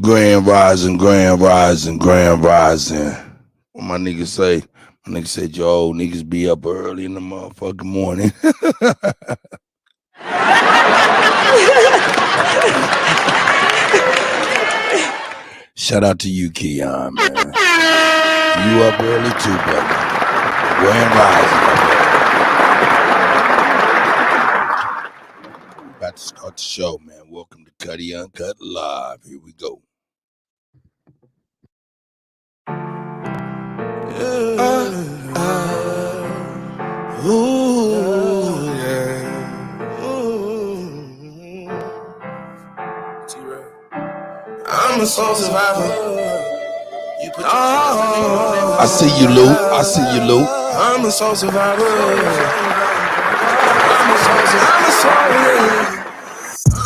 Grand rising, grand rising, grand rising. What my niggas say? My nigga said, yo, niggas be up early in the motherfucking morning. Shout out to you, Keon, man. You up early too, brother. Grand rising, brother. About to start the show, man. Welcome to Kutty UnKutt Live. Here we go. I'm a soul survivor. You put I see you, Lou. I see you, Lou. I'm a soul survivor.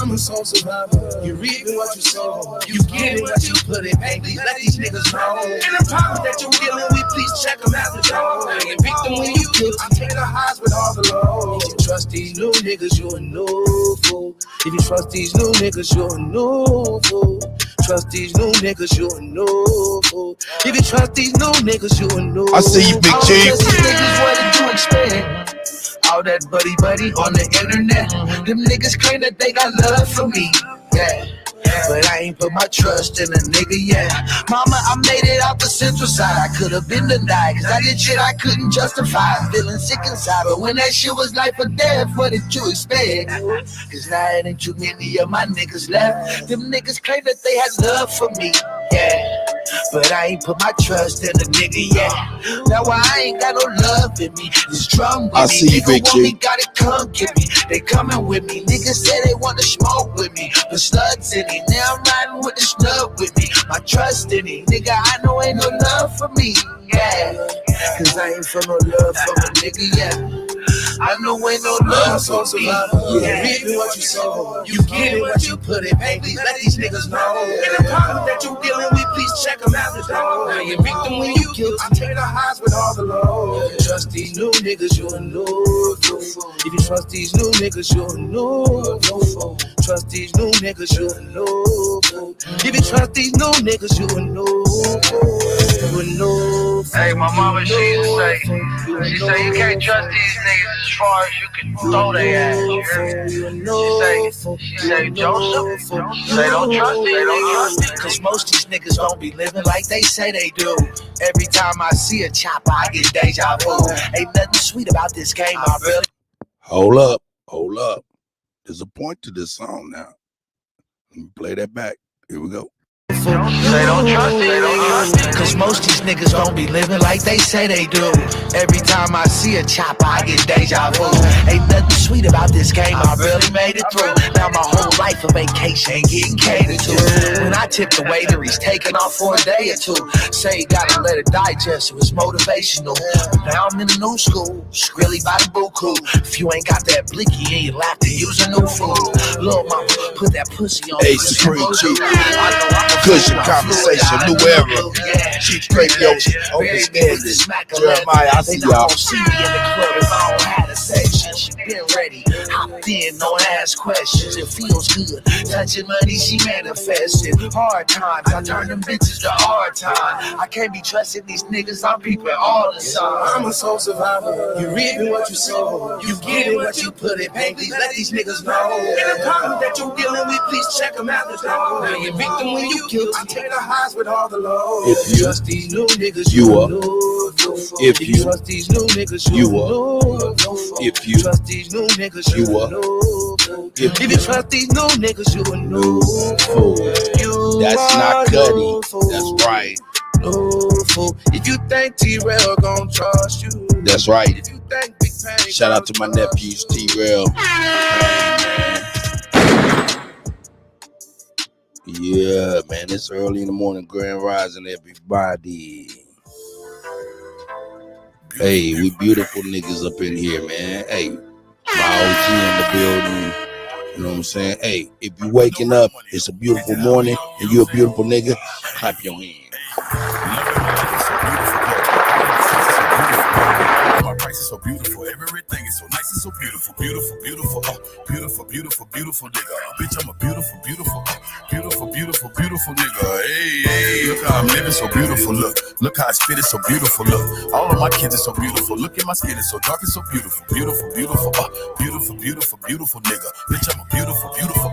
I'm a soul survivor. You reaping what you sow. You getting what you put in. Baby, let these niggas know. And the problem that you're dealing with, please check them out the door. You victim when you kill. I take the highs with all the lows. If you trust these new niggas, you're a new fool. If you trust these new niggas, you're a new fool. Trust these new niggas, you a new fool. If you trust these new niggas, you a new fool. I see you, Big Chief. Niggas, what did you expect? All that buddy on the internet. Them niggas claim that they got love for me. Yeah. But I ain't put my trust in a nigga yet. Mama, I made it out the central side. I could have been denied, cause I did shit I couldn't justify. Feeling sick inside, but when that shit was life or death, what did you expect? Cause now it ain't too many of my niggas left. Them niggas claim that they had love for me. Yeah. But I ain't put my trust in a nigga yet. Now I ain't got no love in me. This drum with I me. see you, Big Nigga want me, Chief. gotta come get me. They coming with me. Niggas say they wanna smoke with me. The slugs in it. Now I'm riding with the snub with me. My trust in it. Nigga, I know ain't no love for me. Yeah. Cause I ain't for no love from a nigga yet. I know ain't no love for me. Yeah. Reaping what you sow. You getting what you put in. Baby, let these niggas know. And the problem that you dealing with, please check them out the door. You victim when you kill. I take the highs with all the lows. If you trust these new niggas, you a new fool. If you trust these new niggas, you a new fool. Trust these new niggas, you a new fool. If you trust these new niggas, you a new fool. You a new fool. Hey, my mama, she used to say you can't trust these niggas as far as you can throw their ass. You hear me? She say, Joseph, say don't trust these niggas. Cause most these niggas don't be living like they say they do. Every time I see a chopper, I get deja vu. Ain't nothing sweet about this game, I really. Hold up. There's a point to this song now. Let me play that back. Here we go. They don't trust it. Cause most these niggas don't be living like they say they do. Every time I see a chopper, I get deja vu. Ain't nothing sweet about this game, I really made it through. Now my whole life a vacation getting catered to. When I tip the waiter, he's taking off for a day or two. Say he gotta let it digest, it was motivational. But now I'm in a new school, Skrilly by the buku. If you ain't got that blicky in your lap, to use a new food. Lil' mama, put that pussy on. Hey, Supreme Chief. Cushion conversation, new era. Chief Radio, understand this. Jeremiah, I see y'all. See me in the club if I don't have a section. She been ready, hopped in, don't ask questions. It feels good, touching money, she manifested. Hard times, I turn them bitches to hard time. I can't be trusting these niggas, I'm peeping all the time. I'm a soul survivor. You reaping what you sow. You getting what you put in. Baby, let these niggas know. And the problem that you're dealing with, please check them out the door. Now you victim when you kill. I take the highs with all the lows. If you trust these new niggas, you are. If you trust these new niggas, you are. If you trust these new niggas, you are. If you trust these new niggas, you a new fool. That's not Kutty. That's right. No fool. If you think T-Rail gon' trust you, that's right. If you think Big Pain, shout out to my nephews, T-Rail. Yeah, man, it's early in the morning, grand rising, everybody. Hey, we beautiful niggas up in here, man. Hey, my OG in the building. You know what I'm saying? Hey, if you waking up, it's a beautiful morning, and you a beautiful nigga, clap your hands. price is so beautiful. Everything is so nice and so beautiful. Beautiful, beautiful, beautiful, beautiful, beautiful nigga. Bitch, I'm a beautiful, beautiful, beautiful, beautiful, beautiful nigga. Hey, look how I'm living so beautiful. Look how I spit it so beautiful. Look, all of my kids are so beautiful. Look at my skin, it's so dark and so beautiful. Beautiful, beautiful, beautiful, beautiful, beautiful nigga. Bitch, I'm a beautiful, beautiful,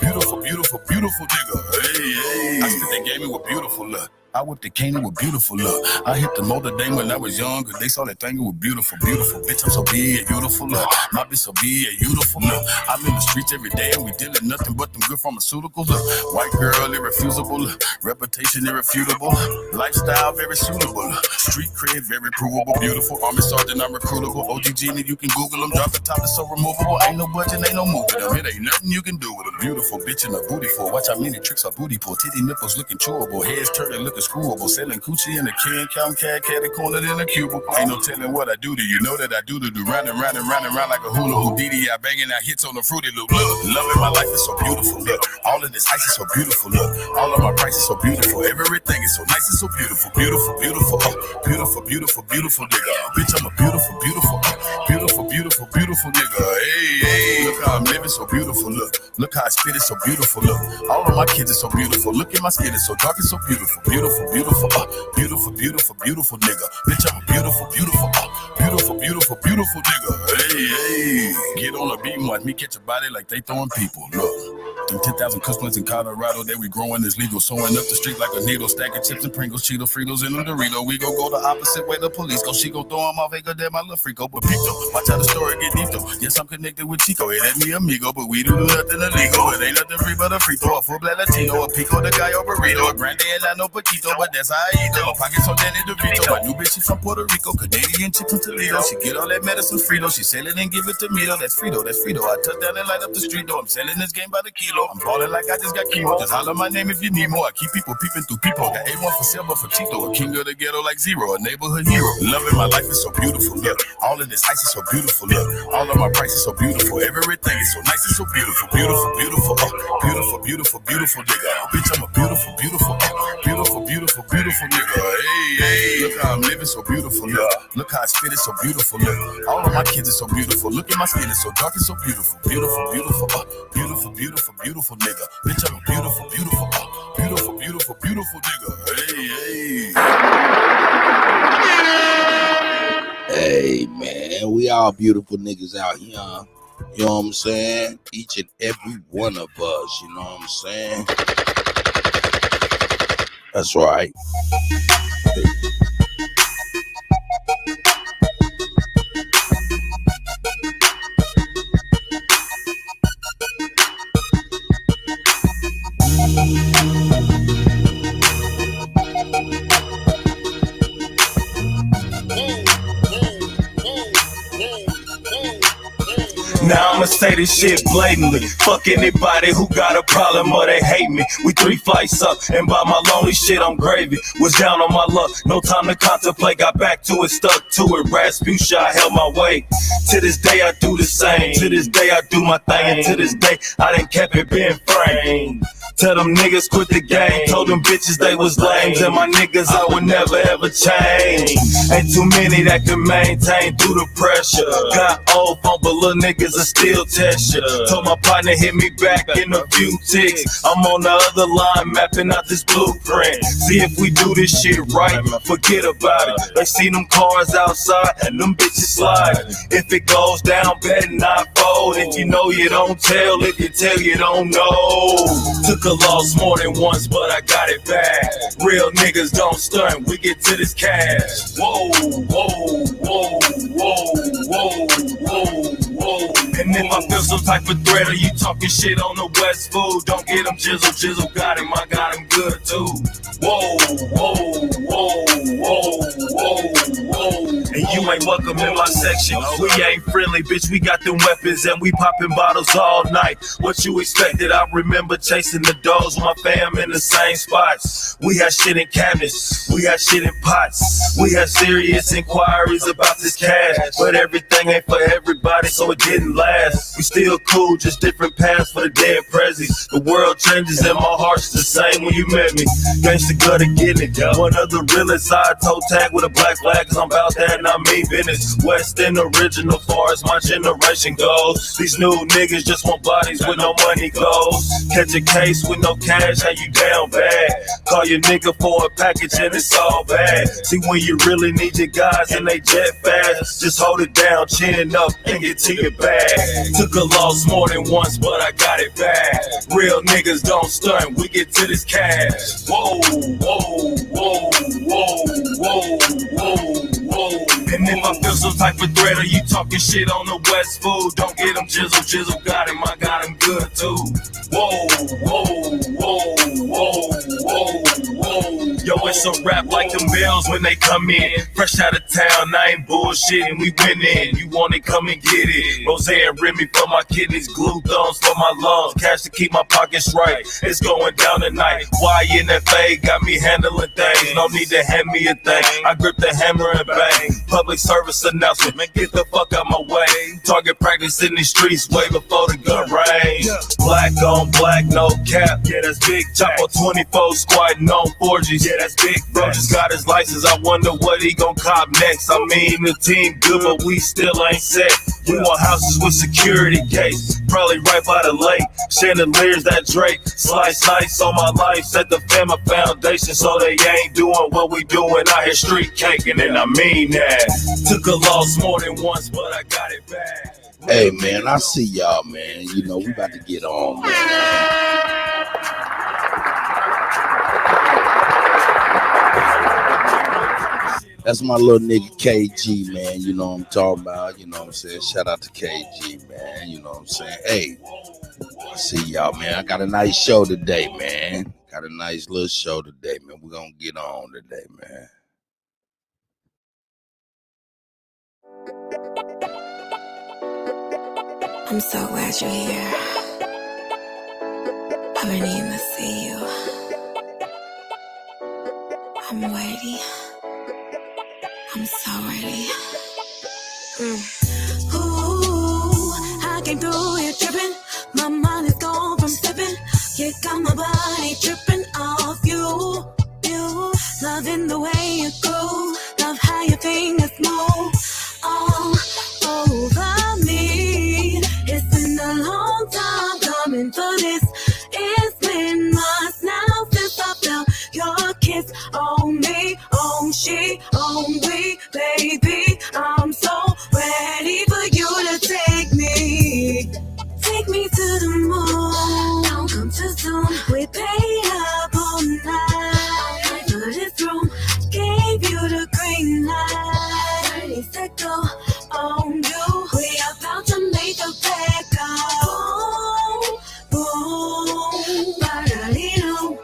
beautiful, beautiful, beautiful nigga. Hey, I spit that gaming with beautiful look. I whipped the cane with beautiful look. I hit the Notre Dame when I was young, cause they saw that thing with beautiful, beautiful. Bitch, I'm so big, beautiful look. My bitch so big, beautiful look. I'm in the streets every day and we dealing nothing but them good pharmaceuticals. Look, white girl, irrefusable. Reputation irrefutable. Lifestyle very suitable. Street cred very provable. Beautiful. Army sergeant, I'm recruitable. OG Genie, you can Google them. Drop the top, it's so removable. Ain't no budget, ain't no moving them. It ain't nothing you can do with a beautiful bitch in a booty for. Watch how many tricks are booty pull. Titty nipples looking chewable. Heads turning looking screwable. Selling coochie in a can, count cat cornered in a cubicle. Ain't no telling what I do to you. Know that I do to do round and round and round and round like a hula hoop. DD, I banging out hits on the fruity loop. Look, loving my life is so beautiful. Look, all of this ice is so beautiful. Look, all of my price is so beautiful. Everything is so nice and so beautiful. Beautiful, beautiful, beautiful, beautiful, beautiful nigga. Bitch, I'm a beautiful, beautiful, beautiful, beautiful, beautiful nigga. Hey, look how I'm living so beautiful. Look how I spit it so beautiful. Look, all of my kids are so beautiful. Look at my skin, it's so dark and so beautiful. Beautiful, beautiful, beautiful, beautiful, beautiful nigga. Bitch, I'm a beautiful, beautiful, beautiful, beautiful, beautiful nigga. Hey, get on a beat and watch me catch a body like they throwing people. Look, them 10,000 Cusplins in Colorado, they we growing is legal. Sewing up the street like a needle, stacking chips and Pringles, Cheeto Fritos in them Dorito. We go the opposite way the police go. She go throw them off, ain't go damn, my little freako. But Pito, watch how the story get deep though. Yes, I'm connected with Chico, it ain't me amigo, but we do nothing illegal. It ain't nothing free but a free throw, a full black Latino, a pico, the guy over burrito, a grande and I know Paquito, but that's how I eat them. My pockets so Danny DeVito. My new bitch, she from Puerto Rico, Canadian chick from Toledo. She get all that medicine Frito, she sell it and give it to me though. That's Frito, that's Frito. I touch down and light up the street though. I'm selling this game by the kilo. I'm balling like I just got chemo. Just holler my name if you need more. I keep people peeping through people. Got A1 for silver for Tito, a king of the ghetto like Zero, a neighborhood hero. Loving my life is so beautiful. Look, all of this ice is so beautiful. Look, all of my price is so beautiful. Everything is so nice and so beautiful. Beautiful, beautiful, beautiful, beautiful, beautiful nigga. Bitch, I'm a beautiful, beautiful, beautiful, beautiful, beautiful nigga. Hey, look how I'm living so beautiful. Look how I spit it so beautiful. Look, all of my kids are so beautiful. Look at my skin, it's so dark and so beautiful. Beautiful, beautiful, beautiful, beautiful, beautiful nigga. Bitch, I'm a beautiful, beautiful, beautiful, beautiful, beautiful nigga. Hey, man, we all beautiful niggas out here. You know what I'm saying? Each and every one of us, you know what I'm saying? That's right. Now I'ma say this shit blatantly. Fuck anybody who got a problem or they hate me. We 3 flights up, and by my lonely shit I'm gravy. Was down on my luck, no time to contemplate. Got back to it, stuck to it. Rasputia, I held my way. To this day I do the same. To this day I do my thing. And to this day I done kept it being framed. Tell them niggas quit the game. Told them bitches they was lames. And my niggas I would never ever change. Ain't too many that can maintain through the pressure. Got old phone but little niggas are still test ya. Told my partner hit me back in a few ticks. I'm on the other line mapping out this blueprint. See if we do this shit right, forget about it. They see them cars outside and them bitches slide. If it goes down, better not fold. If you know you don't tell, if you tell you don't know. Took a loss more than once, but I got it back. Real niggas don't stunt, we get to this cash. Whoa, whoa, whoa, whoa, whoa, whoa, whoa. And if I feel some type of threat or you talking shit on the West Food, don't get him jizzle, got him, I got him good too. Whoa, whoa, whoa, whoa, whoa, whoa. And you ain't welcome in my section. We ain't friendly, bitch, we got them weapons and we popping bottles all night. What you expected? I remember chasing the dogs with my fam in the same spots. We had shit in cabinets, we had shit in pots. We had serious inquiries about this cash, but everything ain't for everybody, so it didn't last. We still cool, just different paths for the dead prezzies. The world changes and my heart's the same when you met me. Gangsta gutter getting it. One of the realest I toe tag with a black flag, cause I'm I'm about that, not me business. West End original, far as my generation goes. These new niggas just want bodies with no money goes. Catch a case with no cash, how you down bad? Call your nigga for a package and it's all bad. See, when you really need your guys and they jet fast, just hold it down, chin up, and get to your bag. Took a loss more than once, but I got it back. Real niggas don't stunt, we get to this cash. Whoa, whoa, whoa, whoa, whoa, whoa, whoa. And if I feel some type of threat, are you talking shit on the West food? Don't get him jizzle, got him, I got him good too. Whoa, whoa, whoa, whoa, whoa, whoa. Yo, it's a rap like them bells when they come in. Fresh out of town, I ain't bullshitting, we winning. You want it, come and get it. Rose and Remy for my kidneys, glue thumbs for my lungs. Cash to keep my pockets right, it's going down tonight. YNFA got me handling things, no need to hand me a thing. I grip the hammer and bang. Public service announcement, man, get the fuck out my way. Target practice in these streets way before the gun range. Black on black, no cap, yeah, that's big. Chopper 24 squatting on 4Gs, yeah, that's big. Bro just got his license, I wonder what he gon' cop next. I mean, the team good, but we still ain't set. We want houses with security gates, probably right by the lake. Chandeliers that Drake, slice nice on my life. Set the family foundation so they ain't doing what we doing out here street caking, and I mean that. Took a loss more than once, but I got it back. Hey, man, I see y'all, man. You know, we about to get on, man. That's my little nigga KG, man. You know what I'm talking about. You know what I'm saying? Shout out to KG, man. You know what I'm saying? Hey, I see y'all, man. I got a nice show today, man. Got a nice little show today, man. We're going to get on today, man. I'm so glad you're here. I've been needing to see you. I'm ready. I'm so ready. Ooh, I came through here tripping. My mind is gone from slipping. You got my body tripping off you. You loving the way you go. Love how your fingers move all over me. It's been a long time coming for this. It's been months now since I felt your kiss on me, on she, on we, baby. I'm so ready for you to take me. Take me to the moon. Don't come too soon. We paid up all night for this room. Gave you the green light. 30 seconds go on you. We about to make the bed go. Boom, boom, ba-da-dee-doo.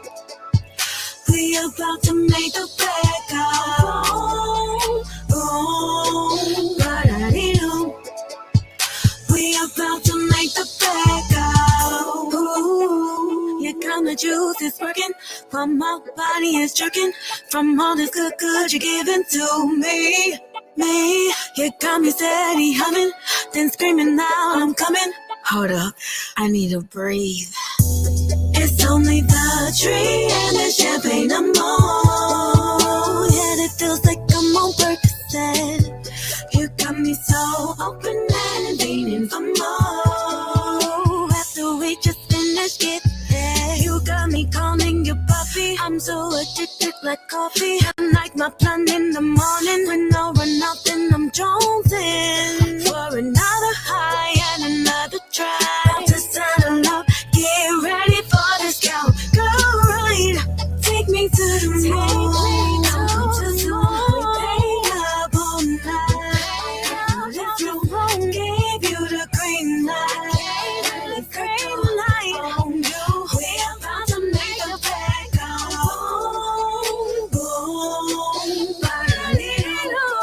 We about to make the bed go. Boom, ba-da-dee-doo. We about to make the bed go. Ooh, you got my juices working while my body is jerking from all this good you're giving to me. You got me steady humming, then screaming out I'm coming. Hold up, I need to breathe. It's only the tree and the champagne I'm on. Yeah, it feels like I'm on Percocet. You got me so open and leaning for more. After we just finished, get there. You got me calling you puppy. I'm so addicted like coffee. I'm like my plan in the morning. When I run out, then I'm jonesing for another high and another try. To settle up, get ready for this count. Go right, take me to the moon. Come to the moon. We paid up all night. If you wrong, gave you the green light. The green light on you. We about to make a bed go. Boom, ba-da-dee-doo.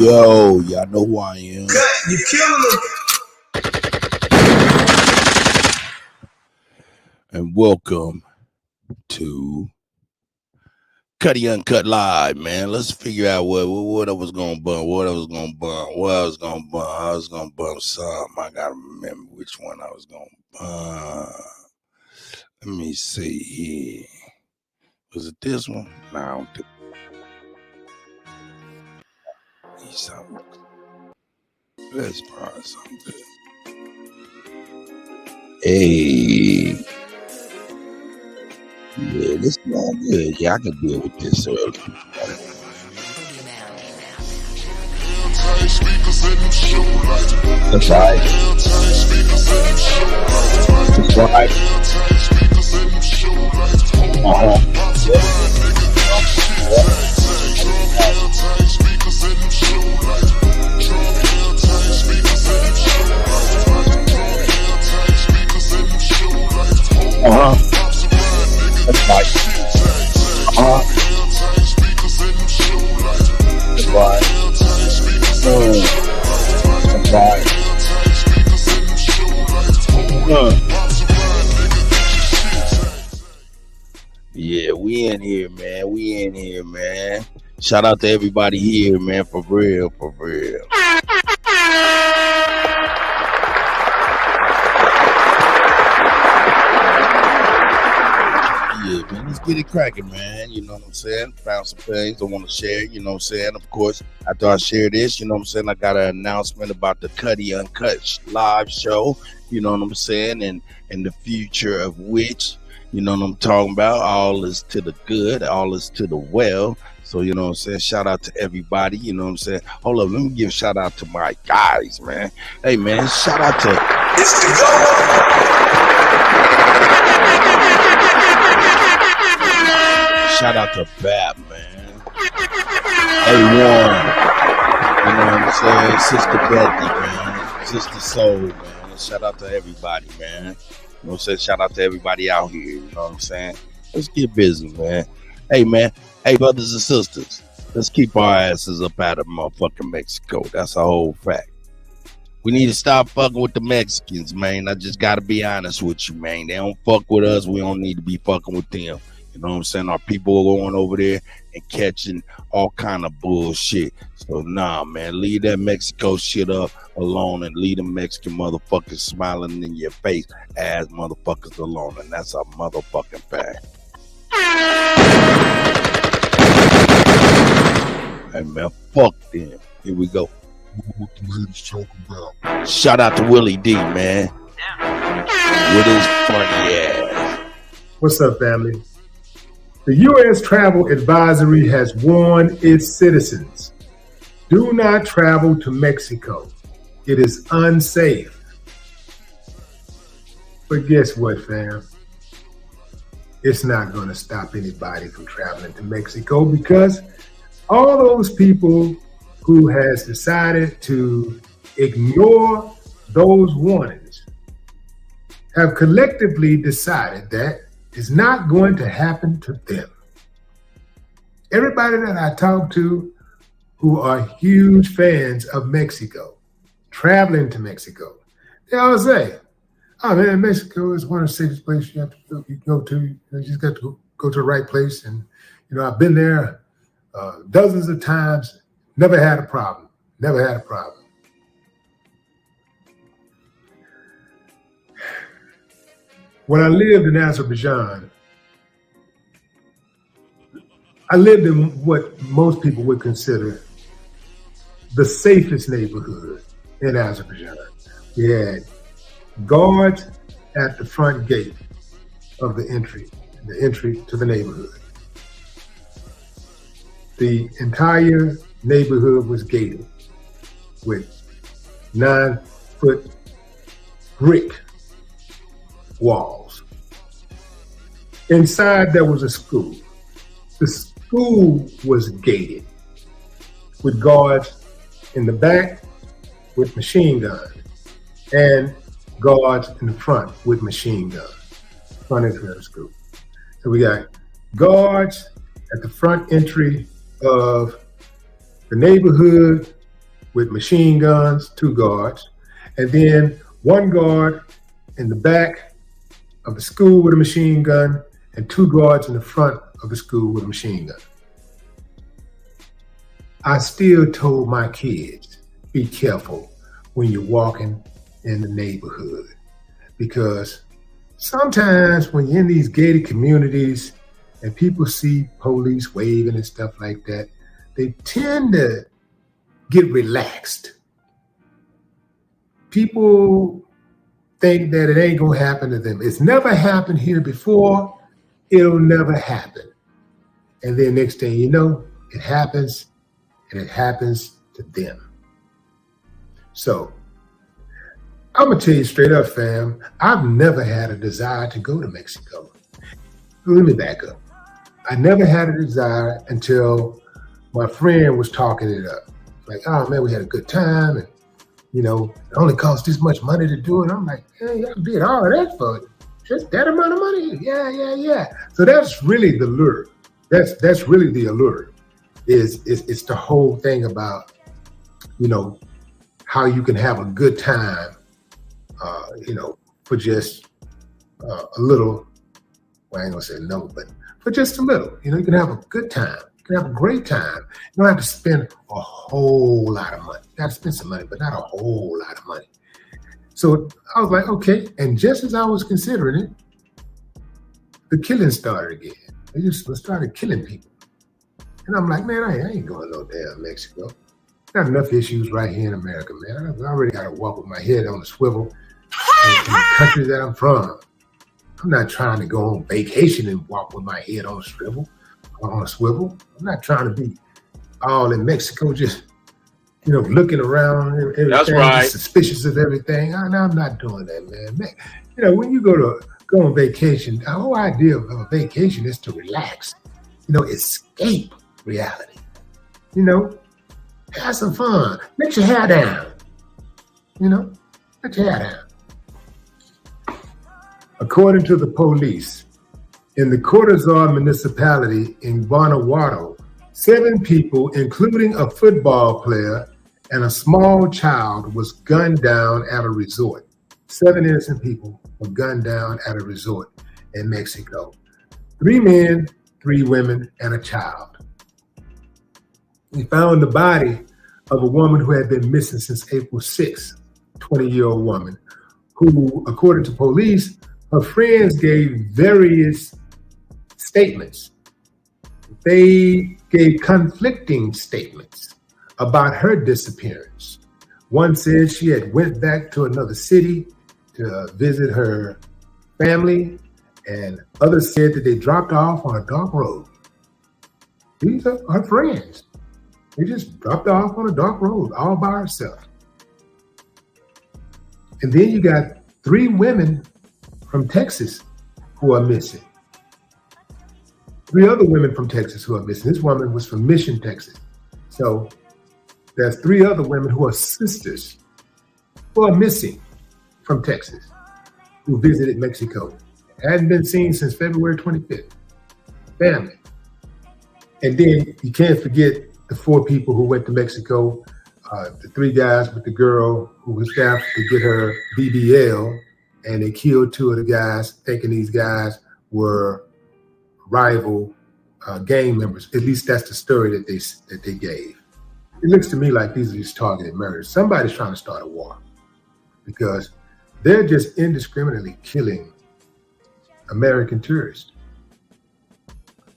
Yo, y'all know who I am. You killing them. And welcome to Kutty UnKutt Live, man. Let's figure out what I was gonna bump, I was gonna bump some. I gotta remember which one I was gonna bump. Let me see here. Was it this one? No, I don't think. Need something. Let's find something good. Hey. Yeah, this not good. Yeah, I can deal with this. That's right. That's right. That's right. That's right. That's right. Yeah, we in here, man. We in here, man. Shout out to everybody here, man. For real, for real. Yeah, man, let's get it cracking, man. You know what I'm saying? Found some things I want to share, you know what I'm saying? Of course, after I share this, you know what I'm saying, I got an announcement about the Kutty UnKutt live show, you know what I'm saying? And the future of which, you know what I'm talking about? All is to the good, all is to the well. So, you know what I'm saying? Shout out to everybody, you know what I'm saying? Hold up, let me give a shout out to my guys, man. Hey, man, shout out to... It's the go. Shout out to Bap, man. A1. You know what I'm saying? Sister Betty, man. Sister Soul, man. Shout out to everybody, man. You know what I'm saying? Shout out to everybody out here. You know what I'm saying? Let's get busy, man. Hey, man. Hey, brothers and sisters. Let's keep our asses up out of motherfucking Mexico. That's a whole fact. We need to stop fucking with the Mexicans, man. I just got to be honest with you, man. They don't fuck with us. We don't need to be fucking with them. You know what I'm saying? Our people are going over there and catching all kind of bullshit. So, nah, man, leave that Mexico shit up alone and leave them Mexican motherfuckers smiling in your face as motherfuckers alone. And that's a motherfucking fact. Hey, man, fuck them. Here we go. What the ladies talking about? Shout out to Willie D, man. With his funny ass. What's up, family? The U.S. Travel Advisory has warned its citizens, do not travel to Mexico. It is unsafe. But guess what, fam? It's not going to stop anybody from traveling to Mexico because all those people who has decided to ignore those warnings have collectively decided that is not going to happen to them. Everybody that I talk to who are huge fans of Mexico, traveling to Mexico, they all say, oh man, Mexico is one of the safest places you have to go to. You just got to go to the right place. And, you know, I've been there dozens of times, never had a problem. When I lived in Azerbaijan, I lived in what most people would consider the safest neighborhood in Azerbaijan. We had guards at the front gate of the entry to the neighborhood. The entire neighborhood was gated with 9-foot brick walls. Inside there was a school. The school was gated with guards in the back with machine guns and guards in the front with machine guns. Front entry of the school. So we got guards at the front entry of the neighborhood with machine guns, 2 guards, and then 1 guard in the back of the school with a machine gun and 2 guards in the front of the school with a machine gun. I still told my kids, be careful when you're walking in the neighborhood, because sometimes when you're in these gated communities and people see police waving and stuff like that, they tend to get relaxed. People think that it ain't gonna happen to them. It's never happened here before, it'll never happen. And then next thing you know, it happens, and it happens to them. So I'm gonna tell you straight up, fam, I've never had a desire to go to Mexico. Let me back up. I never had a desire until my friend was talking it up. Like, oh man, we had a good time, and you know, it only cost this much money to do it. I'm like, hey, y'all did all that for just that amount of money? Yeah. So that's really the lure. That's really the allure. It's the whole thing about, you know, how you can have a good time, you know, for just a little. Well, I ain't gonna say no, but for just a little. You know, you can have a good time. You can have a great time. You don't have to spend a whole lot of money. You got to spend some money, but not a whole lot of money. So I was like, okay. And just as I was considering it, the killing started again. They just started killing people. And I'm like, man, I ain't going no damn Mexico. Got enough issues right here in America, man. I already got to walk with my head on a swivel in the country that I'm from. I'm not trying to go on vacation and walk with my head on a swivel. I'm not trying to be all in Mexico, just, you know, looking around, everything, that's right, just suspicious of everything. I'm not doing that, man. You know, when you go on vacation, the whole idea of a vacation is to relax, you know, escape reality. You know, have some fun. Let your hair down. You know, let your hair down. According to the police, in the Cortazar municipality in Guanajuato, 7 people, including a football player and a small child, was gunned down at a resort. 7 innocent people were gunned down at a resort in Mexico. 3 men, 3 women, and a child. We found the body of a woman who had been missing since April 6th, 20-year-old woman, who, according to police, her friends gave various statements. They gave conflicting statements about her disappearance. One said she had went back to another city to visit her family, and others said that they dropped her off on a dark road. These are her friends. They just dropped her off on a dark road all by herself. And then you got 3 women from Texas who are missing. 3 other women from Texas who are missing. This woman was from Mission, Texas. So there's 3 other women who are sisters who are missing from Texas, who visited Mexico. Hadn't been seen since February 25th. Family. And then you can't forget the 4 people who went to Mexico, the 3 guys with the girl who was staffed to get her BBL, and they killed 2 of the guys, thinking these guys were rival gang members. At least that's the story that they gave. It looks to me like these are just targeted murders. Somebody's trying to start a war, because they're just indiscriminately killing American tourists.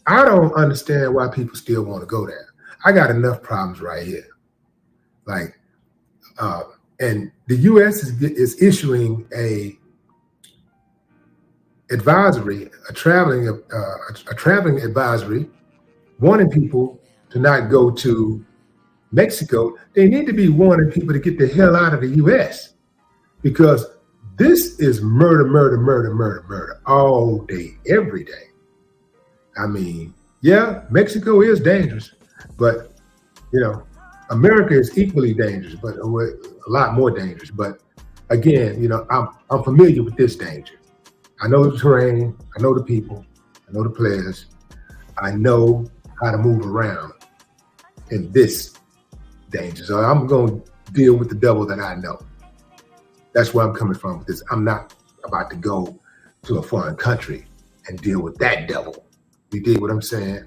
I don't understand why people still want to go there. I got enough problems right here. Like, and the U.S. is issuing a advisory, a traveling advisory, warning people to not go to Mexico. They need to be warning people to get the hell out of the U.S. because this is murder all day, every day. I mean, yeah, Mexico is dangerous, but you know, America is equally dangerous, but a lot more dangerous. But again, you know, I'm familiar with this danger. I know the terrain, I know the people, I know the players, I know how to move around in this danger. So I'm going to deal with the devil that I know. That's where I'm coming from with this. I'm not about to go to a foreign country and deal with that devil. You dig what I'm saying?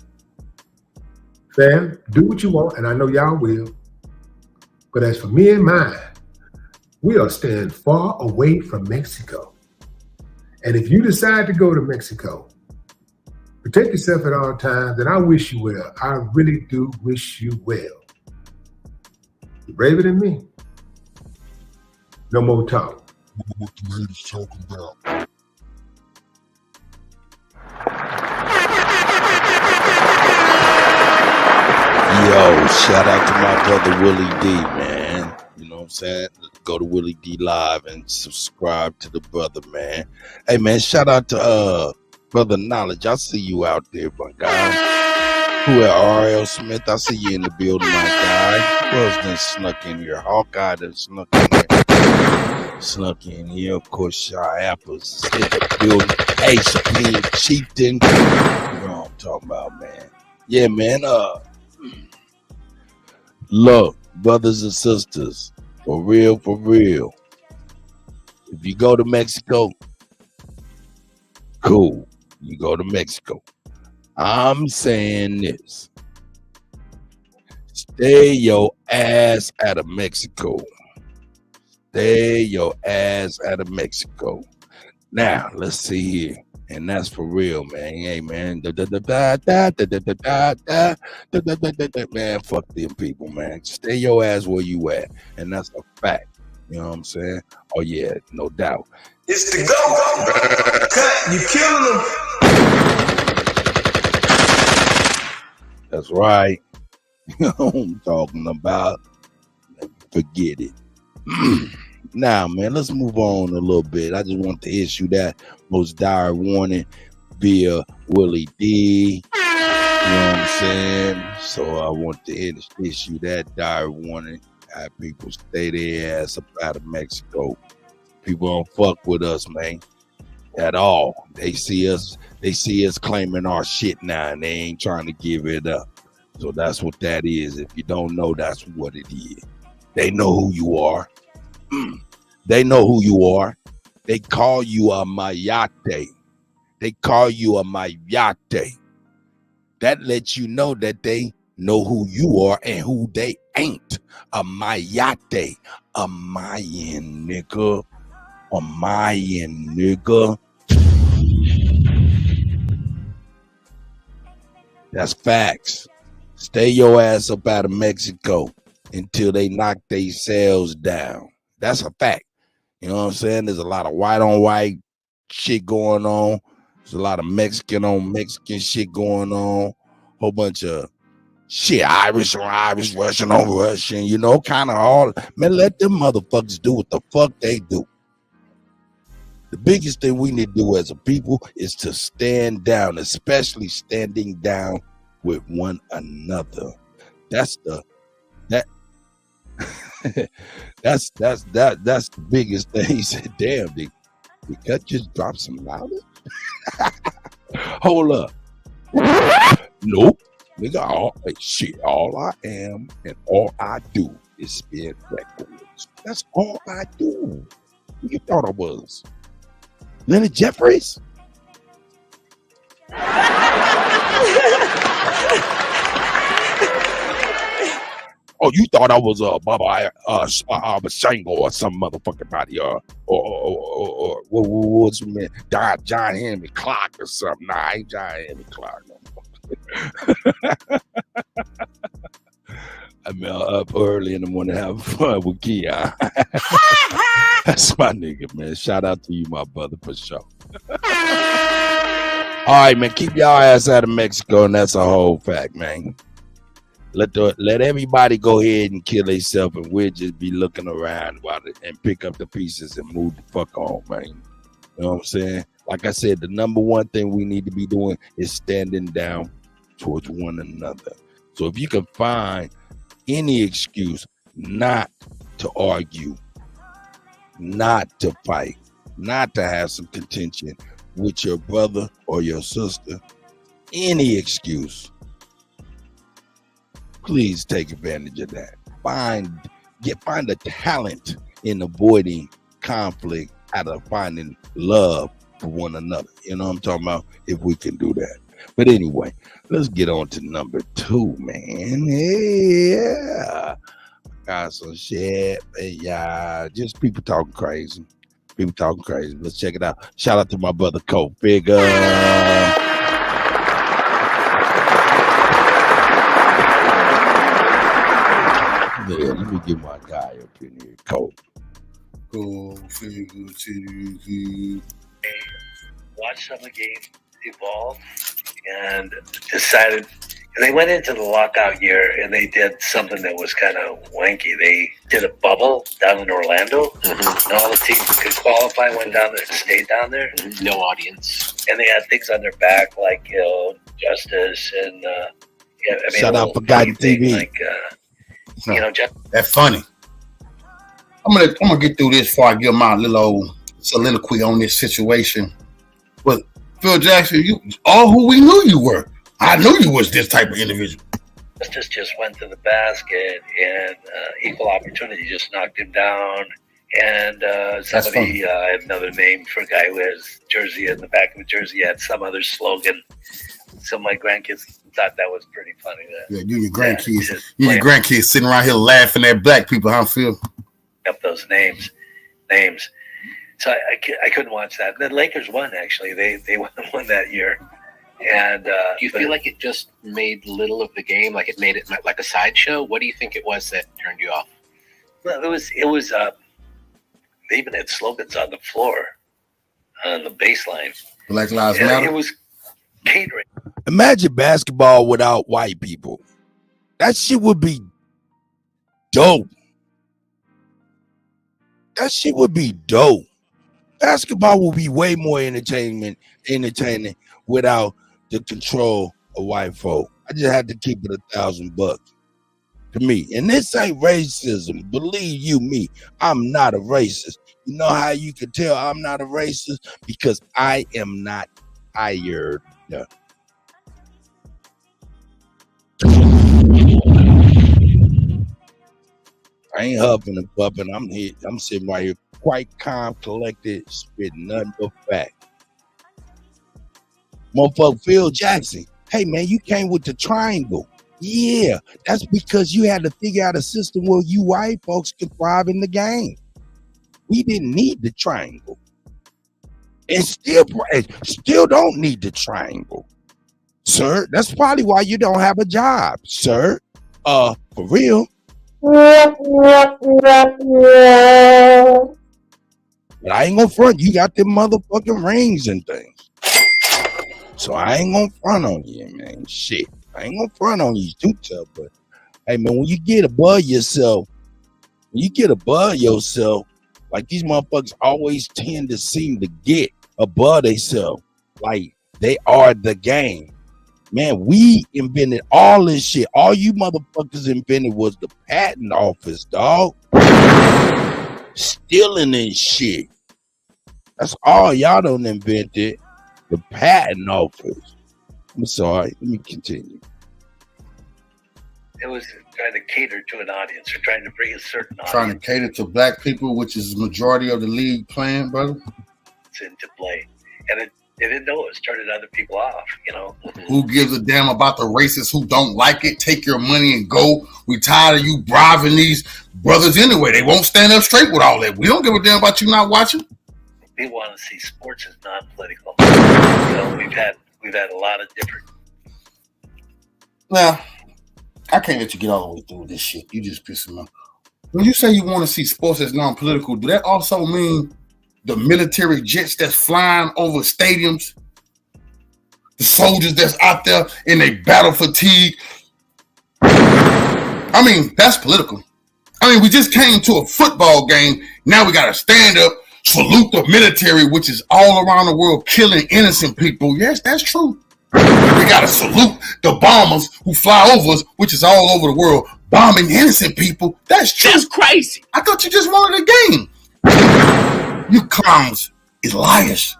Fam, do what you want, and I know y'all will. But as for me and mine, we are staying far away from Mexico. And if you decide to go to Mexico, protect yourself at all times, and I wish you well. I really do wish you well. You're braver than me. No more talk. What the haters talking about? Yo, shout out to my brother Willie D, man. You know what I'm saying? Go to Willie D Live and subscribe to the brother, man. Hey, man, shout out to Brother Knowledge. I see you out there, my guy. Who at R.L. Smith? I see you in the building, my guy. Who else done snuck in here? Hawkeye done snuck in here. Snuck in here. Of course, Shy Apples in the building. Hey, Supreme Chieftain. You know what I'm talking about, man. Yeah, man. Look, brothers and sisters, for real, if you go to Mexico, cool, you go to Mexico. I'm saying this. Stay your ass out of Mexico. Stay your ass out of Mexico. Now, let's see here. And that's for real, man. Hey, man. Man, fuck them people, man. Stay your ass where you at. And that's a fact. You know what I'm saying? Oh, yeah, no doubt. It's the go. Cut, you killing them. That's right. You know what I'm talking about. Forget it. Now, man, let's move on a little bit. I just want to issue that most dire warning via Willie D. You know what I'm saying? So I want to issue that dire warning. Have people stay their ass up out of Mexico. People don't fuck with us, man, at all. They see us claiming our shit now, and they ain't trying to give it up. So that's what that is. If you don't know, that's what it is. They know who you are. They know who you are. They call you a mayate. They call you a mayate. That lets you know that they know who you are and who they ain't. A mayate. A Mayan nigga. A Mayan nigga. That's facts. Stay your ass up out of Mexico until they knock themselves down. That's a fact. You know what I'm saying? There's a lot of white on white shit going on. There's a lot of Mexican on Mexican shit going on. Whole bunch of shit, Irish on Irish, Russian on Russian, you know, kind of all. Man, let them motherfuckers do what the fuck they do. The biggest thing we need to do as a people is to stand down, especially standing down with one another. That's the biggest thing. He said, damn, the cut just dropped some louder. Hold up. Nope. Nigga, all I am and all I do is spin records. That's all I do. Who you thought I was? Leonard Jeffries? Oh, you thought I was Baba Shango or some motherfucking body or what was man? John Henry Clark or something? Nah, I ain't John Henry Clark no more. I mean, up early in the morning having fun with Keon. That's my nigga, man. Shout out to you, my brother, for sure. All right, man. Keep y'all ass out of Mexico, and that's a whole fact, man. Let everybody go ahead and kill themselves, and we'll just be looking around about it and pick up the pieces and move the fuck on, man. You know what I'm saying? Like I said, the number one thing we need to be doing is standing down towards one another. So if you can find any excuse not to argue, not to fight, not to have some contention with your brother or your sister, any excuse, please take advantage of that. find the talent in avoiding conflict out of finding love for one another. You know what I'm talking about? If we can do that. But anyway, let's get on to number 2, man. Yeah. Got some shit. Yeah, just people talking crazy. People talking crazy. Let's check it out. Shout out to my brother Cole Figure. Yeah, let me get my guy up in here, Cole. Go figure to watch some of the game evolve and decided, and they went into the lockout year and they did something that was kind of wanky. They did a bubble down in Orlando, and all the teams that could qualify went down there and stayed down there. No audience. And they had things on their back like, justice and shout out for Kutty TV. Like, that's funny. I'm gonna get through this before I give my little old soliloquy on this situation. But Phil Jackson, you all who we knew you were. I knew you was this type of individual. Justice just went to the basket, and equal opportunity just knocked him down. And somebody, I have another name for a guy who has jersey in the back of a jersey, had some other slogan. So my grandkids thought that was pretty funny. Yeah, you and your grandkids sitting around here laughing at black people, huh, Phil? Up those names. So I couldn't watch that. The Lakers won, actually. They won that year. And do you feel like it just made little of the game, like it made it like a sideshow? What do you think it was that turned you off? Well, it was. They even had slogans on the floor, on the baseline. Black Lives Matter. It was catering. Imagine basketball without white people. That shit would be dope. That shit would be dope. Basketball will be way more entertaining without the control of white folk. I just had to keep it $1,000 to me. And this ain't racism. Believe you me, I'm not a racist. You know how you can tell I'm not a racist? Because I am not tired. I ain't huffing and puffing. I'm sitting right here, quite calm, collected, spitting nothing but fact. Motherfucker Phil Jackson, hey man, you came with the triangle. Yeah, that's because you had to figure out a system where you white folks could thrive in the game. We didn't need the triangle. And still don't need the triangle. Sir, that's probably why you don't have a job, sir. For real. But I ain't gonna front. You got them motherfucking rings and things. So I ain't gonna front on you, man. Shit. I ain't gonna front on you too tough, but hey man, when you get above yourself, like these motherfuckers always tend to seem to get above themselves. Like they are the game. Man, we invented all this shit. All you motherfuckers invented was the patent office, dog. Stealing this shit. That's all y'all done invented. The patent office. I'm sorry. Let me continue. It was trying to cater to an audience, or trying to bring a certain audience. Trying to cater to black people, which is the majority of the league playing, brother. It's into play. And they didn't know it was turning other people off, you know. Who gives a damn about the racists who don't like it? Take your money and go. We tired of you bribing these brothers anyway. They won't stand up straight with all that. We don't give a damn about you not watching. We want to see sports as non-political. You know, we've had a lot of different. Now, I can't let you get all the way through this shit. You just pissing me off. When you say you want to see sports as non-political, do that also mean the military jets that's flying over stadiums, the soldiers that's out there in their battle fatigue? I mean, that's political. I mean, we just came to a football game. Now we got to stand up, salute the military, which is all around the world killing innocent people. Yes, that's true. We got to salute the bombers who fly over us, which is all over the world, bombing innocent people. That's true. That's crazy. I thought you just wanted a game. You clowns is liars.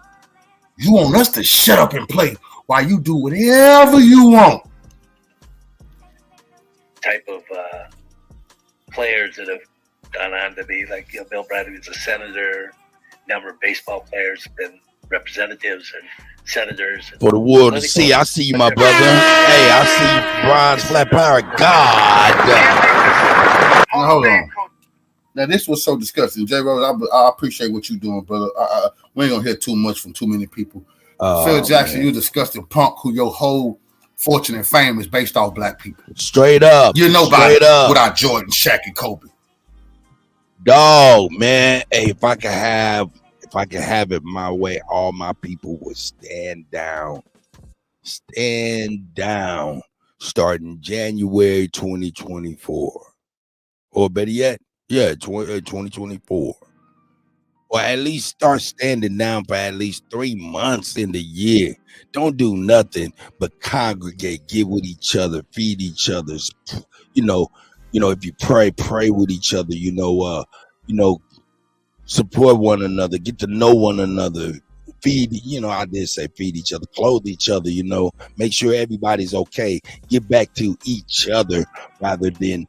You want us to shut up and play while you do whatever you want. Type of players that have gone on to be like, Bill Bradley was a senator. Number of baseball players have been representatives and senators. For the world to see, I see you, my brother. Hey, I see you, bronze flat power. God. Now, hold on. Now, this was so disgusting. J. Rose, I appreciate what you're doing, brother. We ain't going to hear too much from too many people. Phil Jackson, man. You disgusting punk who your whole fortune and fame is based off black people. Straight up. You're nobody without Jordan, Shaq, and Kobe. Dog, man. Hey, if I could have it my way, all my people would stand down. Stand down. Starting January 2024. Or better yet, 2024. Or at least start standing down for at least 3 months in the year. Don't do nothing but congregate, get with each other, feed each other's, if you pray with each other, support one another, get to know one another, feed, I did say feed each other, clothe each other, make sure everybody's okay, get back to each other rather than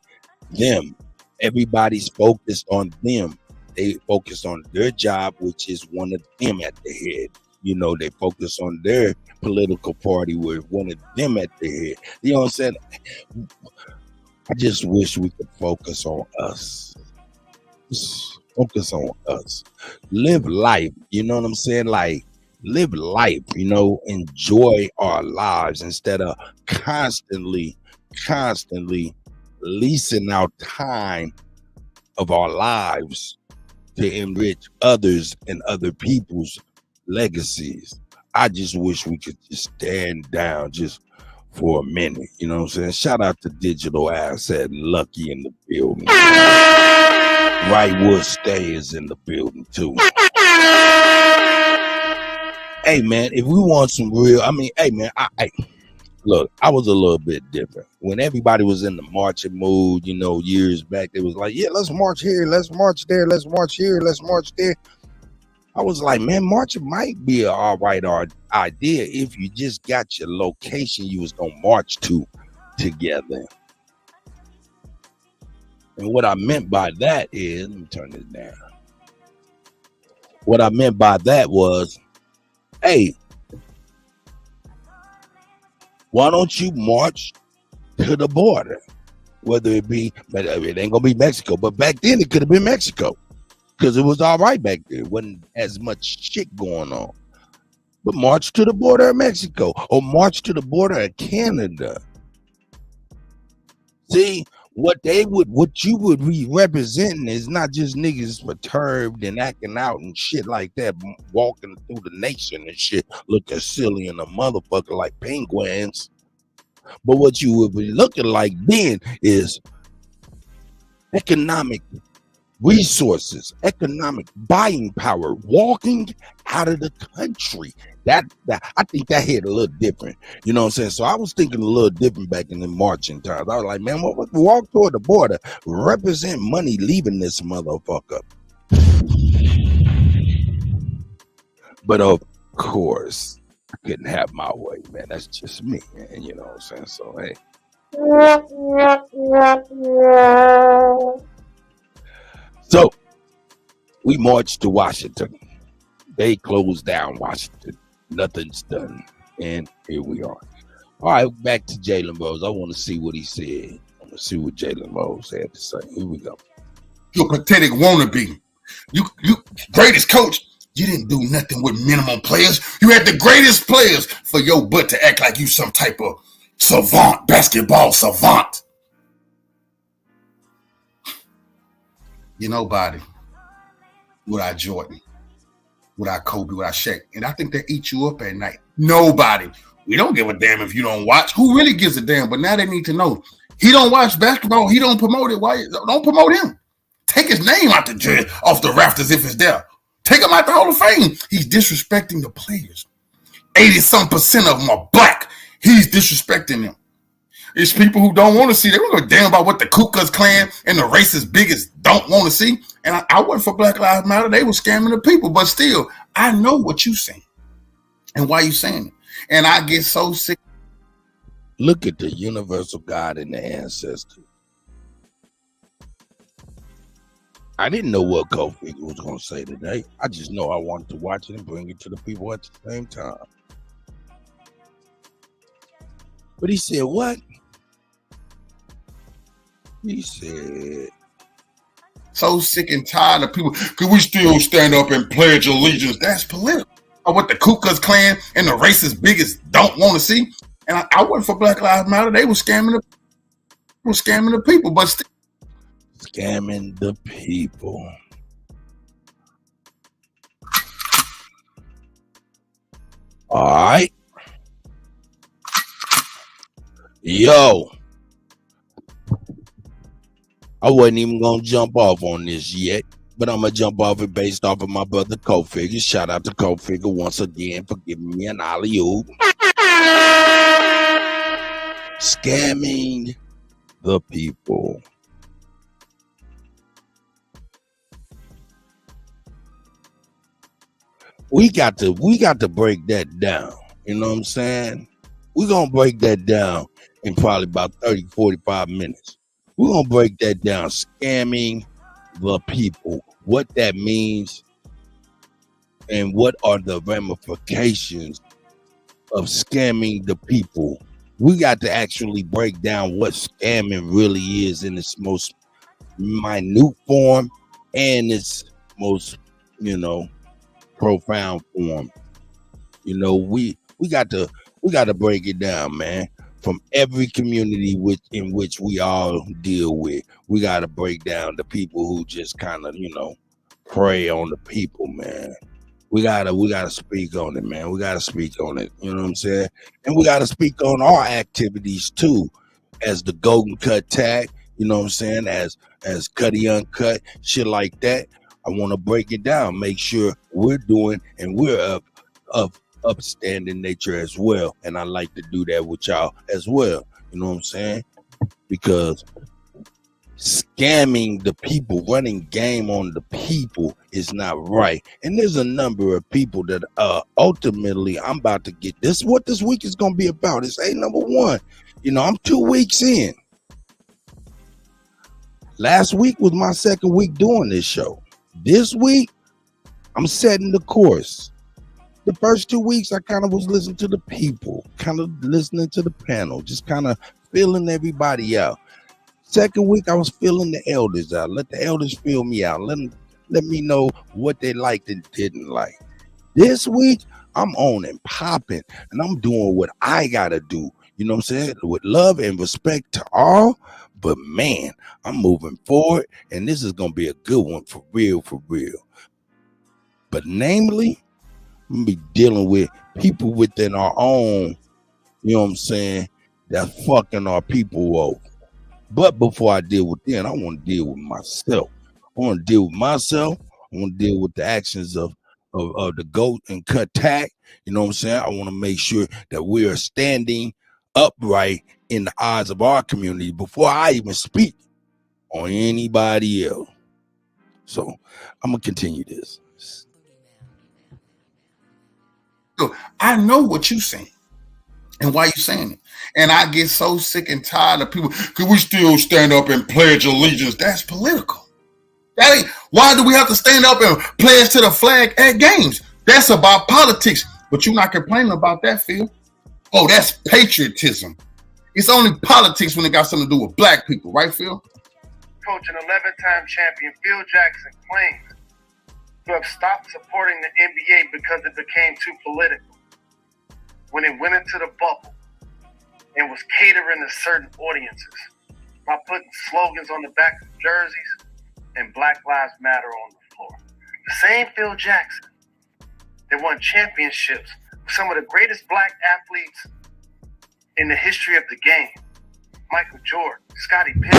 them. Everybody's focused on them. They focus on their job, which is one of them at the head. They focus on their political party with one of them at the head. You know what I'm saying? I just wish we could focus on us. Just focus on us. Live life. You know what I'm saying? Like, live life, enjoy our lives instead of constantly leasing out time of our lives to enrich others and other people's legacies. I just wish we could just stand down just for a minute. You know what I'm saying? Shout out to Digital Asset Lucky in the building. Right Wood Stay is in the building too. Hey man, if we want some real, hey man, look, I was a little bit different. When everybody was in the marching mood, years back, they was like, yeah, let's march here, let's march there, let's march here, let's march there. I was like, man, marching might be an all right idea if you just got your location you was going to march to together. And what I meant by that is, let me turn this down. What I meant by that was, hey, why don't you march to the border? Whether it be, but it ain't gonna be Mexico. But back then it could have been Mexico because it was all right back there. It wasn't as much shit going on. But march to the border of Mexico or march to the border of Canada. See, what you would be representing is not just niggas perturbed and acting out and shit like that, walking through the nation and shit, looking silly and a motherfucker like penguins. But what you would be looking like then is economic resources, economic buying power, walking out of the country. That I think that hit a little different. You know what I'm saying? So I was thinking a little different back in the marching times. I was like, man, walk toward the border, represent money leaving this motherfucker. But of course, I couldn't have my way, man. That's just me, man. You know what I'm saying? So hey. So we marched to Washington. They closed down Washington. Nothing's done. And here we are. All right, back to Jalen Rose. I want to see what he said. I want to see what Jalen Rose had to say. Here we go. You're pathetic wannabe. You greatest coach. You didn't do nothing with minimum players. You had the greatest players for your butt to act like you some type of savant, basketball savant. You're nobody without Jordan, without Kobe, without Shaq. And I think they eat you up at night. Nobody. We don't give a damn if you don't watch. Who really gives a damn? But now they need to know. He don't watch basketball. He don't promote it. Why? Don't promote him. Take his name out off the rafters if it's there. Take him out the Hall of Fame. He's disrespecting the players. 80-some% of them are black. He's disrespecting them. It's people who don't want to see. They don't give a damn about what the Ku Klux Klan and the racist bigots don't want to see. And I went for Black Lives Matter. They were scamming the people. But still, I know what you're saying and why you're saying it. And I get so sick. Look at the universal God and the ancestors. I didn't know what Kofi was going to say today. I just know I wanted to watch it and bring it to the people at the same time. But he said what? He said, so sick and tired of people. Could we still stand up and pledge allegiance? That's political. Or what the Ku Klux Klan and the racist bigots don't want to see. And I went for Black Lives Matter. They were scamming the people, but still scamming the people. All right. Yo. I wasn't even going to jump off on this yet, but I'm going to jump off it based off of my brother Cofigure. Shout out to Cofigure once again for giving me an alley-oop. Scamming the people. We got to break that down. You know what I'm saying? We're going to break that down in probably about 30, 45 minutes. We're going to break that down. Scamming the people. What that means and what are the ramifications of scamming the people. We got to actually break down what scamming really is in its most minute form and its most, profound form. We got to break it down, man. From every community in which we all deal with, we got to break down the people who just kind of, prey on the people, man. We gotta speak on it, man. We gotta speak on it. You know what I'm saying? And we gotta speak on our activities too, as the Golden Cut tag. You know what I'm saying? As Kutty UnKutt, shit like that. I want to break it down, make sure we're doing and we're of upstanding nature as well. And I like to do that with y'all as well. You know what I'm saying? Because scamming the people, running game on the people is not right. And there's a number of people that ultimately I'm about to get this. What this week is going to be about is number one. I'm 2 weeks in. Last week was my second week doing this show. This week, I'm setting the course. The first 2 weeks, I kind of was listening to the people, kind of listening to the panel, just kind of feeling everybody out. Second week, I was feeling the elders out. Let the elders feel me out. Let me know what they liked and didn't like. This week, I'm on and popping, and I'm doing what I got to do. You know what I'm saying? With love and respect to all. But, man, I'm moving forward, and this is going to be a good one for real, for real. But namely, I'm going to be dealing with people within our own, you know what I'm saying, that's fucking our people over. But before I deal with them, I want to deal with myself. I want to deal with myself. I want to deal with the actions of the Goat and Cut Tag. You know what I'm saying? I want to make sure that we are standing upright in the eyes of our community before I even speak on anybody else. So I'm going to continue this. I know what you're saying and why you're saying it. And I get so sick and tired of people. Could we still stand up and pledge allegiance? That's political. That ain't, why do we have to stand up and pledge to the flag at games? That's about politics. But you're not complaining about that, Phil. Oh, that's patriotism. It's only politics when it got something to do with black people, right, Phil? Coach, an 11-time champion, Phil Jackson, claims to have stopped supporting the NBA because it became too political when it went into the bubble and was catering to certain audiences by putting slogans on the back of jerseys and Black Lives Matter on the floor. The same Phil Jackson that won championships with some of the greatest black athletes in the history of the game. Michael Jordan, Scottie Pippen,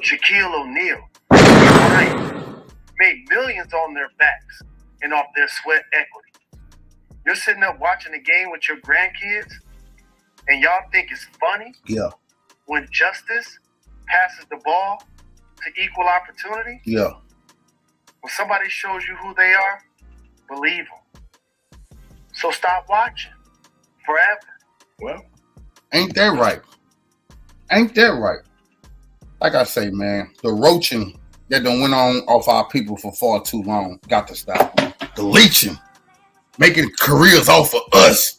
Shaquille O'Neal, Bryant, made millions on their backs and off their sweat equity. You're sitting up watching the game with your grandkids and y'all think it's funny? Yeah. When justice passes the ball to equal opportunity? Yeah. When somebody shows you who they are, believe them. So stop watching forever. Well, ain't that right? Ain't that right? Like I say, man, the roaching that done went on off our people for far too long. Got to stop. The leeching, making careers off of us.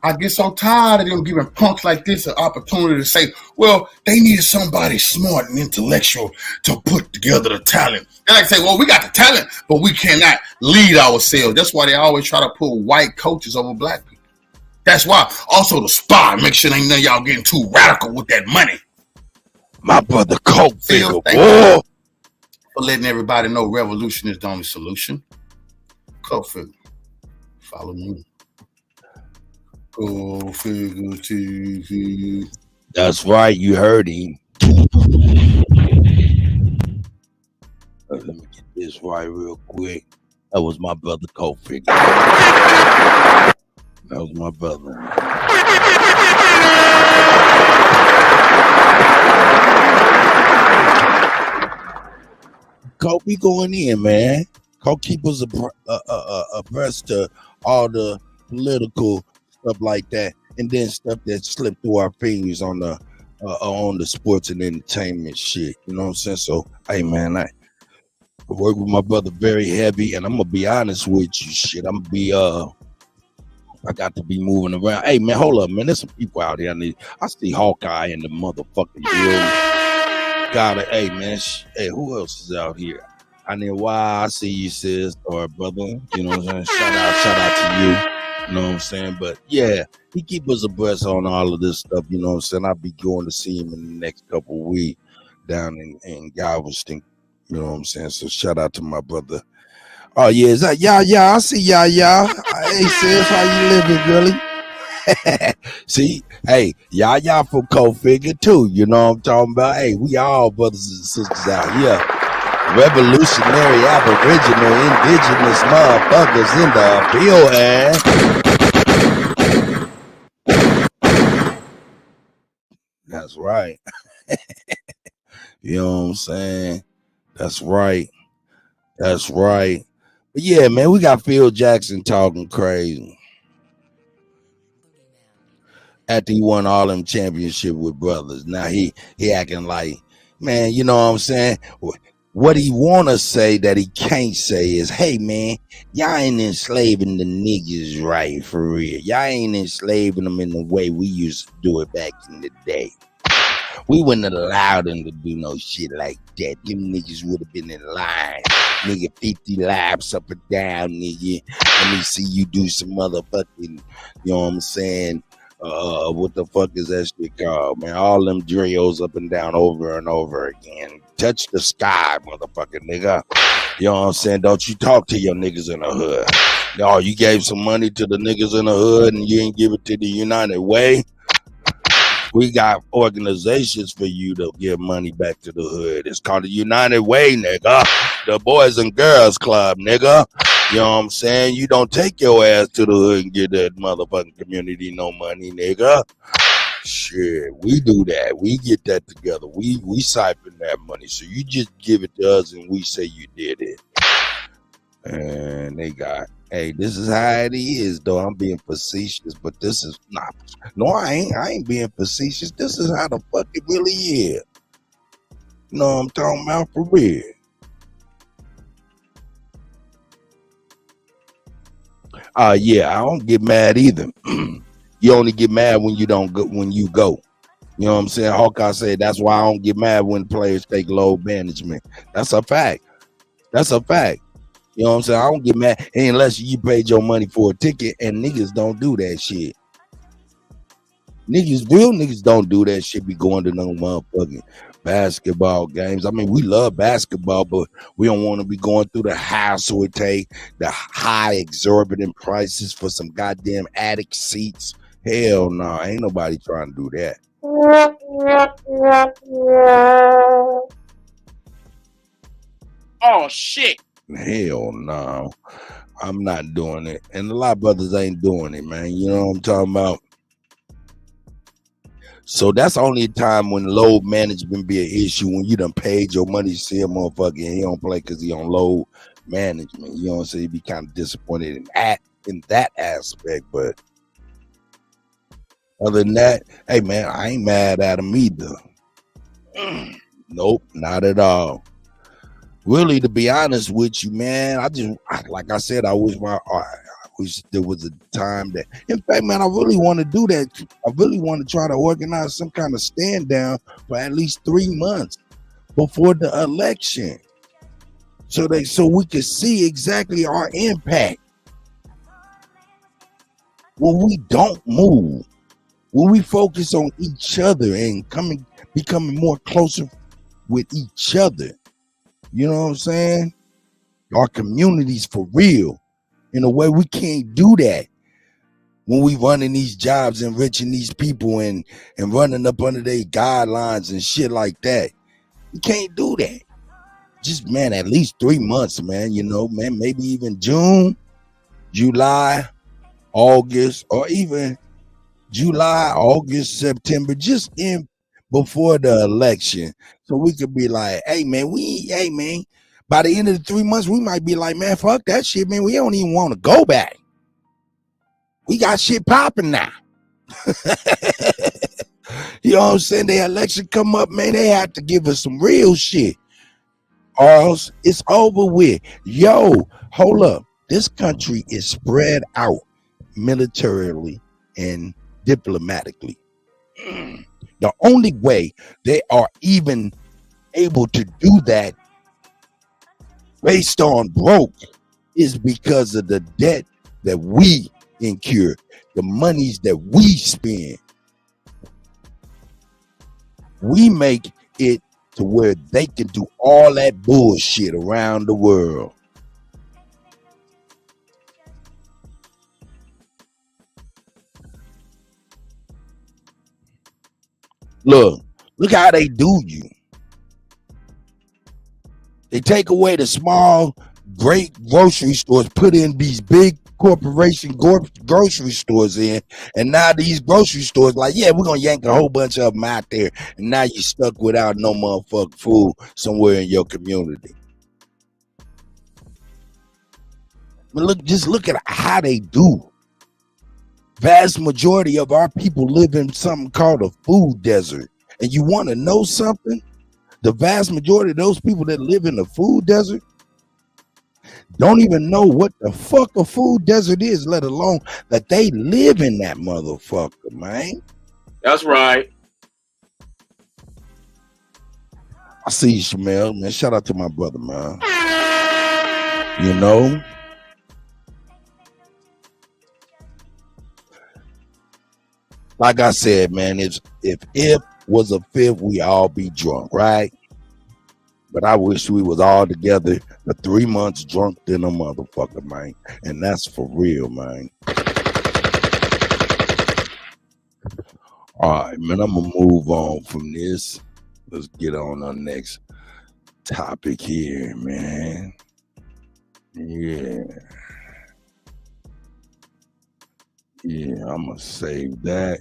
I get so tired of them giving punks like this an opportunity to say, well, they needed somebody smart and intellectual to put together the talent. And I say, well, we got the talent, but we cannot lead ourselves. That's why they always try to put white coaches over black people. That's why. Also the spy, make sure ain't none of y'all getting too radical with that money. My brother Coke figure, Thank boy. you for letting everybody know revolution is the only solution. Coke figure. Follow me. Go figure TV. That's right, you heard him. Let me get this right real quick. That was my brother Coke figure. That was my brother. Coke be going in, man. Coke keep us abreast to all the political stuff like that, and then stuff that slipped through our fingers on the sports and entertainment shit. You know what I'm saying? So, hey, man, I work with my brother very heavy, and I'm gonna be honest with you. Shit, I'm gonna be I got to be moving around. Hey, man, hold up, man. There's some people out here. I see Hawkeye in the motherfucking building. Hey, man. Hey, who else is out here? I need why I see you, sis, or brother. You know what I'm saying? Shout out to you. You know what I'm saying? But yeah, he keep us abreast on all of this stuff. You know what I'm saying? I'll be going to see him in the next couple of weeks down in Galveston. You know what I'm saying? So shout out to my brother. Oh yeah, is that yeah? I see y'all. Hey sis, how you living, really? See, hey, y'all from Co-Figure too. You know what I'm talking about? Hey, we all brothers and sisters out here. Revolutionary, aboriginal, indigenous motherfuckers in the building. That's right. You know what I'm saying? That's right. But yeah, man, we got Phil Jackson talking crazy after he won all them championship with brothers. Now he acting like, man, you know what I'm saying? What he want to say that he can't say is, hey, man, y'all ain't enslaving the niggas right, for real. Y'all ain't enslaving them in the way we used to do it back in the day. We wouldn't have allowed them to do no shit like that. Them niggas would have been in line. Nigga, 50 laps up and down, nigga. Let me see you do some motherfucking, you know what I'm saying? What the fuck is that shit called, man? All them drills up and down over and over again. Touch the sky, motherfucking nigga. You know what I'm saying? Don't you talk to your niggas in the hood. No, you gave some money to the niggas in the hood and you ain't give it to the United Way. We got organizations for you to give money back to the hood. It's called the United Way, nigga. The Boys and Girls Club, nigga. You know what I'm saying? You don't take your ass to the hood and give that motherfucking community no money, nigga. Shit, we do that. We get that together. We siphon that money. So you just give it to us and we say you did it. And they got, hey, this is how it is, though. I'm being facetious, but this is not. No, I ain't being facetious. This is how the fuck it really is. You know what I'm talking about, for real. Yeah, I don't get mad either. You only get mad when you don't go, when you go. You know what I'm saying? Hawkeye said that's why I don't get mad when players take load management. That's a fact. You know what I'm saying? I don't get mad unless you paid your money for a ticket, and niggas don't do that shit. Real niggas don't do that shit. Be going to no motherfucking basketball games. I mean, we love basketball, but we don't want to be going through the hassle it take, the high exorbitant prices for some goddamn attic seats. Hell no, ain't nobody trying to do that. Oh shit. Hell no. I'm not doing it. And a lot of brothers ain't doing it, man. You know what I'm talking about? So that's only a time when load management be an issue, when you done paid your money to see a motherfucker and he don't play because he on load management. You know what I'm saying? You be kind of disappointed in that aspect. But other than that, hey man, I ain't mad at him either. Nope, not at all. really, to be honest with you, man, like I said, I wish there was a time that, in fact, man, I really want to do that. I really want to try to organize some kind of stand down for at least 3 months before the election, so we can see exactly our impact. When we don't move, when we focus on each other and becoming more closer with each other, you know what I'm saying? Our communities for real. In a way, we can't do that when we running these jobs, enriching these people and running up under their guidelines and shit like that. You can't do that. Just, man, at least 3 months, man, you know, man, maybe even June, July, August, or even July, August, September, just in before the election. So we could be like, hey man, by the end of the 3 months, we might be like, man, fuck that shit, man. We don't even want to go back. We got shit popping now. You know what I'm saying? The election come up, man, they have to give us some real shit, or else it's over with. Yo, hold up. This country is spread out militarily and diplomatically. The only way they are even able to do that based on broke is because of the debt that we incur, the monies that we spend. We make it to where they can do all that bullshit around the world. Look how they do you. They take away the small, great grocery stores, put in these big corporation grocery stores in, and now these grocery stores like, yeah, we're gonna yank a whole bunch of them out there, and now you're stuck without no motherfucking food somewhere in your community. But just look at how they do. Vast majority of our people live in something called a food desert. And you want to know something? The vast majority of those people that live in the food desert don't even know what the fuck a food desert is, let alone that they live in that motherfucker, man. That's right. I see you, Shamel, man. Shout out to my brother, man. You know? Like I said, man, if was a fifth, we all be drunk, right? But I wish we was all together for 3 months drunk than a motherfucker, man. And that's for real, man. All right, man, I'm gonna move on from this. Let's get on our next topic here, man. Yeah, I'm gonna save that.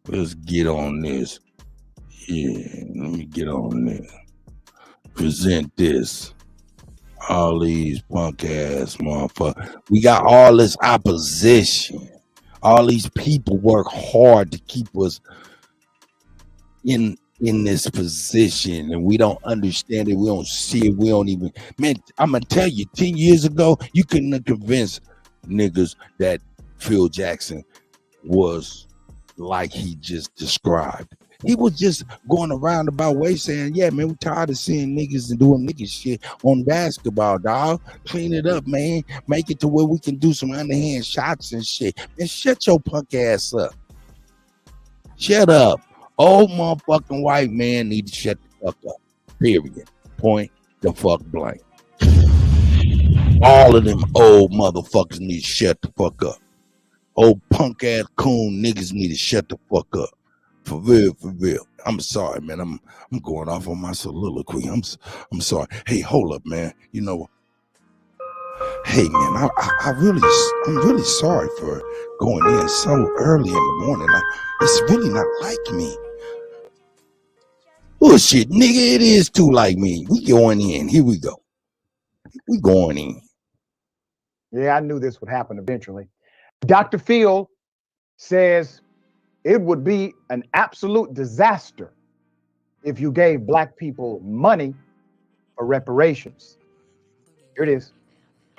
Let's get on this. Yeah, let me get on this. Present this. All these punk ass motherfuckers. We got all this opposition. All these people work hard to keep us in this position, and we don't understand it. We don't see it. We don't even. Man, I'm gonna tell you, 10 years ago, you couldn't have convinced niggas that Phil Jackson was like he just described. He was just going a roundabout way saying, yeah, man, we're tired of seeing niggas and doing niggas shit on basketball, dog. Clean it up, man. Make it to where we can do some underhand shots and shit. Man, shut your punk ass up. Shut up. Old motherfucking white man need to shut the fuck up. Period. Point the fuck blank. All of them old motherfuckers need to shut the fuck up. Old punk ass coon niggas need to shut the fuck up. For real, for real. I'm sorry, man. I'm going off on my soliloquy. I'm sorry. Hey, hold up, man. You know, hey, man, I'm really sorry for going in so early in the morning. It's really not like me. Bullshit, nigga. It is too like me. We going in. Here we go. We going in. Yeah, I knew this would happen eventually. Dr. Phil says it would be an absolute disaster if you gave black people money for reparations. Here it is.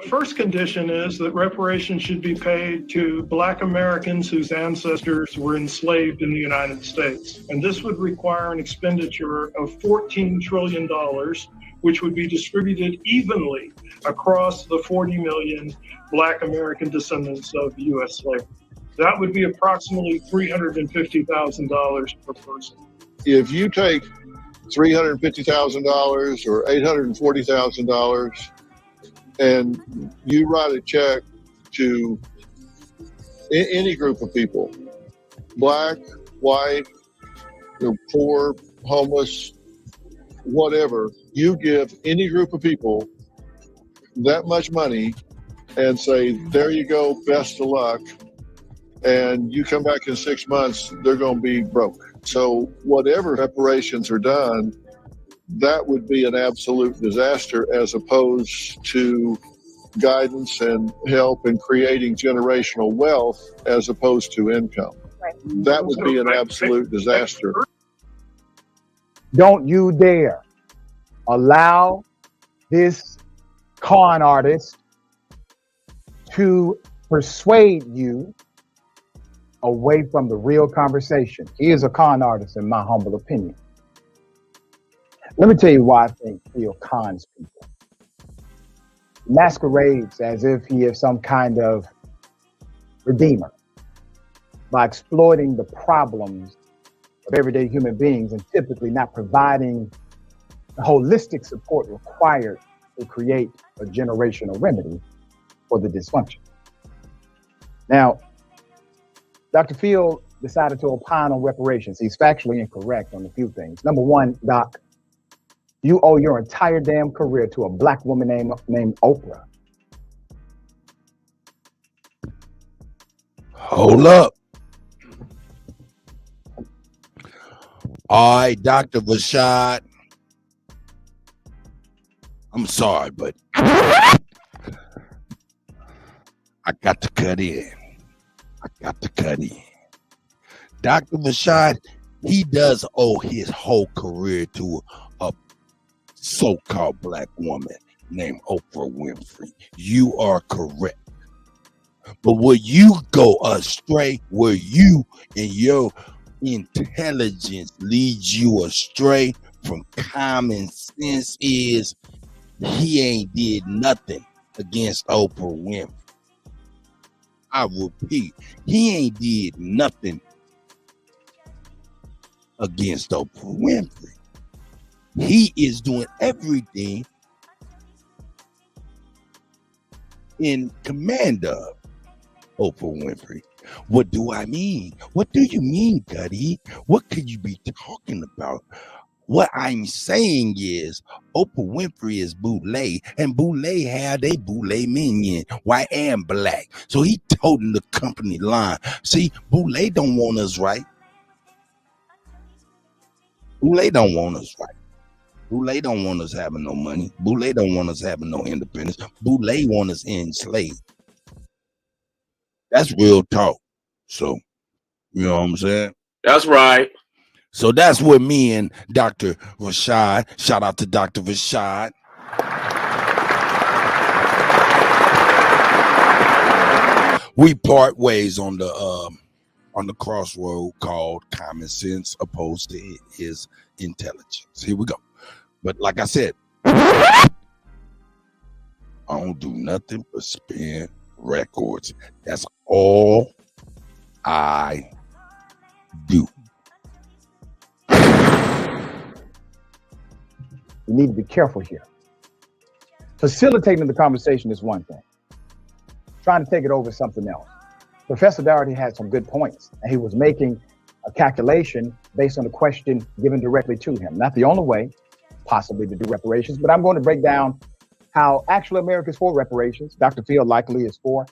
The first condition is that reparations should be paid to Black Americans whose ancestors were enslaved in the United States. And this would require an expenditure of $14 trillion, which would be distributed evenly across the 40 million Black American descendants of U.S. slavery. That would be approximately $350,000 per person. If you take $350,000 or $840,000 and you write a check to any group of people, black, white, poor, homeless, whatever, you give any group of people that much money and say, there you go, best of luck, and you come back in 6 months, they're going to be broke. So whatever reparations are done, that would be an absolute disaster as opposed to guidance and help in creating generational wealth as opposed to income. Right. That would be an absolute disaster. Don't you dare allow this con artist to persuade you away from the real conversation. He is a con artist, in my humble opinion. Let me tell you why I think Phil cons people. He masquerades as if he is some kind of redeemer by exploiting the problems of everyday human beings and typically not providing the holistic support required to create a generational remedy for the dysfunction. Now, Dr. Field decided to opine on reparations. He's factually incorrect on a few things. Number one, Doc, you owe your entire damn career to a black woman named Oprah. Hold up. All right, Dr. Rashad. I'm sorry, but I got to cut in. Dr. Rashad, he does owe his whole career to a so-called black woman named Oprah Winfrey. You are correct. But where you go astray, where you and your intelligence leads you astray from common sense is he ain't did nothing against Oprah Winfrey. I repeat, he ain't did nothing against Oprah Winfrey. He is doing everything in command of Oprah Winfrey. What do I mean? What do you mean, Kutty? What could you be talking about? What I'm saying is Oprah Winfrey is bootleg, and bootleg had a bootleg minion, white and black. So he toting the company line. See, bootleg don't want us right. Bootleg don't want us right. Bootleg don't want us having no money. Bootleg don't want us having no independence. Bootleg want us enslaved. That's real talk. So, you know what I'm saying? That's right. So that's where me and Dr. Rashad, shout out to Dr. Rashad. We part ways on the crossroad called common sense opposed to his intelligence. Here we go. But like I said, I don't do nothing but spin records. That's all I do. You need to be careful here. Facilitating the conversation is one thing. Trying to take it over is something else. Professor Doherty had some good points, and he was making a calculation based on a question given directly to him. Not the only way, possibly, to do reparations, but I'm going to break down how actually America is for reparations. Dr. Field likely is for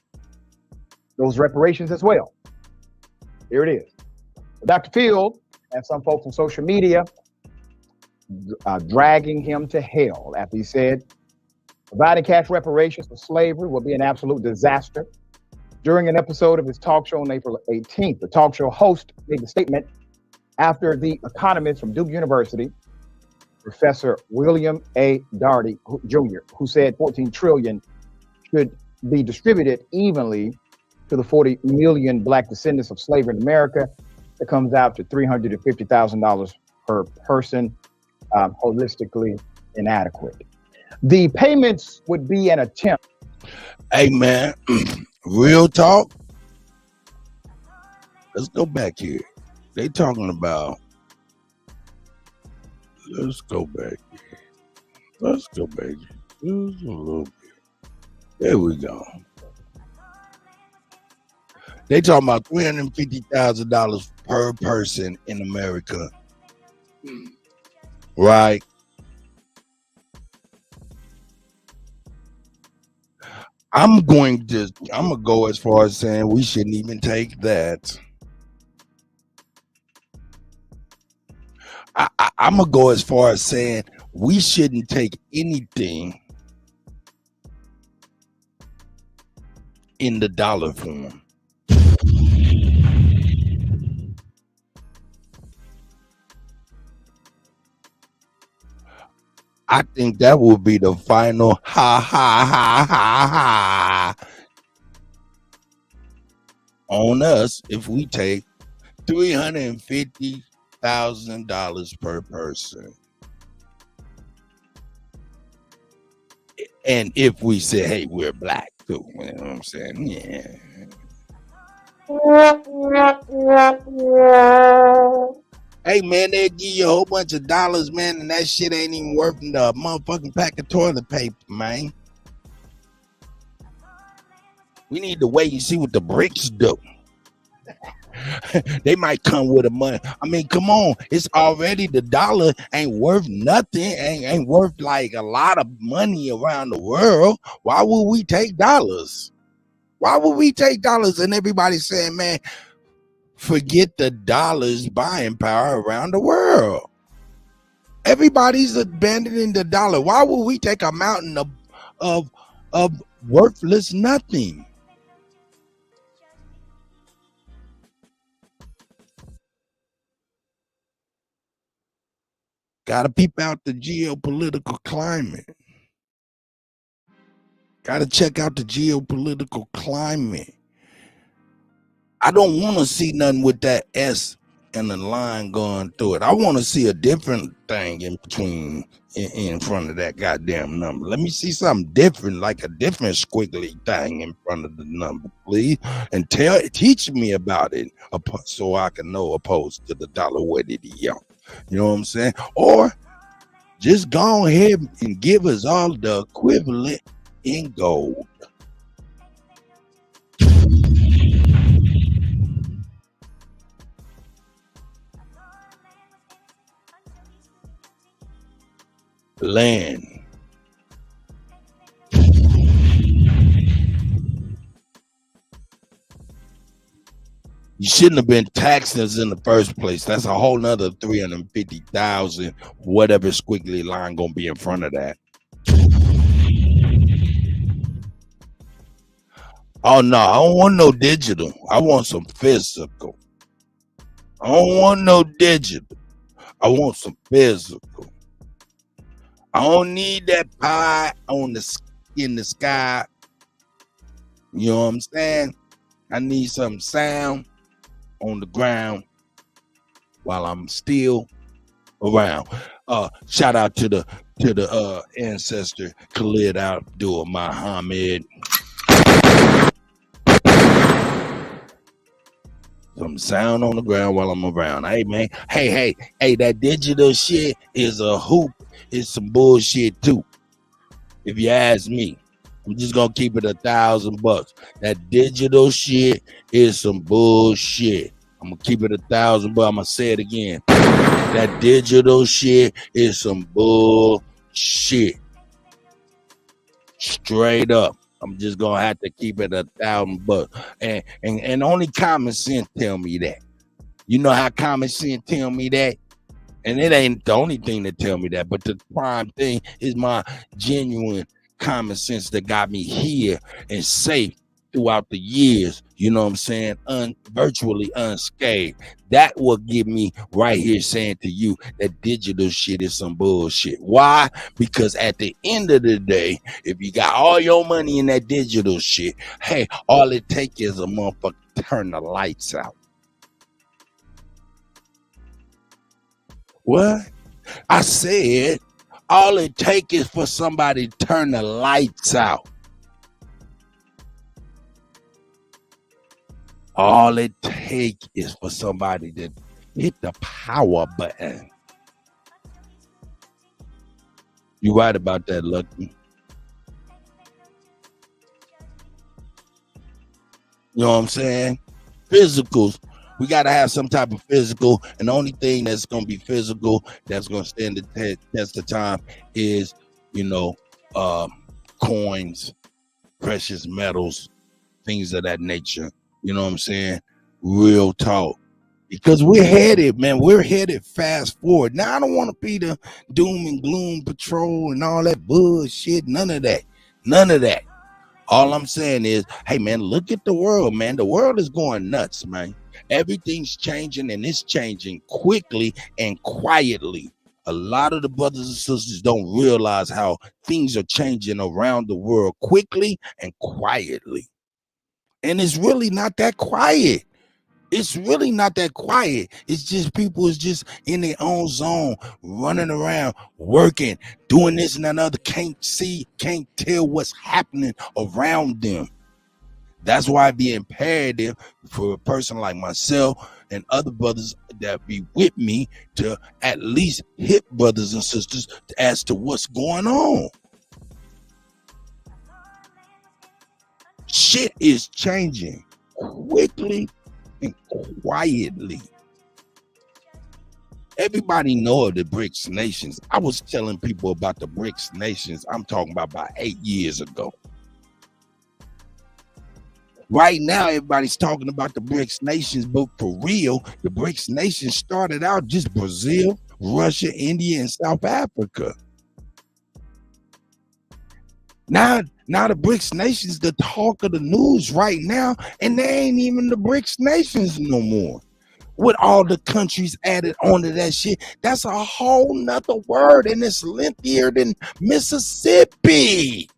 those reparations as well. Here it is. Dr. Field and some folks on social media dragging him to hell after he said providing cash reparations for slavery will be an absolute disaster. During an episode of his talk show on April 18th, the talk show host made the statement after the economist from Duke University Professor William A. Darty Jr., who said 14 trillion should be distributed evenly to the 40 million black descendants of slavery in America. It comes out to $350,000 per person, holistically inadequate. The payments would be an attempt. Hey man, real talk. Let's go back here. They talking about. Let's go back here. Let's go back here. Just a little bit. There we go. They talking about $350,000 per person in America. Right? I'm gonna go as far as saying we shouldn't even take that. I'm gonna go as far as saying we shouldn't take anything in the dollar form. I think that will be the final ha ha ha ha ha on us if we take $350,000 per person. And if we say, hey, we're black too, you know what I'm saying? Yeah. Hey man, they'll give you a whole bunch of dollars, man, and that shit ain't even worth the motherfucking pack of toilet paper, man. We need to wait and see what the BRICS do. They might come with a money. I mean, come on. It's already the dollar ain't worth nothing. Ain't worth like a lot of money around the world. Why would we take dollars? Why would we take dollars? And everybody's saying, man, forget the dollars buying power around the world. Everybody's abandoning the dollar. Why would we take a mountain of worthless nothing? Gotta peep out the geopolitical climate. Gotta check out the geopolitical climate. I don't want to see nothing with that S and the line going through it. I want to see a different thing in between, in front of that goddamn number. Let me see something different, like a different squiggly thing in front of the number, please. And teach me about it so I can know opposed to the dollar what it is. You know what I'm saying? Or just go ahead and give us all the equivalent in gold. Land. You shouldn't have been taxing us in the first place. That's a whole nother 350,000, whatever squiggly line gonna be in front of that. Oh no, I don't want no digital. I want some physical. I don't want no digital. I want some physical. I don't need that pie in the sky. You know what I'm saying? I need some sound on the ground while I'm still around. Shout out to the ancestor Khalid Abdul Muhammad. Some sound on the ground while I'm around. Hey man, hey, that digital shit is a hoop. It's some bullshit too. If you ask me, I'm just gonna keep it $1,000. That digital shit is some bullshit. I'm gonna keep it $1,000, but I'm gonna say it again. That digital shit is some bullshit. Straight up. I'm just gonna have to keep it $1,000. And only common sense tell me that. You know how common sense tell me that? And it ain't the only thing that tell me that, but the prime thing is my genuine common sense that got me here and safe throughout the years, you know what I'm saying, virtually unscathed. That will give me right here saying to you that digital shit is some bullshit. Why? Because at the end of the day, if you got all your money in that digital shit, hey, all it takes is a motherfucker turn the lights out. What? I said all it takes is for somebody to turn the lights out. All it takes is for somebody to hit the power button. You right about that, Lucky. You know what I'm saying? Physicals. We got to have some type of physical, and the only thing that's going to be physical that's going to stand the test of time is, you know, coins, precious metals, things of that nature. You know what I'm saying? Real talk. Because we're headed, man. We're headed fast forward. Now, I don't want to be the doom and gloom patrol and all that bullshit. None of that. None of that. All I'm saying is, hey, man, look at the world, man. The world is going nuts, man. Everything's changing, and it's changing quickly and quietly. A lot of the brothers and sisters don't realize how things are changing around the world quickly and quietly. And it's really not that quiet. It's really not that quiet. It's just people is just in their own zone, running around, working, doing this and another, can't see, can't tell what's happening around them. That's why it'd be imperative for a person like myself and other brothers that be with me to at least hit brothers and sisters as to what's going on. Shit is changing quickly and quietly. Everybody know of the BRICS nations. I was telling people about the BRICS nations. I'm talking about 8 years ago. Right now, everybody's talking about the BRICS nations, but for real, the BRICS nations started out just Brazil, Russia, India, and South Africa. Now the BRICS nations, the talk of the news right now, and they ain't even the BRICS nations no more. With all the countries added onto that shit, that's a whole nother word, and it's lengthier than Mississippi.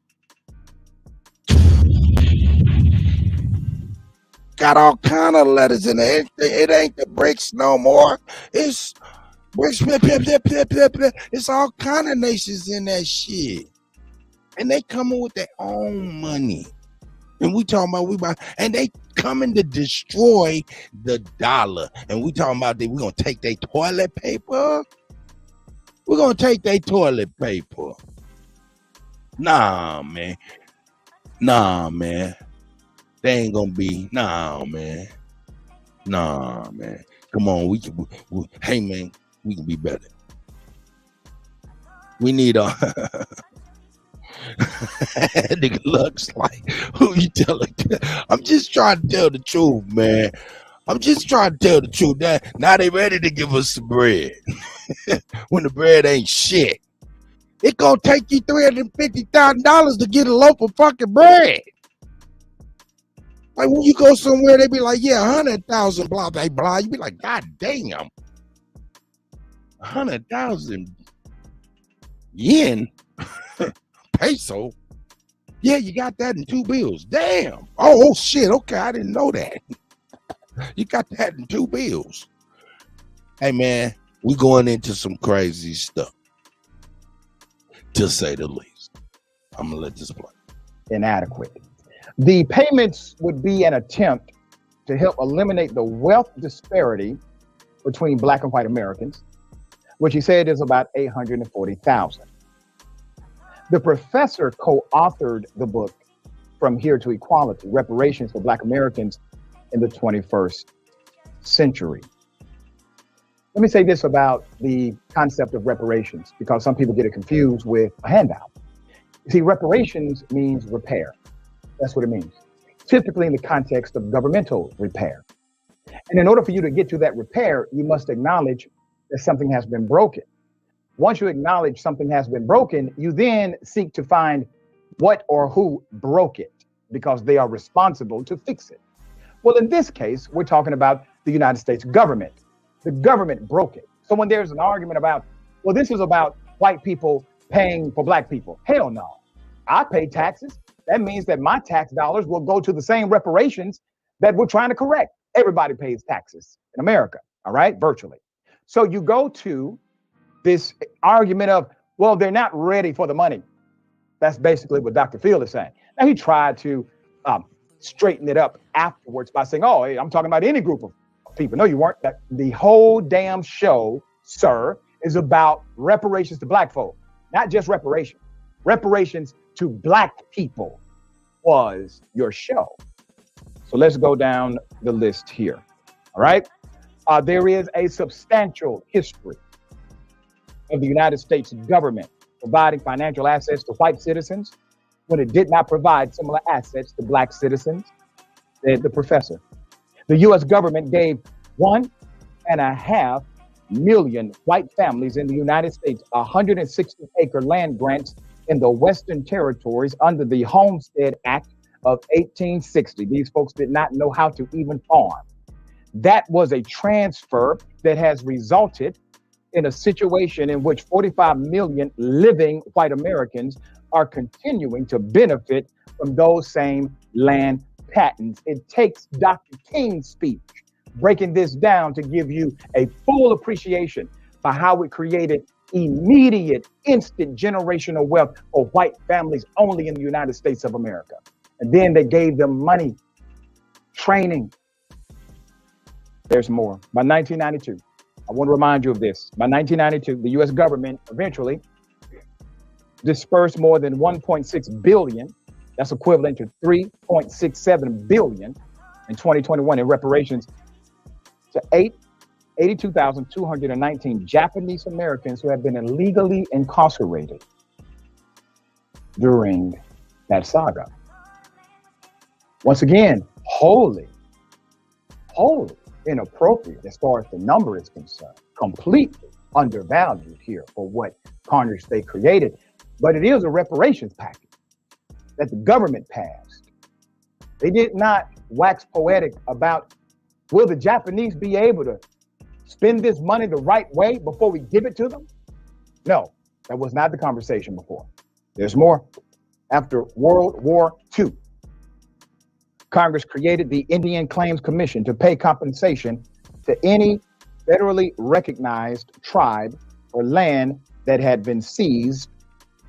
Got all kind of letters in it. It ain't the BRICS no more. It's BRICS. It's all kind of nations in that shit. And they coming with their own money. And we talking about and they coming to destroy the dollar. And we talking about that we're gonna take their toilet paper. We're gonna take their toilet paper. Nah, man. They ain't gonna be. Nah, man. Come on, hey man, we can be better. We need a nigga looks like, who you telling? I'm just trying to tell the truth, man. I'm just trying to tell the truth. Now they ready to give us some bread. When the bread ain't shit. It gonna take you $350,000 to get a loaf of fucking bread. Like when you go somewhere, they be like, yeah, 100,000, blah, blah, blah. You be like, God damn. 100,000 yen, peso. Yeah, you got that in 2 bills. Damn. Oh shit. Okay, I didn't know that. You got that in 2 bills. Hey man, we going into some crazy stuff, to say the least. I'm gonna let this play. Inadequate. The payments would be an attempt to help eliminate the wealth disparity between Black and white Americans, which he said is about 840,000. The professor co-authored the book From Here to Equality, Reparations for Black Americans in the 21st Century. Let me say this about the concept of reparations, because some people get it confused with a handout. You see, reparations means repair. That's what it means, typically in the context of governmental repair. And in order for you to get to that repair, you must acknowledge that something has been broken. Once you acknowledge something has been broken, you then seek to find what or who broke it. because they are responsible to fix it. Well, in this case, we're talking about the United States government. The government broke it. So when there's an argument about, well, this is about white people paying for black people. Hell no. I pay taxes. That means that my tax dollars will go to the same reparations that we're trying to correct. Everybody pays taxes in America, all right, virtually. So you go to this argument of, well, they're not ready for the money. That's basically what Dr. Field is saying. Now, he tried to straighten it up afterwards by saying, oh, hey, I'm talking about any group of people. No, you weren't. The whole damn show, sir, is about reparations to black folk, not just reparations. Reparations to black people was your show. So let's go down the list here. All right. There is a substantial history of the United States government providing financial assets to white citizens when it did not provide similar assets to black citizens, said the professor. The U.S. government gave 1.5 million white families in the United States 160-acre land grants in the Western Territories under the Homestead Act of 1860. These folks did not know how to even farm. That was a transfer that has resulted in a situation in which 45 million living white Americans are continuing to benefit from those same land patents. It takes Dr. King's speech, breaking this down, to give you a full appreciation for how it created immediate, instant generational wealth for white families only in the United States of America. And then they gave them money, training. There's more. By 1992, I want to remind you of this. By 1992, the U.S. government eventually dispersed more than 1.6 billion. That's equivalent to 3.67 billion in 2021 in reparations to 82,219 Japanese Americans who have been illegally incarcerated during that saga. Once again, wholly inappropriate as far as the number is concerned, completely undervalued here for what carnage they created. But it is a reparations package that the government passed. They did not wax poetic about, will the Japanese be able to spend this money the right way before we give it to them? No, that was not the conversation before. There's more. After World War II, Congress created the Indian Claims Commission to pay compensation to any federally recognized tribe or land that had been seized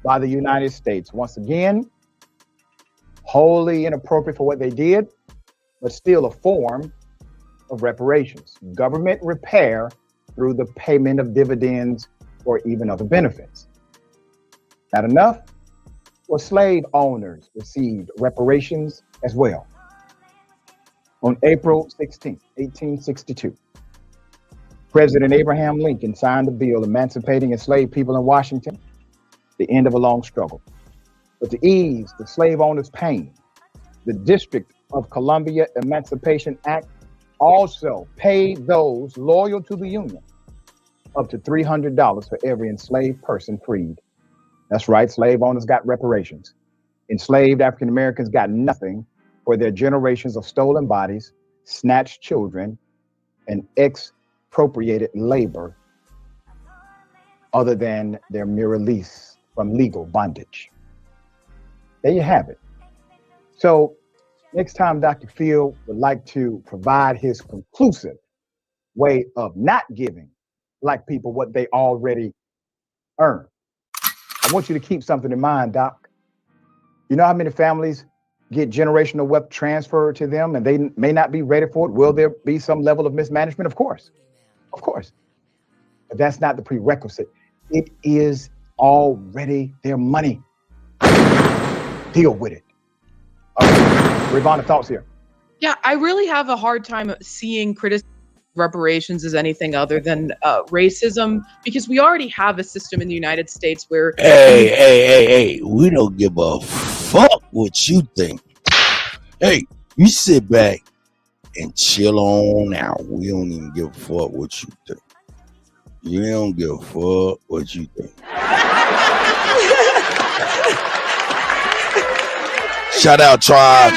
by the United States. Once again, wholly inappropriate for what they did, but still a form of reparations. Government repair through the payment of dividends or even other benefits. Not enough? Well, slave owners received reparations as well. On April 16, 1862, President Abraham Lincoln signed a bill emancipating enslaved people in Washington, the end of a long struggle. But to ease the slave owners' pain, the District of Columbia Emancipation Act also paid those loyal to the Union up to $300 for every enslaved person freed. That's right, slave owners got reparations. Enslaved African Americans got nothing for their generations of stolen bodies, snatched children, and expropriated labor, other than their mere release from legal bondage. There you have it. So next time Dr. Field would like to provide his conclusive way of not giving black people what they already earned, I want you to keep something in mind, Doc. You know how many families get generational wealth transferred to them and they may not be ready for it? Will there be some level of mismanagement? Of course. But that's not the prerequisite. It is already their money. Deal with it. Ravonna, thoughts here? Yeah, I really have a hard time seeing criticism of reparations as anything other than racism, because we already have a system in the United States where... Hey, we don't give a fuck what you think. Hey, you sit back and chill on out. We don't even give a fuck what you think. You don't give a fuck what you think. Shout out, tribe.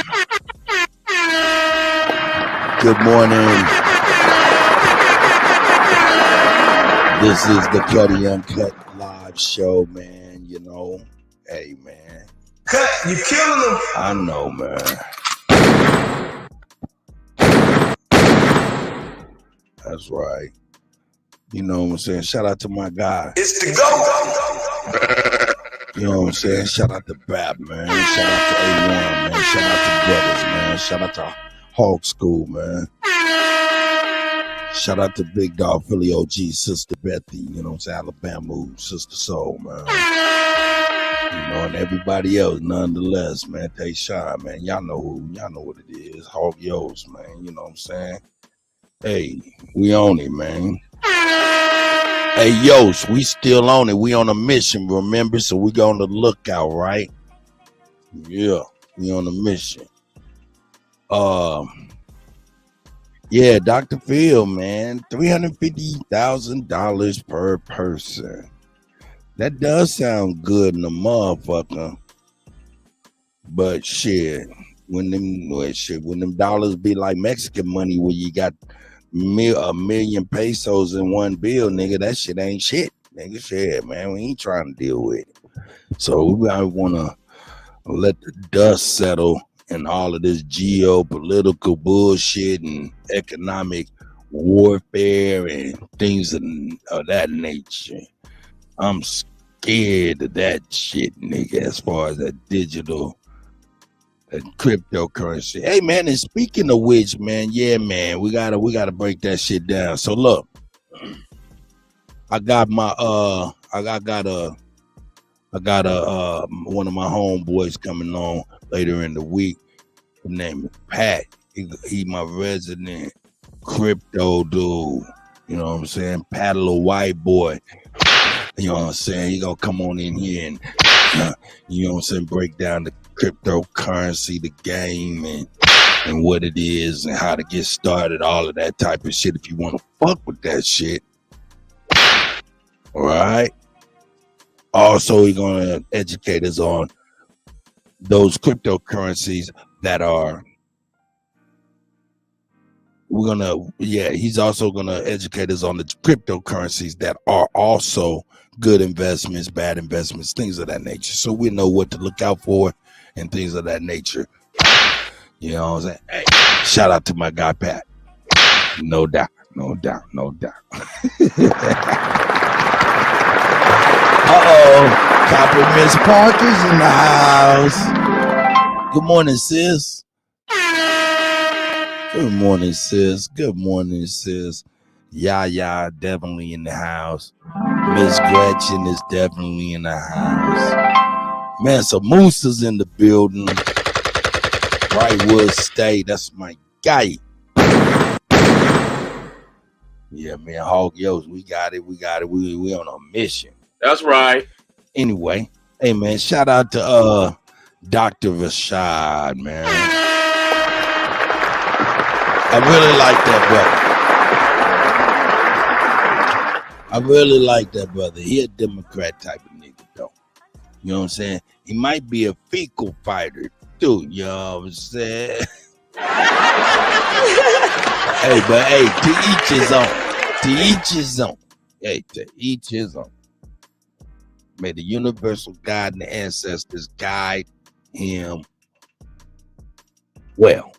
Good morning. This is the Kutty UnKutt live show, man. You know, hey, man. Cut, you killing them. I know, man. That's right. You know what I'm saying? Shout out to my guy. It's the go. You know what I'm saying? Shout out to Bap, man. Shout out to A1, man. Shout out to Brothers, man. Shout out to Hawk School, man. Shout out to Big Dog Philly OG, Sister Bethy, you know what I'm saying? Alabama, Sister Soul, man. You know, and everybody else, nonetheless, man. Tayshawn, man. Y'all know what it is. Hawk Yos, man. You know what I'm saying? Hey, we on it, man. Hey, Yos, we still on it. We on a mission, remember? So we on the lookout, right? Yeah, we on a mission. Yeah, Dr. Phil, man, $350,000 per person. That does sound good in a motherfucker. But shit, when them dollars be like Mexican money, where you got a million pesos in one bill, nigga, that shit ain't shit. Nigga, shit, man, we ain't trying to deal with it. So we gotta wanna let the dust settle and all of this geopolitical bullshit and economic warfare and things of that nature. I'm scared of that shit, nigga, as far as that digital and cryptocurrency. Hey, man, and speaking of which, man, yeah, man, we gotta break that shit down. So look, I got my one of my homeboys coming on later in the week. His name is Pat. He my resident crypto dude. You know what I'm saying? Pat, a little white boy. You know what I'm saying? He gonna come on in here and you know what I'm saying, break down the cryptocurrency, the game, and what it is and how to get started, all of that type of shit. If you want to fuck with that shit, all right. Also, he's gonna educate us on those cryptocurrencies that are. He's also gonna educate us on the cryptocurrencies that are also good investments, bad investments, things of that nature. So we know what to look out for and things of that nature. You know what I'm saying? Hey, shout out to my guy Pat. No doubt. Copper Miss Parker's in the house. Good morning, sis. Good morning, sis. Yaya definitely in the house. Miss Gretchen is definitely in the house. Man, so Moose is in the building. Brightwood State, that's my guy. Yeah, man, Hog Yos, we got it. We on a mission. That's right. Anyway, hey, man, shout out to Dr. Rashad, man. I really like that brother. He a Democrat type of nigga, though. You know what I'm saying? He might be a fecal fighter, too. You know what I'm saying? Hey, but hey, to each his own. Hey, to each his own. May the universal God and the ancestors guide him well.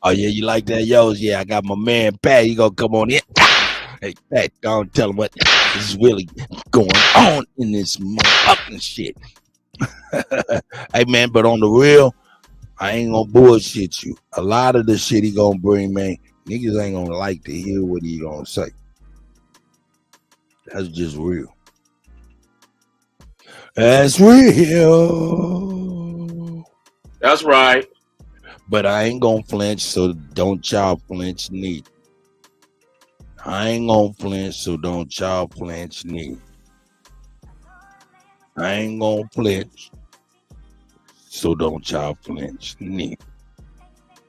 Oh, yeah, you like that, Yos? Yeah, I got my man Pat. He gonna come on in. Hey, Pat, go and tell him what is really going on in this motherfucking shit. Hey, man, but on the real, I ain't gonna bullshit you. A lot of the shit he gonna bring, man, niggas ain't gonna like to hear what he gonna say. That's just real. That's real. That's right. But I ain't gonna flinch, so don't y'all flinch neither. I ain't gonna flinch, so don't y'all flinch neither. I ain't gonna flinch, so don't y'all flinch neither.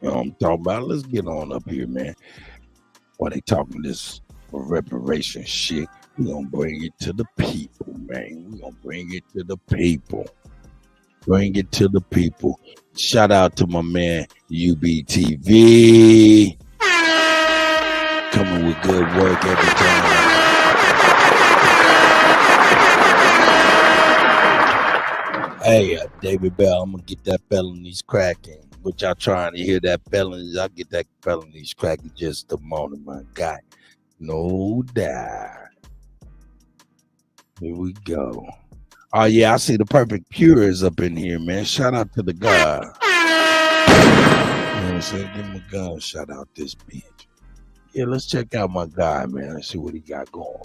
You know what I'm talking about? Let's get on up here, man. While they talking this reparation shit, we gonna bring it to the people, man. We gonna bring it to the people. Bring it to the people. Shout out to my man UBTV. Coming with good work every time. Hey, David Bell, I'm gonna get that felonies cracking. What y'all trying to hear that felonies? I'll get that felonies cracking just a moment, my guy. No doubt. Here we go. Oh yeah, I see the Perfect Pure is up in here, man. Shout out to the guy. You know what I'm saying? Give him a gun. Shout out this bitch. Yeah, let's check out my guy, man. Let's see what he got going.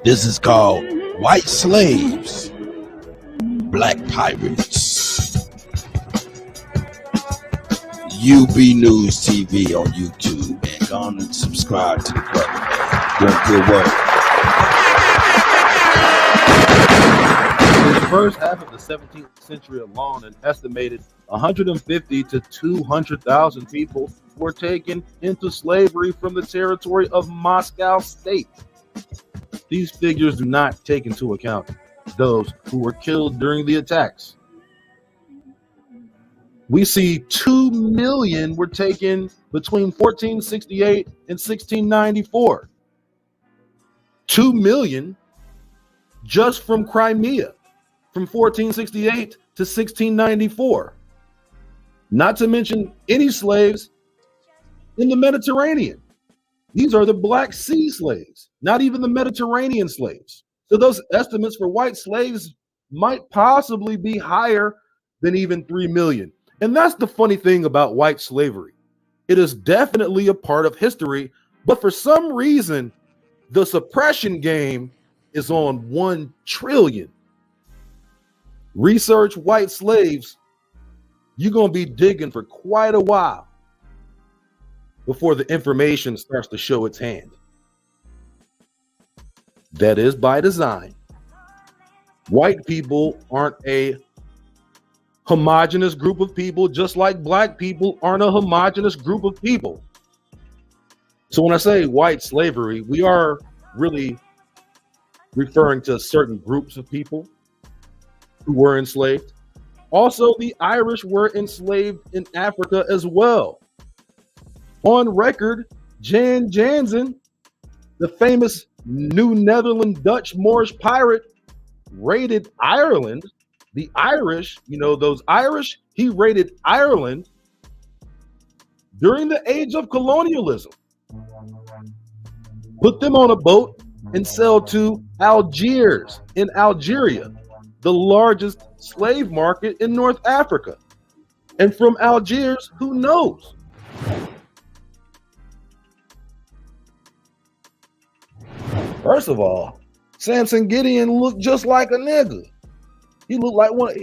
This is called White Slaves, Black Pirates. UB News TV on YouTube, man. Go on and subscribe to the brother, man. Doing good work. In the first half of the 17th century alone, an estimated 150 to 200,000 people were taken into slavery from the territory of Moscow State. These figures do not take into account those who were killed during the attacks. We see 2 million were taken between 1468 and 1694. 2 million just from Crimea from 1468 to 1694. Not to mention any slaves in the Mediterranean. These are the Black Sea slaves, not even the Mediterranean slaves. So those estimates for white slaves might possibly be higher than even 3 million. And that's the funny thing about white slavery. It is definitely a part of history, but for some reason, the suppression game is on 1 trillion. Research white slaves, you're going to be digging for quite a while before the information starts to show its hand. That is by design. White people aren't a homogenous group of people, just like black people aren't a homogenous group of people. So when I say white slavery, we are really referring to certain groups of people who were enslaved. Also, the Irish were enslaved in Africa as well. On record, Jan Jansen, the famous New Netherland Dutch Moorish pirate, raided Ireland. The Irish, you know, those Irish, he raided Ireland during the age of colonialism. Put them on a boat and sailed to Algiers in Algeria, the largest slave market in North Africa. And from Algiers, who knows? First of all, Samson Gideon looked just like a nigga. He looked like one.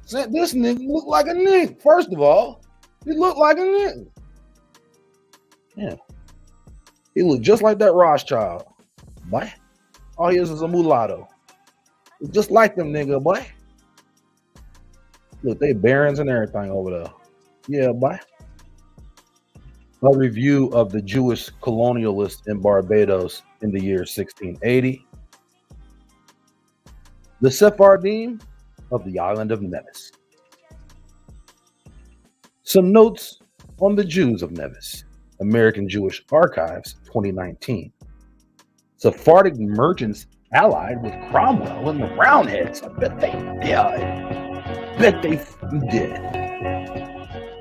This nigga looked like a nigga. First of all, he looked like a nigga. Yeah. He looked just like that Rothschild. Boy. All he is a mulatto. Just like them nigga, boy. Look, they barons and everything over there. Yeah, boy. A review of the Jewish colonialists in Barbados in the year 1680. The Sephardim of the island of Nevis. Some notes on the Jews of Nevis. American Jewish Archives, 2019. Sephardic merchants allied with Cromwell and the Roundheads. I bet they did. Bet they did.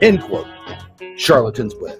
End quote. Charlatans Web.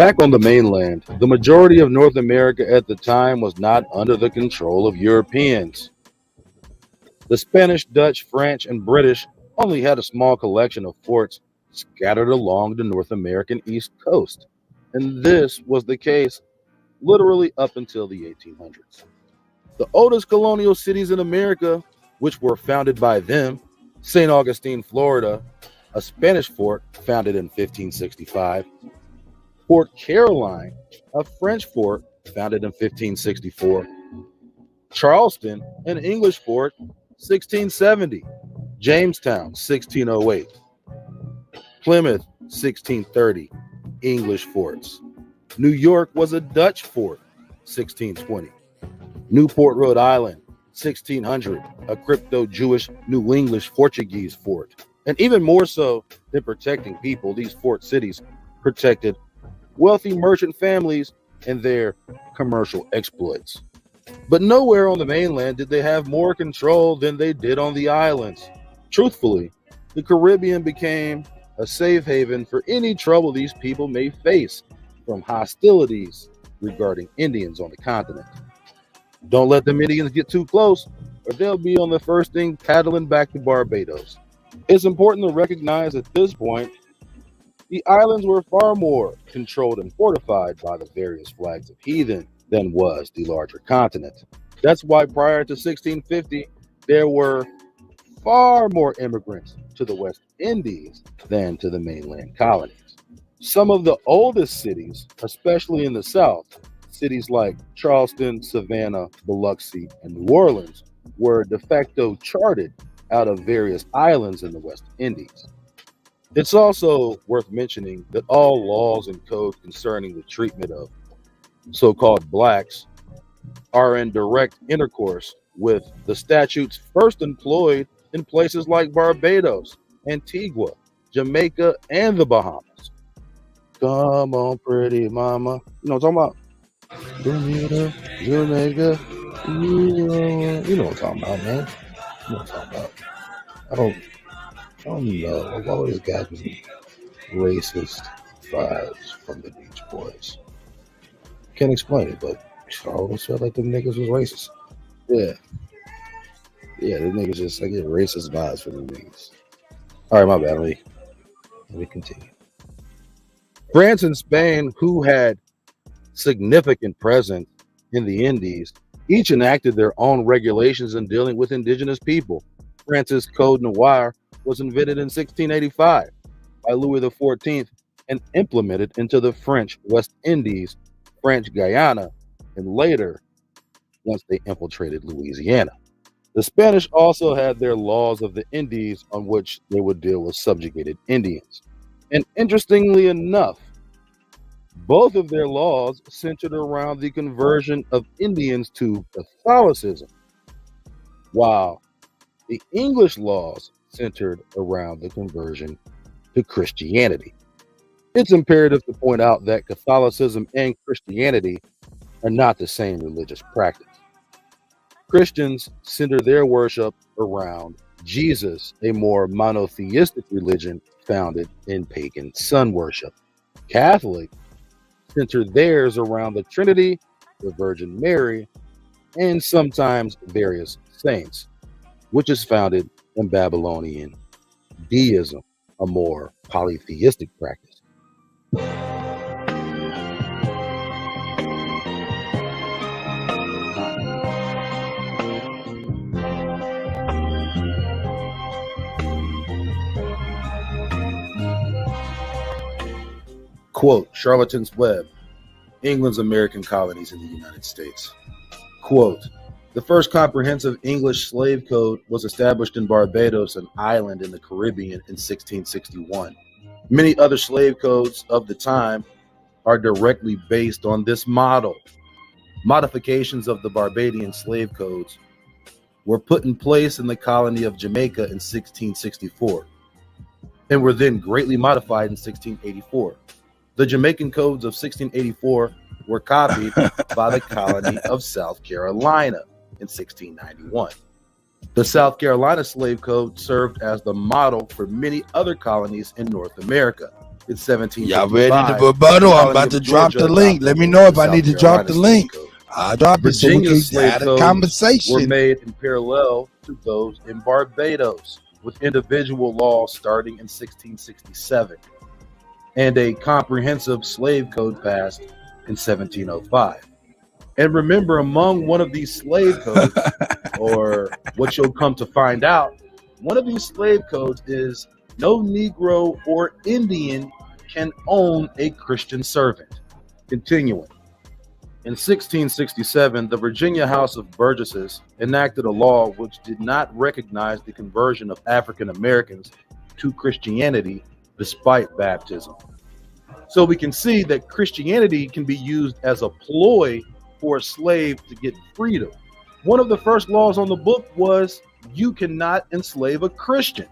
Back on the mainland, the majority of North America at the time was not under the control of Europeans. The Spanish, Dutch, French, and British only had a small collection of forts scattered along the North American east coast, and this was the case literally up until the 1800s. The oldest colonial cities in America, which were founded by them, St. Augustine, Florida, a Spanish fort founded in 1565, Fort Caroline, a French fort founded in 1564, Charleston, an English fort, 1670, Jamestown, 1608, Plymouth, 1630, English forts. New York was a Dutch fort, 1620. Newport, Rhode Island, 1600, a crypto-Jewish New English Portuguese fort. And even more so than protecting people, these fort cities protected wealthy merchant families and their commercial exploits. But nowhere on the mainland did they have more control than they did on the islands. Truthfully, the Caribbean became a safe haven for any trouble these people may face from hostilities regarding Indians on the continent. Don't let them Indians get too close, or they'll be on the first thing paddling back to Barbados. It's important to recognize at this point, the islands were far more controlled and fortified by the various flags of heathen than was the larger continent. That's why prior to 1650, there were far more immigrants to the West Indies than to the mainland colonies. Some of the oldest cities, especially in the South, cities like Charleston, Savannah, Biloxi, and New Orleans, were de facto charted out of various islands in the West Indies. It's also worth mentioning that all laws and codes concerning the treatment of so-called blacks are in direct intercourse with the statutes first employed in places like Barbados, Antigua, Jamaica, and the Bahamas. Come on, pretty mama. You know what I'm talking about? Bermuda, Jamaica. You know what I'm talking about, man. You know what I'm talking about. I don't know. I've always gotten racist vibes from the Beach Boys. Can't explain it, but I always felt like them niggas was racist. Yeah. Yeah, the niggas just, I get racist vibes from the niggas. All right, my bad. Let me continue. France and Spain, who had significant presence in the Indies, each enacted their own regulations in dealing with indigenous people. France's Code Noir was invented in 1685 by Louis XIV and implemented into the French West Indies, French Guyana, and later, once they infiltrated Louisiana. The Spanish also had their laws of the Indies on which they would deal with subjugated Indians. And interestingly enough, both of their laws centered around the conversion of Indians to Catholicism, while the English laws centered around the conversion to Christianity. It's imperative to point out that Catholicism and Christianity are not the same religious practice. Christians center their worship around Jesus, a more monotheistic religion founded in pagan sun worship. Catholics center theirs around the Trinity, the Virgin Mary, and sometimes various saints, which is founded in Babylonian deism, a more polytheistic practice. Quote, Charlton's Web, England's American Colonies in the United States. Quote, the first comprehensive English slave code was established in Barbados, an island in the Caribbean, in 1661. Many other slave codes of the time are directly based on this model. Modifications of the Barbadian slave codes were put in place in the colony of Jamaica in 1664 and were then greatly modified in 1684. The Jamaican codes of 1684 were copied by the colony of South Carolina in 1691. The South Carolina slave code served as the model for many other colonies in North America. in 1755. Y'all ready to rebuttal? I'm about to drop the link. Let me know if I need to drop the link. I'll drop it so we Virginia's can slave have a codes conversation. were made in parallel to those in Barbados, with individual laws starting in 1667, and a comprehensive slave code passed in 1705. And remember, among one of these slave codes, or what you'll come to find out, one of these slave codes is no Negro or Indian can own a Christian servant. Continuing. In 1667, the Virginia House of Burgesses enacted a law which did not recognize the conversion of African Americans to Christianity despite baptism. So we can see that Christianity can be used as a ploy for a slave to get freedom. One of the first laws on the book was you cannot enslave a Christian.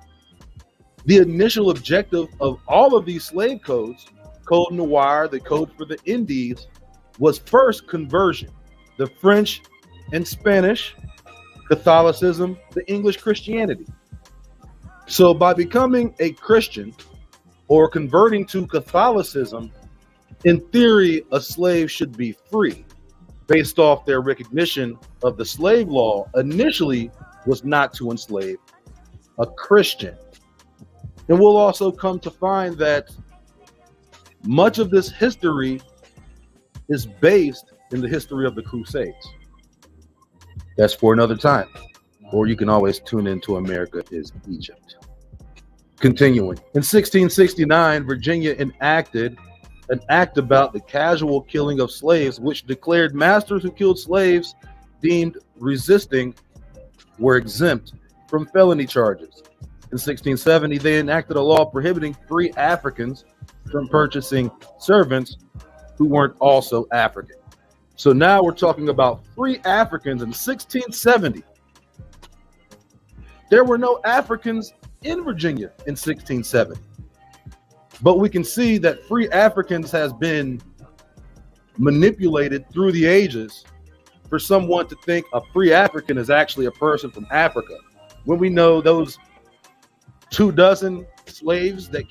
The initial objective of all of these slave codes, Code Noir, the code for the Indies, was first conversion, the French and Spanish, Catholicism, the English Christianity. So by becoming a Christian or converting to Catholicism, in theory, a slave should be free, based off their recognition of the slave law initially was not to enslave a Christian. And we'll also come to find that much of this history is based in the history of the Crusades. That's for another time. Or you can always tune into America is Egypt. Continuing. In 1669, Virginia enacted an act about the casual killing of slaves, which declared masters who killed slaves deemed resisting were exempt from felony charges. In 1670, they enacted a law prohibiting free Africans from purchasing servants who weren't also African. So now we're talking about free Africans in 1670. There were no Africans in Virginia in 1670. But we can see that free Africans has been manipulated through the ages for someone to think a free African is actually a person from Africa, when we know those 24 slaves that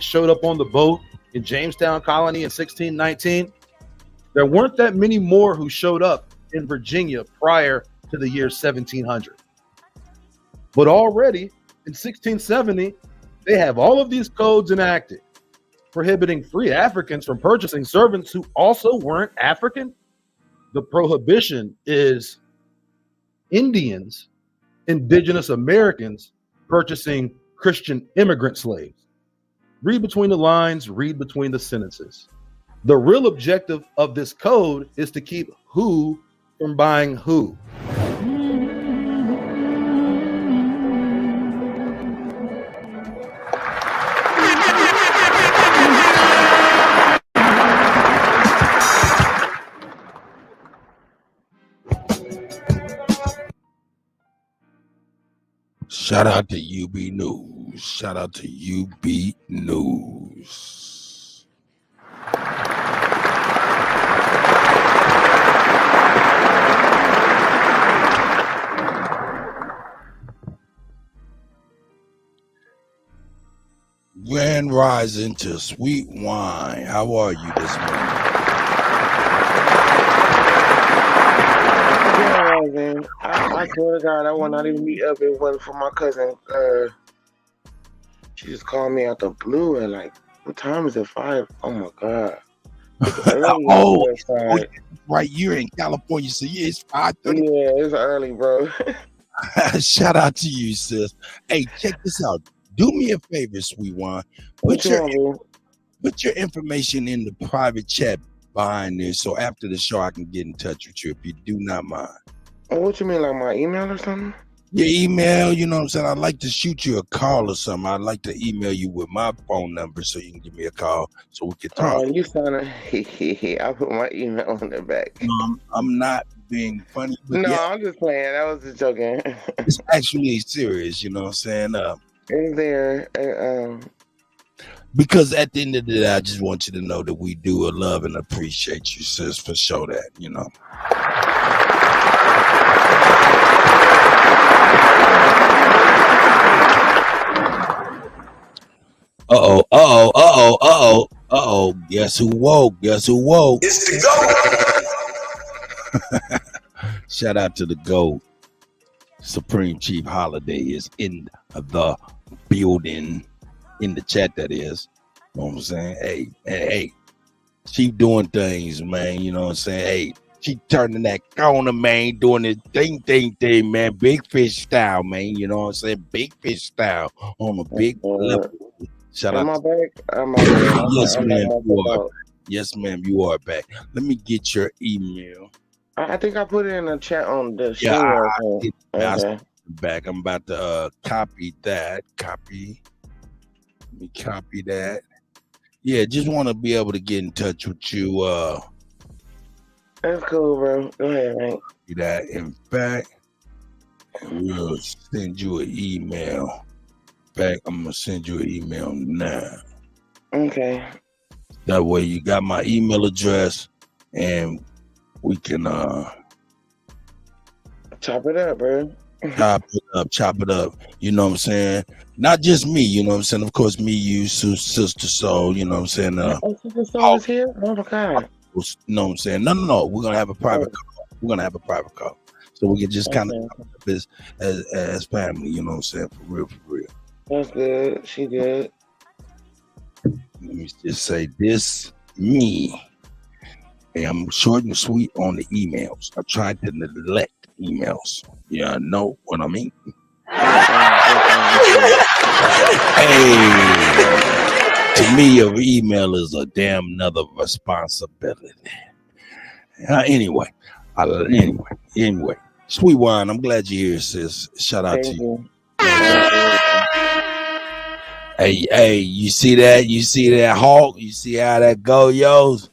showed up on the boat in Jamestown Colony in 1619, there weren't that many more who showed up in Virginia prior to the year 1700. But already in 1670, they have all of these codes enacted, prohibiting free Africans from purchasing servants who also weren't African. The prohibition is Indians, indigenous Americans, purchasing Christian immigrant slaves. Read between the lines, read between the sentences. The real objective of this code is to keep who from buying who. Shout out to UB News. Shout out to UB News. Grand rising to Sweet Wine. How are you this morning? Man, I swear to God, I would not even be up if it wasn't for my cousin. She just called me out the blue and like, what time is it? 5? Oh my God. It's early right, you're in California, so yeah, it's 5:30. Yeah, it's early, bro. Shout out to you, sis. Hey, check this out. Do me a favor, Sweet Wine. Put your information in the private chat behind there, so after the show I can get in touch with you if you do not mind. Oh, what you mean, like my email or something? Your email, you know what I'm saying? I'd like to shoot you a call or something. I'd like to email you with my phone number so you can give me a call so we can talk. Oh, you sound I put my email on the back. I'm not being funny. But no, yeah, I'm just playing. I was just joking. It's actually serious, you know what I'm saying? Is there because at the end of the day, I just want you to know that we do love and appreciate you, sis, for sure that, you know. Uh-oh, guess who woke? Guess who woke? It's the GOAT. Shout out to the GOAT. Supreme Chief Holiday is in the building. In the chat, that is. You know what I'm saying? Hey. She doing things, man. You know what I'm saying? Hey, she turning that corner, man. Doing the thing, man. Big fish style, man. You know what I'm saying? Big fish style on a big level. Shout Am out. I back? Am I back? Yes, ma'am. You are. Out. Yes, ma'am. You are back. Let me get your email. I think I put it in the chat on the Okay. Back. I'm about to copy that. Let me copy that. Yeah, just want to be able to get in touch with you. That's cool, bro. Go ahead, man. That. In fact, we'll send you an email. In fact, I'm gonna send you an email now. Okay. That way you got my email address and we can chop it up, bro. Chop it up. You know what I'm saying? Not just me, you know what I'm saying? Of course, me, you, Sister Soul, you know what I'm saying? Sister Soul is here? Oh my God. You know what I'm saying? No. We're gonna have a private call. We're gonna have a private call. So we can just kind of this as family, you know what I'm saying? For real. That's good. She good. Let me just say this, me. And I'm short and sweet on the emails. I tried to neglect emails. Yeah, know what I mean? Hey, to me, your email is a damn another responsibility. Anyway, Sweet Wine, I'm glad you're here, sis. Shout out to you. Hey, you see that? You see that Hawk? You see how that go, yos?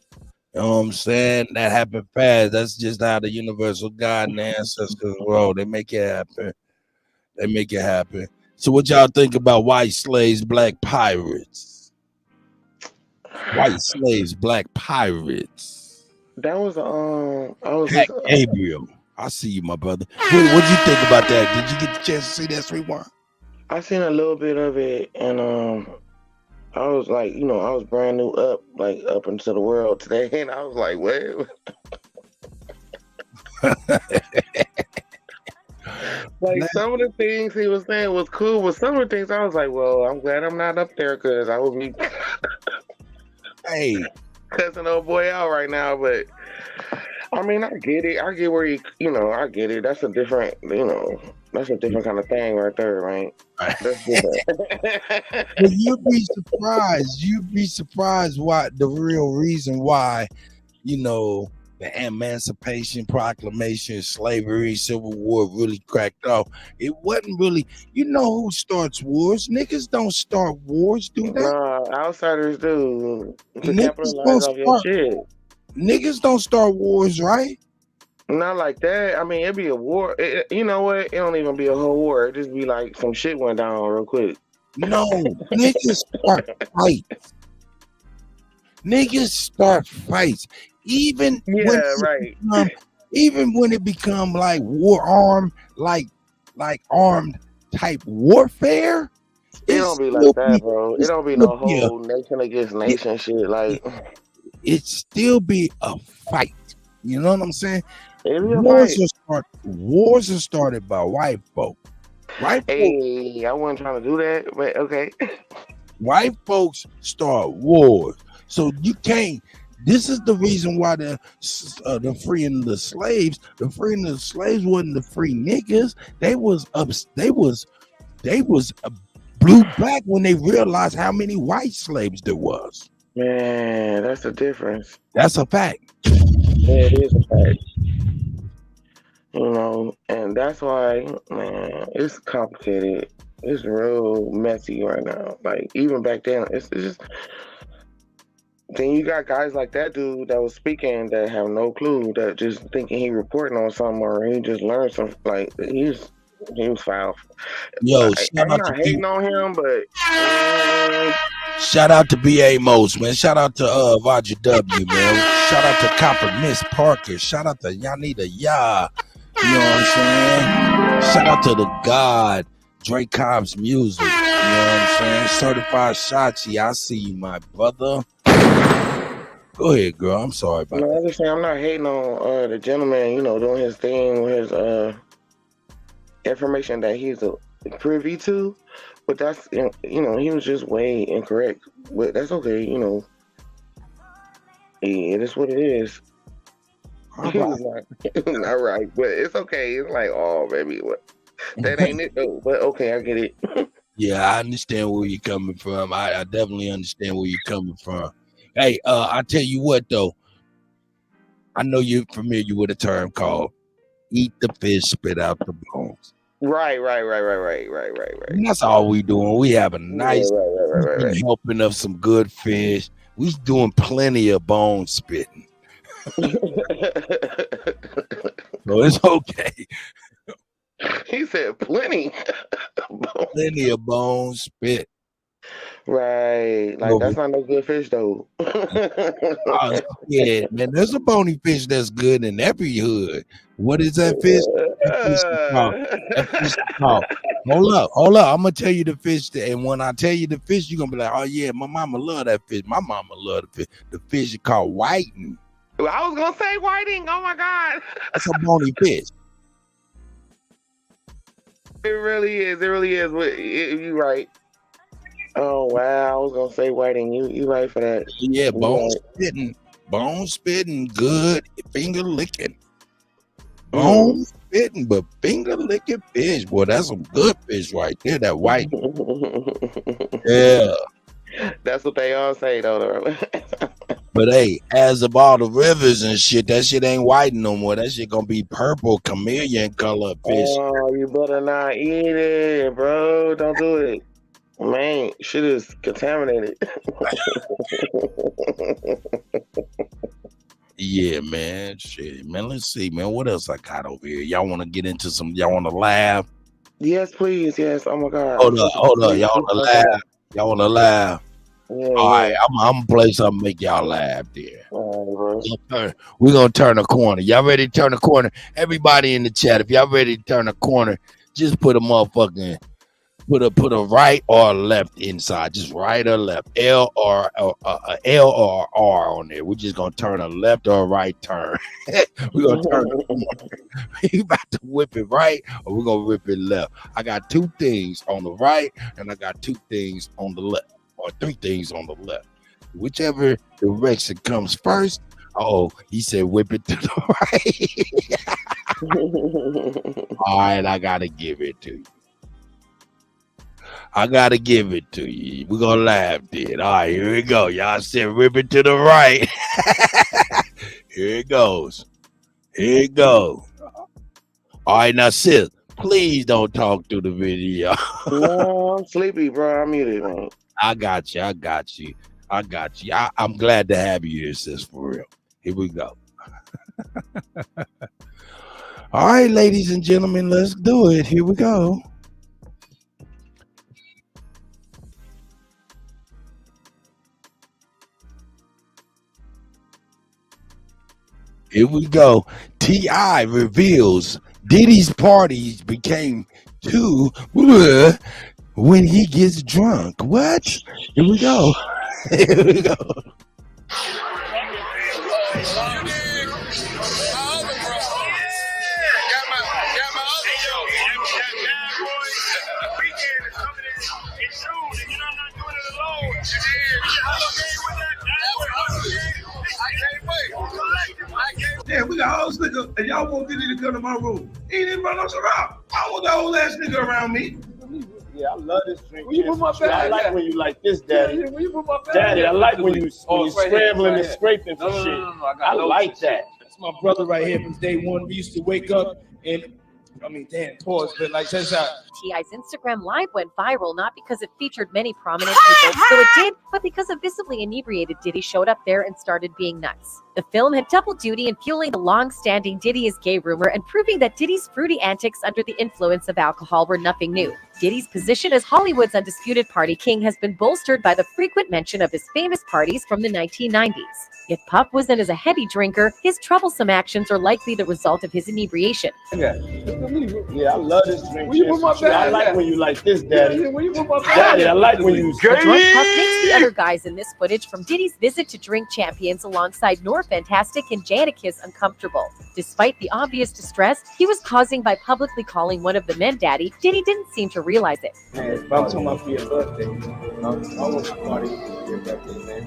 You know what I'm saying? That happened fast. That's just how the universal God and the ancestors roll. They make it happen. So what y'all think about white slaves, black pirates? White slaves, black pirates. That was Gabriel. I see you, my brother. What'd you think about that? Did you get the chance to see that, Sweet Wine? I seen a little bit of it, and I was like, I was brand new up into the world today, and I was like, what? Some of the things he was saying was cool, but some of the things I was like, well, I'm glad I'm not up there because I would be cussing old boy out right now. But I mean, I get it. I get where I get it. That's a different, that's a different kind of thing right there, right? That's different. But you'd be surprised why the real reason why, the Emancipation Proclamation, slavery, Civil War really cracked off. It wasn't really, who starts wars? Niggas don't start wars, do they? Nah, outsiders do. To capitalize off your shit. Niggas don't start wars, right? Not like that. I mean, it'd be a war. You know what? It don't even be a whole war. It just be like some shit went down real quick. No, niggas start fights. Niggas start fights. Even when it become like war armed, like armed type warfare. It don't be like that, bro. It don't be no whole nation against nation shit. Like it still be a fight. You know what I'm saying? Wars are started by white folk. I wasn't trying to do that, but okay. White folks start wars, so you can't. This is the reason why the freeing the slaves. The freeing the slaves wasn't the free niggas. They was blue black when they realized how many white slaves there was. Man, that's the difference. That's a fact. Yeah, it is a fact. And that's why, man, it's complicated. It's real messy right now. Like even back then, it's just. Then you got guys like that dude that was speaking that have no clue, that just thinking he reporting on something or he just learned something. Like he was foul. Yo, I'm not hating on him, but shout out to B.A. Most, man. Shout out to Roger W, man. Shout out to Copper Miss Parker. Shout out to Yanita Ya. You know what I'm saying? Shout out to the God, Dre Cobb's music. You know what I'm saying? Certified Shachi, I see you, my brother. You Go ahead, girl. I'm sorry about No, I just saying I'm not hating on the gentleman, doing his thing with his information that he's privy to, but that's he was just way incorrect. But that's okay, it is what it is. All He right. was like, not right, but it's okay. It's like, oh, baby, what? That ain't it though. But okay, I get it. Yeah, I understand where you're coming from. I definitely understand where you're coming from. Hey, I tell you what though, I know you're familiar with a term called "eat the fish, spit out the bones." Right. And that's all we doing. We have a nice Right. helping of some good fish. We doing plenty of bone spitting. So it's okay. He said plenty. Plenty of bone spit. Right. Like that's not no good fish though. Yeah, man. There's a bony fish that's good in every hood. What is that fish? That fish is called. That fish is called. Hold up. I'm gonna tell you the fish, and when I tell you the fish, you're gonna be like, "Oh yeah, my mama love that fish. My mama love the fish. The fish is called whiting. I was gonna say whiting. Oh my god. That's a bony fish. It really is. You right. Oh wow, I was gonna say whiting. You right for that. Yeah, bone spitting, good finger licking. Bone spitting, but finger licking fish. Boy, that's some good fish right there. That white. Yeah. That's what they all say though. But hey, as of all the rivers and shit, that shit ain't white no more. That shit gonna be purple, chameleon color fish. Oh, you better not eat it, bro. Don't do it. Man, shit is contaminated. Yeah, man. Shit, man. Let's see, man. What else I got over here? Y'all want to get into some? Y'all want to laugh? Yes, please. Yes. Oh my god. Hold up. Y'all want to laugh? Y'all want to laugh? Yeah, all right, I'm gonna play something make y'all laugh there. All right, We're gonna turn a corner. Y'all ready to turn a corner? Everybody in the chat, if y'all ready to turn a corner, just put a motherfucking put a right or a left inside. Just right or left. L or R on there. We're just gonna turn a left or a right turn. We're gonna turn a corner. We about to whip it right or we're gonna whip it left. I got 2 things on the right and I got 2 things on the left. Or 3 things on the left. Whichever direction comes first. Oh, he said whip it to the right. All right, I gotta give it to you. We're gonna laugh then. All right, here we go. Y'all said whip it to the right. Here it goes. All right, now sis, please don't talk through the video. No, I'm sleepy, bro. I'm muted, man. I got you. I'm glad to have you here, sis, for real. Here we go. All right, ladies and gentlemen, let's do it. Here we go. Here we go. T.I. reveals Diddy's parties became 2 when he gets drunk. What? Here we go. Yeah, we got all this nigga, and y'all want Diddy to come to my room. He didn't run us around. I want that old ass nigga around me. Yeah, I love this drink. Will you put my bag I like down? when you like this, Daddy. Yeah, will you put my bag Daddy, I down? like when you scrambling and scraping for No, shit. I I like that. That's my brother right here from day one. We used to wake up and, pause, but like, check this out. T.I.'s Instagram Live went viral not because it featured many prominent people, though it did, but because a visibly inebriated Diddy showed up there and started being nuts. The film had double duty in fueling the long-standing Diddy is gay rumor and proving that Diddy's fruity antics under the influence of alcohol were nothing new. Diddy's position as Hollywood's undisputed party king has been bolstered by the frequent mention of his famous parties from the 1990s. If Puff wasn't as a heavy drinker, his troublesome actions are likely the result of his inebriation. Yeah, I love this drink. Where you put my bag? I like when you like this, Daddy. Yeah, where you put my bag? Daddy, I like when you The drunk Puff makes the other guys in this footage from Diddy's visit to Drink Champions alongside Nor Fantastic and Jadakiss uncomfortable. Despite the obvious distress he was causing by publicly calling one of the men daddy, Diddy didn't seem to realize it. Man, if I'm talking about for your birthday, I want to party for your birthday, man.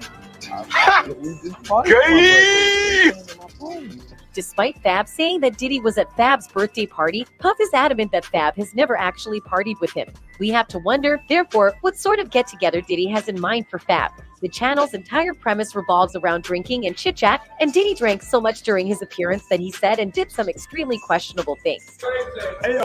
Despite Fab saying that Diddy was at Fab's birthday party, Puff is adamant that Fab has never actually partied with him. We have to wonder, therefore, what sort of get-together Diddy has in mind for Fab. The channel's entire premise revolves around drinking and chit-chat, and Diddy drank so much during his appearance that he said and did some extremely questionable things. Hey, yo,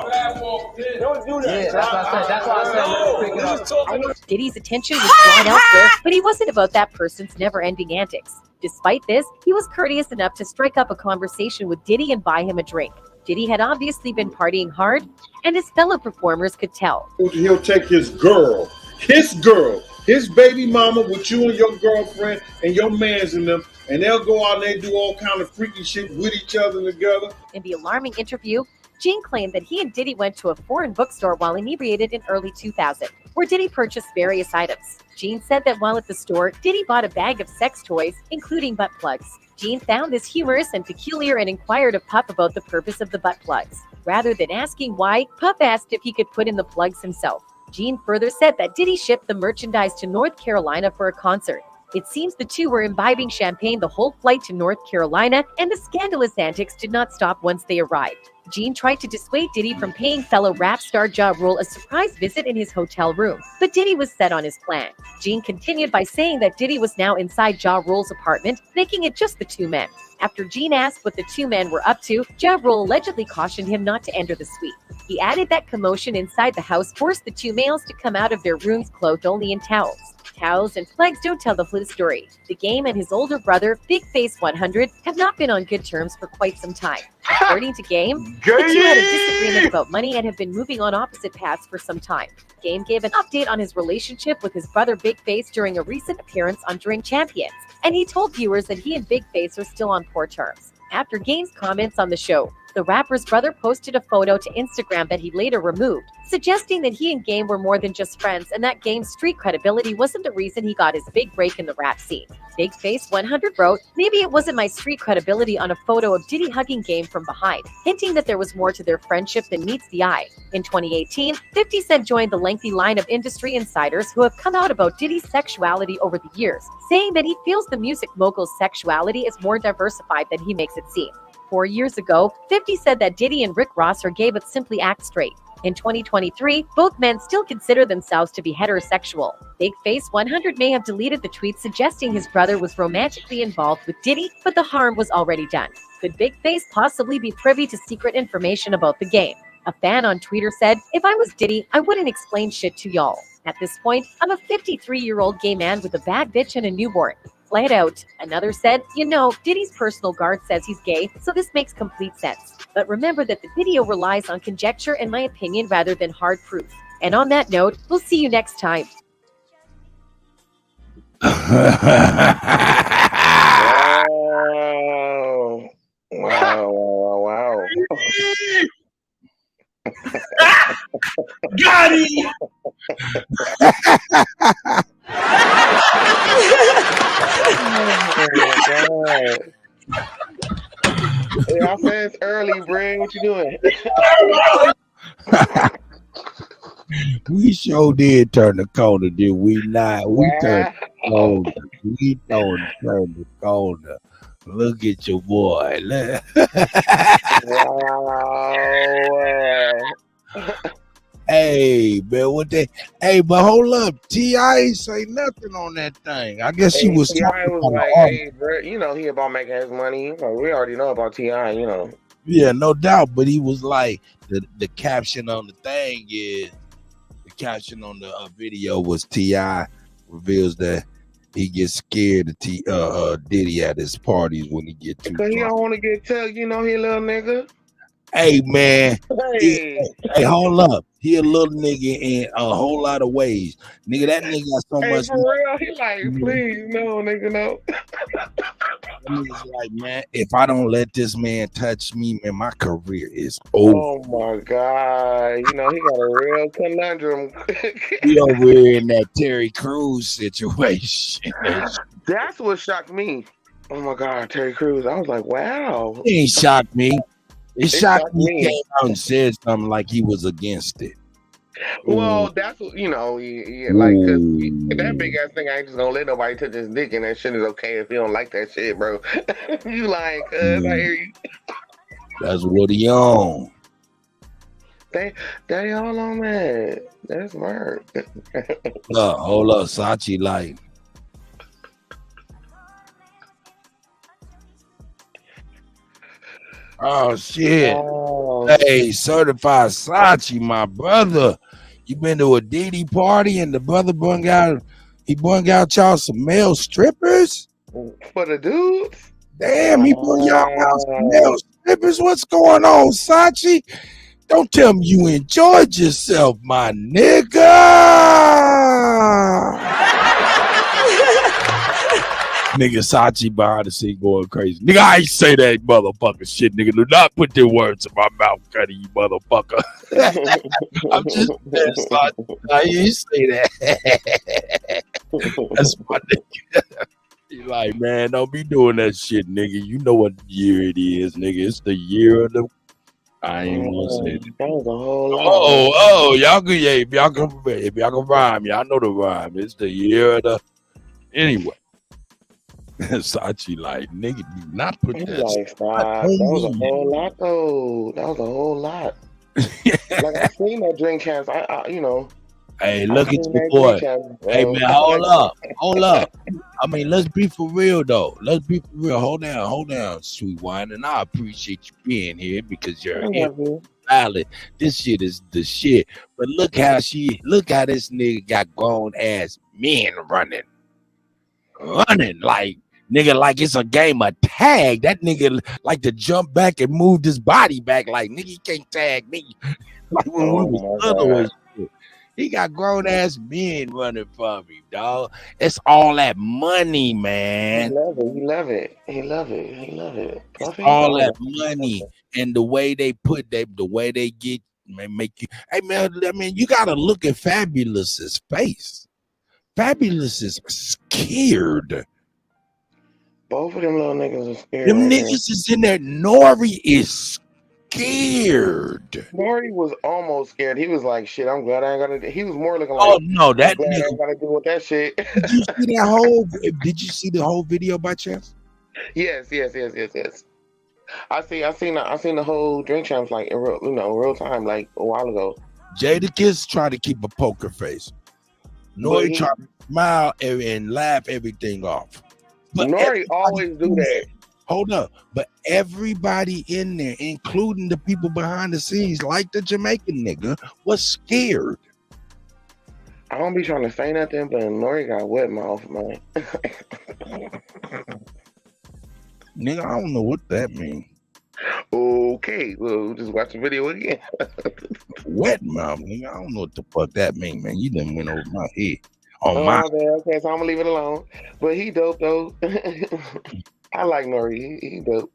don't do that. Yeah, that's why I said pick it up. Diddy's attention was drawn elsewhere, but he wasn't about that person's never-ending antics. Despite this, he was courteous enough to strike up a conversation with Diddy and buy him a drink. Diddy had obviously been partying hard, and his fellow performers could tell. He'll take his girl, his baby mama with you and your girlfriend and your mans in them, and they'll go out and they do all kind of freaky shit with each other together. In the alarming interview, Gene claimed that he and Diddy went to a foreign bookstore while inebriated in early 2000, where Diddy purchased various items. Gene said that while at the store, Diddy bought a bag of sex toys, including butt plugs. Gene found this humorous and peculiar and inquired of Puff about the purpose of the butt plugs. Rather than asking why, Puff asked if he could put in the plugs himself. Gene further said that Diddy shipped the merchandise to North Carolina for a concert. It seems the two were imbibing champagne the whole flight to North Carolina, and the scandalous antics did not stop once they arrived. Gene tried to dissuade Diddy from paying fellow rap star Ja Rule a surprise visit in his hotel room, but Diddy was set on his plan. Gene continued by saying that Diddy was now inside Ja Rule's apartment, making it just the two men. After Gene asked what the two men were up to, Ja Rule allegedly cautioned him not to enter the suite. He added that commotion inside the house forced the two males to come out of their rooms clothed only in towels. Towels and plugs don't tell the full story. The Game and his older brother, Big Face 100, have not been on good terms for quite some time. According to Game, the two had a disagreement about money and have been moving on opposite paths for some time. Game gave an update on his relationship with his brother Big Face during a recent appearance on Drink Champions, and he told viewers that he and Big Face are still on poor terms. After Game's comments on the show, the rapper's brother posted a photo to Instagram that he later removed, suggesting that he and Game were more than just friends and that Game's street credibility wasn't the reason he got his big break in the rap scene. Big Face 100 wrote, "Maybe it wasn't my street credibility on a photo of Diddy hugging Game from behind," hinting that there was more to their friendship than meets the eye. In 2018, 50 Cent joined the lengthy line of industry insiders who have come out about Diddy's sexuality over the years, saying that he feels the music mogul's sexuality is more diversified than he makes it seem. 4 years ago, 50 said that Diddy and Rick Ross are gay but simply act straight. In 2023, both men still consider themselves to be heterosexual. Big Face 100 may have deleted the tweet suggesting his brother was romantically involved with Diddy, but the harm was already done. Could Big Face possibly be privy to secret information about the Game? A fan on Twitter said, "If I was Diddy, I wouldn't explain shit to y'all. At this point, I'm a 53-year-old gay man with a bad bitch and a newborn. Flat out." Another said, "You know, Diddy's personal guard says he's gay, so this makes complete sense. But remember that the video relies on conjecture and my opinion rather than hard proof." And on that note, we'll see you next time. Wow. Got him! Hey, I said it's early, Brain. What you doing? We sure did turn the corner, did we not? We turned the corner. We turned the corner. Look at your boy. Look. Hey, man, what they? Hey, but hold up, T.I. ain't say nothing on that thing. I guess he was. T.I. was like, "Hey, bro, you know he about making his money. You know, we already know about T.I. You know." Yeah, no doubt. But he was like, the caption on the thing is the caption on the video was T.I. reveals that he gets scared of Diddy at his parties when he get too Because he drunk. don't want to get tell, you know, he little nigga. Hey, man. Hey. Hey, hold up. He a little nigga in a whole lot of ways. Nigga, that nigga got so Hey, much. for real, he like, please, no, nigga, no. That nigga's like, man, if I don't let this man touch me, man, my career is over. Oh my God. You know, he got a real conundrum. He over here in that Terry Crews situation. That's what shocked me. Oh my God, Terry Crews. I was like, wow. He ain't shocked me. It shocked me. He me. came out and said something like he was against it. Well, that's what, you know, yeah, like, cause that big ass thing, I ain't just gonna let nobody touch his dick, and that shit is okay if you don't like that shit, bro. You lying, cuz I hear you. That's what he on. They all on that. That's word. Look, hold up, Sachi, like. Oh shit! Oh. Hey, certified Sachi, my brother. You been to a Diddy party and the brother brung out y'all some male strippers? For the dudes? Damn, he brung y'all out some male strippers. What's going on, Sachi? Don't tell me you enjoyed yourself, my nigga. Nigga Sachi behind the scene going crazy. Nigga, I ain't say that motherfucker shit. Nigga, do not put their words in my mouth, Kutty, you motherfucker. I'm just Sachi. I ain't say that. That's my nigga. He like, man, don't be doing that shit, nigga. You know what year it is, nigga. It's the year of the. I ain't gonna say that. That was a whole lot. Oh, y'all can, yeah, if y'all can rhyme, y'all know the rhyme. It's the year of the. Anyway. Sachi like, nigga, do not put that. Like, stop. That was a whole lot, though. That was a whole lot. Like, I seen that drink champs. I you know. Hey, look at your boy. Hey, man, hold up. I mean, let's be for real, though. Let's be for real. Hold down, sweet wine. And I appreciate you being here because you're valid. This shit is the shit. But look how this nigga got grown ass men running like. Nigga, like it's a game of tag. That nigga like to jump back and move his body back. Like, nigga, you can't tag me. Like when we was otherwise. He got grown ass men running for me, dog. It's all that money, man. He love it. It's all that money and the way they get, make you. Hey, man, I mean, you gotta look at Fabulous's face. Fabulous is scared. Both of them little niggas are scared. Them niggas is in there. Nori is scared. Nori was almost scared. He was like, shit, I'm glad I ain't gotta. He was more looking like, oh no, that nigga. I nigga. ain't gotta deal with that shit. Did you see the whole video by chance? Yes. I seen the whole drink champs like in real time, like a while ago. Jadakiss trying to keep a poker face. Nori trying to smile and laugh everything off. But Nori always do that. Hold up. But everybody in there, including the people behind the scenes, like the Jamaican nigga, was scared. I don't be trying to say nothing, but Nori got wet mouth, man. Nigga, I don't know what that means. Okay, well, just watch the video again. Wet mouth, nigga. I don't know what the fuck that means, man. You done went over my head. Okay, so I'm gonna leave it alone. But he dope though. I like Nori. He dope.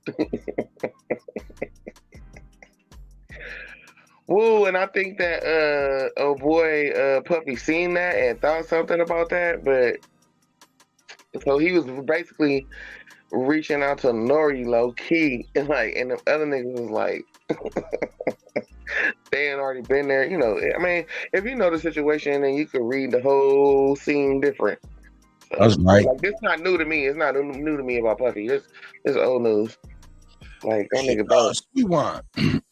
Woo, and I think that Puffy seen that and thought something about that, but so he was basically reaching out to Nori low key, and the other niggas was like they ain't already been there, you know. I mean, if you know the situation, then you could read the whole scene different. So, that's right. Like, this not new to me. It's not new to me about Puffy. This old news. Like, that nigga bad. Sweetwine,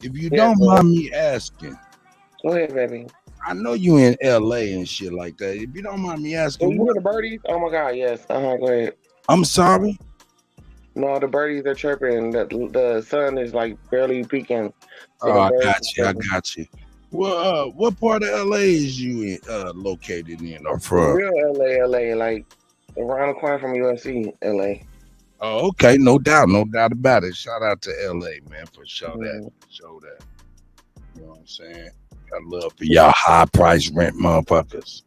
if you don't mind me asking. Go ahead, baby. I know you in LA and shit like that. If you don't mind me asking. You hear the birdies? Oh my God, yes. Go ahead. I'm sorry? No, the birdies are chirping. The sun is like barely peeking. So I got you. Well, what part of LA is you located in or from? Real LA, like around the corner from USC, LA. Oh, okay, no doubt about it. Shout out to LA, man, for show that. You know what I'm saying? I love for y'all high price rent motherfuckers.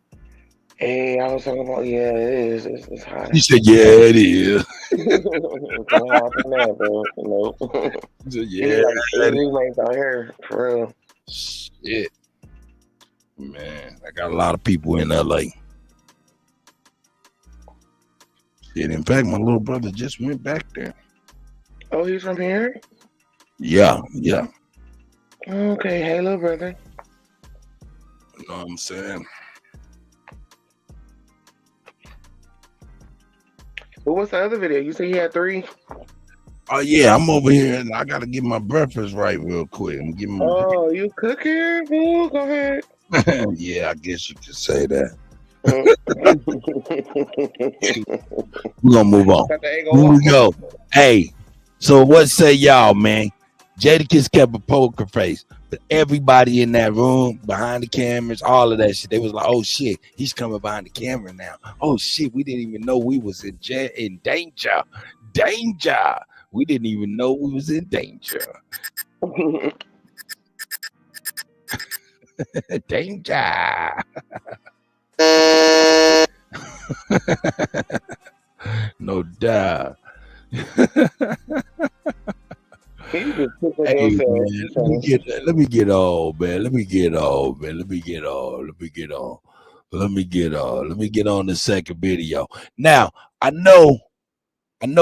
Hey, I was talking about, yeah, it is. It's high. He said, yeah, it is. Don't hop in that, bro. No. He said, You yeah, need like 8 it is. roommates out here, for real. Shit. Man, I got a lot of people in LA. Shit, in fact, my little brother just went back there. Oh, he's from here? Yeah. Okay, hey, little brother. You know what I'm saying? But what's the other video? You said you had 3? Oh yeah, I'm over here and I gotta get my breakfast right real quick. I'm getting my Oh, you cooking? Boo, go ahead. yeah, I guess you could say that. We're gonna move on. Here we go. Hey, so what say y'all, man? Jadakiss kept a poker face, but everybody in that room, behind the cameras, all of that shit, they was like, oh shit, he's coming behind the camera now. Oh shit, we didn't even know we was in danger. We didn't even know we was in danger. Danger. No doubt. Hey, man, let me get on, man. Let me get on the second video. Now, I know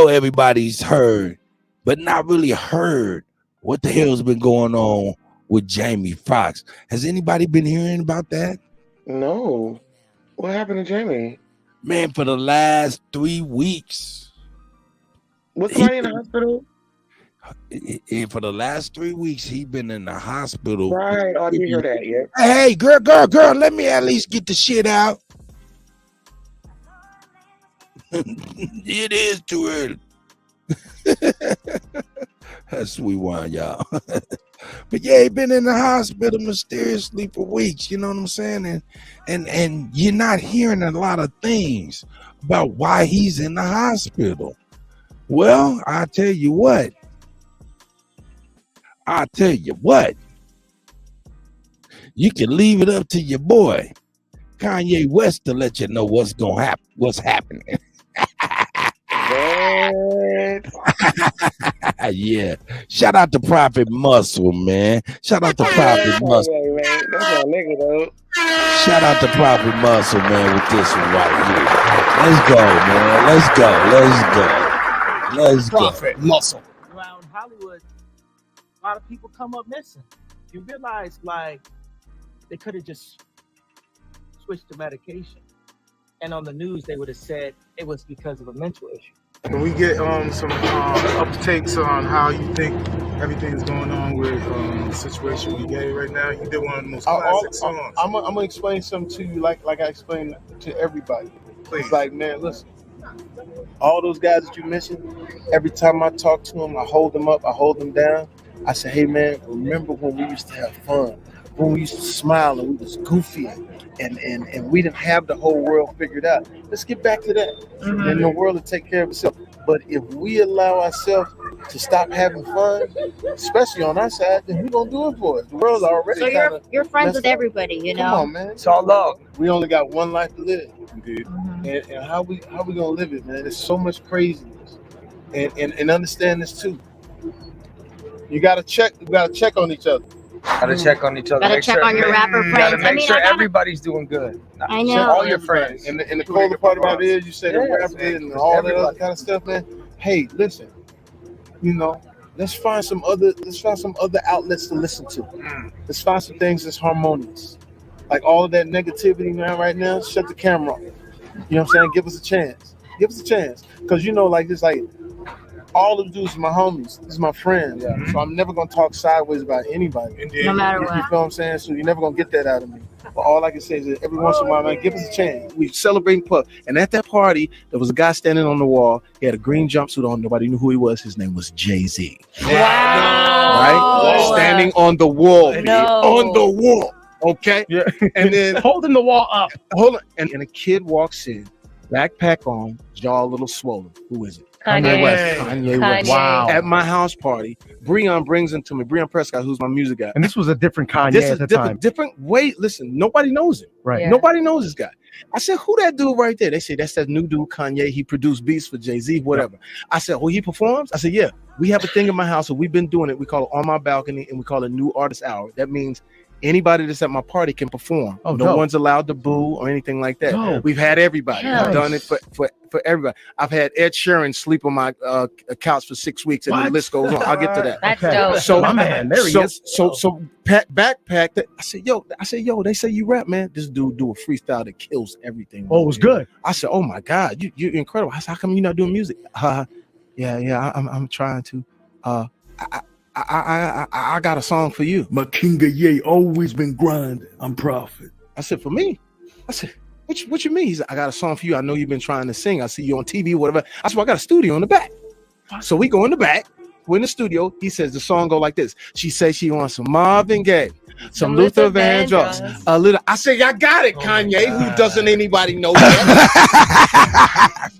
everybody's heard, but not really heard what the hell's been going on with Jamie Foxx. Has anybody been hearing about that? No. What happened to Jamie? Man, for the last 3 weeks. Was somebody in the hospital? For the last 3 weeks, he been in the hospital. Right. Oh, I did hear that, yeah. Hey, girl, let me at least get the shit out. It is too early. That's sweet wine, y'all. But yeah, he been in the hospital mysteriously for weeks. You know what I'm saying? And you're not hearing a lot of things about why he's in the hospital. Well, I tell you what. You can leave it up to your boy Kanye West to let you know what's gonna happen, what's happening. Yeah. Shout out to Prophet Muscle, man. Shout out to Prophet Muscle. That's my nigga, though. Shout out to Prophet Muscle, man, with this one right here. Let's go, man. Let's go. Prophet Muscle. Around Hollywood, a lot of people come up missing. You realize, like, they could have just switched the medication. And on the news, they would have said it was because of a mental issue. Can we get some uptakes on how you think everything's going on with the situation with Gay right now? You did one of the most classic songs. I'm gonna explain something to you like I explained to everybody. Please. It's like, man, listen. All those guys that you mentioned, every time I talk to them, I hold them up, I hold them down. I say, hey man, remember when we used to have fun, when we used to smile and we was goofy and we didn't have the whole world figured out. Let's get back to that. Mm-hmm. And the world will take care of itself. But if we allow ourselves to stop having fun, especially on our side, then who's gonna do it for us? The world's already so you're friends with everybody, you know. Come on, man. It's all love. We only got one life to live. Indeed. Mm-hmm. And how we gonna live it, man? There's so much craziness. And understand this too. We gotta check on each other. Gotta check on each other. Gotta check on your rapper friends. Gotta make sure everybody's doing good. I know. All your friends. And the cool part about it is you said the rapper and all that other kind of stuff, man. Hey, listen. You know, let's find some other outlets to listen to. Let's find some things that's harmonious. Like all of that negativity, man, right now, shut the camera off. You know what I'm saying? Give us a chance. Because, you know, like, it's like, all of the dudes are my homies. This is my friends. Yeah. So I'm never going to talk sideways about anybody. Indeed. No matter what. You know what I'm saying? So you're never going to get that out of me. But all I can say is that every once in a while, man, give us a chance. We celebrating Puff. And at that party, there was a guy standing on the wall. He had a green jumpsuit on. Nobody knew who he was. His name was Jay-Z. Wow. Right? Standing on the wall. No. On the wall. Okay? Yeah. And then holding the wall up. Hold on. And a kid walks in, backpack on, jaw a little swollen. Who is it? Kanye West. Kanye West. Wow. At my house party, Breon brings him to me. Breon Prescott, who's my music guy. And this was a different Kanye This at is the different, time. different way. Listen, nobody knows him. Right. Yeah. Nobody knows this guy. I said, who that dude right there? They say, that's that new dude, Kanye. He produced beats for Jay-Z, whatever. I said, well, he performs? I said, yeah. We have a thing in my house, and we've been doing it. We call it On My Balcony, and we call it New Artist Hour. That means anybody that's at my party can perform. Oh, no dope. one's allowed to boo or anything like that. Dope. We've had everybody. Nice. I've done it for everybody. I've had Ed Sheeran sleep on my couch for 6 weeks, and the list goes on. I'll get to that. That's dope. So my man, there he is. So backpack. I said, yo, they say you rap, man. This dude do a freestyle that kills everything. Oh, it was good. I said, oh my God, you're incredible. I said, how come you're not doing music? I'm trying to. I got a song for you. My king of yay always been grinding. I'm Prophet. I said, for me? I said, what you mean? He said, I got a song for you. I know you've been trying to sing. I see you on TV, whatever. I said, well, I got a studio in the back. So we go in the back. We're in the studio. He says the song go like this. She says she wants some Marvin Gaye, some Luther Vandross, a little. I said, I got it, Kanye. Who doesn't anybody know that?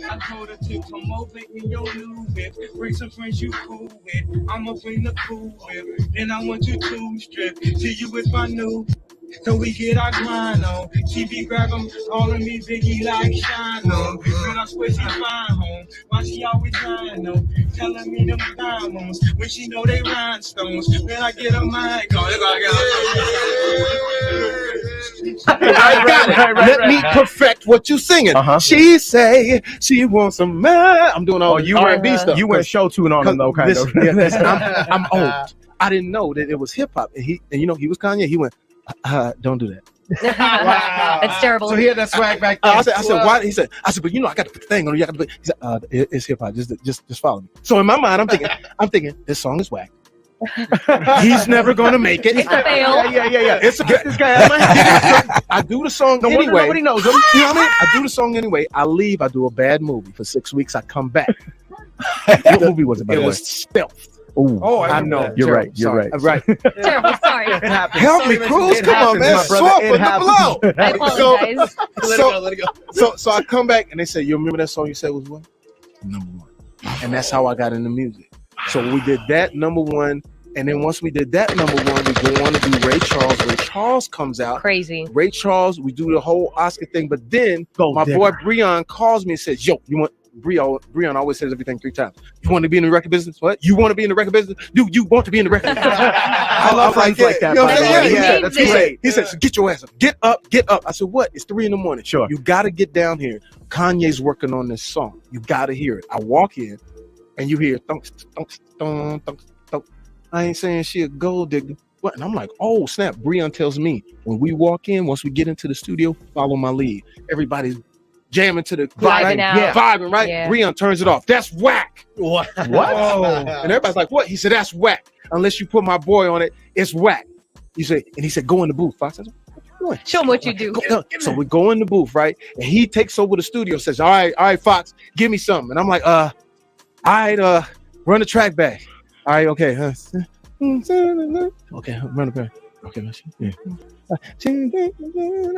I told her to come over in your new whip, bring some friends you cool with. I'ma bring the cool whip, and I want you to strip to you with my new. So we get our grind on. She be grabbing all of me biggie like shine on. When I swear she fine home, why she always lying on? Telling me them diamonds when she know they rhinestones. When I get a mic on, I got it. Let me perfect what you singing. She say she wants some man. I'm doing all you R&B stuff. You went show tune on him though, kind of. Listen, I'm old. I didn't know that it was hip hop, and he was Kanye. He went, don't do that. Wow. That's terrible. So he had that swag back then. I said, why? He said, but I got to put the thing on. You got to put. He said, it's hip hop. Just follow me. So in my mind, I'm thinking, this song is whack. He's never gonna make it. Yeah. It's a good. This guy. I do the song anyway. Nobody knows him. You know what I mean? I do the song anyway. I leave. I do a bad movie for 6 weeks. I come back. What movie was it? By It the way? was Stealth. Oh, I know. You're right. You're Sorry. right. Right. Terrible. Sorry. It happens. Help me, Cruz. Come on, man. Soften the blow. I apologize. Let it go. So I come back and they say, you remember that song you said was what? Number one. And that's how I got into music. So we did that number one. And then once we did that number one, we go on to do Ray Charles. Ray Charles comes out. Crazy. Ray Charles, we do the whole Oscar thing. But then my boy Breon calls me and says, yo, you want Breon always says everything 3 times. You want to be in the record business? What? You want to be in the record business? Do you want to be in the record business? I love friends like that. You know what I'm saying? Yeah, that's great. He says, get your ass up. Get up. I said, what? It's 3 a.m. Sure. You got to get down here. Kanye's working on this song. You got to hear it. I walk in and you hear thunk, thunk, thunk, thunk, thunk. I ain't saying she a gold digger. What? And I'm like, oh, snap. Breon tells me when we walk in, once we get into the studio, follow my lead. Everybody's jamming to the Vibing out. Yeah. Vibing, right? Yeah. Breon turns it off. That's whack. What? And everybody's like, what? He said, that's whack. Unless you put my boy on it, it's whack. You say, and he said, go in the booth. Fox says, what you doing? Show him what you do. So we go in the booth, right? And he takes over the studio, says, all right, Fox, give me something. And I'm like, all right, run the track back. All right, okay. Okay, run it back. Okay, let's see. Yeah.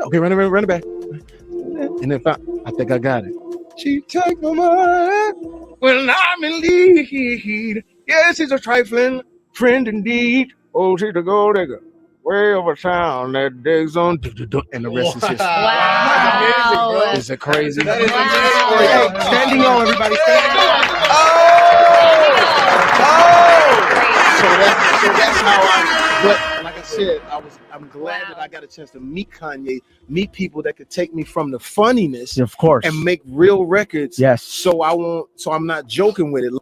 Okay, run it back. And then I think I got it. She take my mind when I'm in lead. Yes, she's a trifling friend indeed. Oh, she's a gold digger. Way over town that digs on. And the rest is history. Wow. Is it crazy? Wow. Hey, standing on, everybody. Standing on. So that's how but like I said, I'm glad that I got a chance to meet Kanye, meet people that could take me from the funniness, Of course. and make real records. Yes. So I'm not joking with it.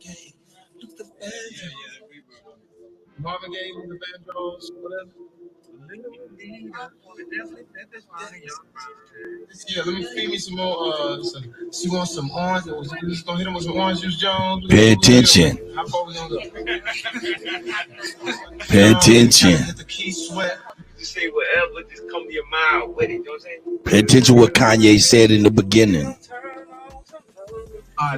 Marvin Gaye, the Vandross, whatever. Yeah, let me feed me some more. She wants some orange. We just gonna hit him with some orange juice, Jones. Pay attention. How far we gonna go? Pay attention. Hit the key sweat. Just say whatever. Just come to your mind with it. You know what I'm saying? Pay attention to what Kanye said in the beginning. My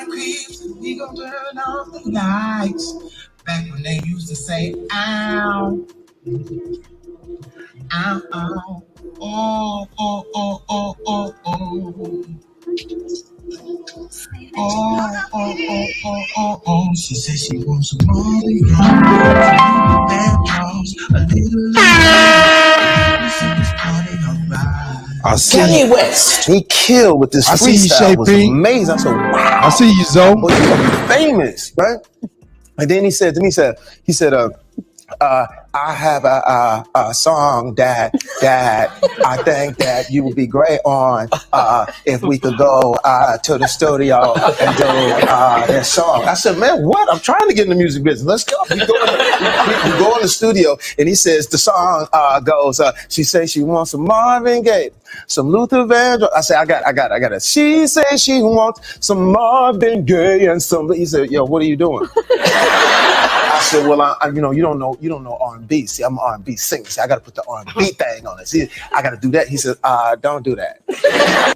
creeps, we gon' turn off the lights. Back when they used to say, ow. Oh, oh, oh, oh, oh, oh, oh, oh. Oh, oh, oh, oh, oh, oh. She said she wants some more than bad draws, a little I see Kanye West, he killed with this I see you, freestyle. It was Shay P. amazing. I said, wow. I see you, Zoe. Boy, you're gonna be famous, right? And then he said to me, he said, I have a song that I think that you would be great on if we could go to the studio and do this song. I said, man, what? I'm trying to get in the music business. Let's go. We go in the studio, and he says the song goes. She says she wants some Marvin Gaye, some Luther Vandross. I said, I got it. She says she wants some Marvin Gaye and some. He said, yo, what are you doing? I said, well, I you don't know R&B. See, I'm an R&B singer. See, I got to put the R&B thing on it. See, I got to do that. He said, don't do that.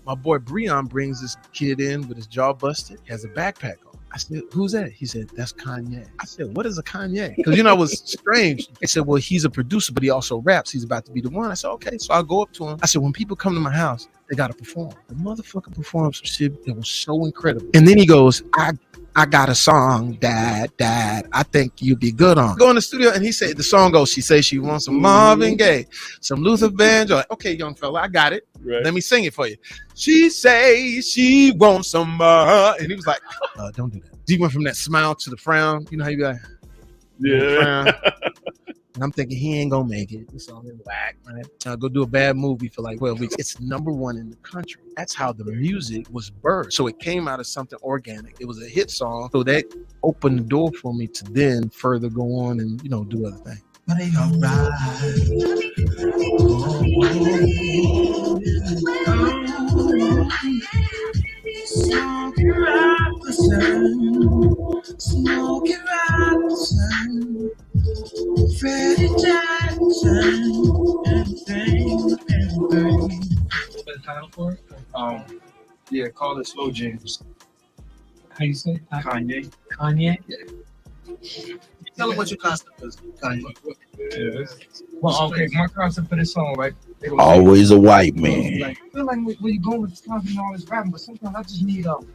My boy Breon brings this kid in with his jaw busted. He has a backpack on. I said, who's that? He said, that's Kanye. I said, what is a Kanye? Because, it was strange. He said, well, he's a producer, but he also raps. He's about to be the one. I said, okay. So I'll go up to him. I said, when people come to my house, they got to perform. The motherfucker performed some shit that was so incredible. And then he goes, I got a song that I think you'd be good on. Go in the studio, and he said, the song goes, she says she wants some Marvin Gaye, some Luther Vandross. Okay, young fella, I got it. Right. Let me sing it for you. She says she wants some and he was like, don't do that. He went from that smile to the frown. You know how you be like, yeah. And I'm thinking he ain't gonna make it. It's all in whack, man. Go do a bad movie for like 12 weeks. It's #1 in the country. That's how the music was birthed. So it came out of something organic. It was a hit song. So that opened the door for me to then further go on and, do other things. But they alright. Smoking right the sun. Smoking right the sun. Freddie Jackson. Everything. What's the title for it? Yeah, call it Slow Jams. How you say? Kanye. Kanye? Yeah. Tell them what your concept is, Kanye. Yeah. Well, okay, my concept for this song, right? Always a white man. Like, I feel like where you going with this concept and all this rapping, but sometimes I just need some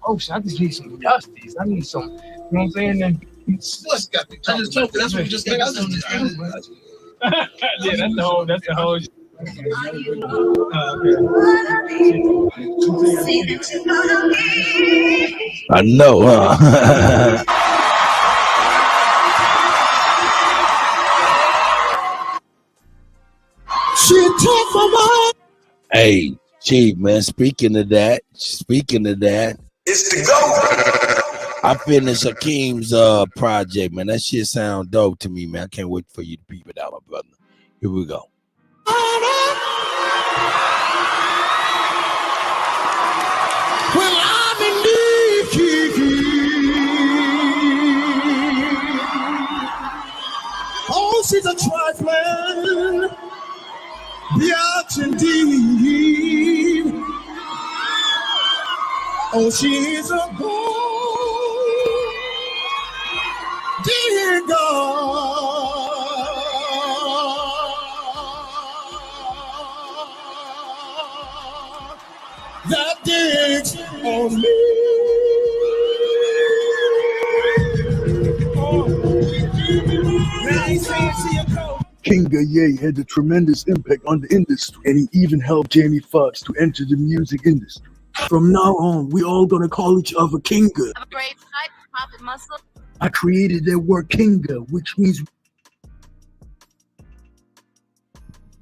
ocean. I just need some dusties. I need some, you know what I'm saying? And I just told you, that's what you just got out on this album. yeah, that's the whole. I know, huh? Hey, Chief, man, speaking of that, it's the GOAT. I finished Hakeem's project, man. That shit sound dope to me, man. I can't wait for you to peep it out, my brother. Here we go. Well, I'm in need. Oh, she's a trifling biatch indeed. Oh, she is a gold digger. That digs on me. Kinga Ye had a tremendous impact on the industry, and he even helped Jamie Foxx to enter the music industry. From now on, we all gonna call each other Kinga. Have a great night, Prophet Muslim. I created that word Kinga, which means.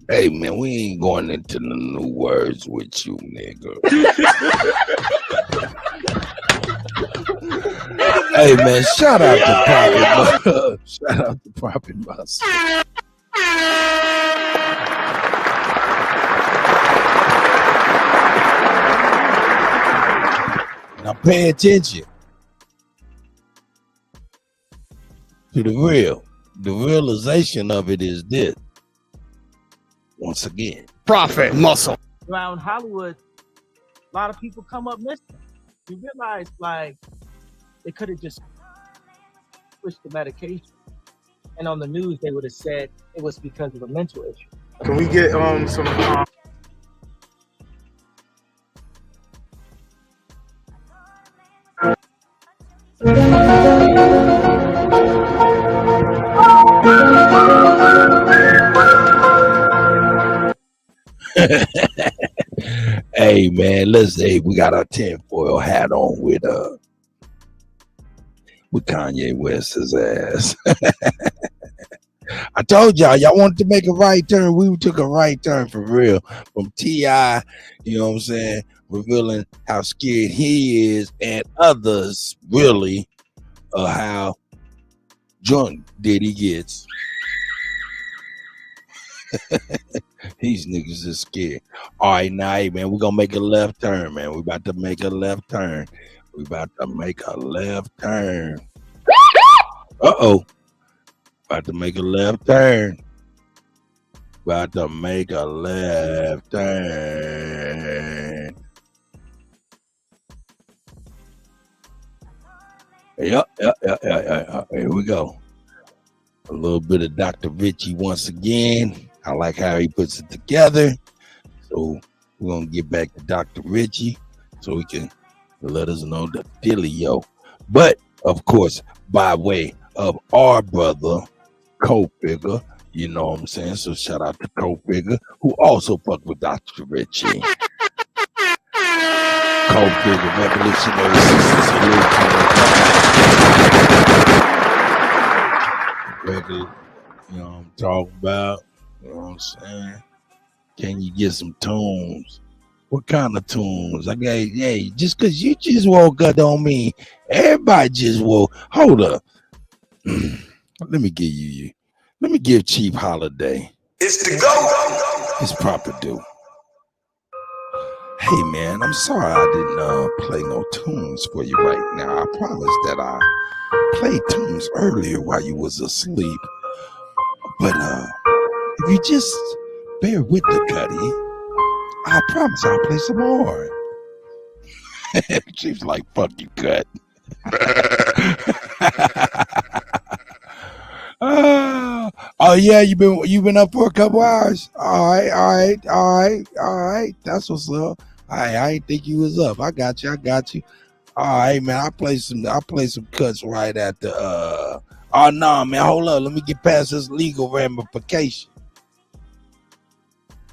Hey, man, we ain't going into the new words with you, nigga. Hey, man, shout out to Prophet. Shout out to Prophet Bus. Now pay attention to the real. The realization of it is this. Once again, Prophet Muscle. Around Hollywood, a lot of people come up missing. You realize, like, they could have just switched the medication. And on the news, they would have said it was because of a mental issue. Can we get some? Hey man, let's say we got our tinfoil hat on with Kanye West's ass. I told y'all wanted to make a right turn. We took a right turn for real from T.I., you know what I'm saying, revealing how scared he is and others really how drunk Diddy gets. These niggas is scared. All right, now, hey, man, we're going to make a left turn, man. We about to make a left turn. We about to make a left turn. Uh-oh. About to make a left turn. About to make a left turn. Yep. Here we go. A little bit of Dr. Richie once again. I like how he puts it together. So we're going to get back to Dr. Richie so he can let us know the dealio. But, of course, by way of our brother, Co-Figure, you know what I'm saying? So shout out to Co-Figure, who also fucked with Dr. Richie. Co-Figure, revolutionary regular, you know what I'm talking about? You know what I'm saying? Can you get some tunes? What kind of tunes? I got, hey, just because you just woke up don't mean everybody just woke. Hold up. Let me give Chief Holiday. It's the go. His proper due. Hey man, I'm sorry I didn't play no tunes for you right now. I promised that I played tunes earlier while you was asleep. But if you just bear with the Kutty, I promise I'll play some more. Chief's like, fuck you, Cut. Oh yeah, you been up for a couple hours. All right. That's what's up. I ain't think you was up. I got you. All right, man. I play some cuts right at the oh no, man, hold up. Let me get past this legal ramification.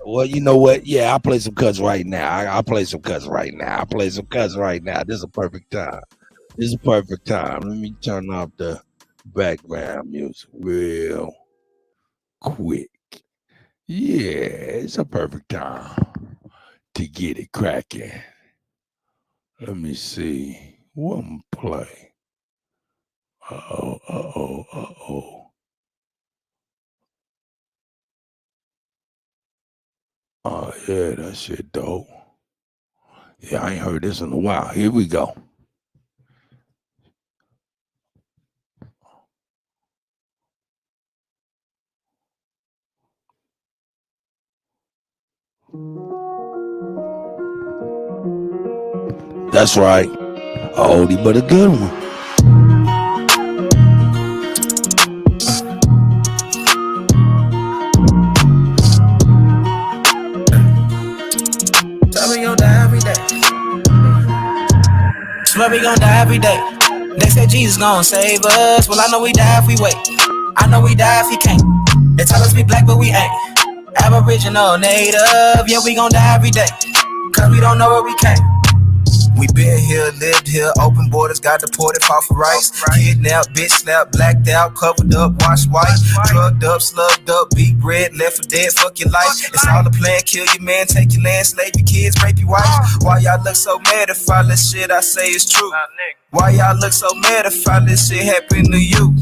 Well, you know what? Yeah, I'll play some cuts right now. I'll play some cuts right now. This is a perfect time. Let me turn off the background music real quick. Yeah, it's a perfect time to get it cracking. Let me see. What I'm play? Uh-oh. Oh, yeah, that shit dope. Yeah, I ain't heard this in a while. Here we go. That's right. A oldie but a good one. We gon' die every day. Swear we gon' die every day. They said Jesus gon' save us. Well, I know we die if we wait. I know we die if he can't. They tell us we black, but we ain't. Aboriginal, native, yeah, we gon' die every day. Cause we don't know where we came. We been here, lived here, open borders, got deported, fought for rights. Kidnapped, bitch slapped, blacked out, covered up, washed white. Drugged up, slugged up, beat bread, left for dead, fuck your life. It's all a plan, kill your man, take your land, slave your kids, rape your wife. Why y'all look so mad if all this shit I say is true? Why y'all look so mad if all this shit happened to you?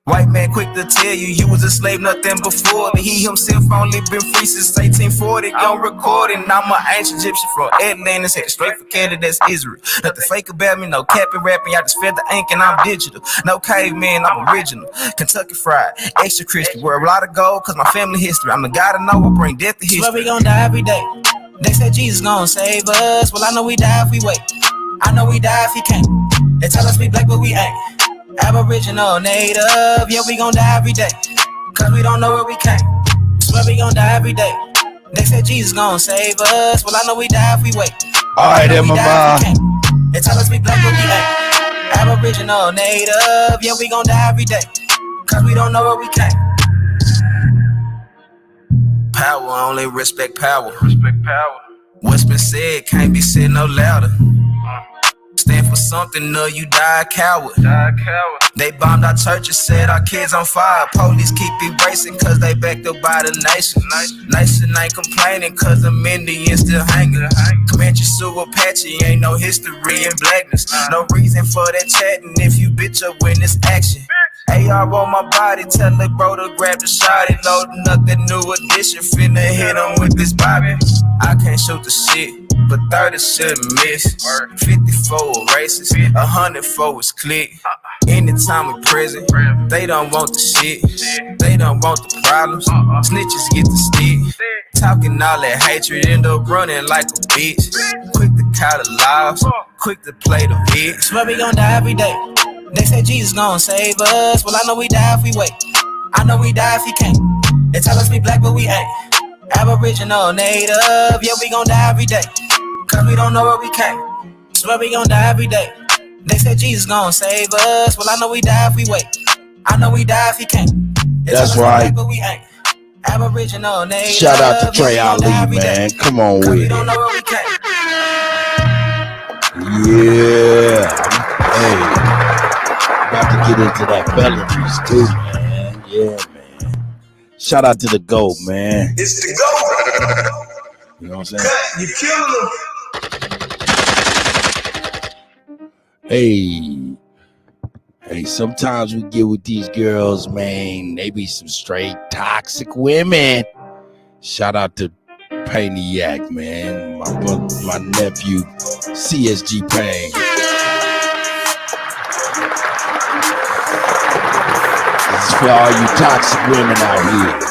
White man quick to tell you was a slave, nothing before. But he himself only been free since 1840. On recording, I'm an ancient Egyptian from Atlantis, headed straight for Canada, that's Israel. Nothing fake about me, no capping, rapping. I just fed the ink and I'm digital. No caveman, I'm original. Kentucky fried, extra crispy. Wear a lot of gold, cause my family history. I'm the guy to know, I bring death to history. Swear we gon' die every day. They said Jesus gon' save us. Well, I know we die if we wait. I know we die if he can't. They tell us we black, but we ain't. Aboriginal, native, yeah, we gon' die every day. cause we don't know where we came. Swear we gon' die every day. They said Jesus gon' save us. Well, I know we die if we wait. All right, then, mama. They tell us we black, but we ain't. Aboriginal, native, yeah, we gon' die every day. Cause we don't know where we came. Power, only respect power. Respect power. What's been said can't be said no louder. Stand for something, or you die a coward. They bombed our churches, set our kids on fire. Police keep erasing cause they backed up by the nation. Nation ain't complaining cause the Indians still hanging. Comanche, Sioux, Apache, ain't no history in blackness. No reason for that chatting if you bitch up when it's action. AR on my body, tell the bro to grab the shot and loading up that new edition. Finna hit him with this bobby. I can't shoot the shit, but 30 shouldn't miss. 54 races, 104 is click. Anytime in prison, they don't want the shit. They don't want the problems. Snitches get the stick. Talking all that hatred, end up running like a bitch. Quick to call the laws, quick to play the bitch. Swear we gon' die every day. They say Jesus gon' save us. Well, I know we die if we wait. I know we die if he can't. They tell us we black, but we ain't. Aboriginal, native, yeah, we gon' die every day. Cause we don't know where we came. Swear we gon' die every day. They said Jesus gon' save us. Well, I know we die if we wait. I know we die if he can't. They That's tell us we right. black, but we ain't. Aboriginal, native, Shout out to Trey yeah, we gon' die Ali, every day. man. Come on Cause with we it. don't know where we came. Yeah. Hey. About to get into that felonies too, man. Yeah, man. Shout out to the GOAT, man. It's the GOAT. You know what I'm saying? You killing them. Hey, sometimes we get with these girls, man. They be some straight toxic women. Shout out to Payniac, man. My nephew, CSG Payne. This is for all you toxic women out here.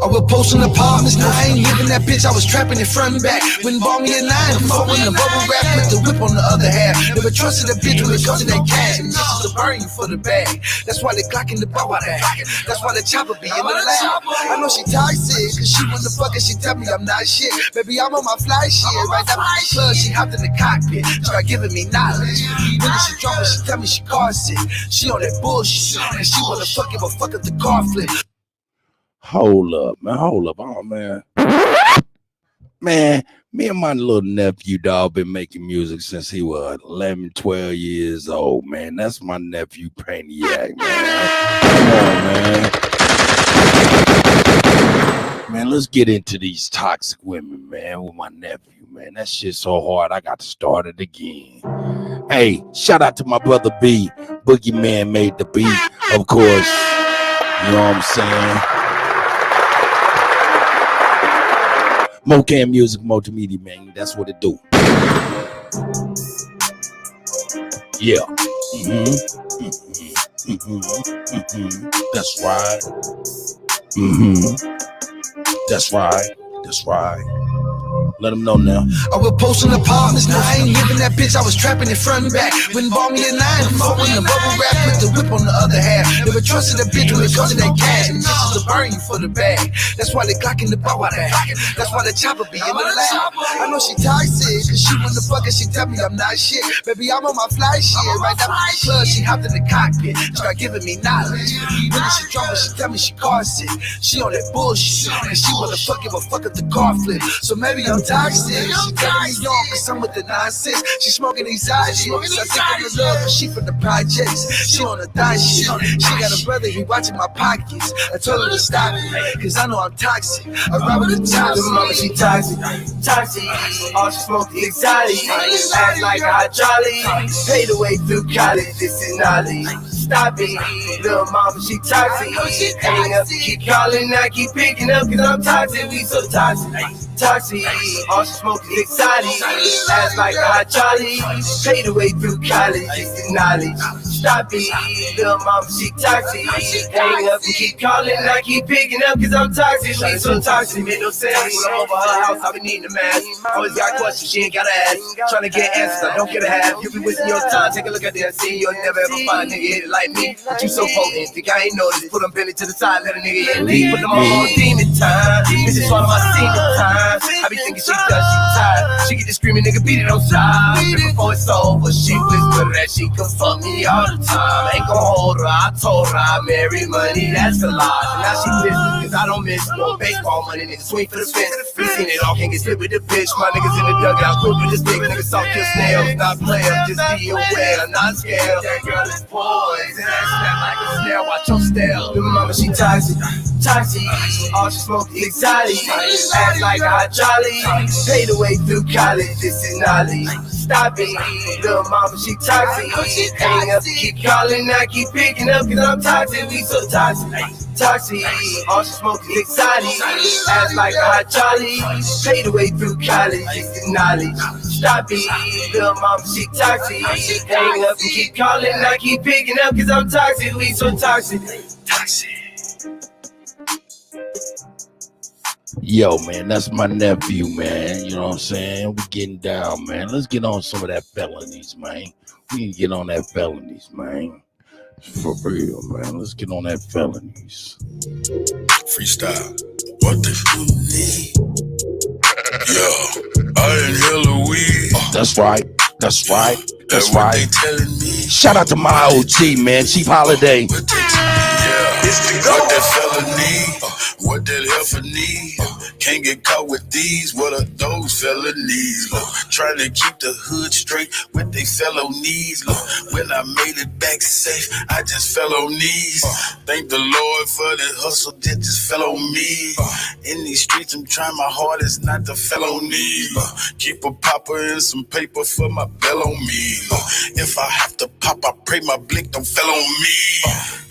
I was posting apartments, no, I ain't living that bitch. I was trapping it front and back. Wouldn't bought me a 9-4 in the bubble wrap, put the whip on the other half. Never trusted a bitch when it comes to that cash. And bitches will burn you for the bag. That's why they Glock in the bar while they hack. That's why the chopper be in the lab. I know she toxic, cause she wanna fuck and she tell me I'm not shit. Baby, I'm on my fly shit. Right after the club, she hopped in the cockpit. Start giving me knowledge. When she drunk, she tell me she car sick. She on that bullshit. And she wanna fuck if I fuck up the car flip. Hold up. Oh, man. Man, me and my little nephew, dog, been making music since he was 11, 12 years old, man. That's my nephew, Payniac, man. Come on, man. Man, let's get into these toxic women, man, with my nephew, man. That shit's so hard, I got to start it again. Hey, shout out to my brother B. Boogeyman made the beat, of course. You know what I'm saying? Mocam Music Multimedia, man. That's what it do. Yeah. That's right. That's right. That's right. Let them know now. I was posting apartments, no, I ain't living that bitch. I was trapping it front and back. Wouldn't bought me a 9-4 in the bubble wrap, put the whip on the other half. Never trusted a bitch when it comes to that cash. And bitches will burn you for the bag. That's why they Glock in the bar while they hack. That's why the chopper be in the lab. I know she toxic, cause she wanna fuck and she tell me I'm not shit. Baby, I'm on my fly shit. Right after the club, she hopped in the cockpit. Start giving me knowledge. When she drunk, she tell me she car sick. She on that bullshit. And she wanna fuck if I fuck up the car flip. So maybe I'm toxic. She telling me young, cause I'm with the nonsense. She smoking anxiety. So I think I'm in love, but she from the projects. She on the thigh shit. She got a brother, he watching my pockets. I told her to stop it, cause I know I'm toxic. I ride with the toxic. Mama, she toxic. Toxic. All she smoke is exotic. Act like a hot jolly. Paid the way through college. This is knowledge. Stop it. Little mama, she toxic. Hang up, keep calling, I keep picking up, cause I'm toxic. We so toxic. toxic. All she smoke is exotic. Ass like a hot Charlie. Paid the way through college, just the knowledge. Stop it, little mama, she toxic. Hang up and keep calling, I keep picking up cause I'm toxic. She so toxic, made no sense. When I'm over her house, I be needing a mask. Always got questions, she ain't gotta ask. Trying to get answers, I don't get a half. You be wasting your time, take a look at that scene. You'll never ever find a nigga hit it like me. But you so potent, think I ain't noticed. Put them belly to the side, let a nigga hit me. Put them on demon time. This is all of my demon time. I be thinking she does, she tired. She get to screaming, nigga, beat it on side. Before it's over, she whisper that she can fuck me all the time. Ain't gon' hold her, I told her I marry money, that's a lie. And now she pissed cause I don't miss no baseball money, nigga swing for the fence. We seen it all, can't get slipped with the bitch. My niggas in the dugout, quick with the stick, niggas soft your snails. Not playing, just be aware, not scared. That girl is poison, snap like a snail, watch your style. Little mama, she toxic, toxic. All she smoke is exotic. Act like a hot Charlie. Pay the way through college, this is knowledge. Stop it, little mama, she toxic. Hang up, keep calling, I keep picking up cause I'm toxic. We so toxic, toxic. All she smoke is exotic. Act like a hot Charlie. Pay the way through college, this is knowledge. Stop it, little mama, she toxic. Hang up and keep calling, I keep picking up cause I'm toxic. We so toxic, toxic. Yo, man, that's my nephew, man. You know what I'm saying? We getting down, man. Let's get on some of that felonies, man. We can get on that felonies, man. For real, man. Let's get on that felonies. Freestyle. What the you need? Yo, I inhale a weed. That's right. That's right. That's what right. they telling me. Shout out to my OG, man. Chief Holiday. Yeah. What that fella need? What that heifer need? Can't get caught with these. What are those felonies? Trying to keep the hood straight with they felonies. When I made it back safe, I just fell on knees. Thank the Lord for the hustle that just fell on me. In these streets, I'm trying my hardest not to fell on knees. Keep a popper and some paper for my bell on me. If I have to pop, I pray my blick don't fell on me.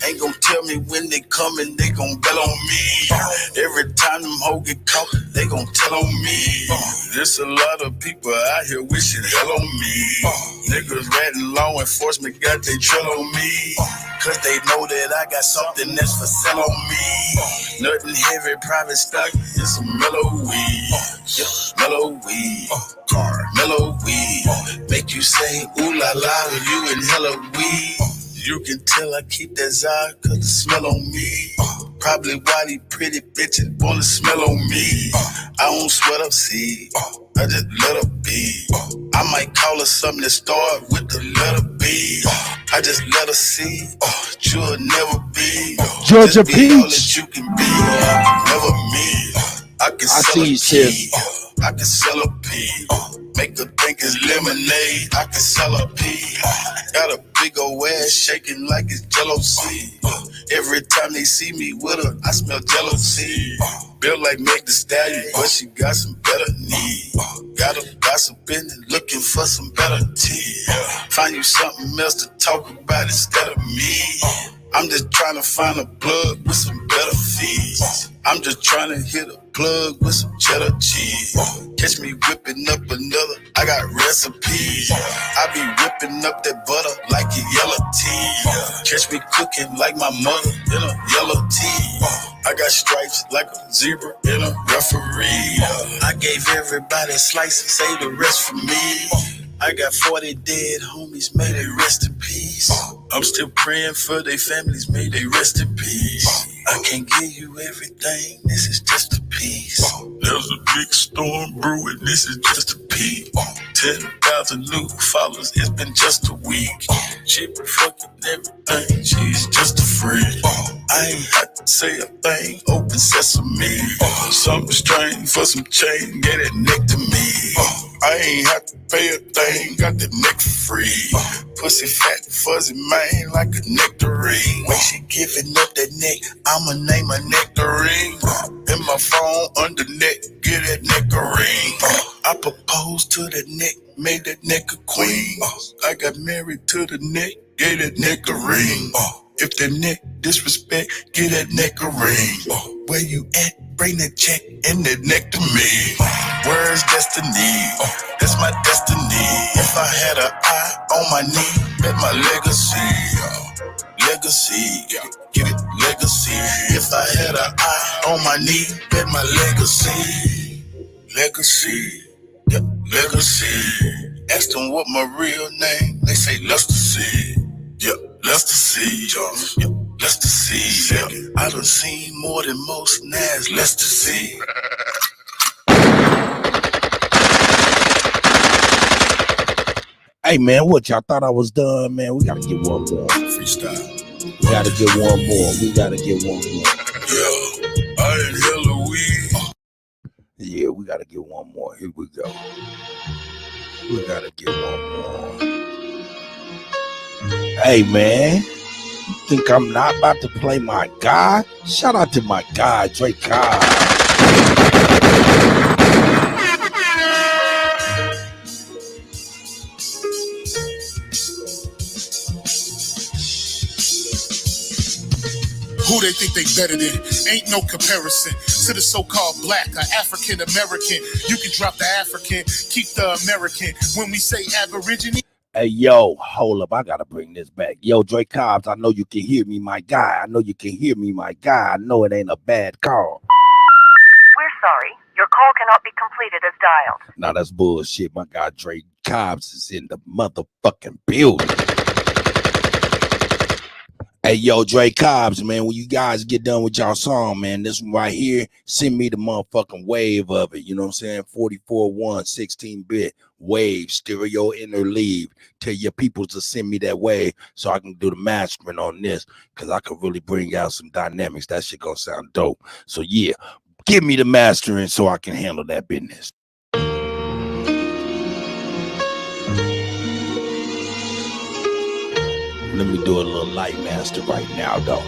Ain't gon' tell me when they coming, they gon' bell on me. Every time them hoes get caught, they gon' tell on me. There's a lot of people out here wishing hell on me. Niggas ratting law enforcement got they trail on me. Cause they know that I got something that's for sale on me. Nothing heavy, private stock, it's some mellow weed. Yeah, mellow weed. Mellow weed. Make you say ooh la la when you inhale a weed. You can tell I keep that Zod cause the smell on me. Probably why these pretty bitches wanna smell on me. I don't sweat up seed, I just let her be. I might call her something that start with the letter B. I just let her see, you'll never be. Georgia just be all Peach. that you can be, never me. I can sell a key, I can sell a pea. Make her think it's lemonade, I can sell a pea. Got a big old ass shaking like it's jealousy. Every time they see me with her, I smell jealousy. Built like Meg Thee Stallion, but she got some better knees. Got her gossiping and looking for some better tea. Find you something else to talk about instead of me. I'm just trying to find a plug with some better fees. I'm just trying to hit a plug with some cheddar cheese. Catch me whipping up another, I got recipes. I be whipping up that butter like a yellow tea. Catch me cooking like my mother in a yellow tea. I got stripes like a zebra in a referee. I gave everybody a slice and say the rest for me. I got 40 dead homies, may they rest in peace. I'm still praying for their families, may they rest in peace. I can't give you everything, this is just a piece. There's a big storm brewing, this is just a peak. 10,000 new followers, it's been just a week. She been fucking everything, she's just a freak. I ain't had to say a thing, open sesame. Something strange for some change, get it neck to me. I ain't have to pay a thing, got the neck for free. Pussy fat, fuzzy man like a nectarine. When she giving up that neck, I'ma name her nectarine. In my phone under neck, get that neck a ring. I proposed to the neck, made that neck a queen. I got married to the neck, gave that neck a ring. If the neck disrespect, get that neck a ring. Where you at? Bring the check and the neck to me. Where's destiny? That's my destiny. If I had an eye on my knee, bet my legacy. Legacy, get it, legacy. If I had an eye on my knee, bet my legacy. Legacy, yeah, legacy. Ask them what my real name, they say Lester C. Yeah, Lester C. Yeah, Lester C. Yeah. I done seen more than most Nas, Lester C. Hey man, what y'all thought I was done, man? We gotta get one more. Freestyle. We gotta get one more. We gotta get one more. Yeah, I inhale a weed. Yeah, we gotta get one more. Here we go. We gotta get one more. Hey man, you think I'm not about to play my guy? Shout out to my guy, Drake Cobb. Who they think they better than? Ain't no comparison to the so-called black or African American. You can drop the African, keep the American. When we say Aborigine. Hey, yo, hold up. I got to bring this back. Yo, Drake Cobbs, I know you can hear me, my guy. I know you can hear me, my guy. I know it ain't a bad call. We're sorry. Your call cannot be completed as dialed. Nah, that's bullshit. My guy, Drake Cobbs, is in the motherfucking building. Hey, yo, Drake Cobbs, man, when you guys get done with y'all song, man, this one right here, send me the motherfucking wave of it. You know what I'm saying? 44.1, 16-bit wave, stereo interleave. Tell your people to send me that wave so I can do the mastering on this, because I could really bring out some dynamics. That shit gonna sound dope. So, yeah, give me the mastering so I can handle that business. Let me do a little light master right now, though.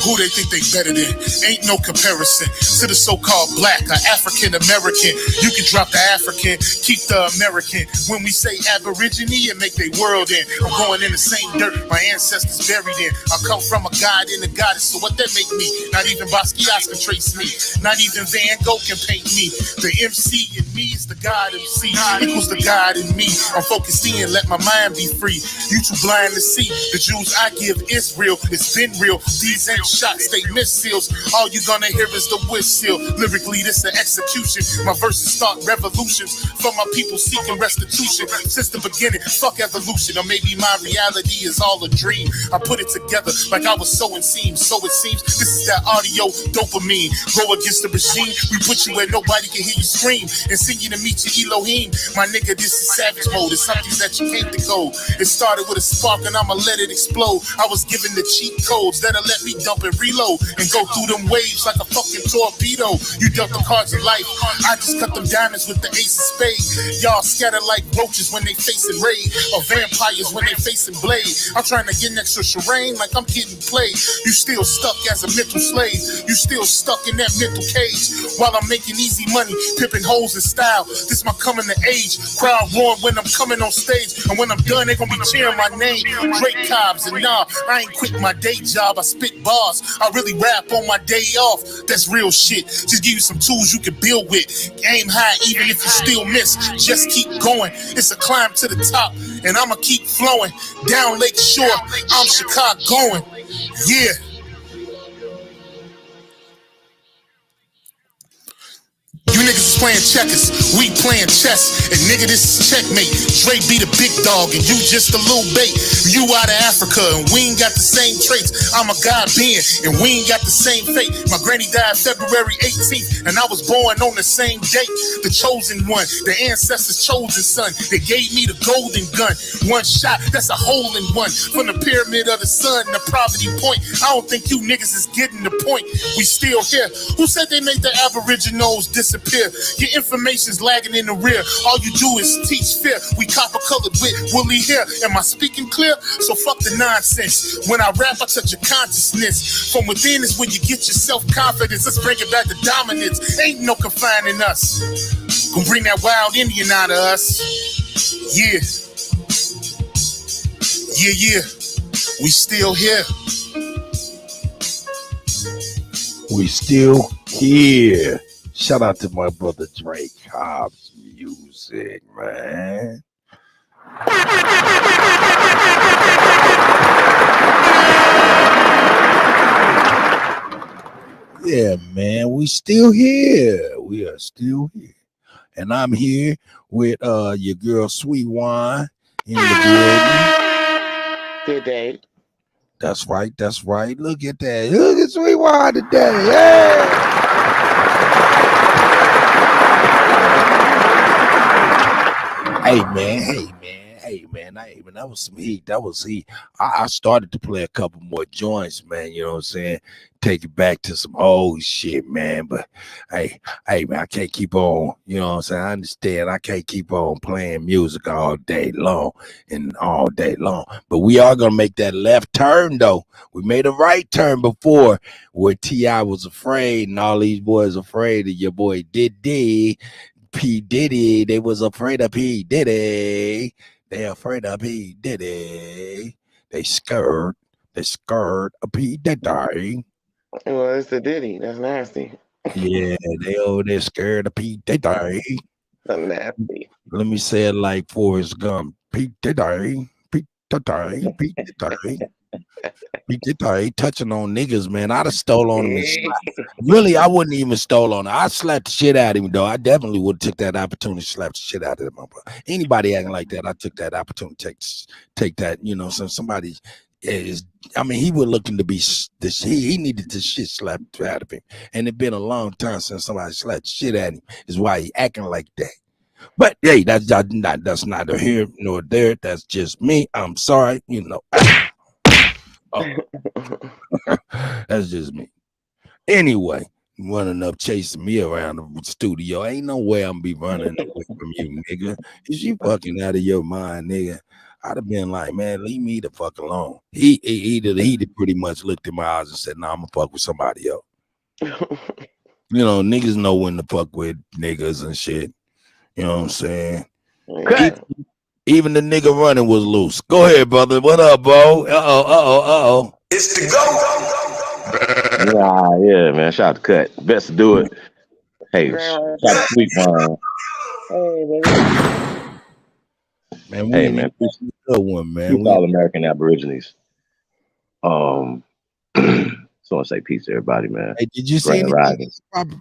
Who they think they better than? Ain't no comparison to the so-called black or African American. You can drop the African, keep the American. When we say Aborigine and make their world in, I'm going in the same dirt my ancestors buried in. I come from a god and a goddess, so what that make me? Not even Basquiat can trace me. Not even Van Gogh can paint me. The MC in me is the God MC equals the God in me. I'm focused in, let my mind be free. You too blind to see. The Jews I give is real. It's been real. These ain't shots, they missiles. All you gonna hear is the whistle. Lyrically, this an execution. My verses start revolutions for my people seeking restitution. Since the beginning, fuck evolution. Or maybe my reality is all a dream. I put it together like I was sowing seams. So it seems this is that audio dopamine. Go against the machine. We put you where nobody can hear you scream. And sing you to meet your Elohim. My nigga, this is savage mode. It's something that you can't decode. It started with a spark and I'ma let it explode. I was given the cheat codes that'll let me dump and reload and go through them waves like a fucking torpedo. You dealt the cards of life. I just cut them diamonds with the ace of spades. Y'all scatter like roaches when they facing raid, or vampires when they facing blade. I'm trying to get next to Shireen like I'm getting played. You still stuck as a mental slave. You still stuck in that mental cage. While I'm making easy money, pipping holes in style. This my coming to age. Crowd roaring when I'm coming on stage. And when I'm done, they gonna be cheering my name. Drake Cobbs, and nah, I ain't quit my day job. I spit bars. I really rap on my day off. That's real shit. Just give you some tools you can build with. Aim high even if you still miss. Just keep going. It's a climb to the top. And I'ma keep flowing. Down Lake Shore, I'm Chicagoan. Yeah. You niggas is playing checkers, we playing chess. And nigga, this is checkmate. Dre be the big dog and you just a little bait. You out of Africa and we ain't got the same traits. I'm a God being and we ain't got the same fate. My granny died February 18th and I was born on the same date. The chosen one, the ancestors' chosen son. They gave me the golden gun. One shot, that's a hole in one. From the pyramid of the sun, the poverty point. I don't think you niggas is getting the point. We still here. Who said they made the Aboriginals disappear? fear. Your information's lagging in the rear. All you do is teach fear. We copper colored with woolly hair. Am I speaking clear? So fuck the nonsense. When I rap, I touch your consciousness. From within is when you get your self-confidence. Let's bring it back to dominance. Ain't no confining us. Gonna bring that wild Indian out of us. Yeah. Yeah. We still here. We still here. Shout out to my brother Drake Hobbs music, man. Yeah, man, we still here. We are still here. And I'm here with your girl Sweet Wine in the building. Good day. That's right. That's right. Look at that. Look at Sweet Wine today. Yeah. Hey man, that was some heat. That was heat. I started to play a couple more joints, man. You know what I'm saying? Take it back to some old shit, man. But hey, man, I can't keep on. You know what I'm saying? I understand. I can't keep on playing music all day long. But we are gonna make that left turn though. We made a right turn before where T.I. was afraid and all these boys afraid of your boy Diddy. P. Diddy, they was afraid of P. Diddy. They afraid of P. Diddy. They scared of P. Diddy. Well, it's the Diddy. That's nasty. Yeah, they're scared of P. Diddy. That's nasty. Let me say it like Forrest Gump. P. Diddy. P. Diddy. P. Diddy. He did touching on niggas, man. I'd have stole on him and slapped. Really, I wouldn't even stole on him. I'd slap the shit out of him, though. I definitely would have took that opportunity to slap the shit out of him. Anybody acting like that, I took that opportunity to take that, you know, so somebody is, I mean, he was looking to be, he needed the shit slapped out of him. And it's been a long time since somebody slapped the shit at him, is why he acting like that. But, hey, that's neither here nor there. That's just me. I'm sorry, you know. That's just me. Anyway, running up chasing me around the studio. Ain't no way I'm be running away from you, nigga. Is you fucking out of your mind, nigga? I'd have been like, man, leave me the fuck alone. He pretty much looked in my eyes and said, nah, I'm gonna fuck with somebody else. You know, niggas know when to fuck with niggas and shit. You know what I'm saying? Even the nigga running was loose. Go ahead, brother. What up, bro? Uh-oh. It's the go. Yeah, man. Shout out to Cut. Best to do it. Hey, shout out to Sweet Wine. Hey, man. Good one, man. We all American Aborigines. So I say peace to everybody, man. Hey, did you see anything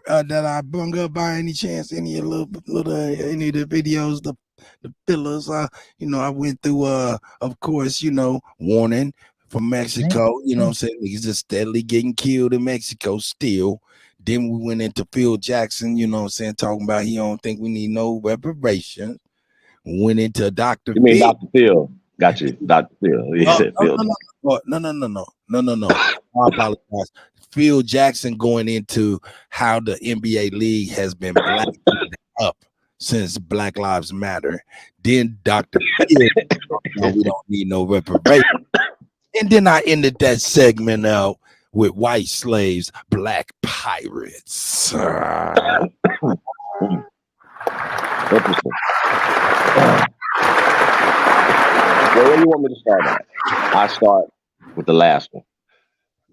that I brung up by any chance? Any of the videos, the pillars? You know, I went through of course, you know, warning from Mexico, you know what I'm saying? Niggas just steadily getting killed in Mexico still. Then we went into Phil Jackson, you know what I'm saying, talking about he don't think we need no reparations. Went into Dr. You mean Dr. Phil? Got you, Dr. Phil. He said Phil. No. I apologize. Phil Jackson going into how the NBA league has been blacked up since Black Lives Matter. Then Dr. Phil, we don't need no reparation. And then I ended that segment out with white slaves, black pirates. Interesting. Well, where do you want me to start at? I start with the last one.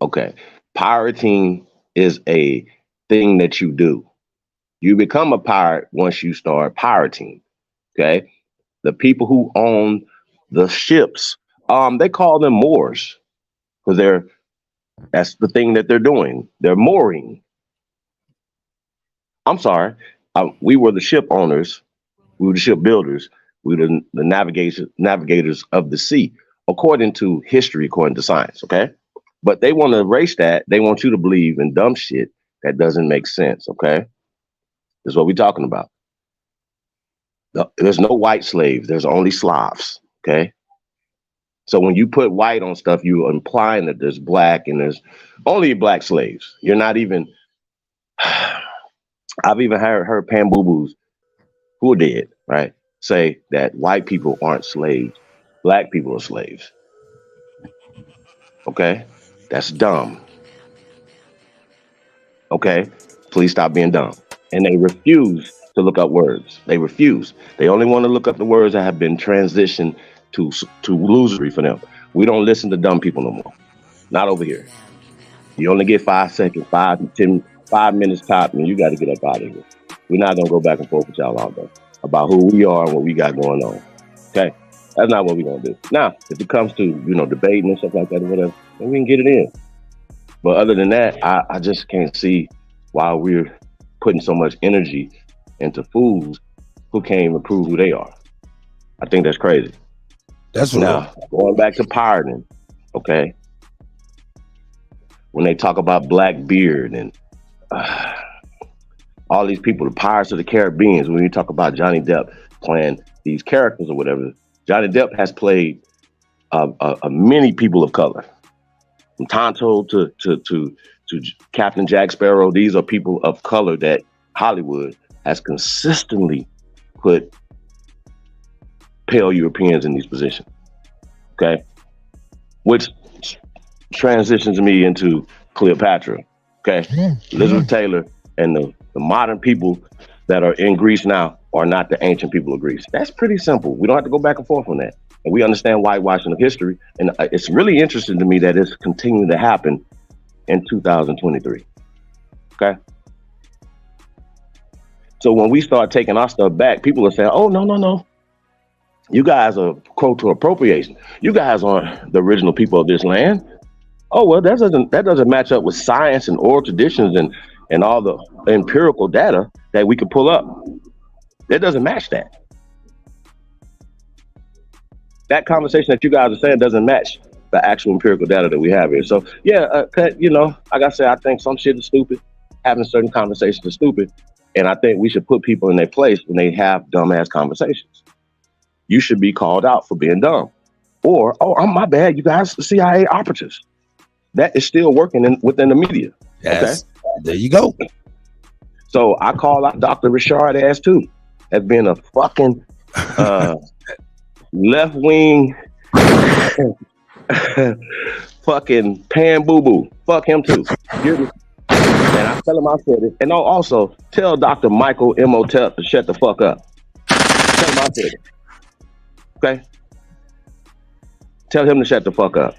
Okay. Pirating is a thing that you do. You become a pirate once you start pirating. Okay. The people who own the ships, they call them Moors because that's the thing that they're doing. They're mooring. I'm sorry. We were the ship owners. We were the ship builders. We were the navigators of the sea, according to history, according to science. Okay. But they want to erase that. They want you to believe in dumb shit that doesn't make sense. Okay. That's what we're talking about. There's no white slaves. There's only Slavs. Okay. So when you put white on stuff, you're implying that there's black and there's only black slaves. You're not even, I've even heard Pan Boo Boos who are dead, right, say that white people aren't slaves, black people are slaves. Okay, that's dumb. Okay, please stop being dumb. And they refuse to look up words. They refuse. They only want to look up the words that have been transitioned to illusory for them. We don't listen to dumb people no more. Not over here. You only get 5 seconds, 5 to 10, 5 minutes top, and you got to get up out of here. We're not gonna go back and forth with y'all all day about who we are and what we got going on. Okay, that's not what we're gonna do. Now, if it comes to debating and stuff like that or whatever, then we can get it in. But other than that, I just can't see why we're putting so much energy into fools who can't even prove who they are. I think that's crazy. That's now going back to pirating. Okay, when they talk about Blackbeard and all these people, the Pirates of the Caribbean, when you talk about Johnny Depp playing these characters or whatever, Johnny Depp has played many people of color, from Tonto to Captain Jack Sparrow. These are people of color that Hollywood has consistently put pale Europeans in these positions. Okay, which transitions me into Cleopatra. Okay, Elizabeth Taylor and the modern people that are in Greece now are not the ancient people of Greece. That's pretty simple. We don't have to go back and forth on that. And we understand whitewashing of history. And it's really interesting to me that it's continuing to happen in 2023. Okay. So when we start taking our stuff back, people are saying, oh, no. You guys are cultural appropriation. You guys aren't the original people of this land. Oh, well, that doesn't match up with science and oral traditions and all the empirical data that we could pull up. That doesn't match that. That conversation that you guys are saying doesn't match the actual empirical data that we have here. So yeah, like I said, I think some shit is stupid. Having certain conversations is stupid. And I think we should put people in their place when they have dumbass conversations. You should be called out for being dumb. Or, my bad, you guys, CIA operatives. That is still working within the media. Yes. Okay? There you go. So I call out Dr. Richard ass too, as being a fucking left-wing fucking pan boo-boo. Fuck him too. And I tell him I said it. And also tell Dr. Michael Imhotep to shut the fuck up. Tell him I said it. Okay? Tell him to shut the fuck up.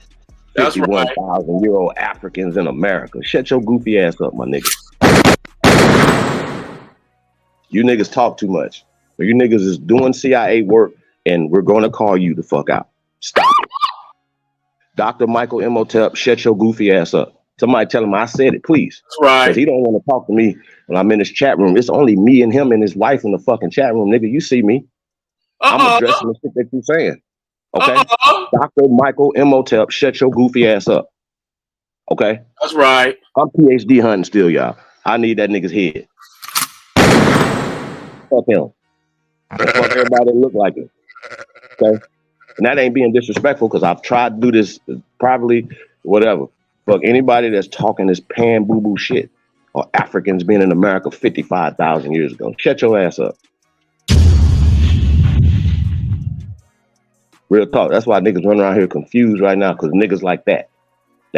That's right. 51,000-year-old Africans in America. Shut your goofy ass up, my nigga. You niggas talk too much. You niggas is doing CIA work, and we're going to call you the fuck out. Stop it. Dr. Michael Imhotep, shut your goofy ass up. Somebody tell him I said it, please. That's right. Because he don't want to talk to me when I'm in this chat room. It's only me and him and his wife in the fucking chat room, nigga. You see me. I'm addressing the shit that you're saying. Okay? Dr. Michael Imhotep, shut your goofy ass up. Okay? That's right. I'm PhD hunting still, y'all. I need that nigga's head. Fuck him. Fuck everybody that look like him. Okay? And that ain't being disrespectful because I've tried to do this privately, whatever. Fuck anybody that's talking this pan boo-boo shit or Africans being in America 55,000 years ago. Shut your ass up. Real talk. That's why niggas run around here confused right now, because niggas like that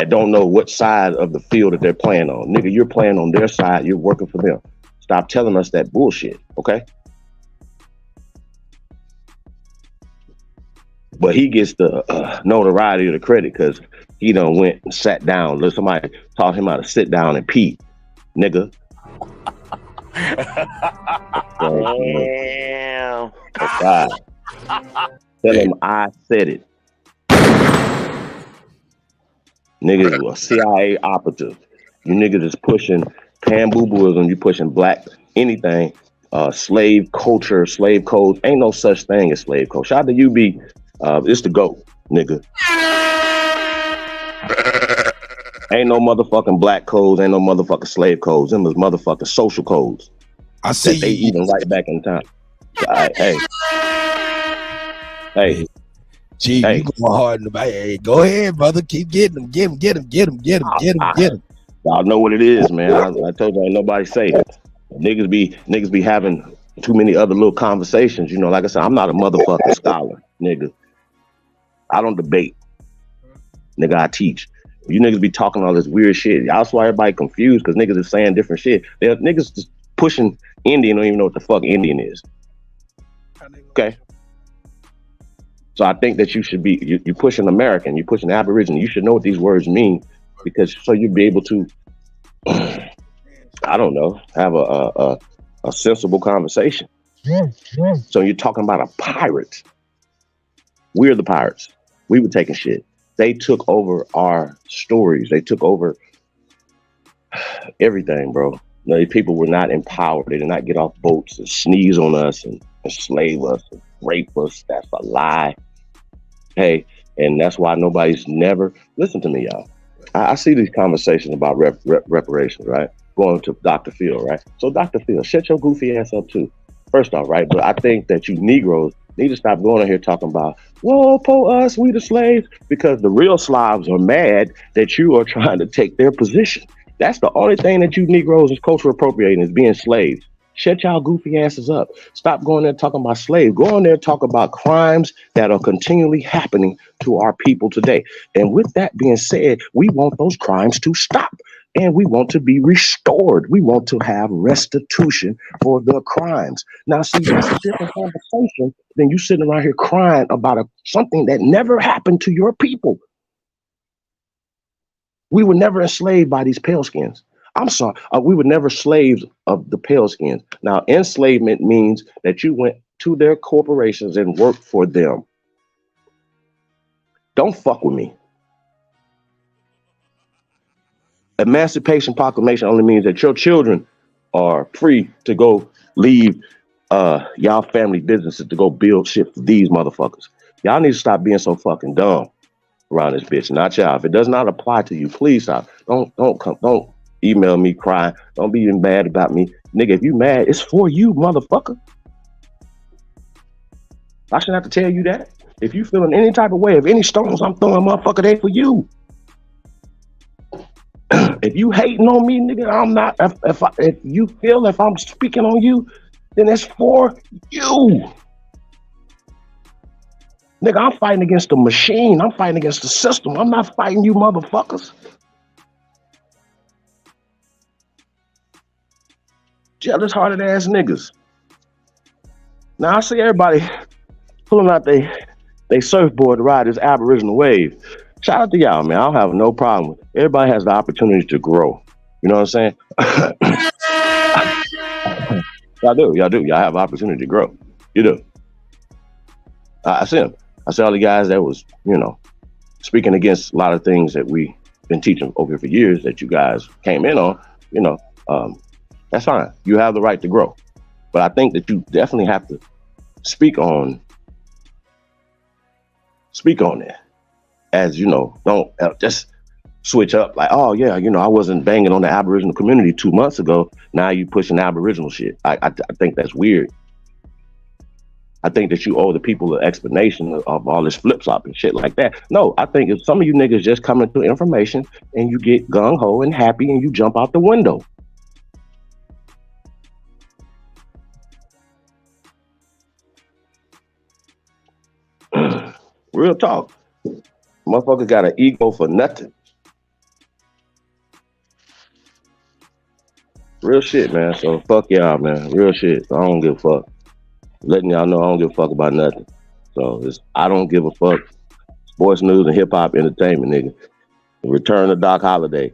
don't know what side of the field that they're playing on. Nigga, you're playing on their side. You're working for them. Stop telling us that bullshit, okay? But he gets the notoriety or the credit because he done went and sat down. Somebody taught him how to sit down and pee, nigga. Damn. God. Tell him I said it. Niggas were CIA operative. You niggas is pushing pan-boo-booism. You pushing black anything. Slave culture, slave codes. Ain't no such thing as slave code. Shout out to UB. It's the GOAT, nigga. Ain't no motherfucking black codes. Ain't no motherfucking slave codes. Them is motherfucking social codes. I see that they even right back in time. Hey. Gee, you going hard in the back. Hey, go ahead, brother. Keep getting them. Get him. Y'all know what it is, man. I told you ain't nobody say it. Niggas be having too many other little conversations. You know, like I said, I'm not a motherfucking scholar, nigga. I don't debate. Nigga, I teach. You niggas be talking all this weird shit. That's why everybody confused, because niggas is saying different shit. Niggas just pushing Indian, don't even know what the fuck Indian is. Okay? So I think that you should be, you pushing American, you pushing Aboriginal. You should know what these words mean, because so you'd be able to, I don't know, have a sensible conversation. So you're talking about a pirate. We're the pirates. We were taking shit. They took over our stories. They took over everything, bro. These people were not empowered. They did not get off boats and sneeze on us and enslave us and rape us. That's a lie. Hey, and that's why nobody's never, listen to me, y'all. I see these conversations about reparations, right? Going to Dr. Phil, right? So Dr. Phil, shut your goofy ass up too. First off, right? But I think that you Negroes need to stop going on here talking about, whoa, po us, we the slaves, because the real Slavs are mad that you are trying to take their position. That's the only thing that you Negroes is cultural appropriating, is being slaves. Shut y'all goofy asses up. Stop going there talking about slaves. Go on there and talk about crimes that are continually happening to our people today. And with that being said, we want those crimes to stop. And we want to be restored. We want to have restitution for the crimes. Now, see, that's a different conversation than you sitting around here crying about something that never happened to your people. We were never enslaved by these pale skins. I'm sorry, we were never slaves of the pale skins. Now, enslavement means that you went to their corporations and worked for them. Don't fuck with me. Emancipation Proclamation only means that your children are free to go leave y'all family businesses to go build shit for these motherfuckers. Y'all need to stop being so fucking dumb around this bitch. Not y'all. If it does not apply to you, please stop. Don't email me crying. Don't be mad about me. Nigga, if you mad, it's for you, motherfucker. I shouldn't have to tell you that. If you feeling any type of way, if any stones I'm throwing, motherfucker, they for you. If you hating on me, nigga, I'm not. If you feel if I'm speaking on you, then it's for you. Nigga, I'm fighting against the machine. I'm fighting against the system. I'm not fighting you motherfuckers. Jealous-hearted ass niggas. Now I see everybody pulling out they surfboard to ride this Aboriginal wave. Shout out to y'all, man. I don't have no problem with it. Everybody has the opportunity to grow. You know what I'm saying? Y'all do. Y'all have opportunity to grow. You do. I see them. I see all the guys that was, you know, speaking against a lot of things that we've been teaching over here for years that you guys came in on, you know, that's fine. You have the right to grow. But I think that you definitely have to speak on it. As you know, don't just switch up like, oh yeah, you know, I wasn't banging on the Aboriginal community 2 months ago. Now you pushing Aboriginal shit. I think that's weird. I think that you owe the people an explanation of all this flip flop and shit like that. No, I think if some of you niggas just coming to information and you get gung ho and happy and you jump out the window. Real talk. Motherfucker got an ego for nothing. Real shit, man. So fuck y'all, man. Real shit. I don't give a fuck. Letting y'all know I don't give a fuck about nothing. So I don't give a fuck. Sports news and hip hop entertainment, nigga. The return of Doc Holliday.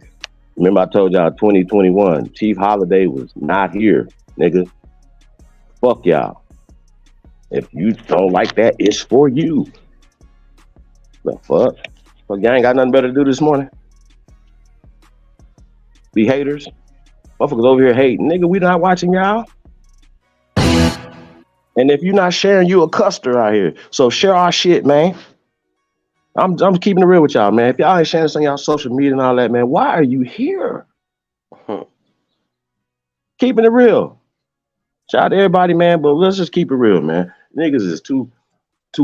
Remember I told y'all 2021, Chief Holiday was not here, nigga. Fuck y'all. If you don't like that, it's for you. The fuck? Fuck, y'all ain't got nothing better to do this morning? Be haters? Motherfuckers over here hating. Nigga, we not watching y'all. And if you're not sharing, you a custer out here. So share our shit, man. I'm keeping it real with y'all, man. If y'all ain't sharing this on y'all social media and all that, man, why are you here? Keeping it real. Shout out to everybody, man, but let's just keep it real, man. Niggas is too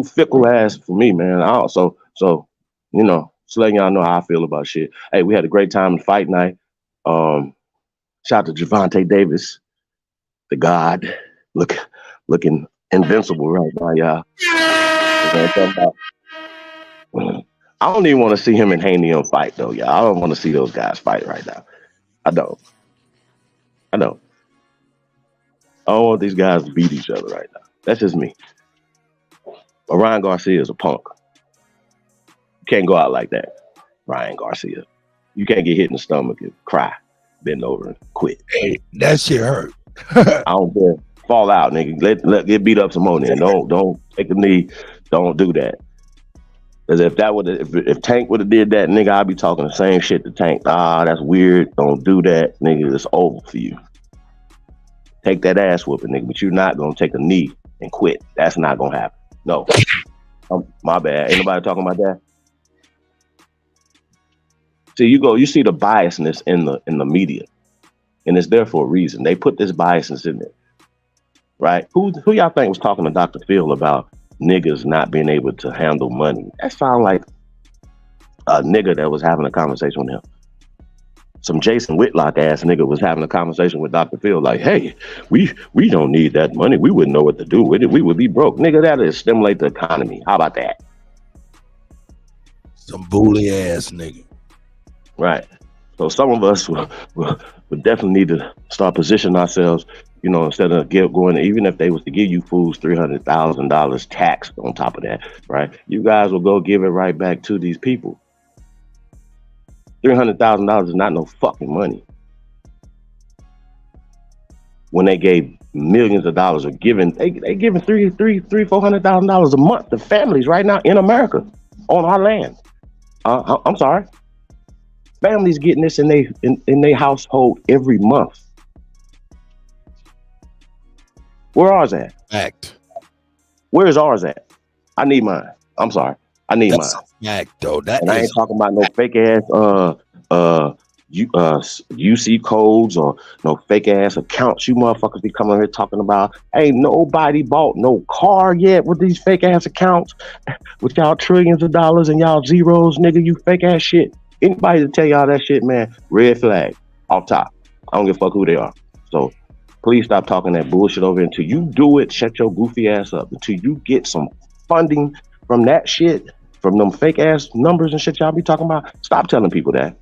fickle ass for me, man. So you know, just letting y'all know how I feel about shit. Hey, we had a great time in fight night. Shout out to Javante Davis. the God looking invincible right now, y'all. You know what I'm talking about? I don't even want to see him and Haney fight though, y'all. I don't want to see those guys fight right now. I don't. I don't want these guys to beat each other right now. That's just me. But Ryan Garcia is a punk. You can't go out like that, Ryan Garcia. You can't get hit in the stomach and cry, bend over and quit. Hey, that shit hurt. I don't care. Fall out, nigga. Let get beat up some more. Then don't take a knee. Don't do that. Because if Tank would have did that, nigga, I'd be talking the same shit to Tank. That's weird. Don't do that, nigga. It's over for you. Take that ass whooping, nigga. But you're not gonna take a knee and quit. That's not gonna happen. No. My bad. Ain't nobody talking about that. See, you see the biasness in the media, and it's there for a reason. They put this biasness in there, right? Who y'all think was talking to Dr. Phil about niggas not being able to handle money? That sound like a nigga that was having a conversation with him. Some Jason Whitlock ass nigga was having a conversation with Dr. Phil, like, hey, we don't need that money. We wouldn't know what to do with it. We would be broke. Nigga, that'll stimulate the economy. How about that? Some bully ass nigga. Right. So some of us would definitely need to start positioning ourselves, you know, instead of going, even if they was to give you fools $300,000 tax on top of that, right? You guys will go give it right back to these people. $300,000 is not no fucking money. When they gave millions of dollars or giving, they giving $400,000 a month to families right now in America on our land. I'm sorry. Families getting this in their household every month. Where ours at? Fact. Where is ours at? I need mine. I'm sorry. I need That's mine. a fact, though. I ain't talking about no fake ass UC codes or no fake ass accounts you motherfuckers be coming here talking about. Ain't nobody bought no car yet with these fake ass accounts with y'all trillions of dollars and y'all zeros, nigga. You fake ass shit. Anybody to tell y'all that shit, man, red flag off top. I don't give a fuck who they are. So please stop talking that bullshit over until you do it. Shut your goofy ass up until you get some funding from that shit, from them fake ass numbers and shit y'all be talking about. Stop telling people that.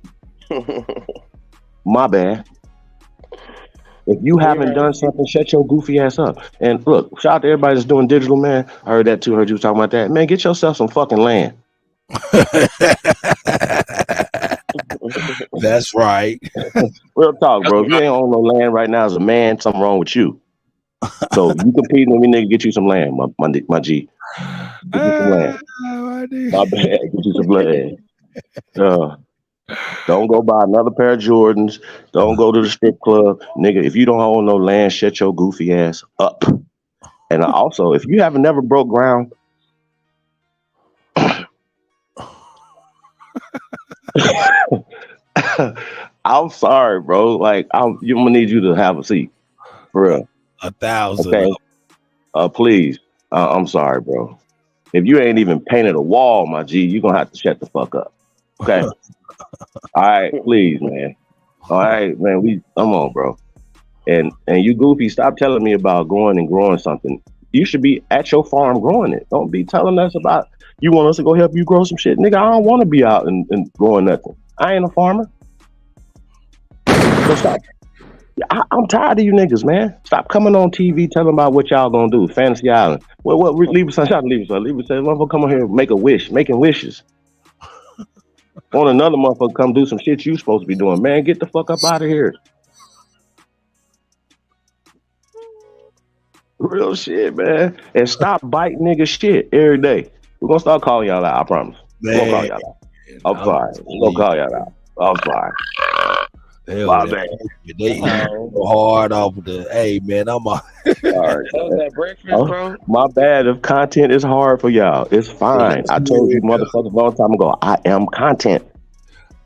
My bad. If you haven't done something, shut your goofy ass up. And look, shout out to everybody that's doing digital, man. I heard that too. Heard you talking about that. Man, get yourself some fucking land. That's right. Real talk, bro. If you ain't on no land right now as a man, something wrong with you. So you competing with me, nigga, get you some land, my G. Get you some land. My bad. Get you some land. Don't go buy another pair of Jordans. Don't go to the strip club. Nigga, if you don't own no land, shut your goofy ass up. And also, if you haven't never broke ground, I'm sorry, bro. Like, I'm gonna need you to have a seat. For real. 1,000. Okay? Please. I'm sorry, bro. If you ain't even painted a wall, my G, you're gonna have to shut the fuck up. Okay? All right, please, man. All right, man. Come on, bro. And you goofy, stop telling me about going and growing something. You should be at your farm growing it. Don't be telling us about you want us to go help you grow some shit. Nigga, I don't want to be out and growing nothing. I ain't a farmer. So stop. I'm tired of you niggas, man. Stop coming on TV telling about what y'all gonna do. Fantasy Island. What leave us, shout out to leave us. Leave us, motherfucker come on here and make a wish, making wishes. Want another motherfucker come do some shit you supposed to be doing. Man, get the fuck up out of here. Real shit, man. And stop biting nigga shit every day. We're gonna start calling y'all out, I promise. We're gonna call y'all out. I'm sorry. We're gonna call y'all out. I'm sorry. My bad. They go hard off the. Hey man, I'm a. Sorry. My bad. If content is hard for y'all, it's fine. I told you motherfuckers a long time ago. I am content.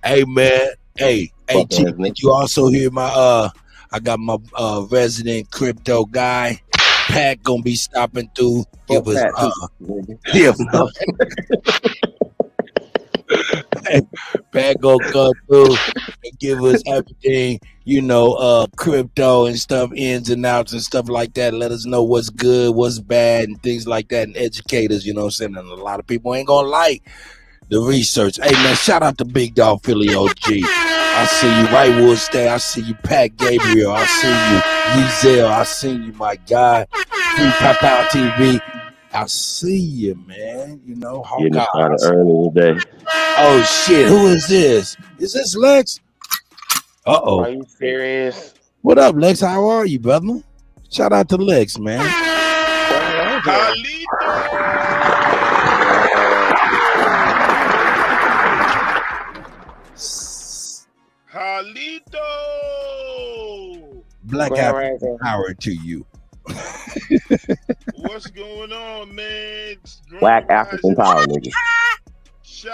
Hey man. Hey T, you also hear my I got my resident crypto guy. Pat gonna be stopping through. It was Pat gonna come through and give us everything, crypto and stuff, ins and outs and stuff like that. Let us know what's good, what's bad, and things like that, and educate us, you know what I'm saying? And a lot of people ain't gonna like the research. Hey man, shout out to Big Dog Philly OG. I see you, White Wood Stay. I see you, Pat Gabriel. I see you, Yezel. I see you, my guy, Free Pop Out TV. I see you, man. Getting Hawkeye. started early today. Oh shit, who is this? Is this Lex? Uh-oh. Are you serious? What up, Lex? How are you, brother? Shout out to Lex, man. Carlito! Black African power to you. What's going on, man? Black African power, nigga.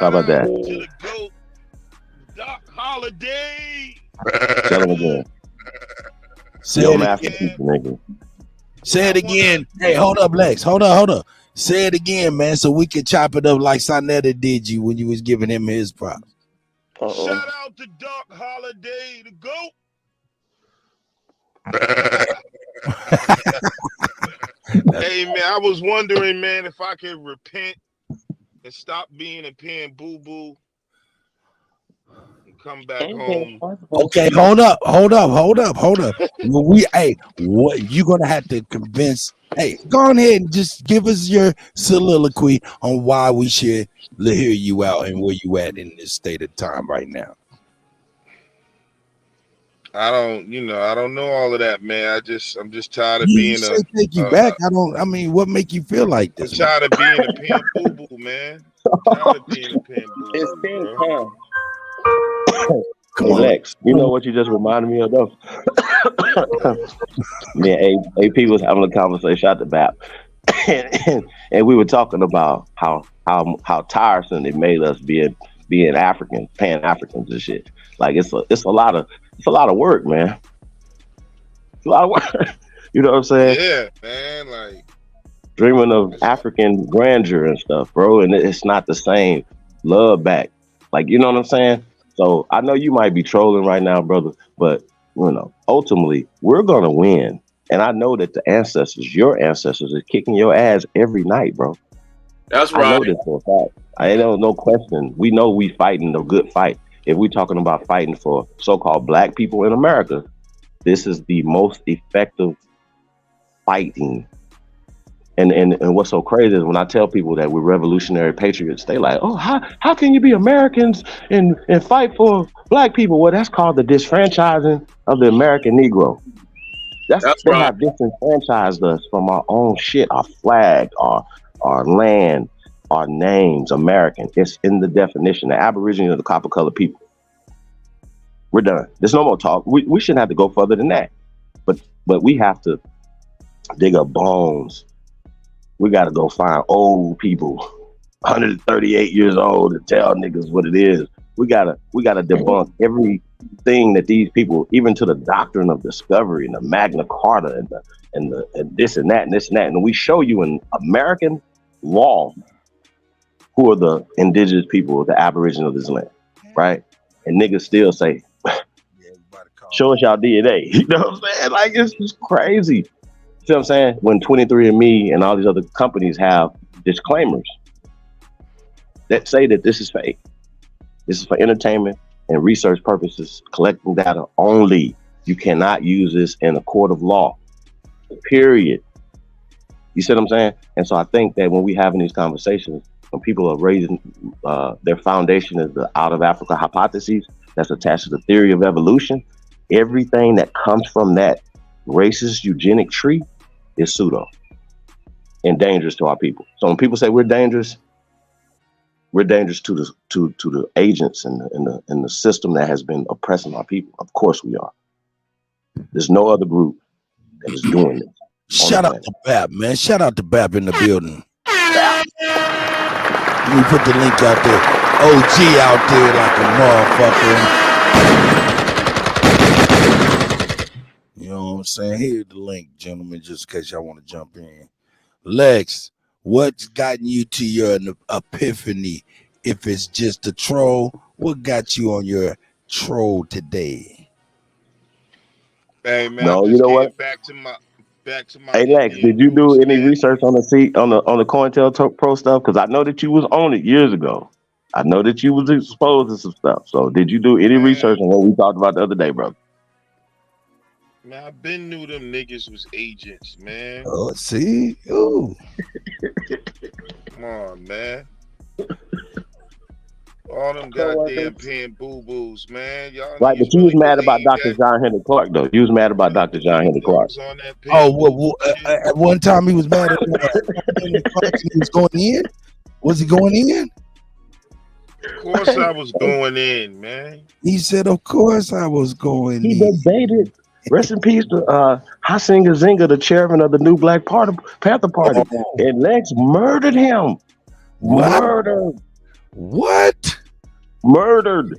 How about that? To the GOAT, Doc Holiday. Tell him again. Say Yo, it masterpiece, nigga. Say it again. Hey, hold up, Lex. Hold up. Say it again, man, so we can chop it up like Sonetta did you when you was giving him his props. Shout out to Doc Holiday, the GOAT. Hey, man, I was wondering, man, if I could repent and stop being a pen boo-boo and come back home. Okay, hold up. Well, what you gonna have to convince? Hey, go on ahead and just give us your soliloquy on why we should hear you out and where you at in this state of time right now. I don't know all of that, man. I'm just tired of being a. Take you back. What make you feel like this? I'm tired of being a pen boo-boo, man. I'm tired of being a pen boo-boo. It's pink, huh? Hey, Lex, you know what you just reminded me of, though? Man, AP was having a conversation at the BAP, and we were talking about how tiresome it made us being African, Pan-Africans and shit. Like it's a lot of work, man. It's a lot of work. You know what I'm saying? Yeah, man. Like dreaming of African grandeur and stuff, bro, and it's not the same love back. Like, you know what I'm saying? So I know you might be trolling right now, brother, but ultimately we're gonna win. And I know that your ancestors, are kicking your ass every night, bro. That's right. I know this for a fact. I ain't no question. We know we fighting a good fight. If we're talking about fighting for so-called black people in America, this is the most effective fighting. And what's so crazy is when I tell people that we're revolutionary patriots, they like, oh, how can you be Americans and fight for black people? Well, that's called the disfranchising of the American Negro. They have disenfranchised us from our own shit, our flag, our land, our names, American. It's in the definition, the Aborigine of the copper colored people. We're done. There's no more talk. We shouldn't have to go further than that. But we have to dig up bones. We got to go find old people, 138 years old, and tell niggas what it is. We gotta debunk everything that these people, even to the doctrine of discovery and the Magna Carta and this and that and this and that. And we show you in American law who are the indigenous people, the Aborigine of this land, right? And niggas still say, show us y'all DNA. You know what I'm saying? Like, it's just crazy. See what I'm saying? When 23andMe and all these other companies have disclaimers that say that this is fake. This is for entertainment and research purposes, collecting data only. You cannot use this in a court of law, period. You see what I'm saying? And so I think that when we having these conversations, when people are raising their foundation is the out of Africa hypotheses that's attached to the theory of evolution, everything that comes from that racist eugenic tree is pseudo and dangerous to our people. So when people say we're dangerous to the agents and the system that has been oppressing our people. Of course we are. There's no other group that is doing this. Shout out to BAP, man. Shout out to BAP in the building. Let me put the link out there. OG out there like a motherfucker. You know what I'm saying? Here's the link, gentlemen, just in case y'all want to jump in. Lex, what's gotten you to your epiphany? If it's just a troll, what got you on your troll today? Hey man, No, I'm you just know getting what? back to my Hey Lex, Indian did you do roots, any man. research on the COINTELPRO stuff? Because I know that you was on it years ago. I know that you was exposed to some stuff. So did you do any research on what we talked about the other day, brother? Man, I been knew them niggas was agents, man. Oh, see, ooh, Come on, man. All them goddamn paying boo-boos, man. Y'all Right, but niggas you was really mad about believe Dr. that John Henry Clark, though. You was mad about Dr. John Henry Clark. those on that oh, paying boo-boo shit? at one time he was mad at he was going in. Was he going in? Of course I was going in, man. He said, "Of course I was going He in." debated. Rest in peace to Hasinga Zinga, the chairman of the New Black Panther Party, and Lex murdered him. What? Murdered. What? Murdered.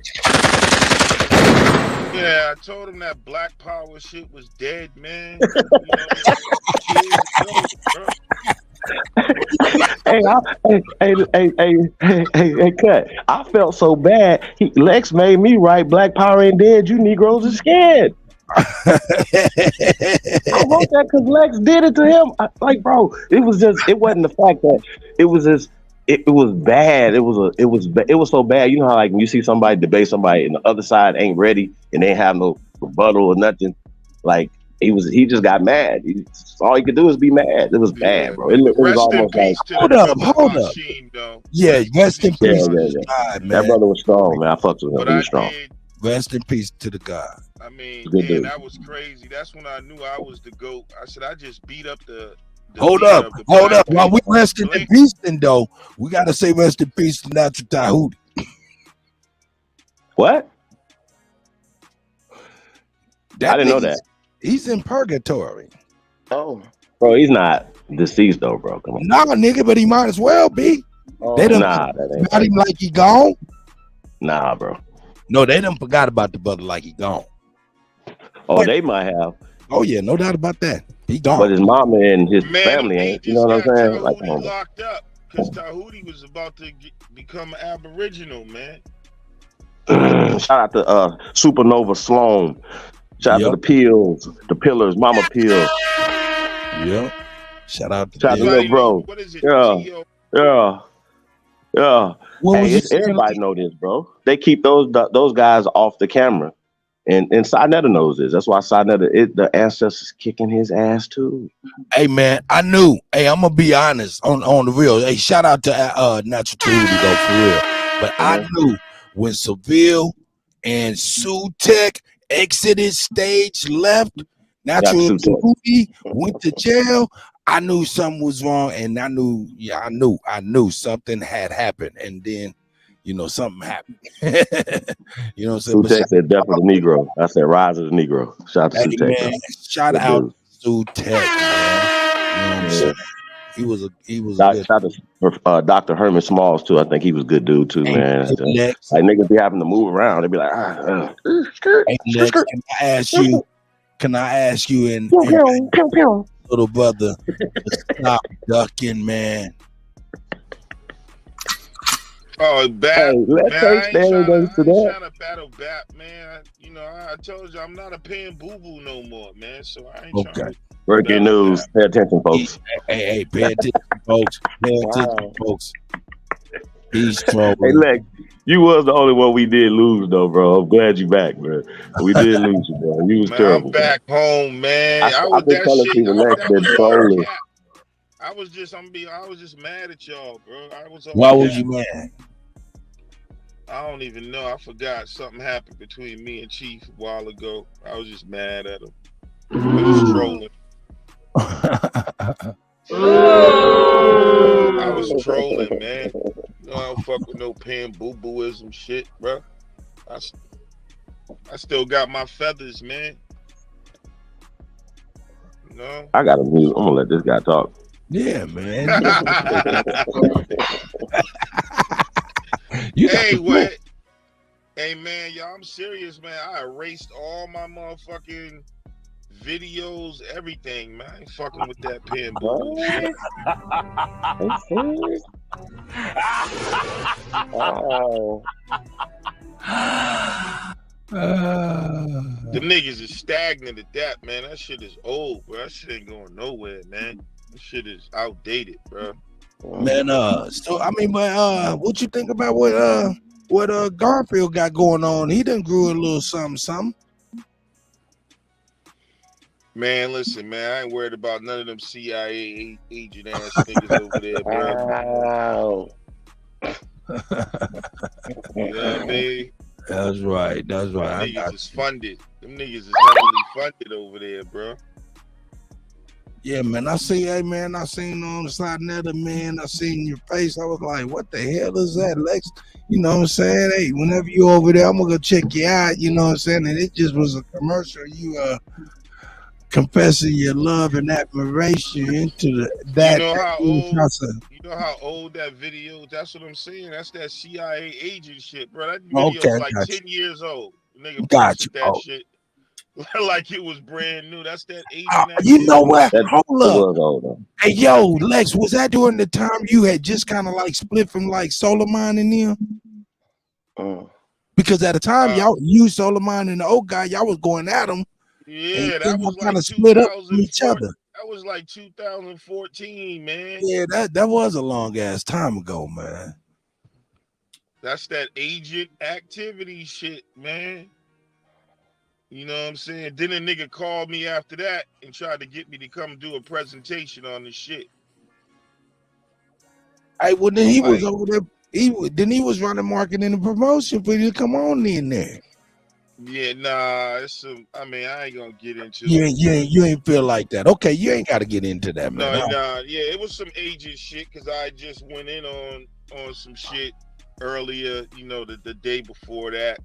Yeah, I told him that Black Power shit was dead, man. Hey, Cut. I felt so bad. Lex made me write Black Power ain't dead. You Negroes are scared. I wrote that because Lex did it to him. Bro, it wasn't the fact that it was just. It was bad. It was so bad. You know how like when you see somebody debate somebody and the other side ain't ready and they have no rebuttal or nothing. Like he just got mad. All he could do is be mad. It was bad, bro. It was almost like hold up. Yeah, rest in peace to the God, man. That brother was strong, man. I fucked with him. He was strong. Rest in peace to the God. I mean, Good dude. that was crazy. That's when I knew I was the GOAT. I said I just beat up the Hold up. While we resting in peace, then though, we gotta say rest in peace to Natural Tahuti. What? I didn't know that. He's in purgatory. Oh, bro, he's not deceased though, bro. Come on. Nah, nigga, but he might as well be. They done forgot him like he gone. Nah, bro. No, they done forgot about the brother like he gone. Oh, they might have. Oh yeah, no doubt about that. He gone. But his mama and his family ain't. You know what I'm saying? Like, come on, bro. Locked up because Tahuti was about to become an Aboriginal, man. Shout out to Supernova Sloan. Shout out to the Pills, the Pillars, Mama Pill. Yeah. Shout out to little bro. What is it? Yeah. Hey, everybody know this, bro. They keep those guys off the camera. And Sinetta knows this. That's why Sinetta, the ancestors kicking his ass too. Hey man, I knew. Hey, I'm gonna be honest on the real. Hey, shout out to Natural Tahuti though, for real. But I knew when Seville and Sutek exited stage left, Natural Tahuti went to jail. I knew something was wrong, and I knew something had happened, and then something happened. You know what I'm saying? Sutek said death of the Negro. I said rise of the Negro. Shout out to Sutek. Man, shout out to Sutek, man. You know what I'm saying? He was a shout out to Dr. Herman Smalls too. I think he was a good dude too, man. Like niggas be having to move around. They be like, Hey, Lex, can I ask you and little brother to stop ducking, man? Oh, Hey, let's man, take standards to that. trying to battle back, man. I told you I'm not a paying boo-boo no more, man. So I ain't trying to. Breaking news. Pay attention, folks. Hey, pay attention, folks. Pay attention, folks. He's trolling. Hey, Lex, you was the only one we did lose, though, bro. I'm glad you back, man. We did lose you, bro. You was terrible. I'm back home, man. I've been telling people Lex been trolling. I was just mad at y'all, bro. Why was you mad? I don't even know. I forgot something happened between me and Chief a while ago. I was just mad at him. I was trolling. I was trolling, man. I don't fuck with no paying boo-booism shit, bro. I still got my feathers, man. No. I got a mute. I'm gonna let this guy talk. Yeah, man. What? Hey, man, y'all, I'm serious, man. I erased all my motherfucking videos, everything, man. I ain't fucking with that pen, boo. Oh. The niggas is stagnant at that, man. That shit is old, bro. That shit ain't going nowhere, man. That shit is outdated, bro. Man, so I mean, but what you think about what Garfield got going on? He done grew a little something. Man, listen, man, I ain't worried about none of them CIA agent ass niggas over there, bro. Wow. You know what I mean? That's right. That's Them right. niggas is funded. Them niggas is heavily funded over there, bro. Yeah, man. I seen on the side of the man. I seen your face. I was like, what the hell is that, Lex? You know what I'm saying? Hey, whenever you over there, I'm gonna go check you out. You know what I'm saying? And it just was a commercial. You confessing your love and admiration into that. You know how old that video? That's what I'm saying. That's that CIA agent shit, bro. That video's Okay, like gotcha. 10 years old. Nigga Gotcha. posted that shit like it was brand new. That's that agent. You know what? Hold was up. old, Hey, yo, Lex, was that during the time you had just kind of like split from like Solomon and them? Because at the time, you, Solomon, and the old guy, y'all was going at him. Yeah, and that was kind like of split up from each 2004. other. That was like 2014, man. Yeah, that was a long ass time ago, man. That's that agent activity shit, man. You know what I'm saying? Then a nigga called me after that and tried to get me to come do a presentation on this shit. Hey, well then he was over there. He was running marketing and promotion for you to come on in there. Yeah, nah. I mean, I ain't gonna get into it. You ain't feel like that. Okay, you ain't got to get into that, man. Nah. Yeah, it was some agent shit because I just went in on some shit earlier. You know, the day before that.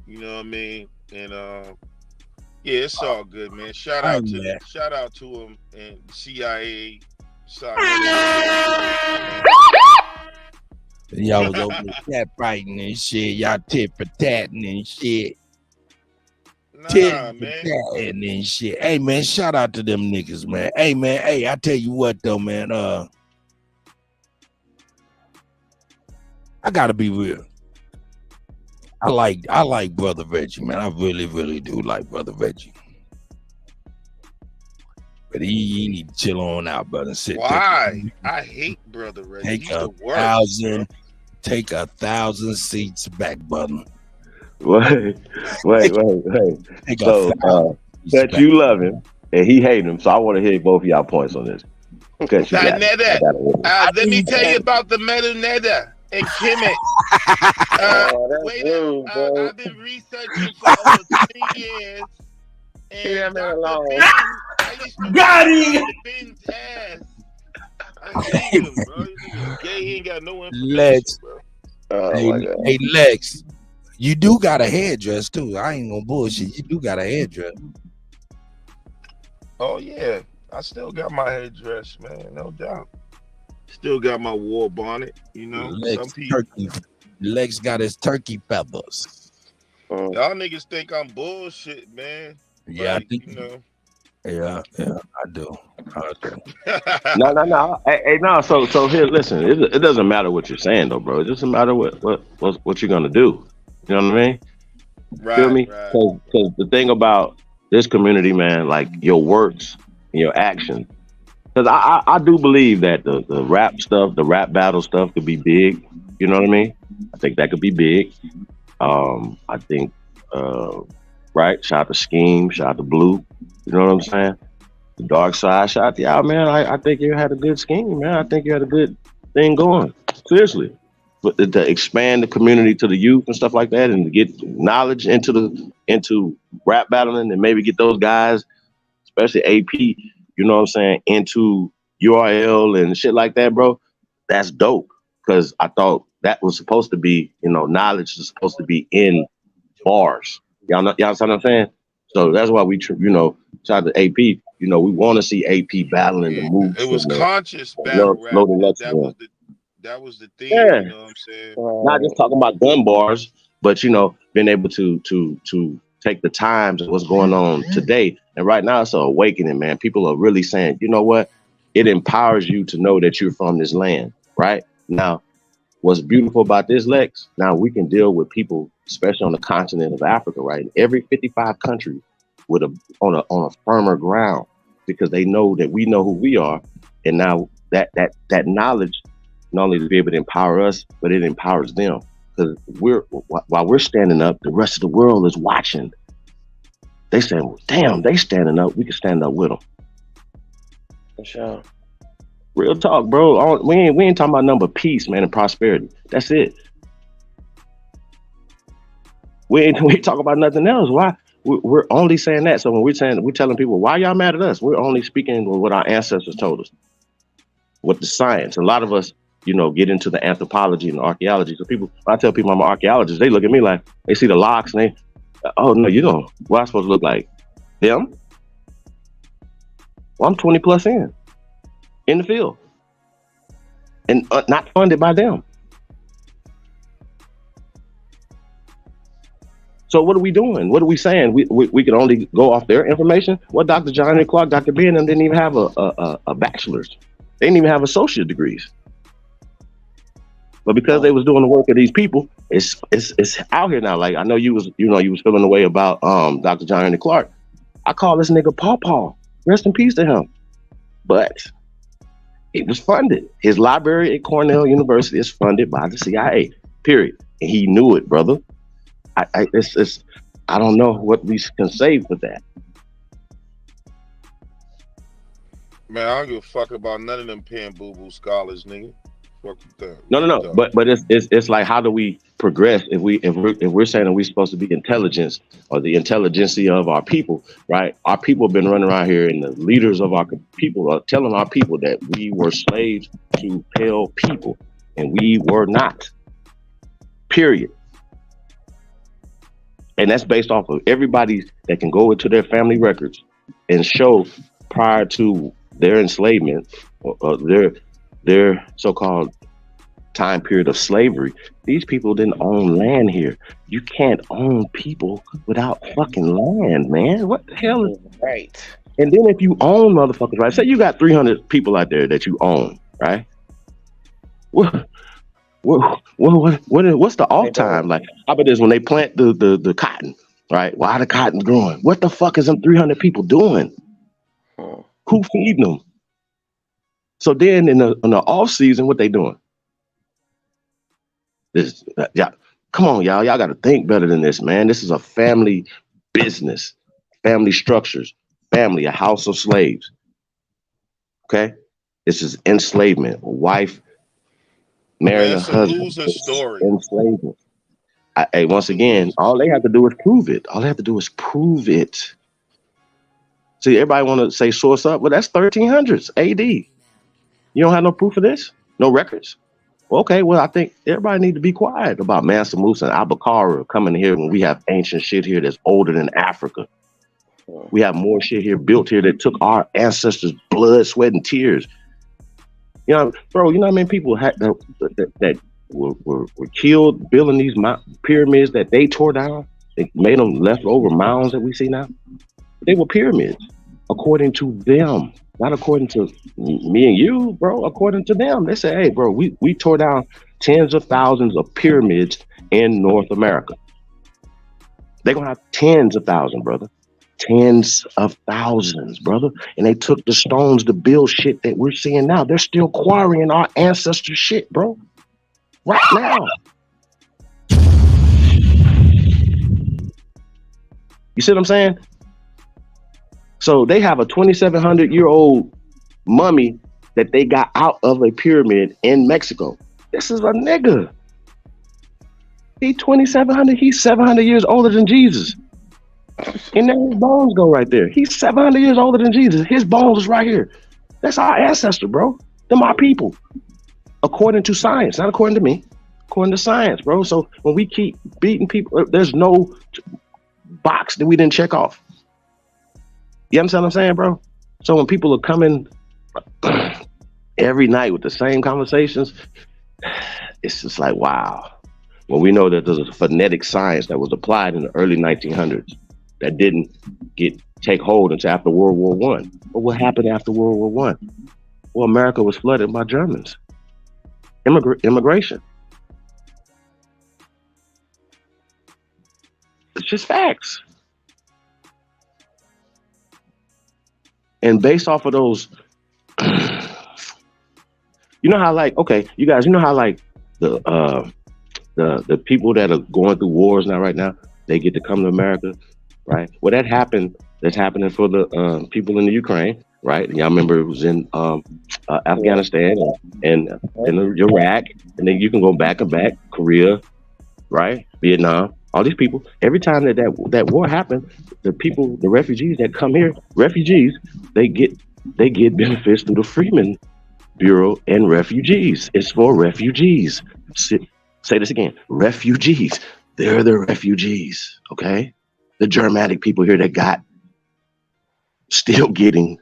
You know what I mean? And yeah, it's all good, man. Shout out to him and CIA. Y'all was over there cat fighting and shit. Y'all tit for tatting and shit. Tit for tatting and shit. Hey man, shout out to them niggas, man. Hey man, I tell you what though, man. I gotta be real. I like Brother Reggie, man. I really, really do like Brother Reggie. But he need to chill on out, brother. Why? I hate Brother Reggie. He's the worst. Take 1,000 seats back, brother. Wait. So that you love him and he hate him. So I want to hear both of y'all points on this. Let me tell you about the Meta Neda and Kemet. I've been researching for over 3 years. And got him. Ben's ass. I hate him, bro. He's gay. He ain't got no information, Lex. bro. Hey, Lex, you do got a hairdress too. I ain't gonna bullshit. You do got a hairdress. Oh yeah, I still got my headdress, man. No doubt. Still got my war bonnet. You know, Lex got his turkey feathers. Y'all niggas think I'm bullshit, man. Yeah, like, I think. You know. Yeah, I do. No. Hey, no. So here, listen. It doesn't matter what you're saying, though, bro. It doesn't matter what you're gonna do. You know what I mean? Right. Feel me? Because the thing about this community, man, like your works and your actions. Because I do believe that the rap stuff, the rap battle stuff, could be big. You know what I mean? I think that could be big. I think, right? Shout out to Scheme, shout out to Blue. You know what I'm saying? The Dark Side, shout out to y'all, man. I think you had a good scheme, man. I think you had a good thing going. Seriously. But to expand the community to the youth and stuff like that and to get knowledge into rap battling and maybe get those guys, especially AP, you know what I'm saying, into URL and shit like that, bro. That's dope. Because I thought that was supposed to be, knowledge is supposed to be in bars. Y'all understand what I'm saying? So that's why we, shout out to AP. We want to see AP battling the moves. It was conscious battle rap. That was the thing. Yeah. You know what I'm saying? Not just talking about gun bars, but being able to take the times of what's going on today. And right now it's an awakening, man. People are really saying, you know what? It empowers you to know that you're from this land, right? Now, what's beautiful about this, Lex, now we can deal with people, especially on the continent of Africa, right? Every 55 countries with on a firmer ground, because they know that we know who we are. And now that knowledge, not only to be able to empower us, but it empowers them. Because while we're standing up, the rest of the world is watching. They say, damn, they standing up. We can stand up with them. For sure. Real talk, bro. We ain't talking about nothing but peace, man, and prosperity. That's it. We ain't talking about nothing else. Why? We're only saying that. So when we're telling people, why y'all mad at us? We're only speaking with what our ancestors told us, with the science. A lot of us, get into the anthropology and archaeology. So when I tell people I'm an archaeologist, they look at me like, they see the locks and they, oh no, you don't. What am I supposed to look like? Them? Well, I'm 20 plus in the field, and not funded by them. So what are we doing? What are we saying? We can only go off their information? Well, Dr. John and Clark, Dr. Ben, and didn't even have a bachelor's. They didn't even have associate degrees. But because they was doing the work of these people, it's out here now. Like I know you was feeling the way about Dr. John and Clark. I call this nigga Paw. Rest in peace to him. But it was funded. His library at Cornell University is funded by the CIA. Period. And he knew it, brother. I don't know what we can say for that. Man, I don't give a fuck about none of them pen boo-boo scholars, nigga. Fuck with them. No. But it's like, how do we progress if we're saying that we're supposed to be intelligence or the intelligentsia of our people, right? Our people have been running around here, and the leaders of our people are telling our people that we were slaves to pale people, and we were not. Period. And that's based off of everybody that can go into their family records and show prior to their enslavement or their so-called time period of slavery, these people didn't own land here. You can't own people without fucking land, man. What the hell is right? And then if you own motherfuckers, right? Say you got 300 people out there that you own, right? What's the off time? Like, how about this when they plant the cotton, right? Why the cotton growing? What the fuck is them 300 people doing? Who feeding them? So then in the off season, what they doing? Come on, y'all got to think better than this, man. This is a family business, family structures, a house of slaves. Okay, this is enslavement. A wife marrying a husband. Loser story. Enslavement. Once again, all they have to do is prove it. See, everybody want to say source up, but that's 1300s AD. You don't have no proof of this? No records? Okay, well, I think everybody need to be quiet about Mansa Musa and Abukara coming here when we have ancient shit here that's older than Africa. We have more shit here built here that took our ancestors' blood, sweat, and tears. Bro, you know how many people that were killed building these pyramids that they tore down? They made them leftover mounds that we see now. They were pyramids, according to them. Not according to me and you, bro. According to them, they say, "Hey, bro, we tore down tens of thousands of pyramids in North America. They're gonna have tens of thousands, brother. Tens of thousands, brother. And they took the stones to build shit that we're seeing now. They're still quarrying our ancestors' shit, bro. Right now. You see what I'm saying? So they have a 2,700-year-old mummy that they got out of a pyramid in Mexico. This is a nigga. He's 2,700. He's 700 years older than Jesus. And then his bones go right there. He's 700 years older than Jesus. His bones is right here. That's our ancestor, bro. Them our people. According to science, not according to me. According to science, bro. So when we keep beating people, there's no box that we didn't check off. You understand what I'm saying, bro? So when people are coming every night with the same conversations, it's just like, wow. Well, we know that there's a phonetic science that was applied in the early 1900s that didn't take hold until after World War I. But what happened after World War I? Well, America was flooded by Germans. Immigration. just facts. And based off of those, you know how like, okay, you guys, you know how like the people that are going through wars now, right now, they get to come to America, right? Well, that's happening for the people in the Ukraine, right? And y'all remember it was in Afghanistan and Iraq, and then you can go back and back, Korea, right? Vietnam, all these people. Every time that war happened, the people, the refugees that come here, they get benefits through the Freeman Bureau and refugees. It's for refugees. Say this again, refugees. They're the refugees, okay? The Germanic people here that got still getting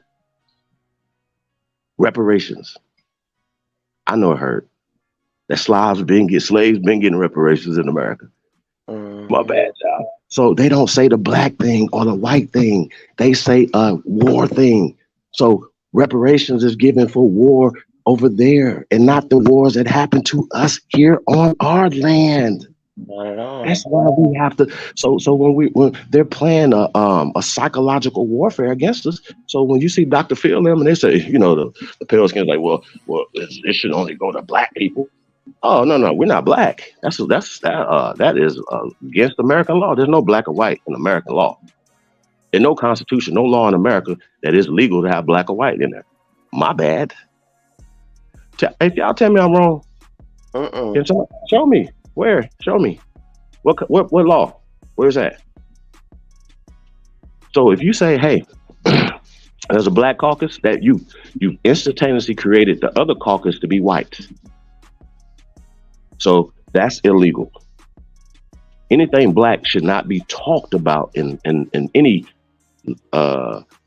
reparations. I know it hurt. That slaves been getting reparations in America. My bad, y'all. So they don't say the black thing or the white thing. They say a war thing. So reparations is given for war over there and not the wars that happen to us here on our land. Not at all. That's why we have to. So when they're playing a psychological warfare against us. So when you see Dr. Phil them and they say, you know, the pale skin's like, well, it should only go to black people. Oh no, we're not black. That is against American law. There's no black or white in American law. There's no constitution, no law in America that is legal to have black or white in there. My bad. If y'all tell me I'm wrong, can somebody show me where? Show me what law? Where's that? So if you say, hey, there's a black caucus, that you instantaneously created the other caucus to be white. So that's illegal. Anything black should not be talked about in any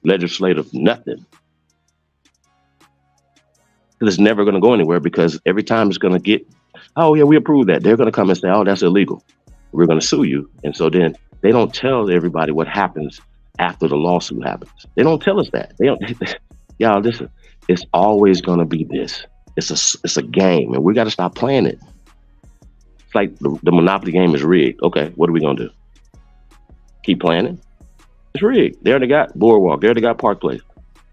legislative nothing. It's never going to go anywhere because every time it's going to get, oh yeah, we approve that. They're going to come and say, oh, that's illegal. We're going to sue you. And so then they don't tell everybody what happens after the lawsuit happens. They don't tell us that. They don't. Y'all, listen. It's always going to be this. It's a game, and we got to stop playing it. It's like the Monopoly game is rigged. Okay, what are we going to do? Keep playing it? It's rigged. They already got Boardwalk. They already got Park Place.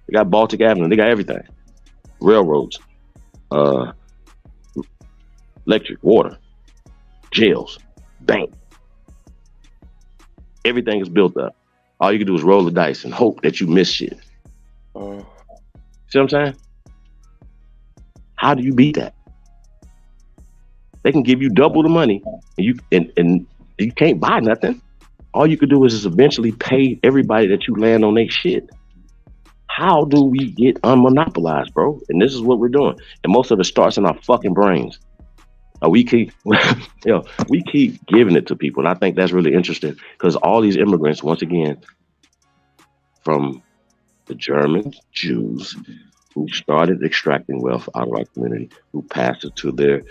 They got Baltic Avenue. They got everything. Railroads, electric, water, jails, bank. Everything is built up. All you can do is roll the dice and hope that you miss shit. See what I'm saying? How do you beat that? They can give you double the money and you can't buy nothing. All you could do is just eventually pay everybody that you land on their shit. How do we get unmonopolized, bro? And this is what we're doing. And most of it starts in our fucking brains. We keep giving it to people. And I think that's really interesting because all these immigrants, once again, from the Germans, Jews, who started extracting wealth out of our community, who passed it to their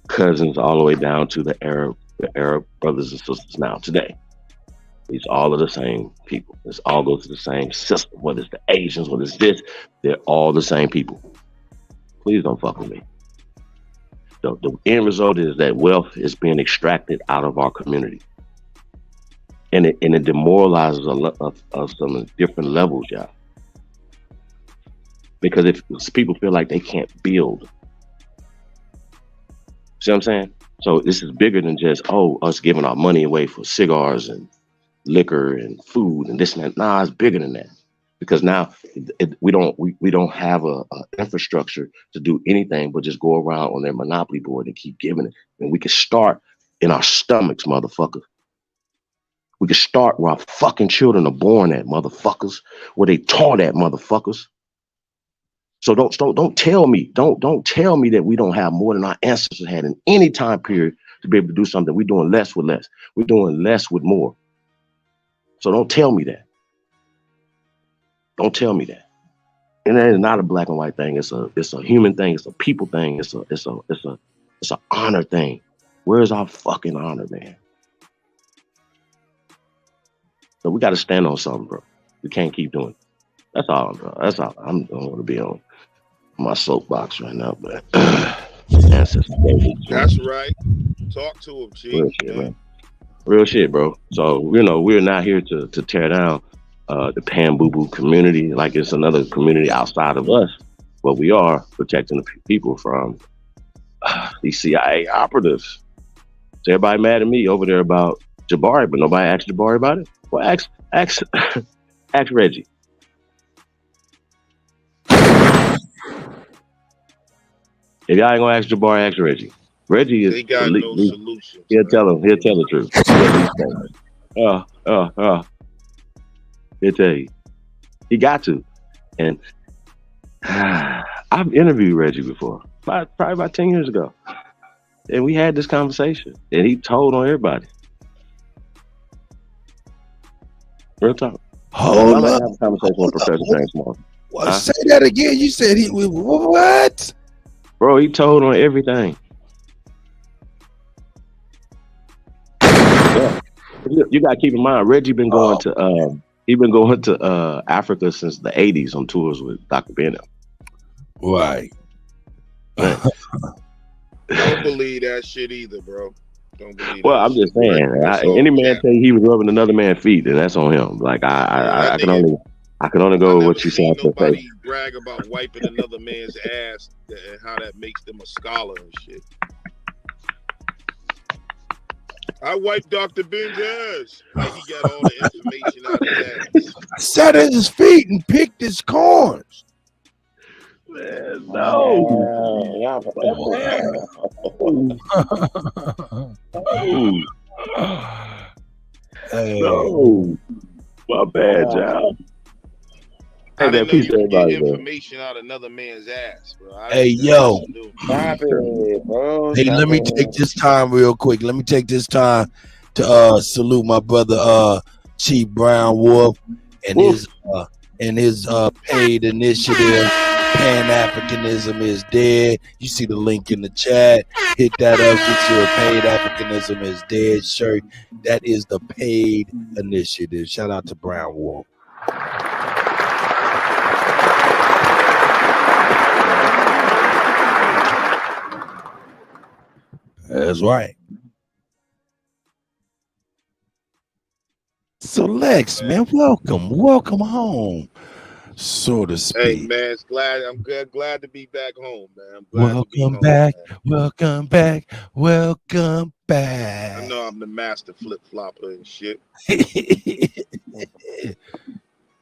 cousins all the way down to the Arab brothers and sisters now today. These all are the same people. This all goes to the same system. Whether it's the Asians, whether it's this, they're all the same people. Please don't fuck with me. The end result is that wealth is being extracted out of our community. And it demoralizes a lot of some different levels, y'all. Because if people feel like they can't build. See what I'm saying? So this is bigger than just, us giving our money away for cigars and liquor and food and this and that. Nah, it's bigger than that. Because now we don't have a infrastructure to do anything but just go around on their monopoly board and keep giving it. And we can start in our stomachs, motherfuckers. We can start where our fucking children are born at, motherfuckers. Where they taught at, motherfuckers. So don't tell me that we don't have more than our ancestors had in any time period to be able to do something. We're doing less with less. We're doing less with more. So don't tell me that. Don't tell me that. And that is not a black and white thing. It's a human thing. It's a people thing. It's an honor thing. Where's our fucking honor, man? So we got to stand on something, bro. We can't keep doing it. That's all, bro. That's all. I don't want to be on my soapbox right now, but That's right. Talk to him, Chief. Man. Real shit, bro. So, you know, we're not here to tear down the Pan Boo Boo community like it's another community outside of us, but we are protecting the people from these CIA operatives. So everybody mad at me over there about Jabari, but nobody asked Jabari about it. Well, ask Reggie. If y'all ain't gonna ask Jabari, ask Reggie. Reggie is They got no solutions. He'll tell him. He'll tell the truth. He'll at least say, he'll tell you. He got to. And I've interviewed Reggie before, probably about 10 years ago. And we had this conversation. And he told on everybody. Real talk. Hold I'm up. have a conversation with Professor James Moore. Well, say that again. You said he what? Bro, he told on everything. Yeah. You gotta keep in mind, Reggie been going to Africa since the 80s on tours with Dr. Bennett. Right. Don't believe that shit either, bro. Don't believe Well, that I'm just shit. saying, That's all any man cap. tell you he was rubbing another man's feet, then that's on him. Like I can only go with what you say. Nobody brag about wiping another man's ass and how that makes them a scholar and shit. I wiped Dr. Ben's ass. Like he got all the information out of that. I sat at his feet and picked his corns. Man, no. No. My bad, y'all. I Hey, didn't know peace you could get everybody, information out of another man's ass, bro. Hey, yo. Stop it, bro. Hey, let me take this time real quick. Let me take this time to salute my brother Chief Brown Wolf and his paid initiative. Pan-Africanism is dead. You see the link in the chat. Hit that up. Get your Paid Africanism is dead shirt. That is the paid initiative. Shout out to Brown Wolf. That's right. So Lex, man, welcome home, so to speak. Hey man, it's I'm glad to be back home, man. I'm glad to be Welcome home, back, man. welcome back, welcome back. I know I'm the master flip flopper and shit.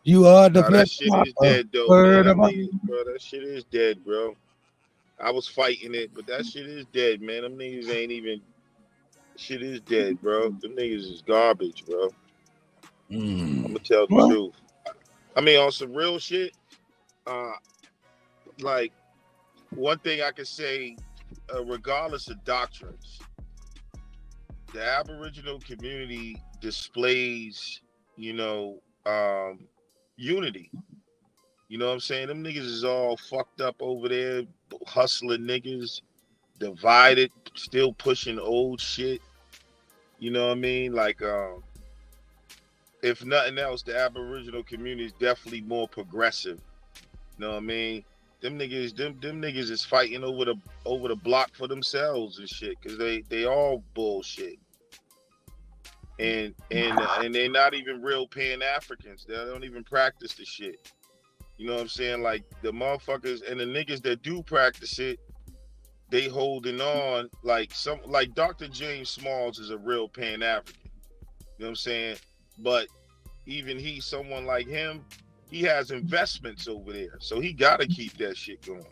You are the that shit is dead though, Word man. about Bro, that shit is dead, bro. I was fighting it, but that shit is dead, man. Them niggas ain't even. Shit is dead, bro. Them niggas is garbage, bro. I'm gonna tell the truth. I mean, on some real shit, like one thing I can say, regardless of doctrines, the Aboriginal community displays, unity. You know what I'm saying? Them niggas is all fucked up over there, hustling niggas, divided, still pushing old shit. You know what I mean? Like, if nothing else, the Aboriginal community is definitely more progressive. You know what I mean? Them niggas is fighting over the block for themselves and shit, cause they all bullshit. And they're not even real Pan-Africans. They don't even practice the shit. You know what I'm saying? Like the motherfuckers and the niggas that do practice it, they holding on like Dr. James Smalls is a real Pan-African. You know what I'm saying? But even someone like him, he has investments over there. So he gotta keep that shit going.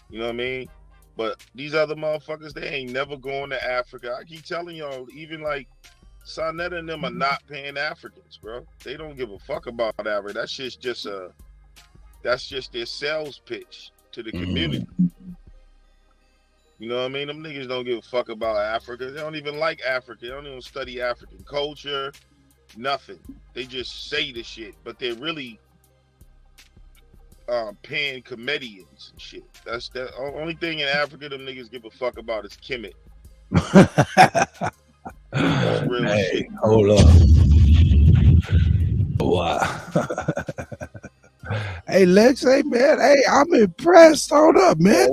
You know what I mean? But these other motherfuckers, they ain't never going to Africa. I keep telling y'all, even like Sonetta and them are not Pan-Africans, bro. They don't give a fuck about Africa. That's just their sales pitch to the community. You know what I mean? Them niggas don't give a fuck about Africa. They don't even like Africa. They don't even study African culture. Nothing. They just say the shit, but they're really pan comedians and shit. That's the only thing in Africa them niggas give a fuck about is Kemet. That's real shit. Hold up. Wow. Hey Lex, hey man, hey, I'm impressed. Hold up, man.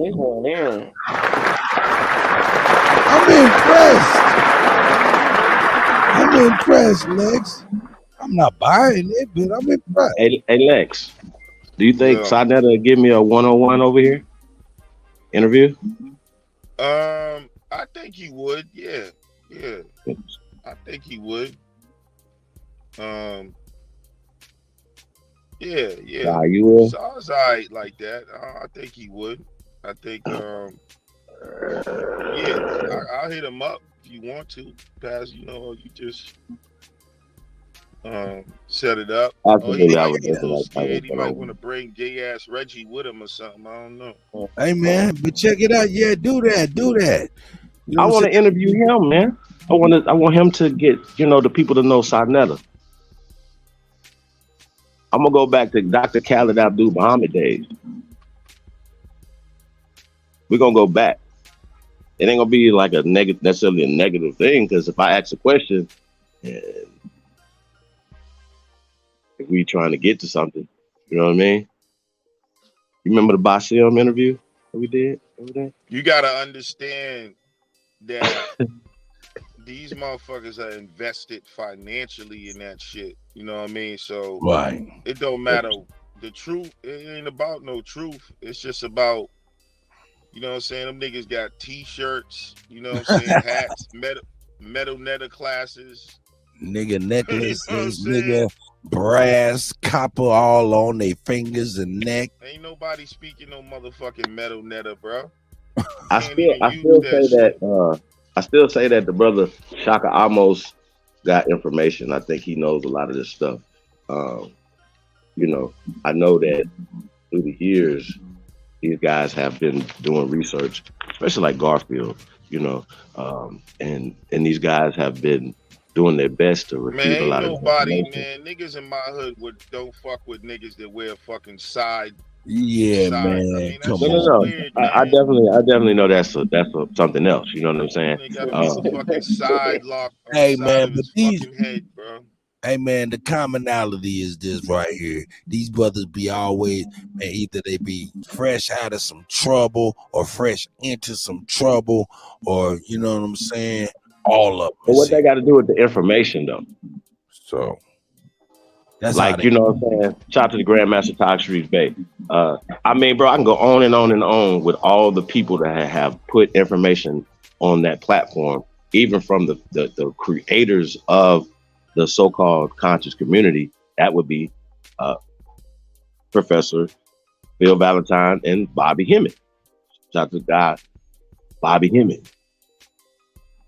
I'm impressed. impressed, Lex. I'm not buying it, but I'm impressed. Hey, Lex, do you think Yeah. Sarnetta will give me a one-on-one over here interview? I think he would. Yeah. I think he would. Yeah. Nah, you will. Sounds alright like that. I think he would. I think yeah, I'll hit him up if you want to. Paz, you just set it up. Absolutely, I He would might be a little definitely scared. He might like want to bring gay ass Reggie with him or something. I don't know. Hey man, but check it out. Yeah, do that. You know I what I'm want to saying? interview him, man. I want him to get the people to know Sarnetta. I'm gonna go back to Dr. Khaled Abdul Muhammad days. We're gonna go back. It ain't gonna be like necessarily a negative thing, because if I ask a question and if we trying to get to something, you know what I mean? You remember the Basim interview that we did over there? You gotta understand that these motherfuckers are invested financially in that shit. You know what I mean? So Right. it don't matter. The truth, it ain't about no truth. It's just about, you know what I'm saying? Them niggas got t-shirts, you know what I'm saying? Hats, metal netter classes. Nigga necklaces, nigga brass, copper all on their fingers and neck. Ain't nobody speaking no motherfucking metal netter, bro. I still say that the brother Shaka Amos got information. I think he knows a lot of this stuff. I know that through the years, these guys have been doing research, especially like Garfield, and these guys have been doing their best to refute a lot of information. Man, niggas in my hood don't fuck with niggas that wear fucking side. Yeah, man. I mean, that's No. weird, I definitely know that's something else. You know what I'm saying? They got a motherfucking side lock on Hey the side man, of but his these fucking head, bro. Hey man, the commonality is this right here. These brothers be always, man, either they be fresh out of some trouble or fresh into some trouble, or you know what I'm saying? All of them. But what they got to do with the information though? So that's like, you know what I'm saying? Shout out to the Grandmaster Todd Street Bay. I mean, bro, I can go on and on and on with all the people that have put information on that platform, even from the creators of the so-called conscious community. That would be Professor Bill Valentine and Bobby Hemmett. Shout out to God, Bobby Hemmett.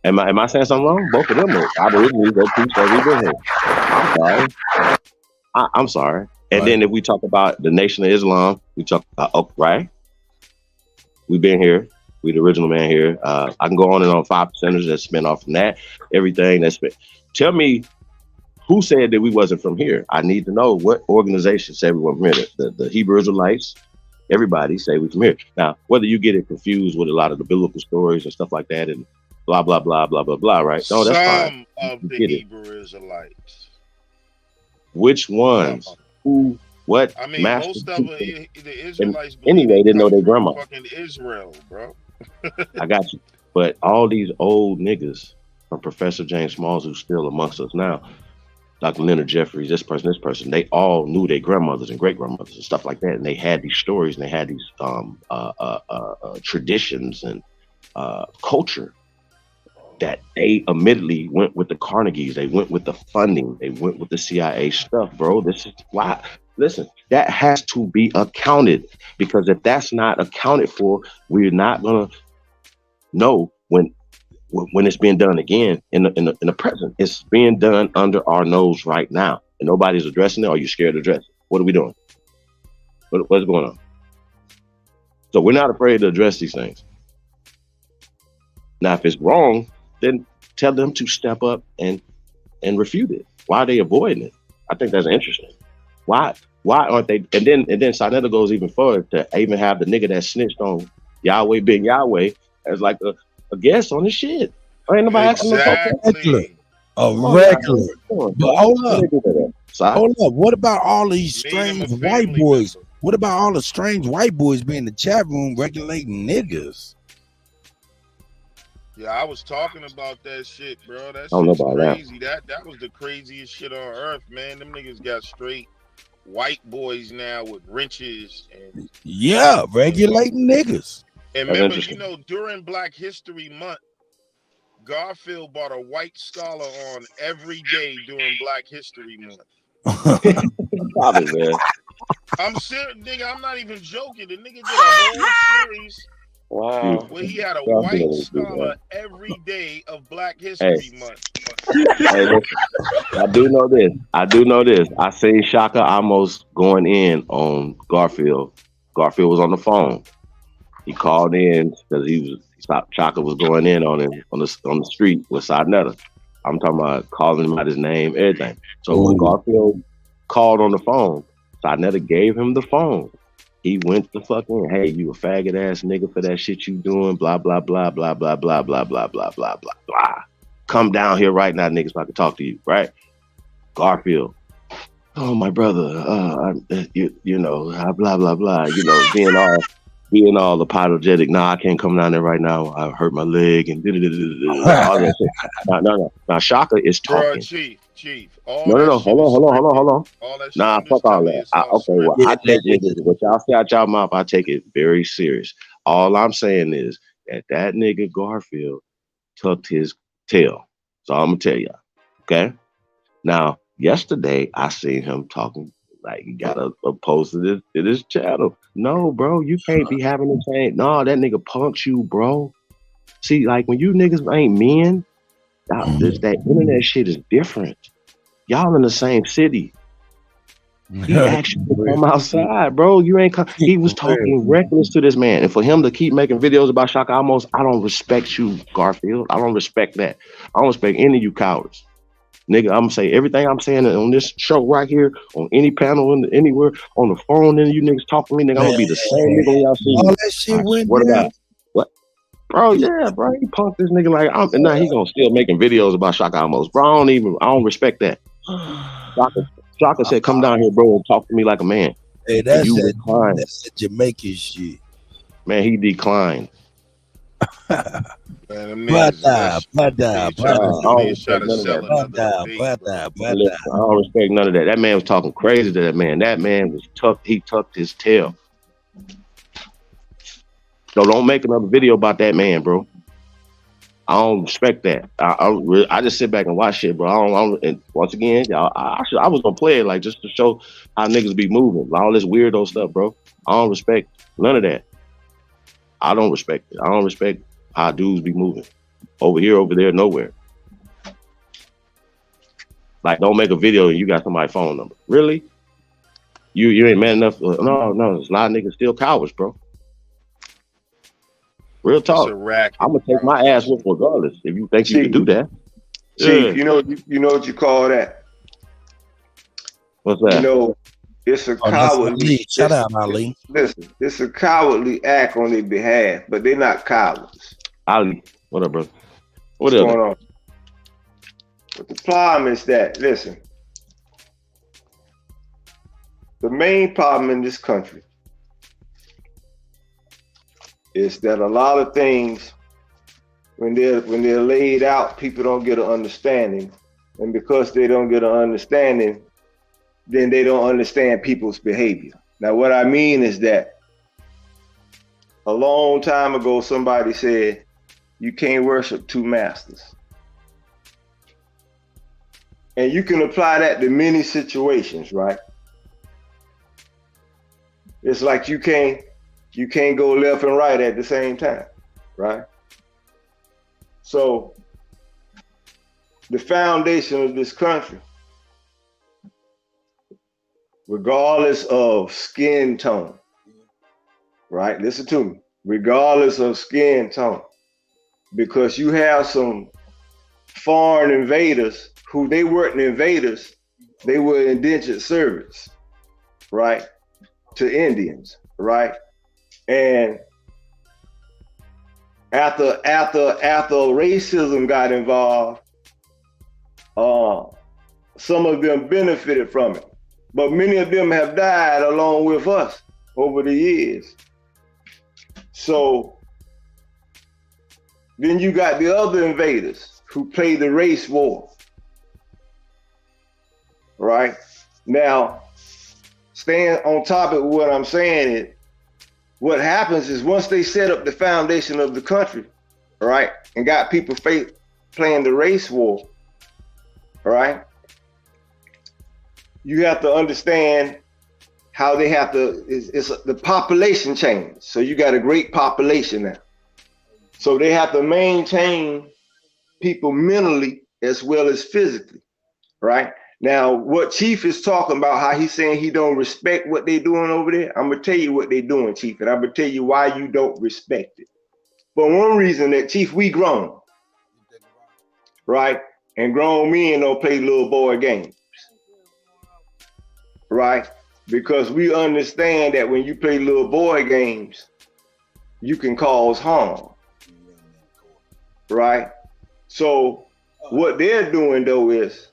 Am I saying something wrong? Both of them are originally go preach every day. I'm sorry. I'm sorry. And then if we talk about the Nation of Islam, we talk about, right? We've been here. We the original man here. I can go on and on. 5%ers that spin off from that. Everything that's been. Tell me who said that we wasn't from here. I need to know what organization said we weren't from here. The Hebrew Israelites, everybody say we from here. Now, whether you get it confused with a lot of the biblical stories and stuff like that and blah, blah, blah, blah, blah, blah, right? No, that's fine. Some of the Hebrew Israelites. Which ones? Who? What? I mean, most of the Israelites anyway didn't know their grandma. Fucking Israel, bro. I got you. But all these old niggas from Professor James Smalls, who's still amongst us now, Dr. Leonard Jeffries, this person, they all knew their grandmothers and great grandmothers and stuff like that, and they had these stories and they had these traditions and culture that they admittedly went with the Carnegies, they went with the funding, they went with the CIA stuff, bro. This is why. Listen, that has to be accounted, because if that's not accounted for, we're not gonna know when it's being done again in the present. It's being done under our nose right now, and nobody's addressing it. Or are you scared to address it? What are we doing? What's going on? So we're not afraid to address these things. Now, if it's wrong, then tell them to step up and refute it. Why are they avoiding it? I think that's interesting. Why aren't they? And then Sarnetta goes even further to even have the nigga that snitched on Yahweh being Yahweh as like a guest on the shit. Ain't nobody asking Regular. But hold up. What about all these strange white boys? What about all the strange white boys being in the chat room regulating niggas? Yeah, I was talking about that shit, bro. That I don't know shit's about that. crazy. That was the craziest shit on earth, man. Them niggas got straight white boys now with wrenches and Yeah, regulating niggas. And remember, you know, during Black History Month, Garfield bought a white scholar on every day during Black History Month. Probably, man. I'm serious, nigga. I'm not even joking. The nigga did a whole series Wow. where he had a Garfield white is good, scholar man. every day of Black History Month. Hey, listen, I do know this. I seen Shaka almost going in on Garfield. Garfield was on the phone. He called in because Shaka was going in on him on the street with Sarnetta. I'm talking about calling him out his name, everything. So when Garfield called on the phone, Sarnetta gave him the phone. He went to fucking, hey, you a faggot ass nigga for that shit you doing, blah, blah, blah, blah, blah, blah, blah, blah, blah, blah, blah, blah. Come down here right now, niggas, so I can talk to you, right? Garfield. Oh, my brother, you know, blah, blah, blah, you know, being all apologetic. Nah, I can't come down there right now. I hurt my leg and all that shit. No. Now, Shaka is talking. Bro, Chief. No. Hold on. Nah, fuck all that. I take niggas, what y'all say out y'all mouth, I take it very serious. All I'm saying is that nigga Garfield tucked his tail. So I'm gonna tell y'all. Okay. Now, yesterday I seen him talking like he got a post to this channel. No, bro, you can't be having the same. No, that nigga punks you, bro. See, like when you niggas ain't men, that internet shit is different. Y'all in the same city. He actually come outside, bro. You ain't come. He was talking reckless to this man, and for him to keep making videos about Shaka Amos, I don't respect you, Garfield. I don't respect that. I don't respect any of you cowards. Nigga, I'm gonna say everything I'm saying on this show right here, on any panel, anywhere, on the phone, and you niggas talk to me, nigga, I'm gonna be the same nigga when y'all see me. All that shit went What down. about what? Bro, yeah, bro, he punked this nigga like and now he gonna still making videos about Shaka Amos. Bro, I don't respect that. Shaka said, come down here, bro, and talk to me like a man. Hey, that's that Jamaican shit. Man, he declined. Man, I don't respect none of that. That man was talking crazy to that man. That man was tucked. He tucked his tail. So don't make another video about that man, bro. I don't respect that. I just sit back and watch shit, bro. And once again, y'all, I was gonna play it like just to show how niggas be moving, all this weirdo stuff, bro. I don't respect none of that. I don't respect it. I don't respect how dudes be moving over here, over there, nowhere. Like, don't make a video and you got somebody's phone number. Really? You ain't man enough. No. There's a lot of niggas still cowards, bro. Real talk. I'm gonna take my ass with regardless. If you think you can do that, Chief, you know what you call that? What's that? You know, it's a cowardly. Shout out, Ali. Listen, it's a cowardly act on their behalf, but they're not cowards. Ali, what up, bro? What's going on? But the problem is that, listen, the main problem in this country is that a lot of things, when they're laid out, people don't get an understanding, and because they don't get an understanding, then they don't understand people's behavior. Now, what I mean is that a long time ago, somebody said, you can't worship two masters. And you can apply that to many situations, right? It's like you can't go left and right at the same time, right? So the foundation of this country, regardless of skin tone, right? Listen to me. Regardless of skin tone, because you have some foreign invaders who they weren't invaders, they were indentured servants, right? To Indians, right? And after racism got involved, some of them benefited from it, but many of them have died along with us over the years. So Then you got the other invaders who play the race war. Right? Now, staying on top of what I'm saying is, what happens is once they set up the foundation of the country, right, and got people playing the race war, right, you have to understand how they have to, it's the population change. So you got a great population now. So they have to maintain people mentally as well as physically, right? Now, what Chief is talking about, how he's saying he don't respect what they're doing over there, I'm gonna tell you what they're doing, Chief, and I'm gonna tell you why you don't respect it. For one reason, that Chief, we grown, right? And grown men don't play little boy games, right? Because we understand that when you play little boy games, you can cause harm, right? So what they're doing though is,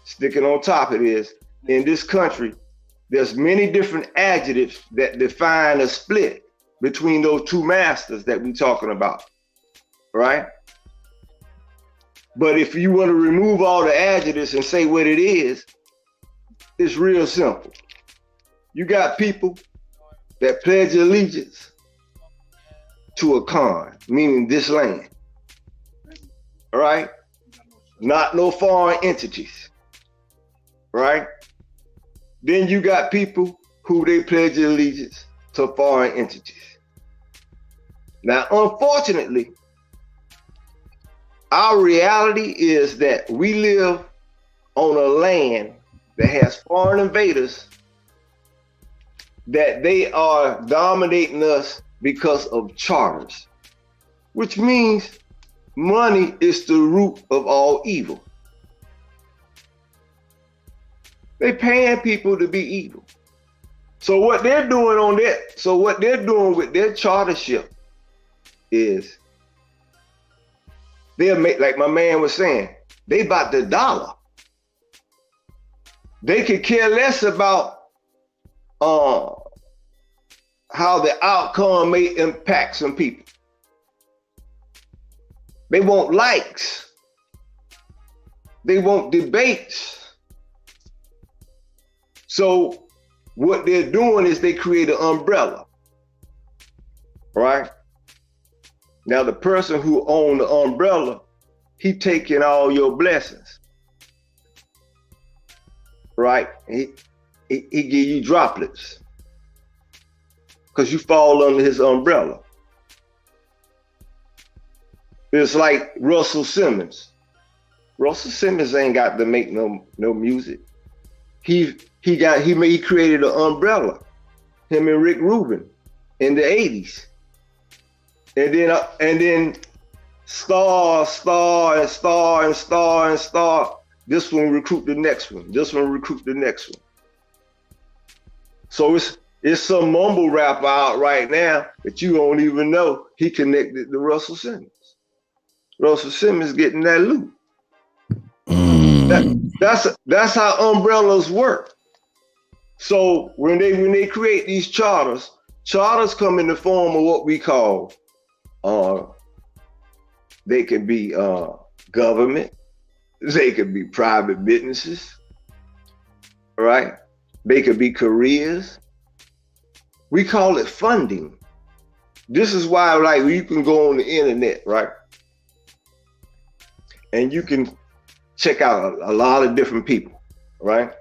sticking on top of this, in this country, there's many different adjectives that define a split between those two masters that we're talking about, right? But if you want to remove all the adjectives and say what it is, it's real simple. You got people that pledge allegiance to a Khan, meaning this land, all right? Not no foreign entities. Right? Then you got people who they pledge allegiance to foreign entities. Now, unfortunately, our reality is that we live on a land that has foreign invaders, that they are dominating us because of charters, which means money is the root of all evil. They paying people to be evil. So what they're doing with their chartership is they'll make, like my man was saying, they about the dollar. They could care less about how the outcome may impact some people. They want likes. They want debates. So what they're doing is they create an umbrella, right? Now the person who owns the umbrella, he taking all your blessings, right? He give you droplets because you fall under his umbrella. It's like Russell Simmons. Russell Simmons ain't got to make no music. He created an umbrella, him and Rick Rubin in the 80s. And then star. This one recruit the next one. This one recruit the next one. So it's some mumble rapper out right now that you don't even know he connected to Russell Simmons. Russell Simmons getting that loot. That's how umbrellas work. So when they create these charters come in the form of what we call, they can be government, they could be private businesses, right? They could be careers. We call it funding. This is why, like, you can go on the internet, right? And you can check out a lot of different people, right?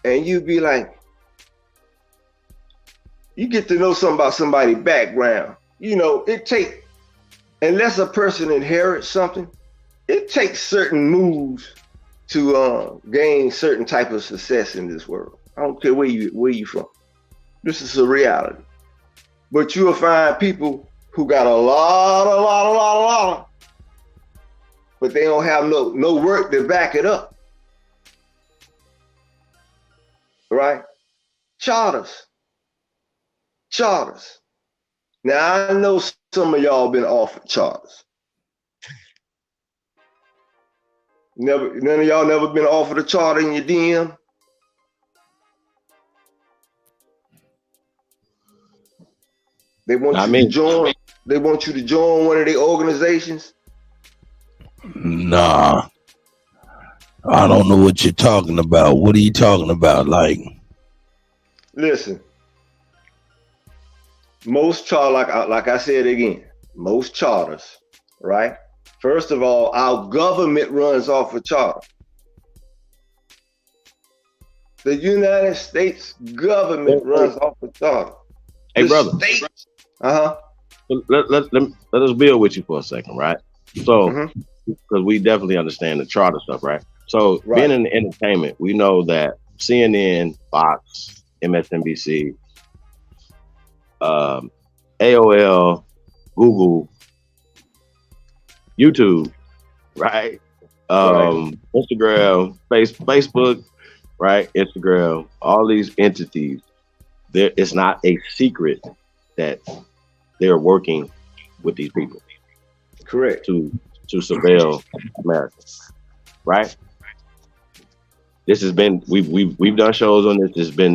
And you be like, you get to know something about somebody's background. You know, unless a person inherits something, it takes certain moves to gain certain type of success in this world. I don't care where you from. This is a reality. But you'll find people who got a lot, but they don't have no work to back it up. Right? Charters. Now I know some of y'all been offered charters. None of y'all never been offered a charter in your DM? They want you to join. They want you to join one of their organizations? Nah, I don't know what you're talking about. What are you talking about? Like, listen, most like I said again, most charters, right? First of all, our government runs off a charter. The United States government runs off a charter. Hey, brother. Let us build with you for a second, right? So, because we definitely understand the charter stuff, right? So, being in the entertainment, we know that CNN, Fox, MSNBC, AOL, Google, YouTube, right? Instagram, Facebook, right? Instagram, all these entities, it's not a secret that they're working with these people. Correct. To surveil America, right? This has been we've done shows on this.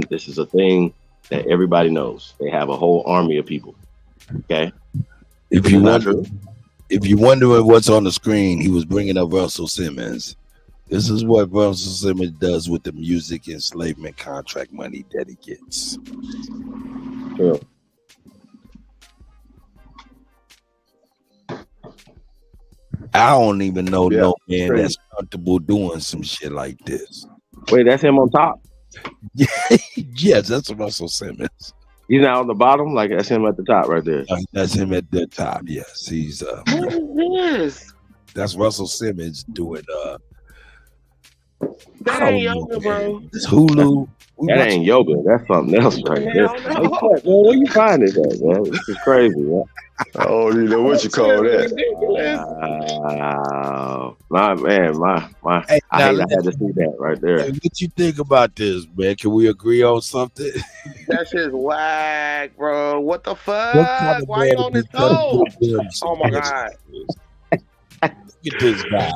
This is a thing that everybody knows. They have a whole army of people. Okay. If you're wondering what's on the screen, he was bringing up Russell Simmons. This is what Russell Simmons does with the music enslavement contract money that he gets. Sure. I don't even know no man that's comfortable doing some shit like this. Wait, that's him on top? Yes, that's Russell Simmons. He's not on the bottom, like that's him at the top right there. That's him at the top. Yes, he's. What is this? That's Russell Simmons doing. That ain't yoga, bro. It's Hulu. That ain't yoga. That's something else right there. Man, where you find it at, man? This is crazy, man. I don't even know what you call that. My Hey, I hate I had to see that right there. Hey, what you think about this, man? Can we agree on something? That shit's whack, bro. What the fuck? Kind of Why you on this toe? Oh my god. Look at this guy.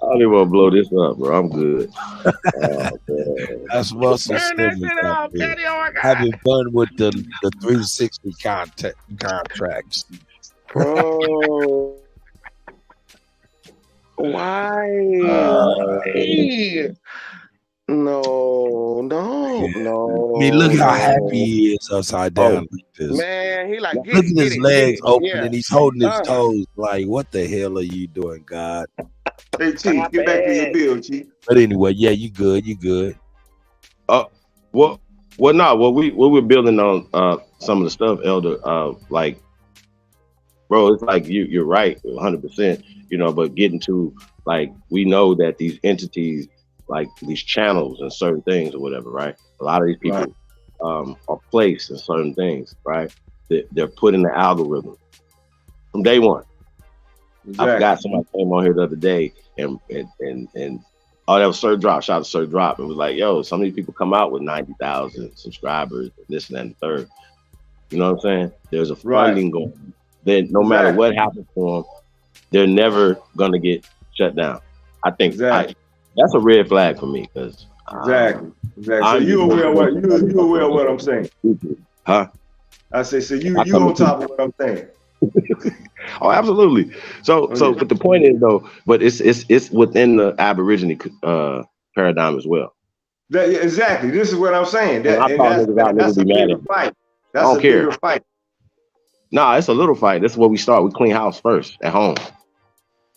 I don't even want to blow this up, bro. I'm good. That's Russell Simmons. Having fun with the 360 contracts. Bro. Why? No. I mean, look how happy he is upside down like this. Man, he like, look at his legs open and he's holding his toes. Like, what the hell are you doing, God? Hey, Chief, get back to your bill, Chief. But anyway, yeah, you good. Well, we're building on some of the stuff, Elder. Like, bro, it's like you're right, 100%. You know, but getting to like, we know that these entities, like these channels and certain things or whatever, right? A lot of these people are placed in certain things, right? They're put in the algorithm from day one. Exactly. I forgot somebody came on here the other day and oh, that was Sir Drop. Shout out to Sir Drop. And was like, yo, some of these people come out with 90,000 subscribers, this and that and the third. You know what I'm saying? There's a funding going on. Then no matter what happens to them, they're never gonna get shut down. I think that's a red flag for me because exactly. So you aware of what I'm saying? Huh? I say, so you on top of what I'm saying? Oh, absolutely. So but the point is though, but it's within the Aborigine paradigm as well. Exactly. This is what I'm saying. That's a bigger fight. That's a bigger fight. Nah, it's a little fight. This is where we start. We clean house first at home.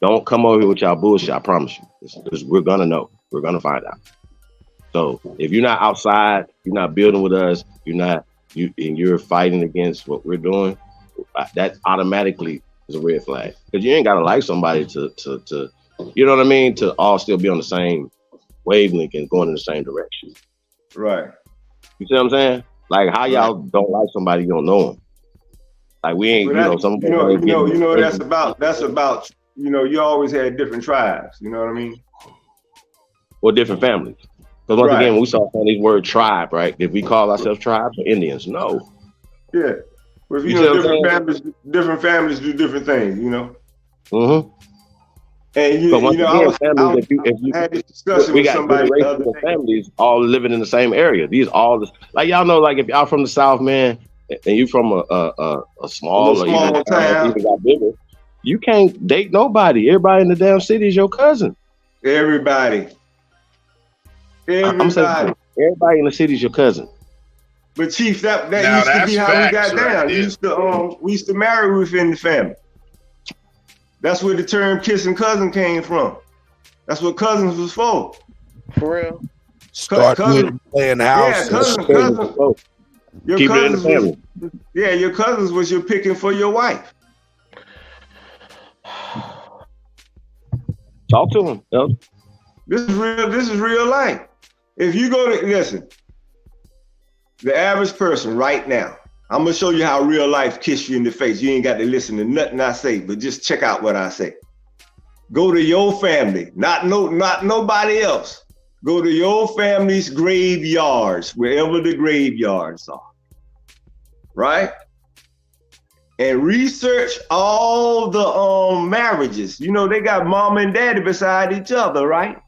Don't come over here with y'all bullshit. I promise you. We're gonna know. We're gonna find out. So if you're not outside, you're not building with us, and you're fighting against what we're doing, that automatically is a red flag. Because you ain't gotta like somebody to you know what I mean, to all still be on the same wavelength and going in the same direction. Right. You see what I'm saying? Like how y'all don't like somebody you don't know them. Like we ain't, that's about, you always had different tribes, you know what I mean? Or different families. Because once again, when we start saying these word tribe, right? If we call ourselves tribes or Indians, no. Yeah. Well, different families do different things, you know? Mm-hmm. And I had this discussion with somebody the other day. Families all living in the same area. These all like y'all know, like if y'all from the South, man, and you from a small or even town, even got bigger, you can't date nobody. Everybody in the damn city is your cousin. Everybody. I'm saying everybody in the city is your cousin. But Chief, that Now used to that's be how we got facts right down. there. We used to marry within the family. That's where the term kissing cousin came from. That's what cousins was for. For real. Start with playing house. Your Keep it in the cousins family. your cousins was your picking for your wife. Talk to him. Yo. This is real life. If you go to listen, the average person right now, I'm gonna show you how real life kiss you in the face. You ain't got to listen to nothing I say, but just check out what I say. Go to your family, not nobody else. Go to your family's graveyards, wherever the graveyards are, right? And research all the marriages. You know, they got mom and daddy beside each other, right?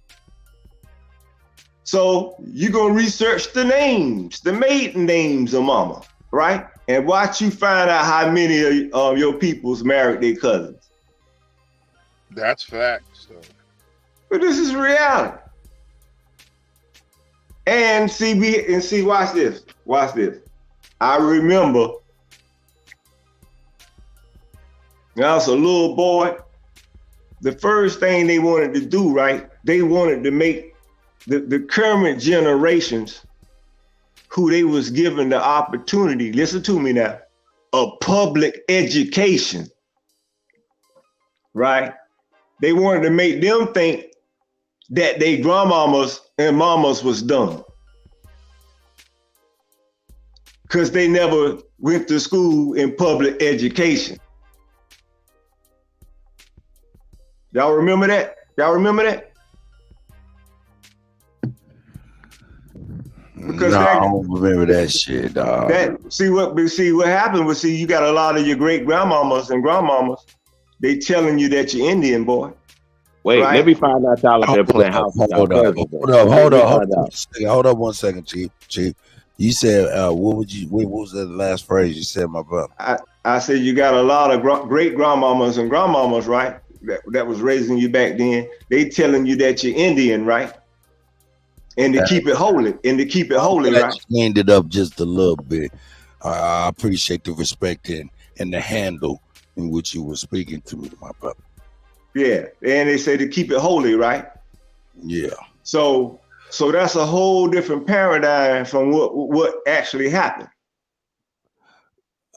So you're gonna research the names, the maiden names of mama, right? And watch you find out how many of your people's married their cousins. That's facts. So. But this is reality. And watch this. Watch this. I remember when I was a little boy, the first thing they wanted to do, right? They wanted to make the current generations who they was given the opportunity, listen to me now, of public education, right? They wanted to make them think that they grandmamas and mamas was dumb. Because they never went to school in public education. Y'all remember that? Y'all remember that? Because I don't remember that shit, dog. See what happened was, you got a lot of your great grandmamas and grandmamas, they telling you that you're Indian, boy. Wait, right? let me find out y'all up there playing house. Hold up 1 second, Chief. You said what was the last phrase you said, my brother? I said you got a lot of great grandmamas and grandmamas, right? That was raising you back then. They telling you that you're Indian, right? And to keep it holy, right? You ended up just a little bit. I appreciate the respect and the handle in which you were speaking to me, my brother. Yeah, and they say to keep it holy, right? Yeah. So that's a whole different paradigm from what actually happened.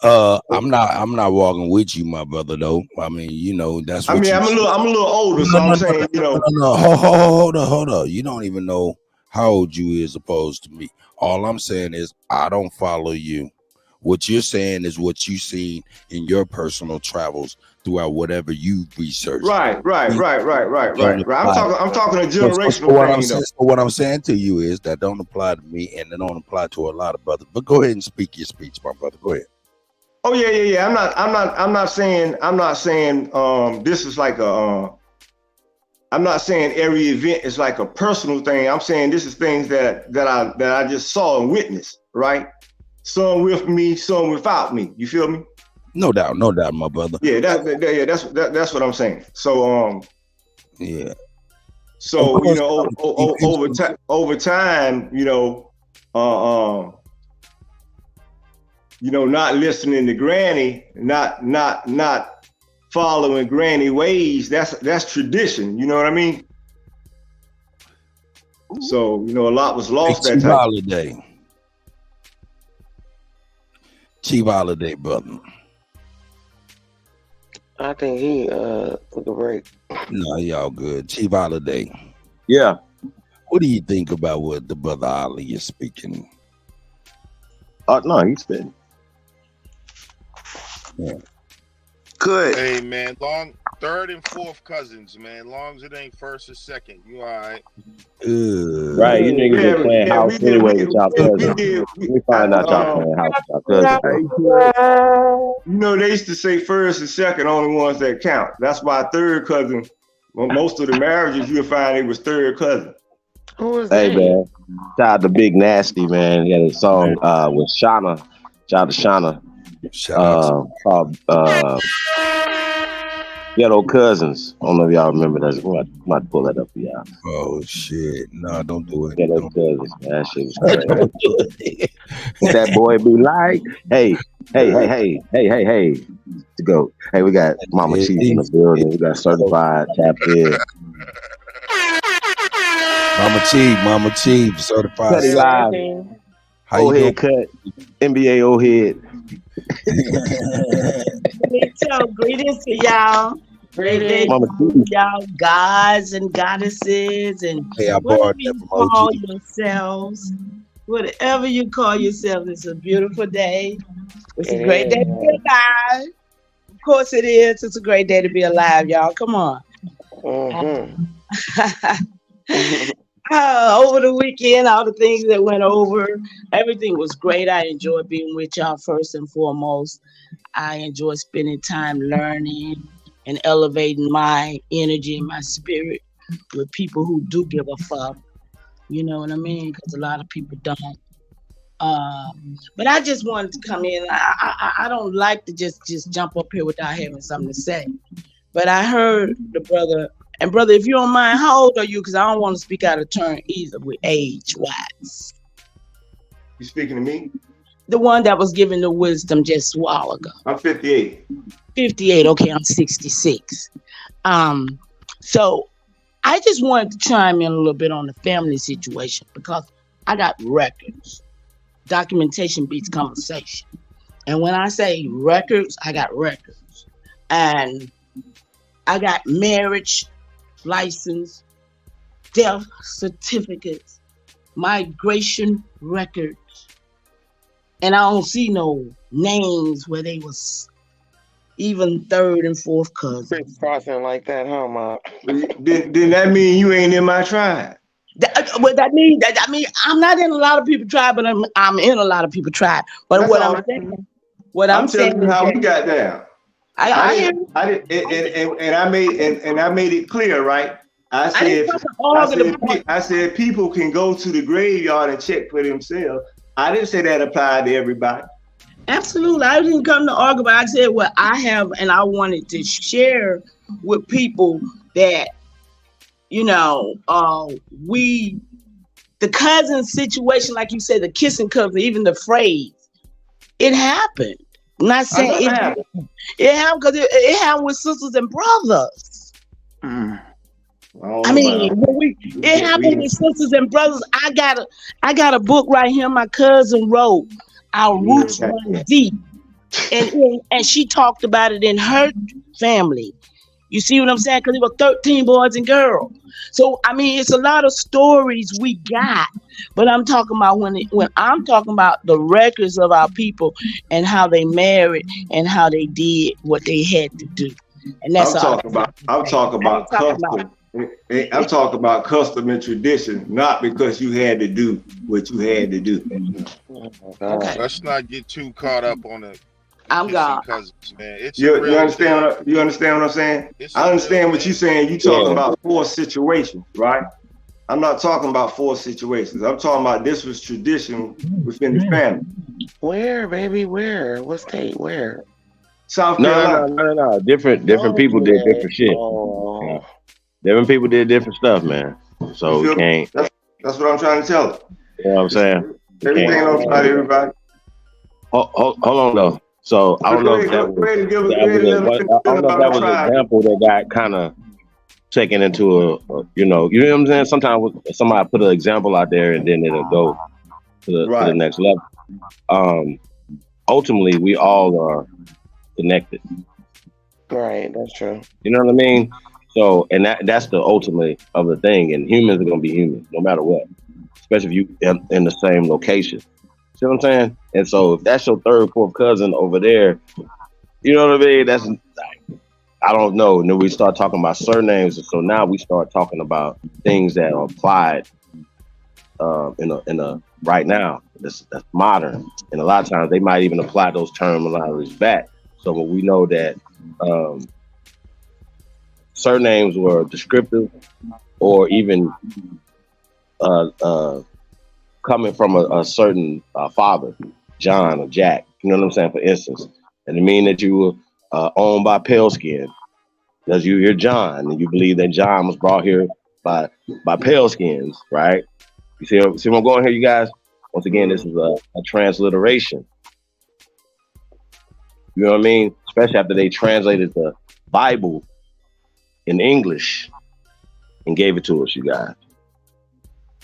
I'm not walking with you, my brother. Though I mean, you know, that's. What I'm a little older, so I'm saying, you know. No, hold on. You don't even know how old you is opposed to me. All I'm saying is I don't follow you. What you're saying is what you seen in your personal travels throughout whatever you researched. Right. I'm talking a generational thing, though. So what I'm saying to you is that don't apply to me, and it don't apply to a lot of brothers. But go ahead and speak your speech, my brother. Go ahead. Oh yeah. I'm not saying this is like a I'm not saying every event is like a personal thing. I'm saying this is things that I just saw and witnessed, right? Some with me, some without me. You feel me? No doubt, my brother. Yeah, that's what I'm saying. So yeah. So you know, over time, you know, not listening to Granny, not following Granny ways. That's tradition. You know what I mean? So you know, a lot was lost that time. Chief Holiday, brother. I think he took a break. No, y'all good. Chief Holiday. Yeah. What do you think about what the brother Ali is speaking? No, he's spitting. Yeah. Good. Hey man, third and fourth cousins, man. Long as it ain't first or second, you all right? Right, you niggas been playing house anyway with y'all cousins. Let me find out y'all playing house with y'all cousins. You know, they used to say first and second, only ones that count. That's why third cousin. Well, most of the marriages you'll find it was third cousin. Who is Hey that? man, shout out to Big Nasty, man. He had a song with Shauna Shout out to Shauna. Shout out Called Ghetto Cousins. I don't know if y'all remember that. I might pull that up for y'all. Oh shit! No, don't do it. Ghetto Cousins. That shit was crazy. That boy be like, hey. To go. Hey, we got Mama Chief in the building. We got certified tapped in. Mama Chief, certified. Kutty live. How you Old head cut. NBA old head. So greetings to y'all. Great day Mama to y'all, gods and goddesses, and Hey, I whatever borrowed you that from call OG. yourselves. Whatever you call yourselves, it's a beautiful day. It's a great day to be alive. Of course it is. It's a great day to be alive, y'all. Come on. Over the weekend, all the things that went over, everything was great. I enjoyed being with y'all first and foremost. I enjoy spending time learning and elevating my energy and my spirit with people who do give a fuck. You know what I mean? Because a lot of people don't. But I just wanted to come in. I don't like to just jump up here without having something to say. But I heard the brother, and brother, if you don't mind, how old are you? Because I don't want to speak out of turn either with age-wise. You speaking to me? The one that was giving the wisdom just a while ago. I'm 58. 58. Okay, I'm 66. So I just wanted to chime in a little bit on the family situation because I got records. Documentation beats conversation. And when I say records, I got records. And I got marriage license, death certificates, migration records. And I don't see no names where they was even third and fourth cousins. Crossing like that, huh, Ma? Then that mean you ain't in my tribe? What that mean? I mean, I'm not in a lot of people's tribe, but I'm in a lot of people's tribe. But That's what all I'm right. saying, what I'm telling saying you how is we got down. I made it clear, right? I said people can go to the graveyard and check for themselves. I didn't say that applied to everybody. Absolutely. I didn't come to argue, but I said what I have, and I wanted to share with people that, you know, the cousin situation, like you said, the kissing cousin, even the phrase, it happened. I'm not saying it happened. It happened because it happened with sisters and brothers. I mean, it happened with sisters and brothers. I got a book right here. My cousin wrote, "Our Roots Run Deep," and she talked about it in her family. You see what I'm saying? Because it was 13 boys and girls. So I mean, it's a lot of stories we got. But I'm talking about when I'm talking about the records of our people and how they married and how they did what they had to do. And that's I'm talking about custom and tradition, not because you had to do what you had to do. Okay. Let's not get too caught up on it. I'm gone. Cousins, man. You understand what I'm saying? I understand what you're saying. You talking about forced situations, right? I'm not talking about forced situations. I'm talking about this was tradition within the family. Where, baby? Where? What state? Where? South Carolina. No. Different people did different shit. Yeah. Different people did different stuff, man. So we can't. That's what I'm trying to tell you. You know what I'm saying? Everything don't apply to everybody. Hold on though. So I don't know if that was an example that got kind of taken into you know what I'm saying? Sometimes somebody put an example out there and then it'll go to the next level. Ultimately, we all are connected. Right, that's true. You know what I mean? So, and that's the ultimate of the thing. And humans are gonna be humans, no matter what. Especially if you in the same location. See what I'm saying? And so, if that's your third, fourth cousin over there, you know what I mean? That's I don't know. And then we start talking about surnames, and so now we start talking about things that are applied in a right now. That's modern, and a lot of times they might even apply those terminologies back. So when we know that surnames were descriptive, or even coming from a certain father, John or Jack. You know what I'm saying? For instance, and it mean that you were owned by pale skin because you're John and you believe that John was brought here by pale skins, right? You see where I'm going here, you guys? Once again, this is a transliteration. You know what I mean? Especially after they translated the Bible in English and gave it to us, you guys.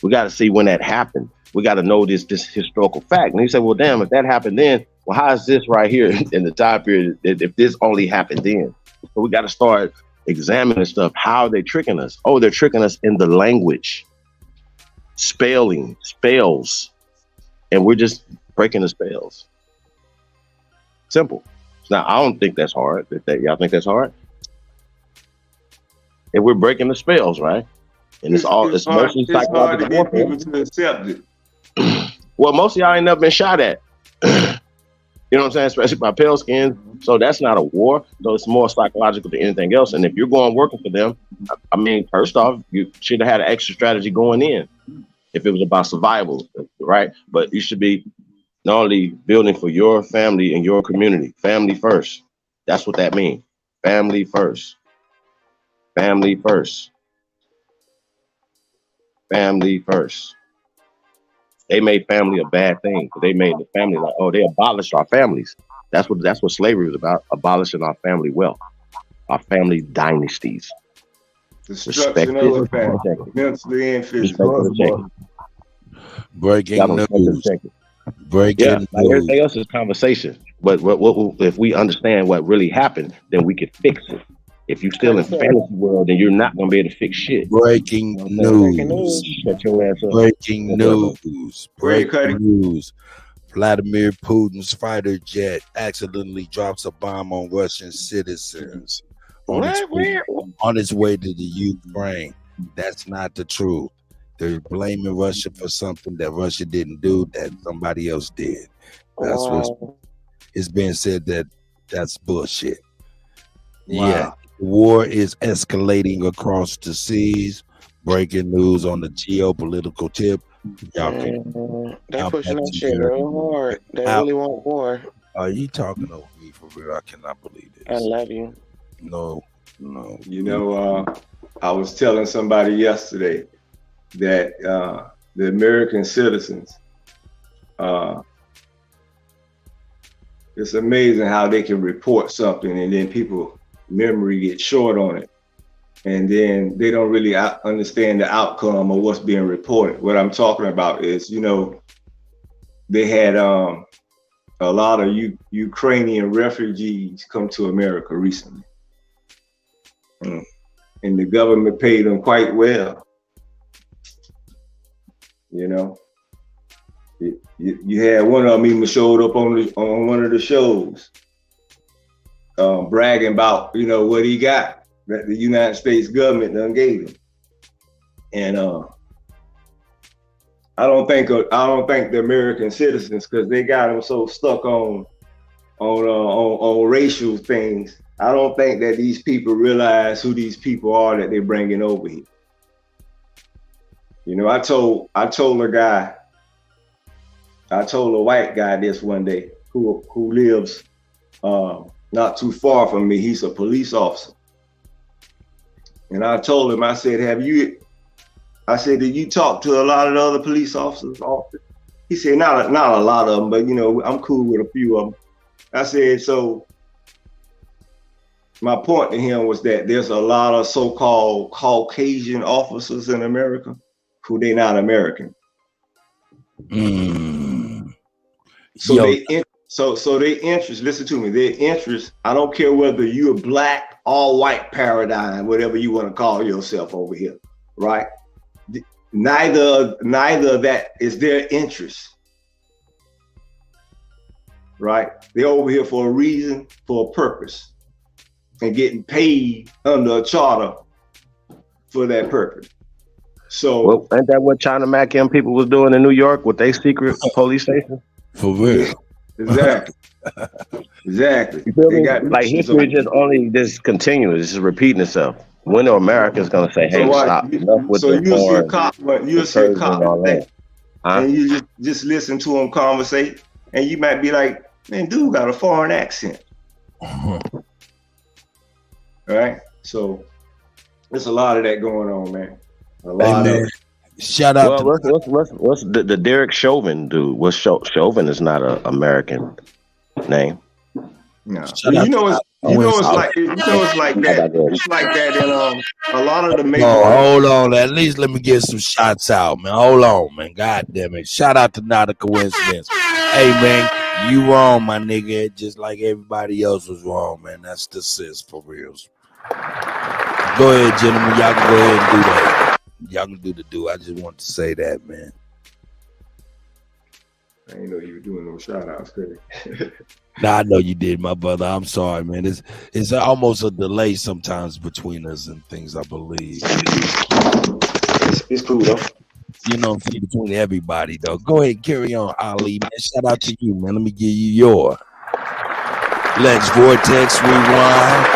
We got to see when that happened. We got to know this historical fact. And he said, well, damn, if that happened then, well, how is this right here in the time period if this only happened then? So we got to start examining stuff. How are they tricking us? Oh, they're tricking us in the language. Spells. And we're just breaking the spells. Simple. Now, I don't think that's hard. Y'all think that's hard? And we're breaking the spells, right? And it's mostly psychological. It's hard to get people to accept it. Well, most of y'all ain't never been shot at. You know what I'm saying? Especially by pale skins. So that's not a war. So it's more psychological than anything else. And if you're going working for them, I mean, first off, you should have had an extra strategy going in if it was about survival, right? But you should be not only building for your family and your community. Family first. That's what that means. Family first. Family first. Family first. They made family a bad thing. They made the family like, oh, they abolished our families. That's what slavery was about, abolishing our family wealth, our family dynasties. Destruction of the family, mentally and physically. Breaking news. Breaking news. Like everything else is conversation. But what if we understand what really happened, then we can fix it. If you're still in fantasy world, then you're not gonna be able to fix shit. Breaking news. Shut your ass up. Breaking news. Breaking news. Vladimir Putin's fighter jet accidentally drops a bomb on Russian citizens on its way to the Ukraine. That's not the truth. They're blaming Russia for something that Russia didn't do that somebody else did. That's what it's been said that's bullshit. Wow. Yeah. War is escalating across the seas. Breaking news on the geopolitical tip. Y'all they're pushing that shit real hard. They really want war. Are you talking over me for real? I cannot believe this. I love you. No. You know, I was telling somebody yesterday that the American citizens, it's amazing how they can report something and then people memory gets short on it, and then they don't really understand the outcome of what's being reported. What I'm talking about is, you know, they had a lot of Ukrainian refugees come to America recently, and the government paid them quite well. You know, you had one of them even showed up on one of the shows. Bragging about, you know, what he got that the United States government done gave him, and I don't think the American citizens, because they got them so stuck on racial things. I don't think that these people realize who these people are that they're bringing over here. You know, I told a white guy this one day who lives not too far from me. He's a police officer. And I told him, I said, did you talk to a lot of the other police officers often? He said, not a lot of them, but you know, I'm cool with a few of them. I said, so my point to him was that there's a lot of so-called Caucasian officers in America who they're not American. So their interest, listen to me, their interest, I don't care whether you're black, all white paradigm, whatever you want to call yourself over here, right? Neither of that is their interest, right? They're over here for a reason, for a purpose, and getting paid under a charter for that purpose. So, well, ain't that what China Mac and people was doing in New York with their secret police station? For real. Exactly. You feel me? Like history just continues, it's just repeating itself. When are Americans gonna say, "Hey, stop"? So you'll see a cop, and you just listen to them conversate. and you might be like, man, dude got a foreign accent. Right? So there's a lot of that going on, man. A lot of it. Shout out Well, what's the Derek Chauvin dude? What's Chauvin is not an American name. No. You know it's like that. It's like that in a lot of the major. Hold on. At least let me get some shots out, man. Hold on, man. God damn it. Shout out to Not a Coincidence. Hey, man, you wrong, my nigga. Just like everybody else was wrong, man. That's the sis for reals. Go ahead, gentlemen. Y'all can go ahead and do that. Y'all can do the do. I just want to say that, man. I didn't know you were doing no shout outs, Kutty. Nah, I know you did, my brother. I'm sorry, man. It's almost a delay sometimes between us and things, I believe. It's cool, though. You know, between everybody, though. Go ahead, carry on, Ali, man. Shout out to you, man. Let me give you your Lex Vortex Rewind.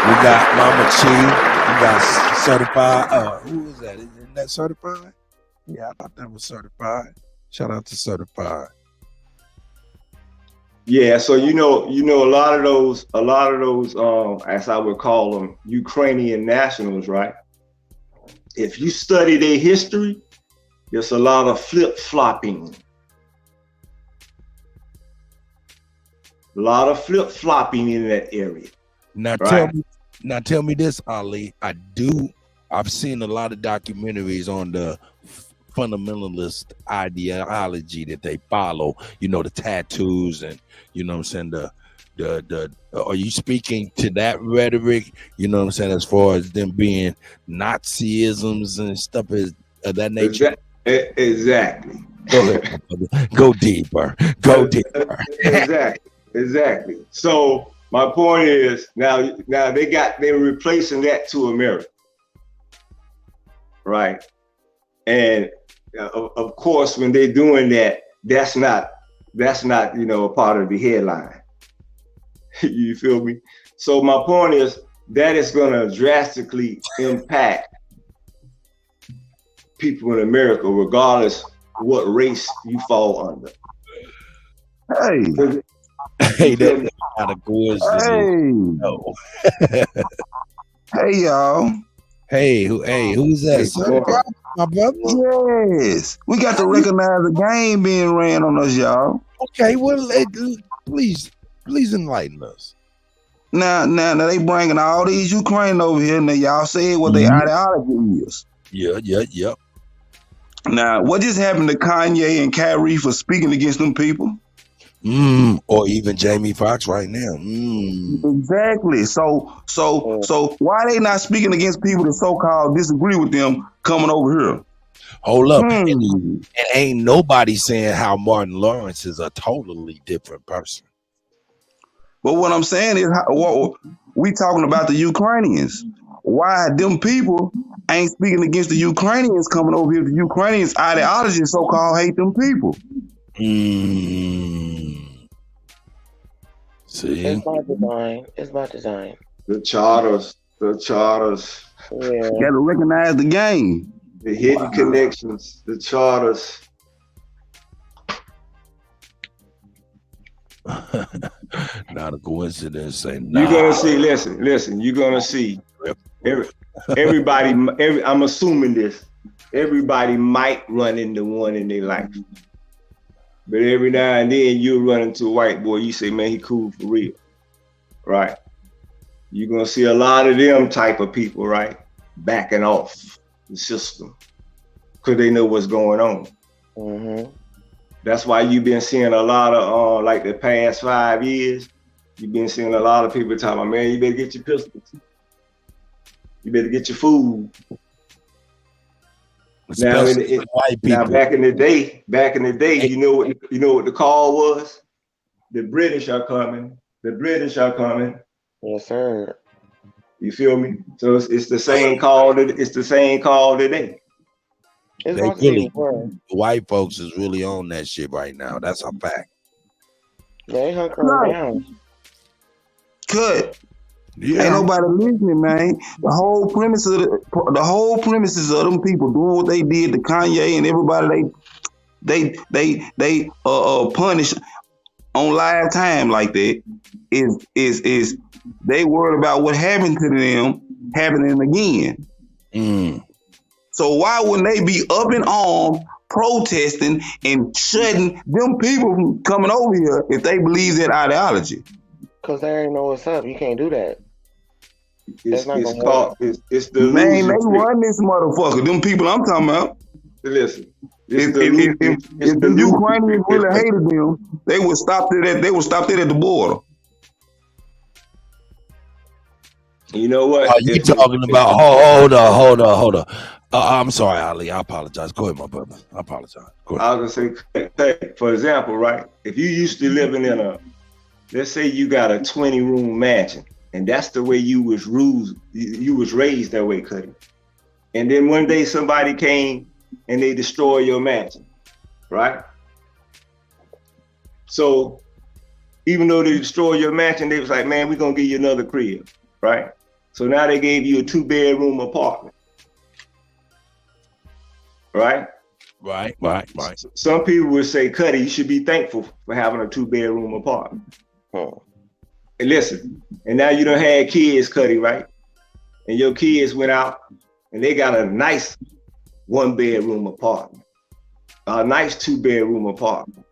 We got Mama Chi. We got Certified. Who is that? Isn't that Certified? Yeah, I thought that was Certified. Shout out to Certified. Yeah, so you know a lot of those as I would call them, Ukrainian nationals, right? If you study their history, there's a lot of flip-flopping. A lot of flip-flopping in that area. Now tell me this, Ali. I've seen a lot of documentaries on the fundamentalist ideology that they follow, you know, the tattoos and, you know what I'm saying, the are you speaking to that rhetoric, you know what I'm saying, as far as them being Nazisms and stuff of that nature? Exactly. Go ahead. Go deeper. Go deeper. Exactly. So my point is now they're replacing that to America. Right. And of course, when they're doing that, that's not a part of the headline. You feel me? So my point is that is going to drastically impact people in America, regardless what race you fall under. Hey, that's not a coincidence. No. Hey, y'all. Hey, who's that? My brother? Yes. We got to recognize the game being ran on us, y'all. Okay, well, please enlighten us. Now they bringing all these Ukraine over here, and y'all say what their ideology is. Yeah. Now, what just happened to Kanye and Kyrie for speaking against them people? Or even Jamie Foxx right now. Exactly. So why they not speaking against people that so-called disagree with them coming over here? Hold up. And ain't nobody saying how Martin Lawrence is a totally different person. But what I'm saying is, we talking about the Ukrainians. Why them people ain't speaking against the Ukrainians coming over here? The Ukrainians' ideology so-called hate them people. See? It's by design. The charters. Yeah. You gotta recognize the game. The hidden connections, the charters. Not a coincidence. You're gonna see. Listen. You're gonna see. Everybody. I'm assuming this. Everybody might run into one in their life, but every now and then you run into a white boy. You say, "Man, he cool for real," right? You're gonna see a lot of them type of people, right, backing off the system because they know what's going on. Mm-hmm. That's why you've been seeing a lot of like the past 5 years. You've been seeing a lot of people talking about, man, you better get your pistols. You better get your food. Now back in the day, you know what the call was? The British are coming. Yes, sir. You feel me? So it's the same call. It's the same call today. White folks is really on that shit right now. That's a fact. They hunkering down. Good. Yeah. Ain't nobody listening, man. The whole premises of them people doing what they did to Kanye and everybody they punish. on live time like that is they worried about what happened to them happening again. So why wouldn't they be up in arms protesting and shutting them people from coming over here if they believe that ideology? Because they ain't know what's up. You can't do that. It's not gonna called it's the Man, they illusion. run this motherfucker. Them people I'm talking about. Listen, If the Ukrainians really hated them, they would stop it. They would stop it at the border. You know what? Are you talking about? Hold on. I'm sorry, Ali. I apologize. Go ahead, my brother. I apologize. Go ahead. I was gonna say, for example, right? If you used to living in let's say you got a 20-room mansion, and that's the way you was raised that way, Kutty. And then one day somebody came and they destroyed your mansion, right? So even though they destroyed your mansion, they was like, man, we're gonna give you another crib, right? So now they gave you a 2-bedroom apartment, right? Right. Some people would say, Kutty, you should be thankful for having a 2-bedroom apartment. And listen, and now you done had kids, Kutty, right? And your kids went out and they got a nice 1-bedroom apartment, a nice 2-bedroom apartment,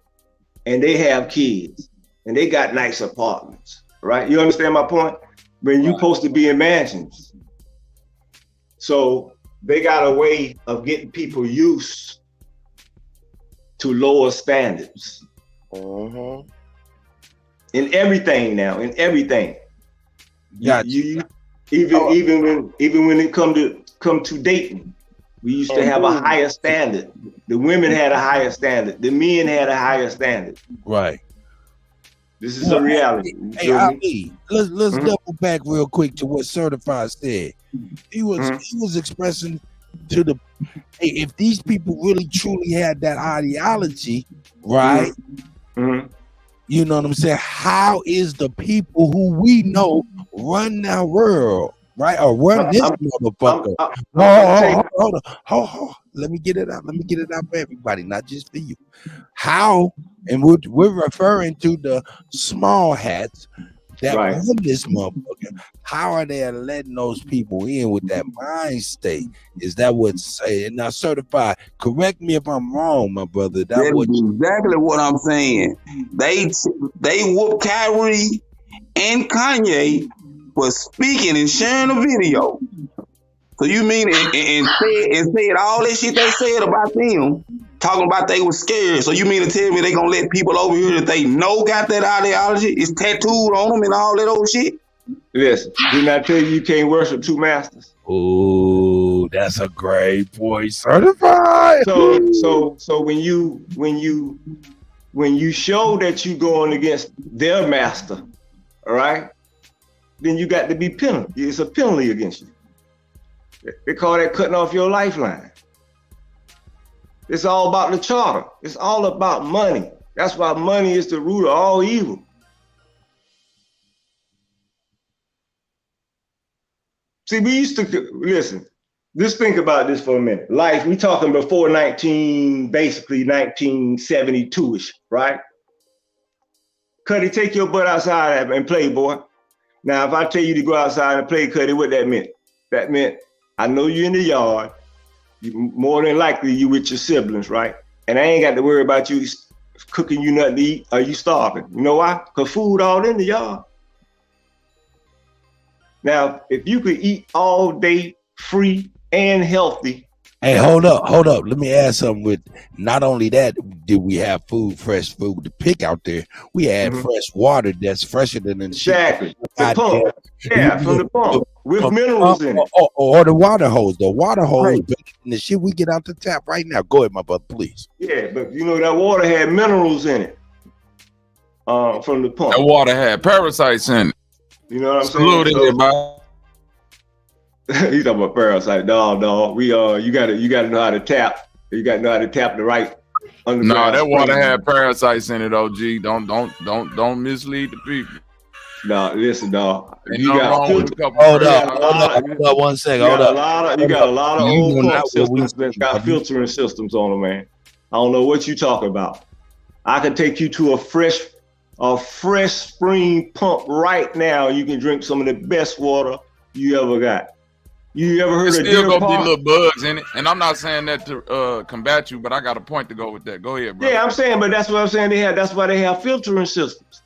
and they have kids and they got nice apartments, right? You understand my point? When you're supposed to be in mansions. So they got a way of getting people used to lower standards. In everything now, in everything. Gotcha. Even when it come to dating, we used to have a higher standard. The women had a higher standard. The men had a higher standard. Right. This is a reality. Hey, Ali, let's double back real quick to what Certified said. He was expressing to the if these people really truly had that ideology, right? You know what I'm saying? How is the people who we know run our world, right? Or run this motherfucker? Hold on. Let me get it out. Let me get it out for everybody, not just for you. How, and we're referring to the small hats that run this motherfucker. How are they letting those people in with that mind state? Is that what's saying? Now, Certified, correct me if I'm wrong, my brother. That's exactly what I'm saying. They whooped Kyrie and Kanye for speaking and sharing a video. So you mean and said all that shit they said about them, talking about they was scared. So you mean to tell me they gonna let people over here that they know got that ideology, it's tattooed on them and all that old shit? Listen, didn't I tell you can't worship two masters? Oh, that's a great point. Certified. So when you show that you going against their master, all right, then you got to be penalty. It's a penalty against you. They call that cutting off your lifeline. It's all about the charter. It's all about money. That's why money is the root of all evil. See, we used to, listen, just think about this for a minute. Life, we talking before 1972-ish, right? Kutty, take your butt outside and play, boy. Now, if I tell you to go outside and play, Kutty, what that meant? That meant, I know you're in the yard. More than likely, you with your siblings, right? And I ain't got to worry about you cooking you nothing to eat or you starving. You know why? Because food all in the yard. Now, if you could eat all day free and healthy. Hey, hold up. Let me add something with not only that, did we have fresh food to pick out there? We had fresh water that's fresher than the exactly. The pump. Yeah, from the pump. With minerals in it. Or the water hose. The water hose better than the shit we get out the tap right now. Go ahead, my brother, please. Yeah, but you know that water had minerals in it. From the pump. That water had parasites in it. You know what I'm saying? He's talking about parasite, dog. We you gotta know how to tap. You gotta know how to tap the right underground. No, that water had parasites in it, OG. Don't mislead the people. No, listen, dog. Hold up, 1 second. Hold up. You got a lot of old pump systems that got filtering systems on them, man. I don't know what you talking about. I could take you to a fresh a fresh spring pump right now, you can drink some of the best water you ever got. You ever heard There's of still Deer gonna be Park? little bugs in it, and I'm not saying that to combat you, but I got a point to go with that. Go ahead, bro. Yeah, I'm saying, but that's what I'm saying. That's why they have filtering systems.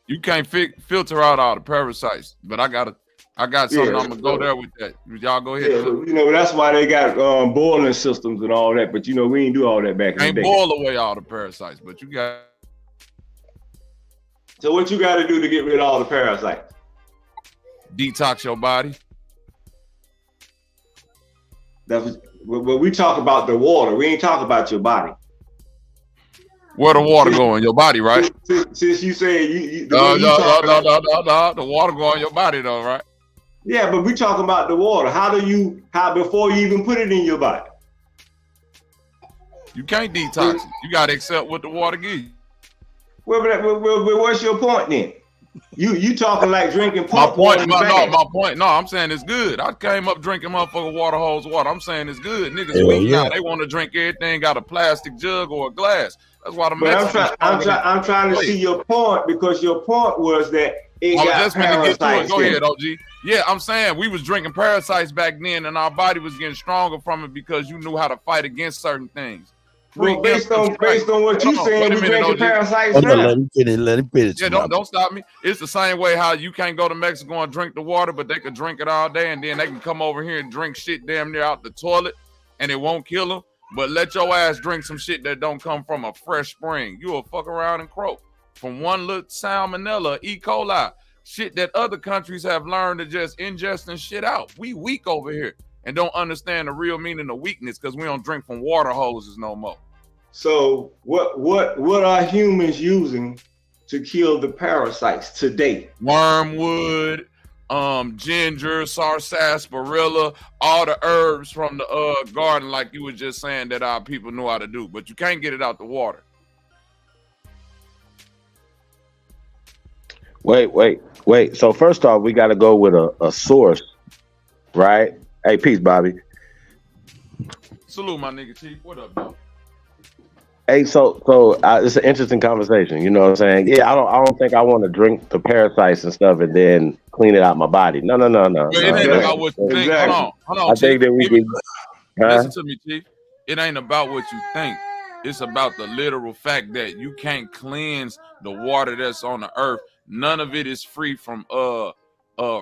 You can't filter out all the parasites, but I got something. Yeah, I'm gonna go there with that. Y'all go ahead. Yeah, but, that's why they got boiling systems and all that. But we ain't do all that back in the Can't day. boil away all the parasites, but you got. So what you got to do to get rid of all the parasites? Detox your body. That's what we talk about, the water. We ain't talk about your body. Where the water go in your body, right? Since you say the water go in your body though, right? Yeah, but we talking about the water. How before you even put it in your body? You can't detox it. You gotta accept what the water gives you. Well, what's your point then? You talking like drinking pump water. My point. No, I'm saying it's good. I came up drinking motherfucking water hose water. I'm saying it's good. Niggas weak now. They want to drink everything out of plastic jug or a glass. That's why the Mexicans. I'm trying to see your point, because your point was that it got parasites. Go ahead, OG. Yeah, I'm saying we was drinking parasites back then, and our body was getting stronger from it because you knew how to fight against certain things. Well, based on what you saying, we drinking parasites now. Let him finish. Yeah, don't stop me. It's the same way how you can't go to Mexico and drink the water, but they could drink it all day, and then they can come over here and drink shit damn near out the toilet, and it won't kill them. But let your ass drink some shit that don't come from a fresh spring. You'll fuck around and croak from one little salmonella, E. coli, shit that other countries have learned to just ingest and shit out. We weak over here and don't understand the real meaning of weakness because we don't drink from water hoses no more. So what are humans using to kill the parasites today? Wormwood, ginger, sarsaparilla, all the herbs from the garden, like you were just saying that our people know how to do, but you can't get it out the water. Wait. So first off, we got to go with a source, right? Hey, peace, Bobby. Salute, my nigga Chief. What up, dog? Hey, so it's an interesting conversation. You know what I'm saying? Yeah, I don't think I want to drink the parasites and stuff and then clean it out my body. No. It ain't about what you think. Hold on, I think that we can. Listen to me, Chief. It ain't about what you think. It's about the literal fact that you can't cleanse the water that's on the earth. None of it is free from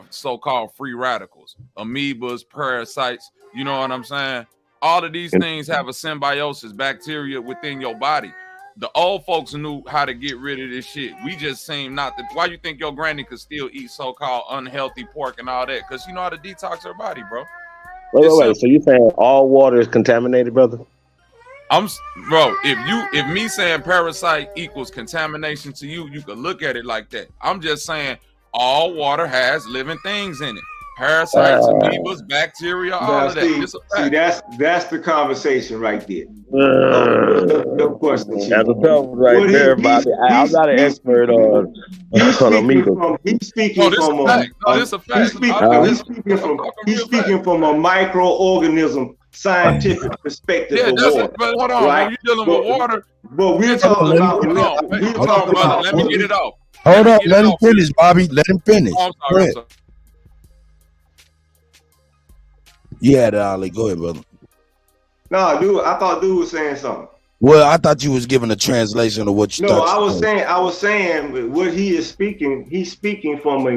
so-called free radicals, amoebas, parasites. You know what I'm saying? All of these things have a symbiosis, bacteria within your body. The old folks knew how to get rid of this shit. We just seem not to. Why you think your granny could still eat so-called unhealthy pork and all that? Because you know how to detox her body, bro. Wait. So you saying all water is contaminated, brother? Bro, if me saying parasite equals contamination to you, you could look at it like that. I'm just saying all water has living things in it. Parasites, amoebas, bacteria, all of that. See, that's the conversation right there. No question. That's a tough one right there, Bobby. I'm not an expert on amoebas. He's speaking from He's speaking from a microorganism scientific perspective of water. But hold on, right? When you're dealing with water. But we're talking about. Let me get it off. Hold up, let him finish, Bobby. Let him finish. Oh, Go ahead. Yeah, Ali. Go ahead, brother. No, dude. I thought dude was saying something. Well, I thought you was giving a translation of what you. No, I was saying what he is speaking. He's speaking from a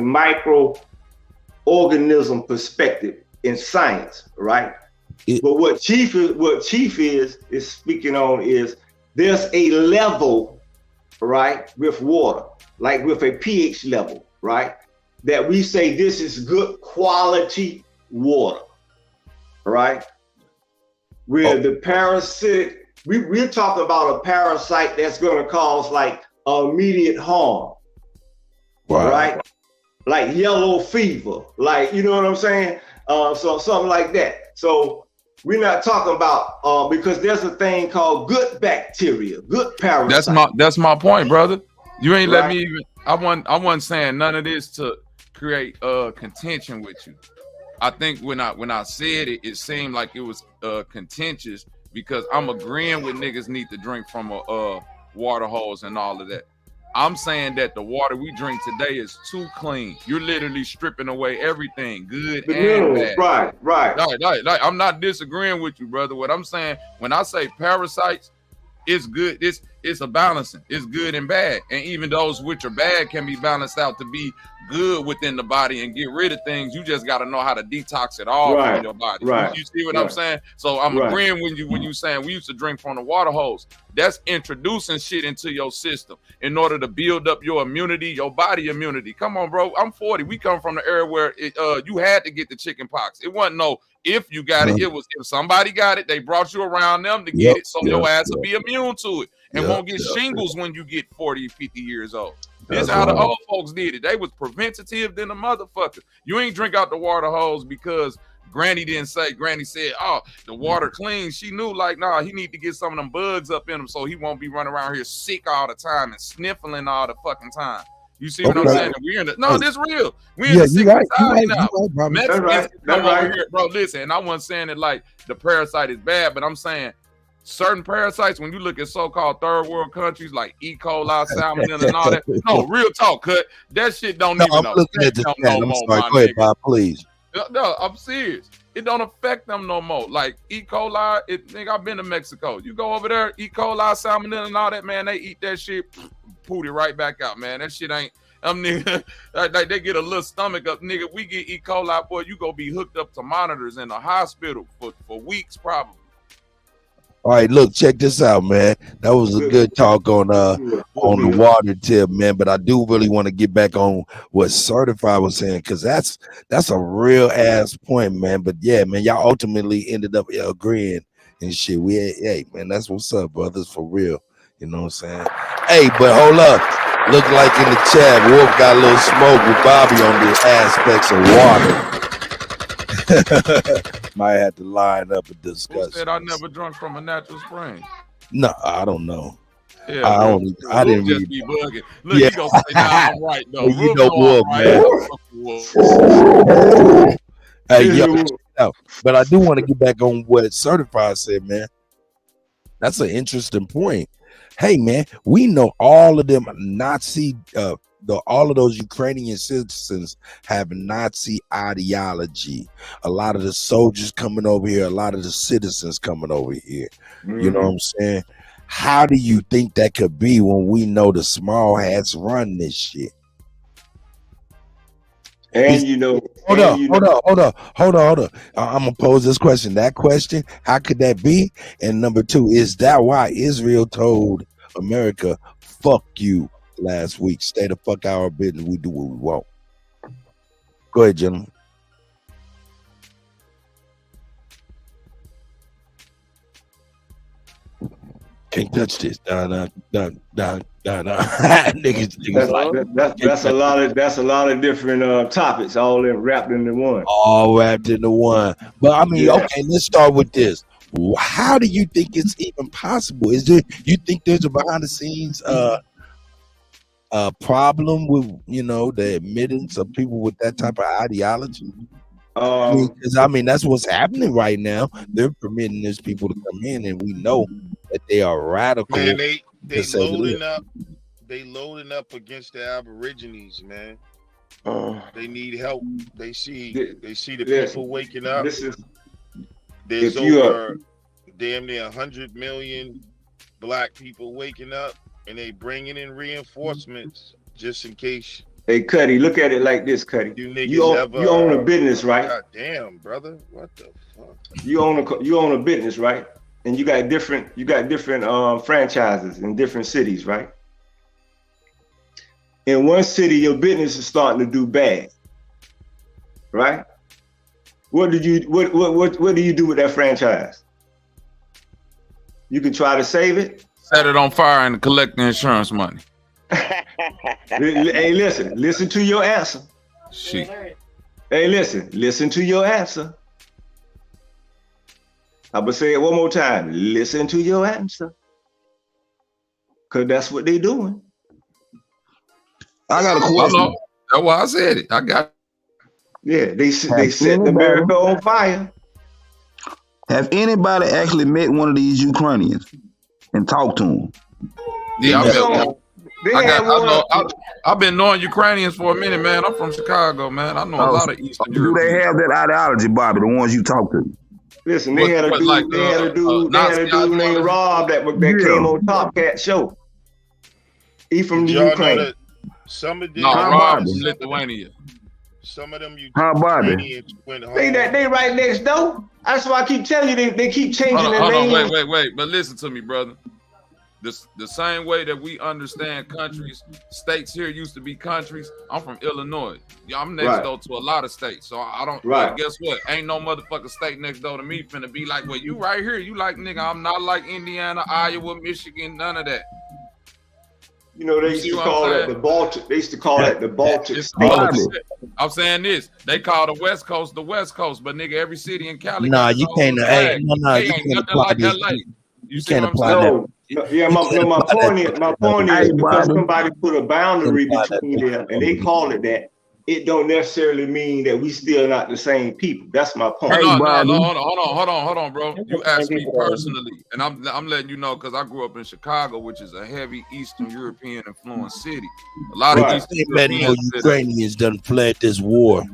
microorganism perspective in science, right? But what Chief is speaking on is there's a level, right, with water, like with a pH level, right, that we say this is good quality water. Right, where the parasite, we're talking about a parasite that's going to cause like immediate harm, right? Like yellow fever, like, you know what I'm saying? So something like that. So we're not talking about because there's a thing called good bacteria, good parasites. That's my point, brother. You ain't let me even. I wasn't saying none of this to create contention with you. I think when I said it, it seemed like it was contentious because I'm agreeing with niggas need to drink from a water hose and all of that. I'm saying that the water we drink today is too clean. You're literally stripping away everything, good The and minerals, bad. right. Like, I'm not disagreeing with you, brother. What I'm saying, when I say parasites, it's good. It's a balancing. It's good and bad. And even those which are bad can be balanced out to be good within the body and get rid of things. You just got to know how to detox it all from your body. You see what I'm saying? So I'm agreeing with you when you saying we used to drink from the water hose. That's introducing shit into your system in order to build up your immunity, your body immunity. Come on, bro. I'm 40. We come from the era where you had to get the chicken pox. It wasn't no if you got it. It was if somebody got it, they brought you around them to get it, so your ass will be immune to it and won't get shingles when you get 40, 50 years old. This is how the old folks did it. They was preventative than a motherfucker. You ain't drink out the water hose because Granny didn't say. Granny said, "Oh, the water clean." She knew, like, nah, he need to get some of them bugs up in him so he won't be running around here sick all the time and sniffling all the fucking time. You see what I'm saying? We're in the this real. We're in the sick society now. Mexicans come over here, bro. Listen, and I wasn't saying it like the parasite is bad, but I'm saying certain parasites, when you look at so-called third world countries like E. coli, salmonella, and all that. No, real talk, cut. That shit don't even know. I'm looking at the chat. I'm sorry. Go ahead, Bob, please. No, I'm serious. It don't affect them no more. Like E. coli, I've been to Mexico. You go over there, E. coli, salmonella, and all that, man, they eat that shit, poot it right back out, man. That shit ain't, nigga, like they get a little stomach up, nigga. We get E. coli, boy, you gonna be hooked up to monitors in the hospital for weeks, probably. All right, look, check this out, man. That was a good talk on the water tip, man. But I do really want to get back on what Certified was saying, because that's a real ass point, man. But yeah, man, y'all ultimately ended up agreeing and shit. Hey, man, that's what's up, brothers, for real. You know what I'm saying? Hey, but hold up. Look like in the chat, Wolf got a little smoke with Bobby on the aspects of water. Might have to line up and discuss. Who said I never drunk from a natural spring? No, I don't know. Yeah, I didn't just really be bugging. Look, he gonna say, "Nah, I'm right though." You know what, man? Hey, yo, but I do want to get back on what Certified said, man. That's an interesting point. Hey, man, we know all of them Nazi, all of those Ukrainian citizens have Nazi ideology. A lot of the soldiers coming over here, a lot of the citizens coming over here. You know what I'm saying? How do you think that could be when we know the small hats run this shit? And you know, hold on. I'm gonna pose this question. That question, how could that be? And number two, is that why Israel told America, "Fuck you"? Last week, stay the fuck out of our business. We do what we want. Go ahead, gentlemen. Can't touch this. That's a lot of different topics, all wrapped into one. All wrapped into one. But I mean, okay, let's start with this. How do you think it's even possible? You think there's a behind the scenes problem with the admittance of people with that type of ideology? Because I mean that's what's happening right now. They're permitting these people to come in, and we know that they are radical. Man, they loading up against the Aborigines, man. They need help. They see the people waking up. There's over damn near 100 million black people waking up, and they bringing in reinforcements just in case. Hey, Kutty, look at it like this, Kutty. You own a business, right? God damn, brother, what the fuck? You own a business, right? And you got different franchises in different cities, right? In one city, your business is starting to do bad, right? What do you do with that franchise? You can try to save it. Set it on fire and collect the insurance money. Hey, listen to your answer. Shit. Hey, listen to your answer. I'm gonna say it one more time. Listen to your answer. Cause that's what they doing. I got a question. That's why I said it. I got it. Yeah, they set America on fire. Have anybody actually met one of these Ukrainians and talked to them? Yeah, I've been knowing Ukrainians for a minute, man. I'm from Chicago, man. I know a lot of Eastern Do Europeans. they have that ideology, Bobby? The ones you talk to? Listen, they had a dude named Rob that came on Top Cat show. He from the Ukraine. Some of them Rob from Lithuania. Some of them Ukrainians went home. They right next door. That's why I keep telling you they keep changing their names. Wait. But listen to me, brother. The same way that we understand countries, states here used to be countries. I'm from Illinois. Yeah, I'm next door to a lot of states. So I don't guess what? Ain't no motherfucking state next door to me finna be like, well, you right here. You like, nigga, I'm not like Indiana, Iowa, Michigan, none of that. You know, they used to call that the Baltic. They used to call that the Baltic States. I'm saying this. They call the West Coast, but nigga, every city in Cali. Nah, you can't. Hey, no, you ain't can't nothing apply like this. LA. You can't apply that. Yeah, my point is because somebody put a boundary between them and they call it that, it don't necessarily mean that we still not the same people. That's my point. Hold on, bro. You asked me personally, and I'm letting you know because I grew up in Chicago, which is a heavy Eastern European influenced city. A lot of Eastern Europeans. Ukrainians done fled this war.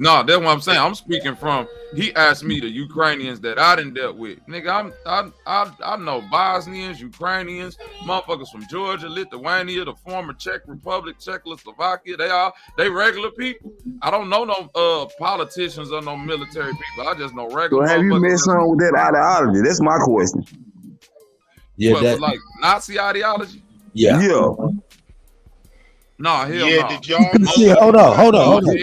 No, that's what I'm saying. I'm speaking from. He asked me the Ukrainians that I done dealt with. Nigga, I know Bosnians, Ukrainians, motherfuckers from Georgia, Lithuania, the former Czech Republic, Czechoslovakia. They regular people. I don't know no politicians or no military people. I just know regular. So have you met someone with that ideology? That's my question. Yeah, like Nazi ideology. Yeah. No, hell no. Did y'all hold on. Let me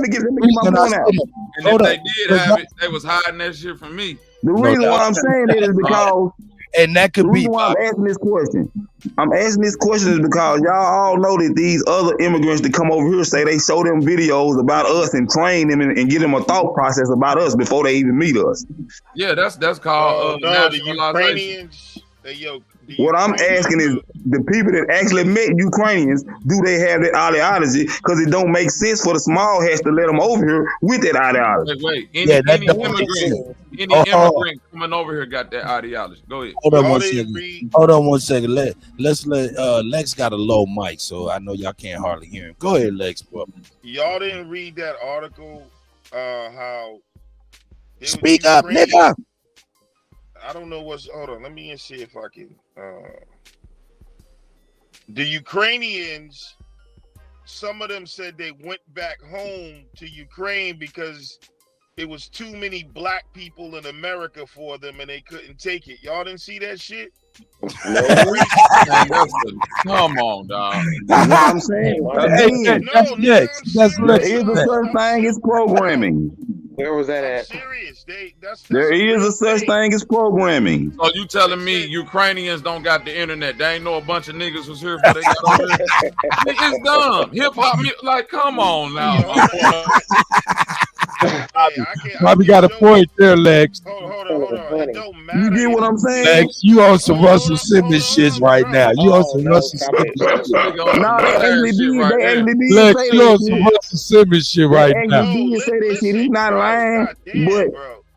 get my point out. And if they did have it, they was hiding that shit from me. The reason why I'm saying that is because, and that could be why I'm asking this question. I'm asking this question is because y'all all know that these other immigrants that come over here say they show them videos about us and train them and get them a thought process about us before they even meet us. Yeah, that's called the Ukrainians. What I'm asking is the people that actually met Ukrainians, do they have that ideology? Because it don't make sense for the small hats to let them over here with that ideology. Wait. Any immigrant coming over here got that ideology. Go ahead. Hold on one second. Let's let Lex got a low mic, so I know y'all can't hardly hear him. Go ahead, Lex, bro. Y'all didn't read that article, how speak up, nigga. I don't know hold on, let me see if I can. The Ukrainians, some of them said they went back home to Ukraine because it was too many black people in America for them and they couldn't take it. Y'all didn't see that shit? Come on, dog. That's what I'm saying. That's next. There is a such thing as programming. Where was that at? Serious. There is a such thing as programming. So you telling me Ukrainians don't got the internet? They ain't know a bunch of niggas was here before they got over here. It's dumb. Hip hop, like, come on now. Probably got a point there, Lex. Hold on. It don't matter. You get what I'm saying? Lex, you on some Russell Simmons shit right now. You on some Russell Simmons shit. No, they actually did. Lex, you on some Russell Simmons shit right now. He did say that shit. He's not lying, but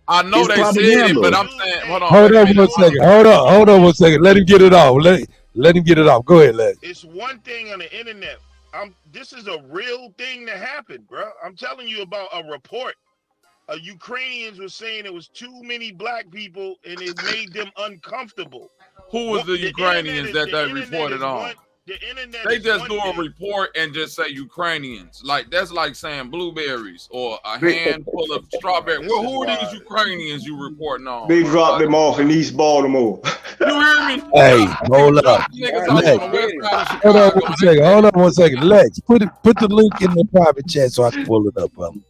I know they said it, but I'm saying, hold on. Hold on one second. Let him get it off. Let him get it off. Go ahead, Lex. It's one thing on the internet. This is a real thing that happened, bro. I'm telling you about a report. Ukrainians were saying it was too many black people and it made them uncomfortable. Who was the Ukrainians that they reported on? They just do a report and just say Ukrainians. Like, that's like saying blueberries or a handful of strawberries. Well, who are these Ukrainians you reporting on? They dropped them off in East Baltimore. You hear me? Hey, hold up. Hold on one second. Lex, put the link in the private chat so I can pull it up, brother.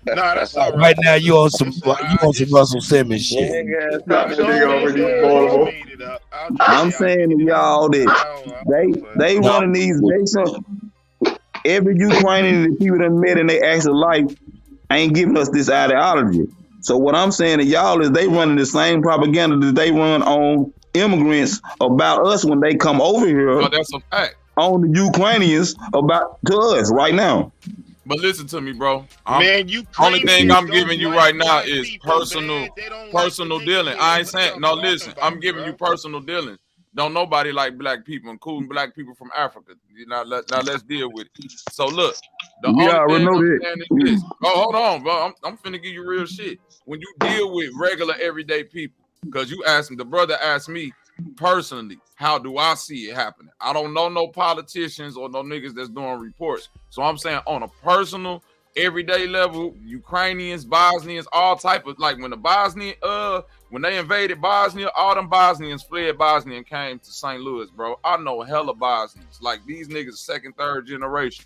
Nah, that's all right. Now you on some Russell Simmons shit. I'm saying to y'all that they running these. Every Ukrainian that people done met in their actual life ain't giving us this ideology. So what I'm saying to y'all is they running the same propaganda that they run on immigrants about us when they come over here. Well, that's a fact. On the Ukrainians about to us right now. But listen to me, bro. Only thing I'm giving you right now is personal dealing. I ain't saying no. Listen, I'm giving you personal dealings. Don't nobody like black people, including black people from Africa. Now let's deal with it. So look, the We only already thing know I'm that. saying is this. Oh, hold on, bro. I'm finna give you real shit. When you deal with regular everyday people, because you asked him, the brother asked me personally, how do I see it happening? I don't know no politicians or no niggas that's doing reports. So I'm saying on a personal, everyday level, Ukrainians, Bosnians, all type of, like when the Bosnian, when they invaded Bosnia, all them Bosnians fled Bosnia and came to St. Louis, bro. I know hella Bosnians. Like these niggas, second, third generation.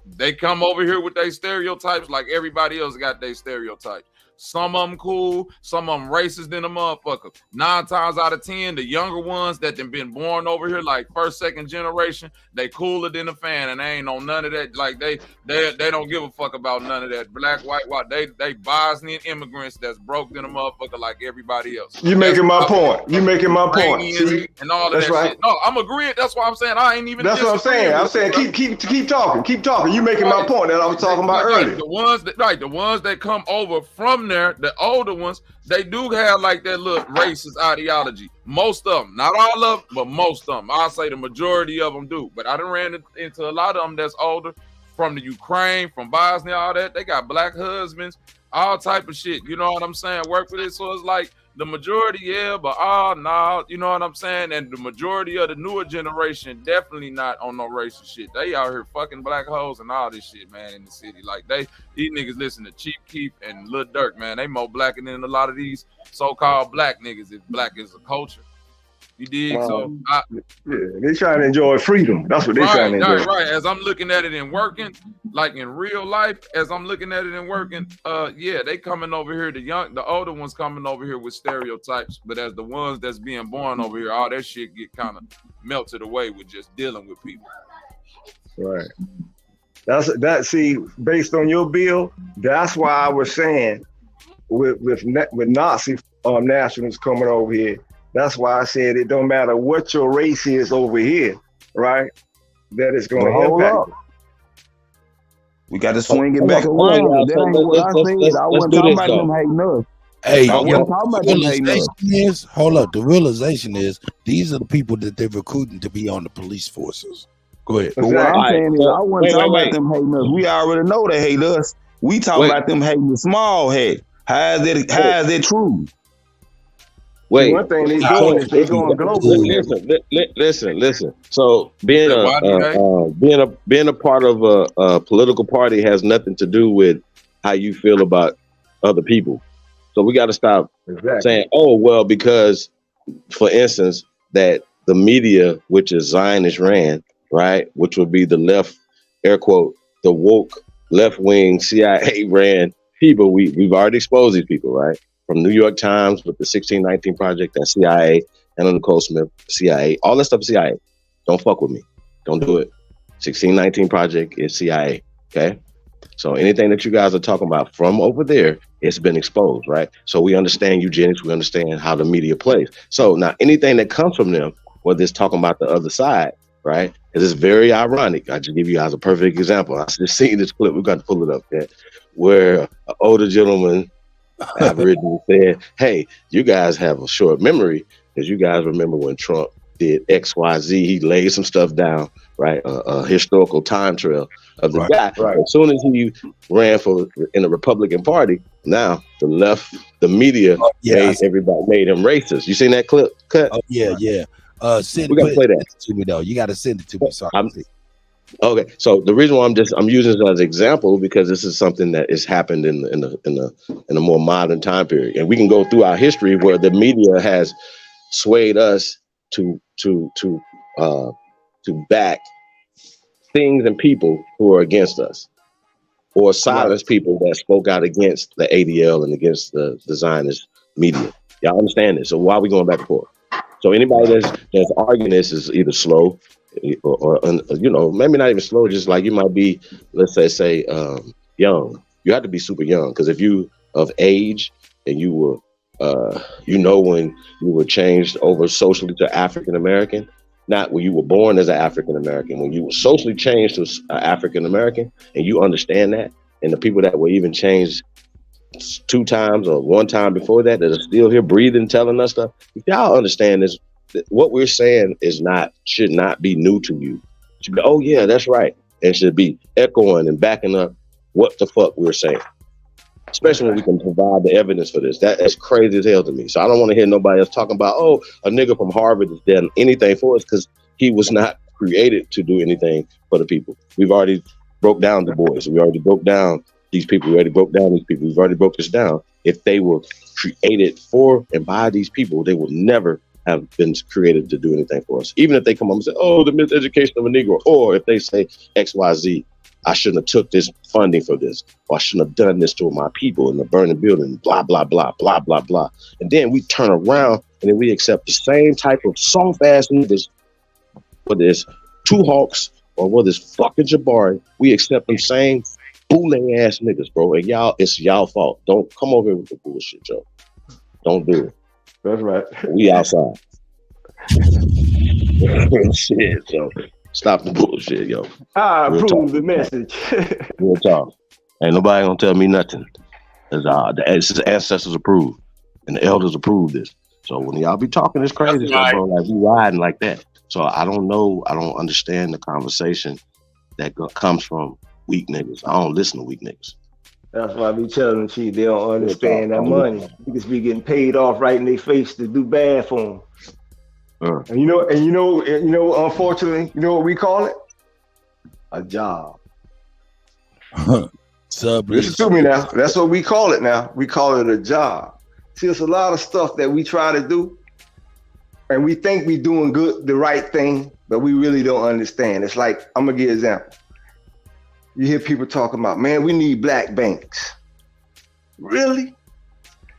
They come over here with their stereotypes like everybody else got their stereotypes. Some of them cool, some of them racist than a motherfucker. 9 times out of 10, the younger ones that have been born over here, like first, second generation, they cooler than a fan, and they ain't on none of that. Like they don't give a fuck about none of that. Black, white. They Bosnian immigrants that's broke than a motherfucker like everybody else. You making my point. You making my point. See? And all of That's that right. shit. No, I'm agreeing. That's why I'm saying I ain't even. That's what I'm saying. I'm saying keep talking. Keep talking. You making my point that I was talking about earlier. The ones that come over from there, the older ones, they do have like that little racist ideology. Most of them, not all of them, but most of them. I'll say the majority of them do. But I done ran into a lot of them that's older, from the Ukraine, from Bosnia, all that. They got black husbands, all type of shit. You know what I'm saying? Work with it. So it's like the majority, yeah, but no, you know what I'm saying? And the majority of the newer generation definitely not on no racist shit. They out here fucking black hoes and all this shit, man, in the city. Like these niggas listen to Chief Keef and Lil Durk, man. They more blacker than a lot of these so-called black niggas if black is a culture. You dig? So they trying to enjoy freedom. That's what they trying to enjoy. Right. As I'm looking at it and working, like in real life, as I'm looking at it and working, they coming over here. The older ones coming over here with stereotypes, but as the ones that's being born over here, all that shit get kind of melted away with just dealing with people. Right. That's see, based on your bill, that's why I was saying with Nazi nationals coming over here. That's why I said it don't matter what your race is over here, right? That is going to impact it. We got to swing it back around. That ain't what I said. I wasn't talking about them hating us. Hey, I wasn't talking about them hating us. Hold up. The realization is these are the people that they're recruiting to be on the police forces. Go ahead. But what I'm saying is I wasn't talking about them hating us. We already know they hate us. We talking about them hating the small head. How is that true? Wait, one thing they doing is they going global. Listen. So being a part of a political party has nothing to do with how you feel about other people. So we got to stop saying, "Oh, well," because, for instance, that the media, which is Zionist ran, right, which would be the left, air quote, the woke left wing CIA ran people. We've already exposed these people, right? From New York Times with the 1619 Project, that's CIA, and Nicole Smith, CIA, all that stuff is CIA. Don't fuck with me. Don't do it. 1619 Project is CIA, okay? So anything that you guys are talking about from over there, it's been exposed, right? So we understand eugenics, we understand how the media plays. So now anything that comes from them, whether it's talking about the other side, right? Because it's very ironic. I just give you guys a perfect example. I just seen this clip, we got to pull it up, okay? Where an older gentleman I've originally said, hey, you guys have a short memory because you guys remember when Trump did XYZ, he laid some stuff down, right? A historical time trail of the guy. Right. As soon as he ran in the Republican Party, now the left, the media made him racist. You seen that clip? Cut? Oh, yeah. We gotta play that to me though. You got to send it to me. So okay, so the reason why I'm using this as an example because this is something that has happened in a more modern time period, and we can go through our history where the media has swayed us to back things and people who are against us, or silence people that spoke out against the ADL and against the Zionist media. Y'all understand this? So why are we going back and forth? So anybody that's arguing this is either slow. Or maybe not even slow, just like you might be, let's say young. You have to be super young because if you of age and you were, when you were changed over socially to African American, not when you were born as an African American, when you were socially changed to African American, and you understand that, and the people that were even changed 2 times or 1 time before that are still here breathing, telling us stuff. If y'all understand this, what we're saying should not be new to you. It should be, oh yeah, that's right. It should be echoing and backing up what the fuck we're saying. Especially when we can provide the evidence for this. That's crazy as hell to me. So I don't want to hear nobody else talking about, oh, a nigga from Harvard has done anything for us, because he was not created to do anything for the people. We've already broke down the boys. We already broke down these people. We already broke down these people. We've already broke this down. If they were created for and by these people, they will never have been created to do anything for us. Even if they come up and say, oh, the miseducation of a Negro, or if they say XYZ, I shouldn't have took this funding for this, or I shouldn't have done this to my people in the burning building, blah, blah, blah, blah, blah, blah. And then we turn around and then we accept the same type of soft-ass niggas, whether it's Two Hawks or whether it's fucking Jabari, we accept them same boule ass niggas, bro. And y'all, it's y'all fault. Don't come over here with the bullshit, Joe. Don't do it. That's right. We outside. Shit, Joe. Stop the bullshit, yo. I approve the message. Real talk. Ain't nobody gonna tell me nothing. The ancestors approved, and the elders approved this. So when y'all be talking this crazy stuff, bro, like we riding like that. So I don't know. I don't understand the conversation that comes from weak niggas. I don't listen to weak niggas. That's why I be telling them, Chief, they don't understand that money. Niggas be getting paid off right in their face to do bad for them. And you know, unfortunately, you know what we call it? A job. Listen to me now. That's what we call it now. We call it a job. See, it's a lot of stuff that we try to do, and we think we doing good, the right thing, but we really don't understand. It's like, I'm gonna give you an example. You hear people talking about, man, we need black banks. Really?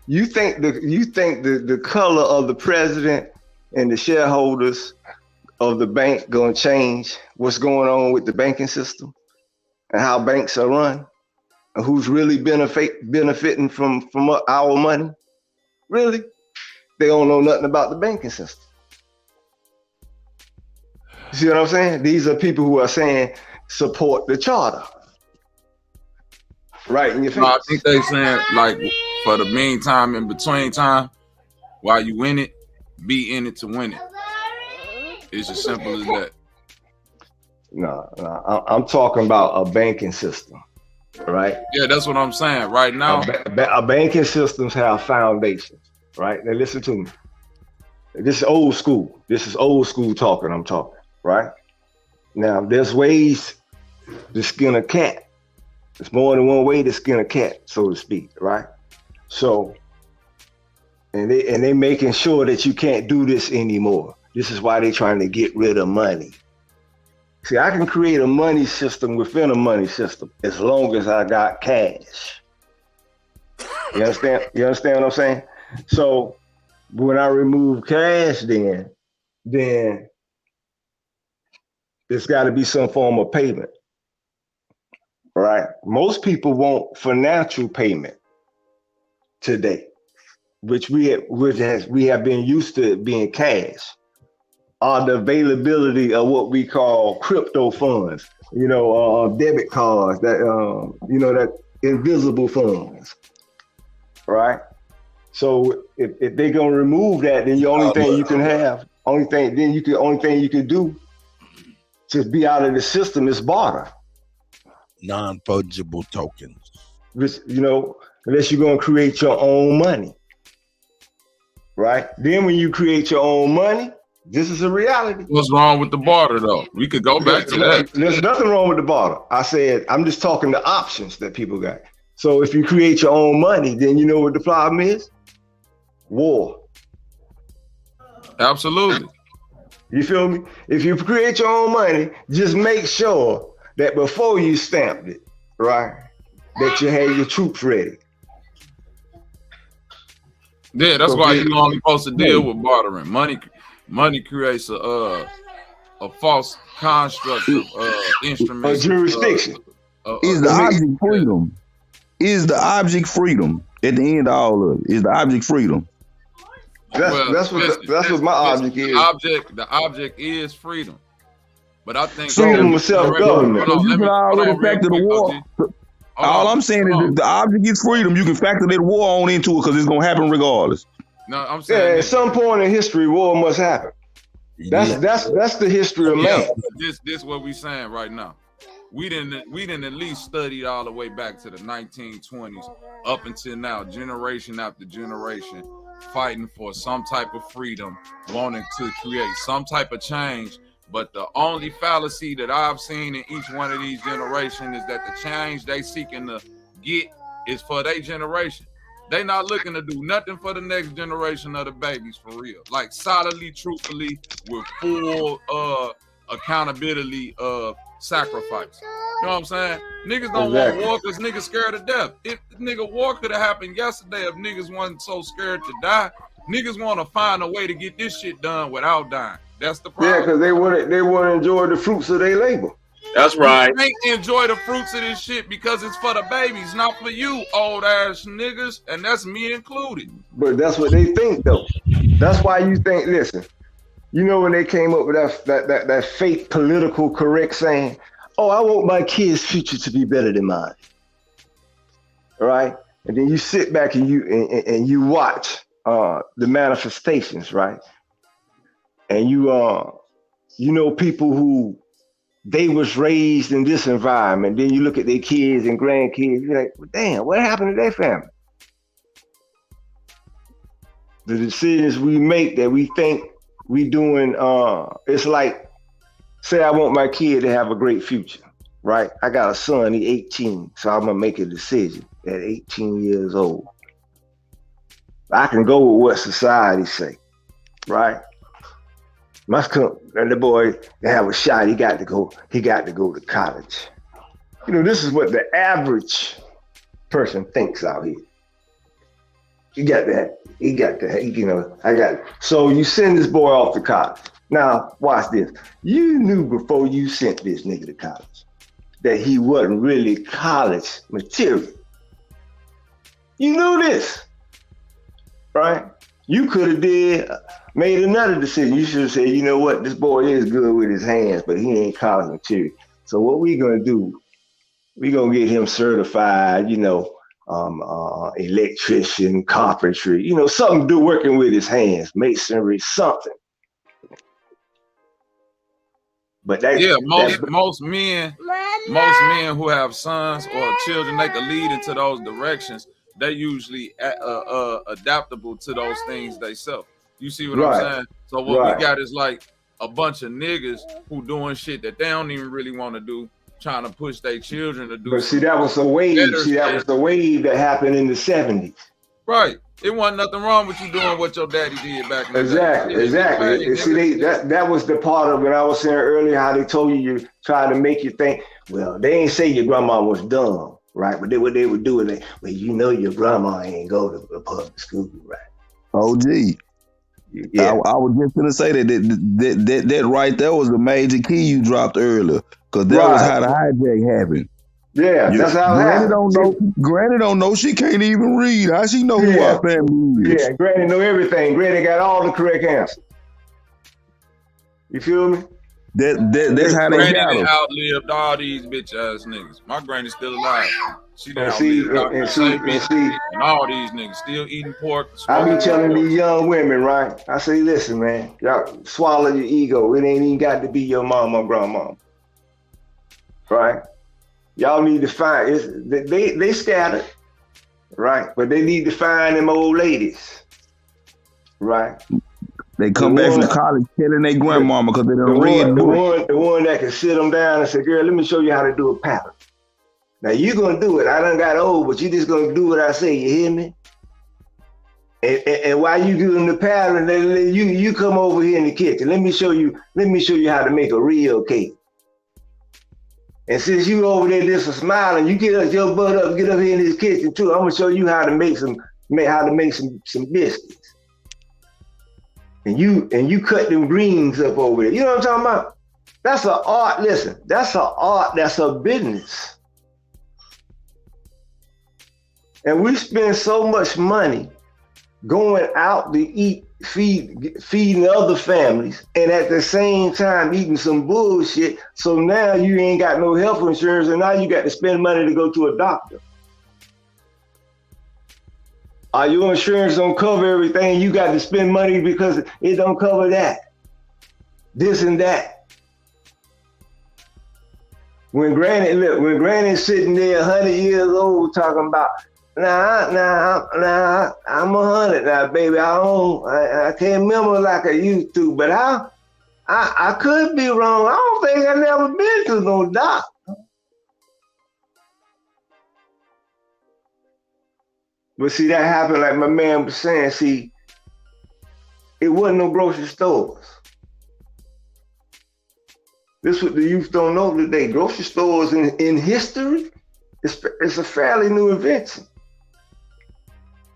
You think the color of the president and the shareholders of the bank gonna change what's going on with the banking system and how banks are run and who's really benefiting from our money? Really? They don't know nothing about the banking system. You see what I'm saying? These are people who are saying support the charter. Right in your face. No, I think they saying, like, for the meantime, in between time, while you win it, be in it to win it. It's as simple as that. No, I'm talking about a banking system, right? Yeah, that's what I'm saying. Right now, a banking systems have foundations, right? Now listen to me. This is old school. This is old school talking. I'm talking, right? Now there's ways to skin a cat. There's more than one way to skin a cat, so to speak, right? So. And they making sure that you can't do this anymore. This is why they're trying to get rid of money. See, I can create a money system within a money system as long as I got cash. You understand? You understand what I'm saying? So when I remove cash, then there's got to be some form of payment, right? Most people want financial payment today, which we have been used to being cash, are the availability of what we call crypto funds, debit cards, that invisible funds, right? So if they're gonna remove that, then the only thing you can do to be out of the system is barter. Non-fungible tokens. Which, unless you're gonna create your own money. Right? Then when you create your own money, this is a reality. What's wrong with the barter though? We could go back to that. There's nothing wrong with the barter. I said, I'm just talking the options that people got. So if you create your own money, then you know what the problem is? War. Absolutely. You feel me? If you create your own money, just make sure that before you stamped it, right, that you had your troops ready. Yeah, that's why you're only supposed to deal with bartering. Money creates a false construct of instruments. A jurisdiction. Is the object freedom? Is the object freedom at the end of all of it? Is the object freedom? That's what my object is. The object is freedom. But I think freedom of self-government. So you can already factor the war. All I'm saying is if the object is freedom, you can factor that war on into it because it's gonna happen regardless. No, I'm saying at some point in history, war must happen. That's the history of man. This what we saying right now. We didn't at least study all the way back to the 1920s up until now, generation after generation, fighting for some type of freedom, wanting to create some type of change. But the only fallacy that I've seen in each one of these generations is that the change they seeking to get is for their generation. They not looking to do nothing for the next generation of the babies for real. Like solidly, truthfully, with full accountability of sacrifice. You know what I'm saying? Niggas don't want war because niggas scared to death. If the nigga war could have happened yesterday, if niggas wasn't so scared to die, niggas want to find a way to get this shit done without dying. That's the problem. Yeah, because they want to enjoy the fruits of their labor. That's right. You can't enjoy the fruits of this shit because it's for the babies, not for you, old ass niggas, and that's me included. But that's what they think, though. That's why you think. Listen, you know when they came up with that fake political correct saying, "Oh, I want my kids' future to be better than mine." All right, and then you sit back and you watch the manifestations, right? And you know people who they was raised in this environment. Then you look at their kids and grandkids, you're like, well, damn, what happened to their family? The decisions we make that we think we doing, it's like, say I want my kid to have a great future, right? I got a son, he's 18, so I'm gonna make a decision at 18 years old. I can go with what society say, right? Must come, and the boy to have a shot. He got to go to college. You know, this is what the average person thinks out here. You got that. He got that. You know, I got it. So you send this boy off to college. Now, watch this. You knew before you sent this nigga to college that he wasn't really college material. You knew this, right? You could have made another decision. You should have said, you know what, this boy is good with his hands, but he ain't college material. So what we gonna do, we gonna get him certified, you know, electrician, carpentry, you know, something to do working with his hands, masonry, something. But most men who have sons or children, they can lead into those directions. They usually adaptable to those things themselves. You see what I'm saying? So what we got is like a bunch of niggas who doing shit that they don't even really want to do, trying to push their children to do. But see, that was a wave. That was the wave that happened in the 70s. Right. It wasn't nothing wrong with you doing what your daddy did back in the day. Exactly. And see, that was the part of what I was saying earlier, how they told you try to make you think, well, they ain't say your grandma was dumb, right? But what they would do is, well, you know your grandma ain't go to a public school, right? OG. Yeah. I was just gonna say that right there was a major key you dropped earlier, because that was how the hijack happened. Yeah, that's how it happened. Granny don't know she can't even read. How she know who our family is? Yeah, Granny know everything. Granny got all the correct answers. You feel me? That's how they got them. Outlived all these bitch ass niggas. My granny's still alive. She done and all these niggas still eating pork. I be telling these young women, right? I say, listen, man, y'all swallow your ego. It ain't even got to be your mom or grandma, right? Y'all need to find they scattered, right? But they need to find them old ladies, right? They come back from college killing their grandmama because they don't read the one that can sit them down and say, girl, let me show you how to do a pattern. Now you gonna do it. I done got old, but you just gonna do what I say. You hear me? And while you doing the pattern, you come over here in the kitchen. Let me show you how to make a real cake. And since you over there just smiling, you get your butt up, get up here in this kitchen too. I'm gonna show you how to make some biscuits. And you cut them greens up over there. You know what I'm talking about? That's an art. Listen, that's an art. That's a business. And we spend so much money going out to eat, feeding other families, and at the same time eating some bullshit. So now you ain't got no health insurance, and now you got to spend money to go to a doctor. Your insurance don't cover everything. You got to spend money because it don't cover that. this and that. When Granny's sitting there 100 years old talking about, nah, I'm 100 now, baby. I can't remember like I used to, but I could be wrong. I don't think I never been to no doctor. But see, that happened like my man was saying, see, it wasn't no grocery stores. This is what the youth don't know today. Grocery stores in history, it's a fairly new invention.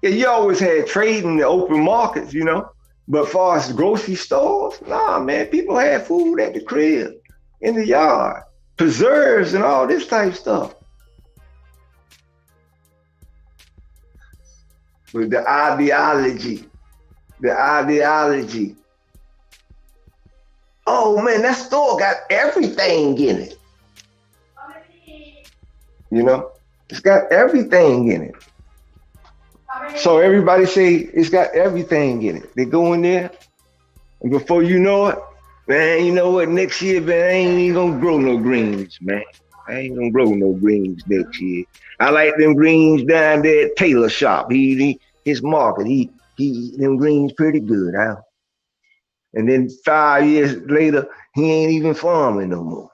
Yeah, you always had trade in the open markets, you know, but as far as grocery stores, nah, man, people had food at the crib, in the yard, preserves and all this type of stuff. With the ideology. Oh man, that store got everything in it. You know, it's got everything in it. So everybody say it's got everything in it. They go in there, and before you know it, man, you know what? Next year, man, I ain't even gonna grow no greens, man. I ain't gonna grow no greens next year. I like them greens down there at Taylor shop. His market, them greens pretty good, huh? And then 5 years later, he ain't even farming no more.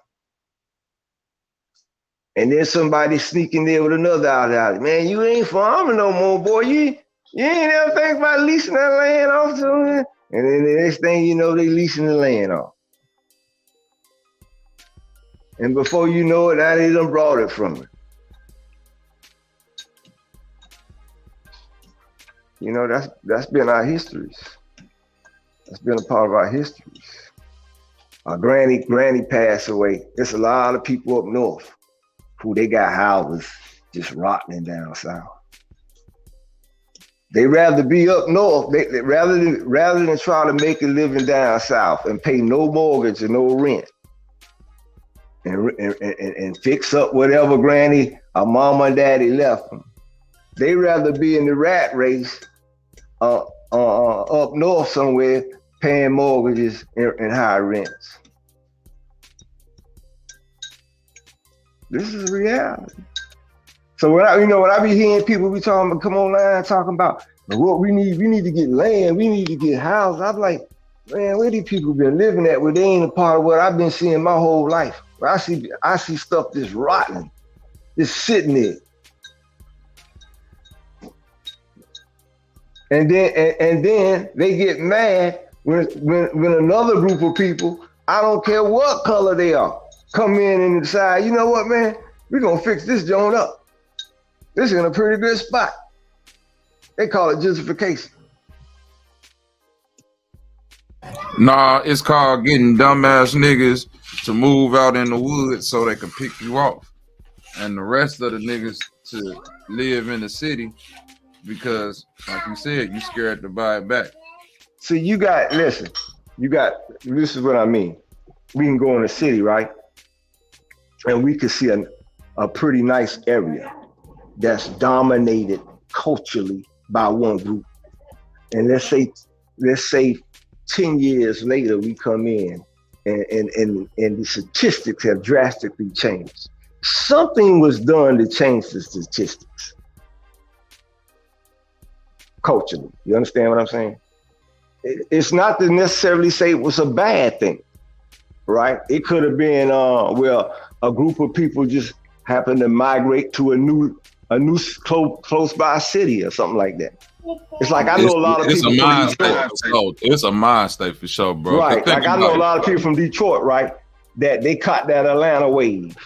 And then somebody sneaking there with another out. Man, you ain't farming no more, boy. You ain't ever think about leasing that land off to him. And then the next thing you know, they leasing the land off. And before you know it, now they done brought it from him. You know, that's been our histories. That's been a part of our histories. Our granny passed away. There's a lot of people up north who they got houses just rotting down south. They rather be up north. They rather than try to make a living down south and pay no mortgage and no rent and fix up whatever granny or mama and daddy left them. They rather be in the rat race up north somewhere paying mortgages and high rents. This is reality. So when I be hearing people be come online talking about what we need to get land, we need to get houses. I'm like, man, where these people been living at? Where they ain't a part of what I've been seeing my whole life. Where I see stuff that's rotten, just sitting there. And then they get mad when another group of people, I don't care what color they are, come in and decide, you know what, man, we're gonna fix this joint up. This is in a pretty good spot. They call it gentrification. Nah, it's called getting dumbass niggas to move out in the woods so they can pick you off. And the rest of the niggas to live in the city because, like you said, you scared to buy it back. So this is what I mean. We can go in the city, right? And we can see a pretty nice area that's dominated culturally by one group. And let's say 10 years later, we come in and the statistics have drastically changed. Something was done to change the statistics culturally. You understand what I'm saying? It's not to necessarily say it was a bad thing, right? It could have been a group of people just happened to migrate to a new close by city or something like that. It's like I know a lot of people from Detroit. It's a mind state for sure, bro. Right, like I know a lot of people from Detroit, right? That they caught that Atlanta wave.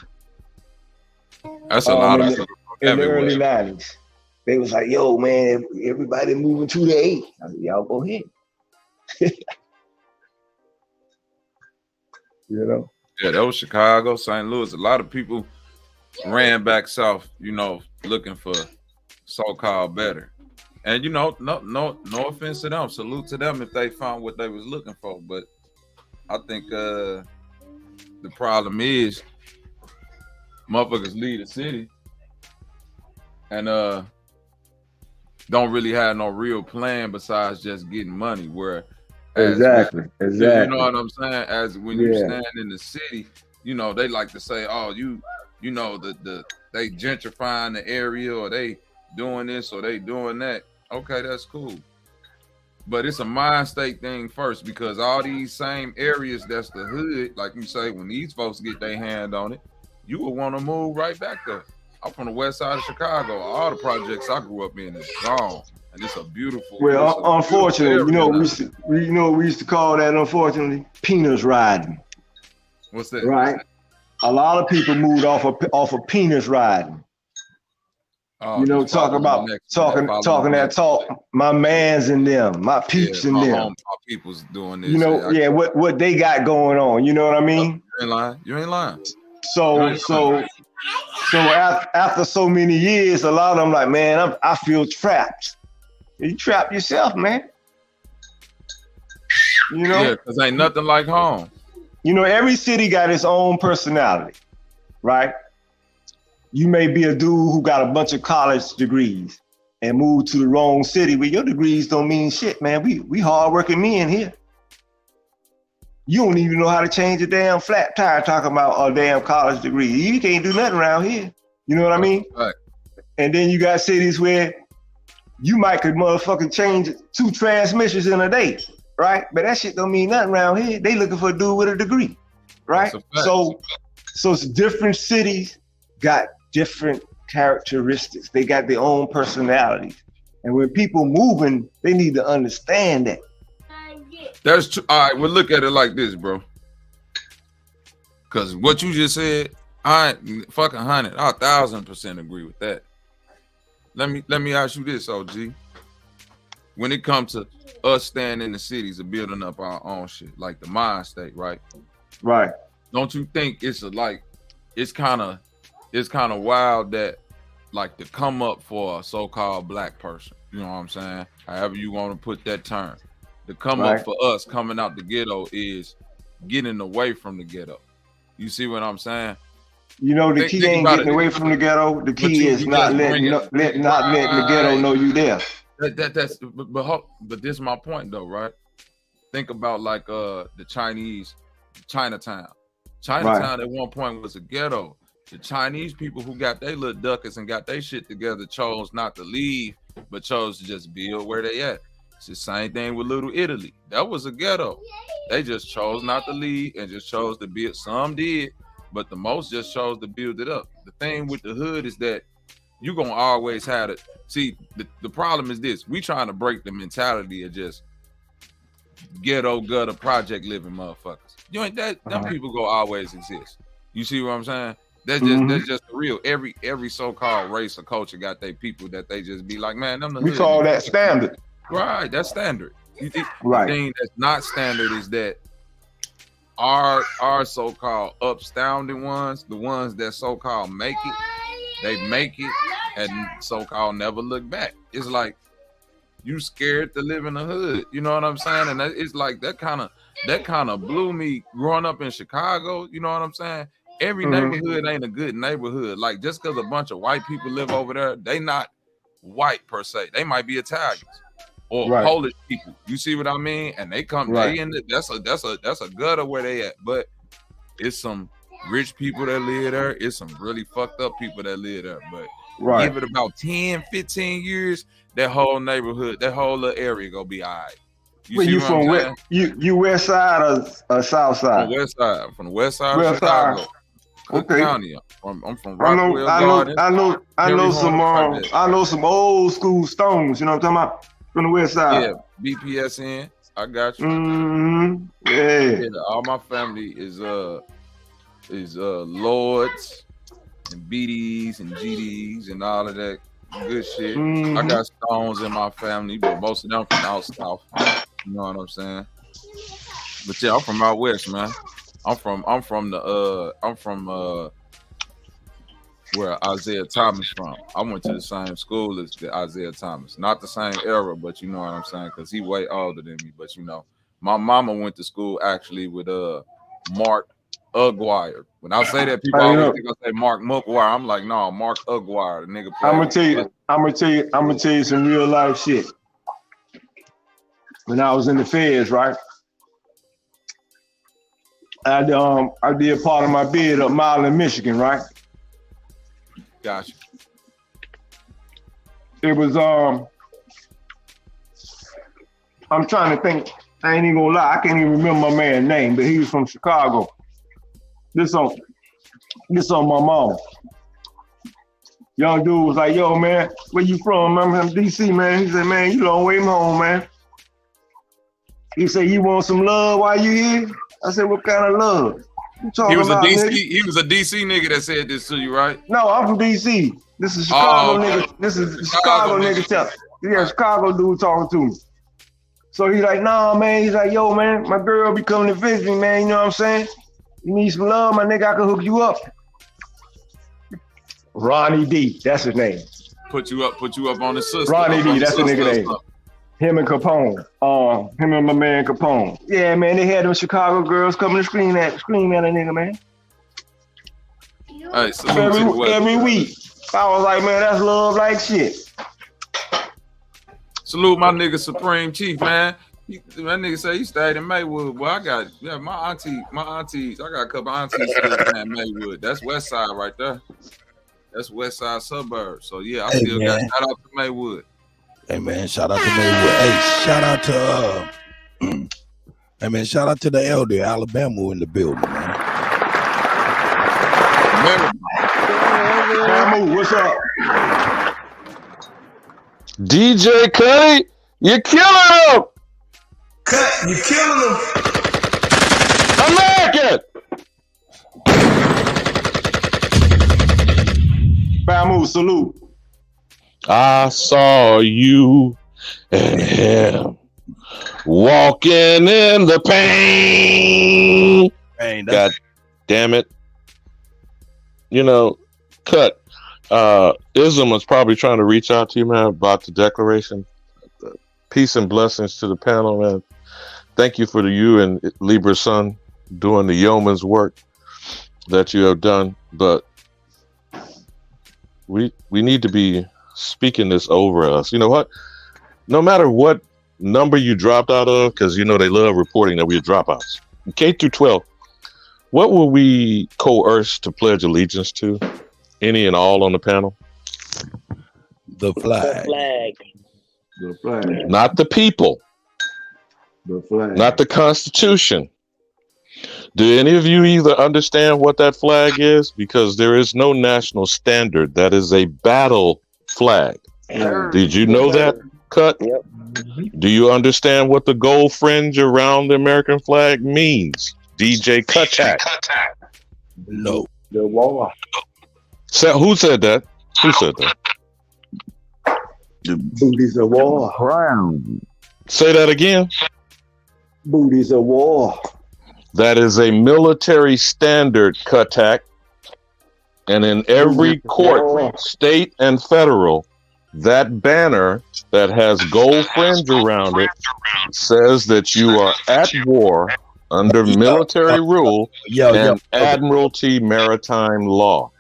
That's a lot of in the early 90s. They was like, yo, man, everybody moving to the A. I said, y'all go ahead. You know? Yeah, that was Chicago, St. Louis. A lot of people ran back south, you know, looking for so-called better. And you know, no offense to them. Salute to them if they found what they was looking for. But I think the problem is motherfuckers leave the city and don't really have no real plan besides just getting money. Where Exactly. You know what I'm saying? As when you Yeah. stand in the city, you know, they like to say, oh, you know, they gentrifying the area, or they doing this or they doing that. Okay, that's cool. But it's a mind state thing first, because all these same areas that's the hood, like you say, when these folks get their hand on it, you will want to move right back there. I'm from the west side of Chicago. All the projects I grew up in is gone. And it's a beautiful. Well, unfortunately, we used to call that, unfortunately, penis riding. What's that? Right. A lot of people moved off of penis riding. Oh, you know, talking that talk. My mans in them, my peeps in them. My people's doing this. You know, what they got going on. You know what I mean? You ain't lying. You ain't lying. So after so many years, a lot of them like, man, I feel trapped. You trapped yourself, man. You know? Yeah, because ain't nothing like home. You know, every city got its own personality, right? You may be a dude who got a bunch of college degrees and moved to the wrong city where your degrees don't mean shit, man. We hardworking men here. You don't even know how to change a damn flat tire talking about a damn college degree. You can't do nothing around here. You know what I mean? Right. And then you got cities where you might could motherfucking change 2 transmissions in a day, right? But that shit don't mean nothing around here. They looking for a dude with a degree, right? So it's different cities got different characteristics. They got their own personalities. And when people moving, they need to understand that. That's true. All right, well, look at it like this, bro. Because what you just said, I fucking 1,000% agree with that. Let me ask you this, OG. When it comes to us staying in the cities and building up our own shit, like the mind state, right? Right. Don't you think it's kind of wild that, like, to come up for a so-called black person, you know what I'm saying? However you want to put that term. To come up for us coming out the ghetto is getting away from the ghetto. You see what I'm saying? You know, the key ain't getting away from the ghetto. The key is not letting the ghetto know you there. But this is my point though, right? Think about like the Chinatown. Chinatown at one point was a ghetto. The Chinese people who got their little duckers and got their shit together chose not to leave, but chose to just build where they at. It's the same thing with Little Italy. That was a ghetto. They just chose not to leave and just chose to build. Some did, but the most just chose to build it up. The thing with the hood is that you're going to always have it. See, the problem is this. We trying to break the mentality of just ghetto, gutter, project living motherfuckers. You ain't that. Them people go always exist. You see what I'm saying? That's just the real. Every so-called race or culture got their people that they just be like, man, them the we hood call niggas. that standard. Right, that's standard. Right. The thing that's not standard is that our so-called upstanding ones, the ones that so-called make it, they make it and so-called never look back. It's like you scared to live in the hood. You know what I'm saying? And it's like that kind of blew me growing up in Chicago. You know what I'm saying? Every neighborhood ain't a good neighborhood. Like just because a bunch of white people live over there, they not white per se. They might be Italians or Polish people. You see what I mean? And they come, they in the, that's a gutter where they at. But it's some rich people that live there. It's some really fucked up people that live there. But give it about 10, 15 years, that whole neighborhood, that whole little area gonna be all right. Where you from? You west side or south side? From the west side. I'm from the west side of Chicago. Cook County. I'm from Rockwell I know some old school Stones. You know what I'm talking about? From the west side. Yeah, BPSN. I got you. Yeah. All my family is Lords and BDs and GDs and all of that good shit. I got Stones in my family, but most of them from out south. You know what I'm saying? But yeah, I'm from out west, man. I'm from where Isaiah Thomas from. I went to the same school as Isaiah Thomas. Not the same era, but you know what I'm saying, because he way older than me. But you know, my mama went to school actually with Mark Ugwire. When I say that, people always think I say Mark Mugwire. I'm like, no, Mark Ugwire, the nigga. I'm gonna tell you some real life shit. When I was in the feds, right? I did part of my bid up Milan, Michigan, right? Gotcha. It was I'm trying to think. I ain't even gonna lie, I can't even remember my man's name, but he was from Chicago. This on my mama. Young dude was like, "Yo, man, where you from?" I'm from DC, man. He said, "Man, you long way from home, man." He said, "You want some love while you here?" I said, "What kind of love?" You talking He was about, a DC. nigga? He was a DC nigga that said this to you, right? No, I'm from DC. This is Chicago nigga. This is Chicago nigga. Chicago dude talking to me. So he's like, "Nah, man." He's like, "Yo, man, my girl be coming to visit me, man. You know what I'm saying? You need some love, my nigga. I can hook you up." Ronnie D, that's his name. Put you up on the sister. Ronnie D, that's the nigga name. Him and Capone. Him and my man Capone. Yeah, man, they had them Chicago girls coming to scream at a nigga, man. Hey, salute to the West. Every week. I was like, man, that's love like shit. Salute my nigga Supreme Chief, man. My nigga say he stayed in Maywood. Well, I got my aunties. I got a couple aunties still in Maywood. That's West Side right there. That's West Side suburbs. So yeah, I still got shout out to Maywood. Hey man, shout out to Maywood. Hey, shout out to hey man, shout out to the elder Alabama in the building, man. Alabama, what's up? DJ Kutty, you're killing him. Cut, you killing him. American. Bamu, salute. I saw you and him walking in the pain. God damn it. You know, Cut. Ism was probably trying to reach out to you, man, about the declaration. Peace and blessings to the panel, man. Thank you for you and Libra's son doing the yeoman's work that you have done. But we need to be speaking this over us. You know what? No matter what number you dropped out of, because you know they love reporting that we're dropouts. K through 12, what will we coerce to pledge allegiance to? Any and all on the panel? The flag. The flag. Not the people. The flag. Not the Constitution. Do any of you either understand what that flag is? Because there is no national standard. That is a battle flag. Did you know that, Cut? Yep. Do you understand what the gold fringe around the American flag means? DJ Kuttak. No. The wall. So, who said that? Who said that? The booties of war. Crown. Say that again. Booties of war. That is a military standard, Kuttak. And in every court, state and federal, that banner that has gold fringe around it says that you are at war under military rule and admiralty maritime law.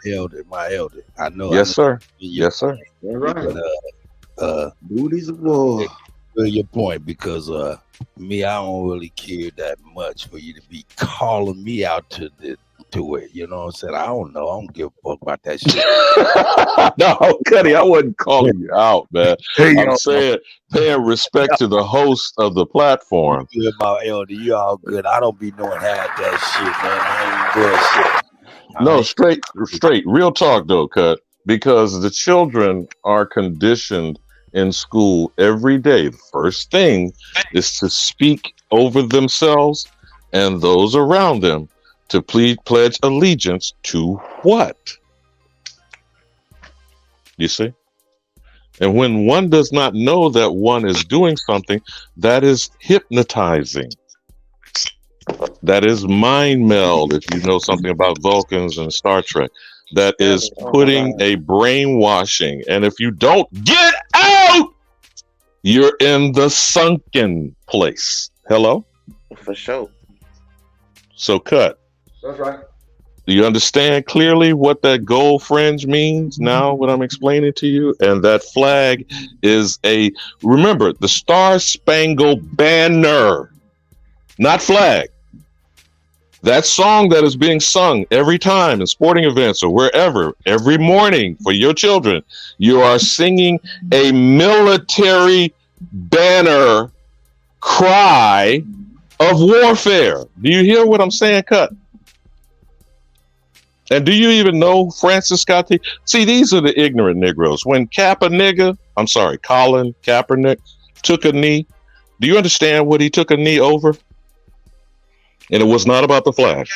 My elder. I know. Yes, sir. Yes, sir. Right. But, booties of war. Your point, because me, I don't really care that much for you to be calling me out to it. You know what I'm saying? I don't know. I don't give a fuck about that shit. No, Kutty, I wasn't calling you out, man. I'm saying paying respect to the host of the platform. Good about elder, you all good. I don't be knowing half that shit, man. I ain't bullshit. No, straight, real talk though, Cut. Because the children are conditioned in school every day. The first thing is to speak over themselves and those around them to pledge allegiance to what? You see? And when one does not know that one is doing something, that is hypnotizing. That is mind meld, if you know something about Vulcans and Star Trek. That is putting a brainwashing. And if you don't get out, you're in the sunken place. Hello? For sure. So, Cut. That's right. Do you understand clearly what that gold fringe means now, what I'm explaining to you? And that flag is remember, the Star Spangled Banner, not flag. That song that is being sung every time in sporting events or wherever, every morning for your children, you are singing a military banner cry of warfare. Do you hear what I'm saying, Cut? And do you even know Francis Scott Key? See, these are the ignorant Negroes. When Colin Kaepernick took a knee, do you understand what he took a knee over? And it was not about the flag.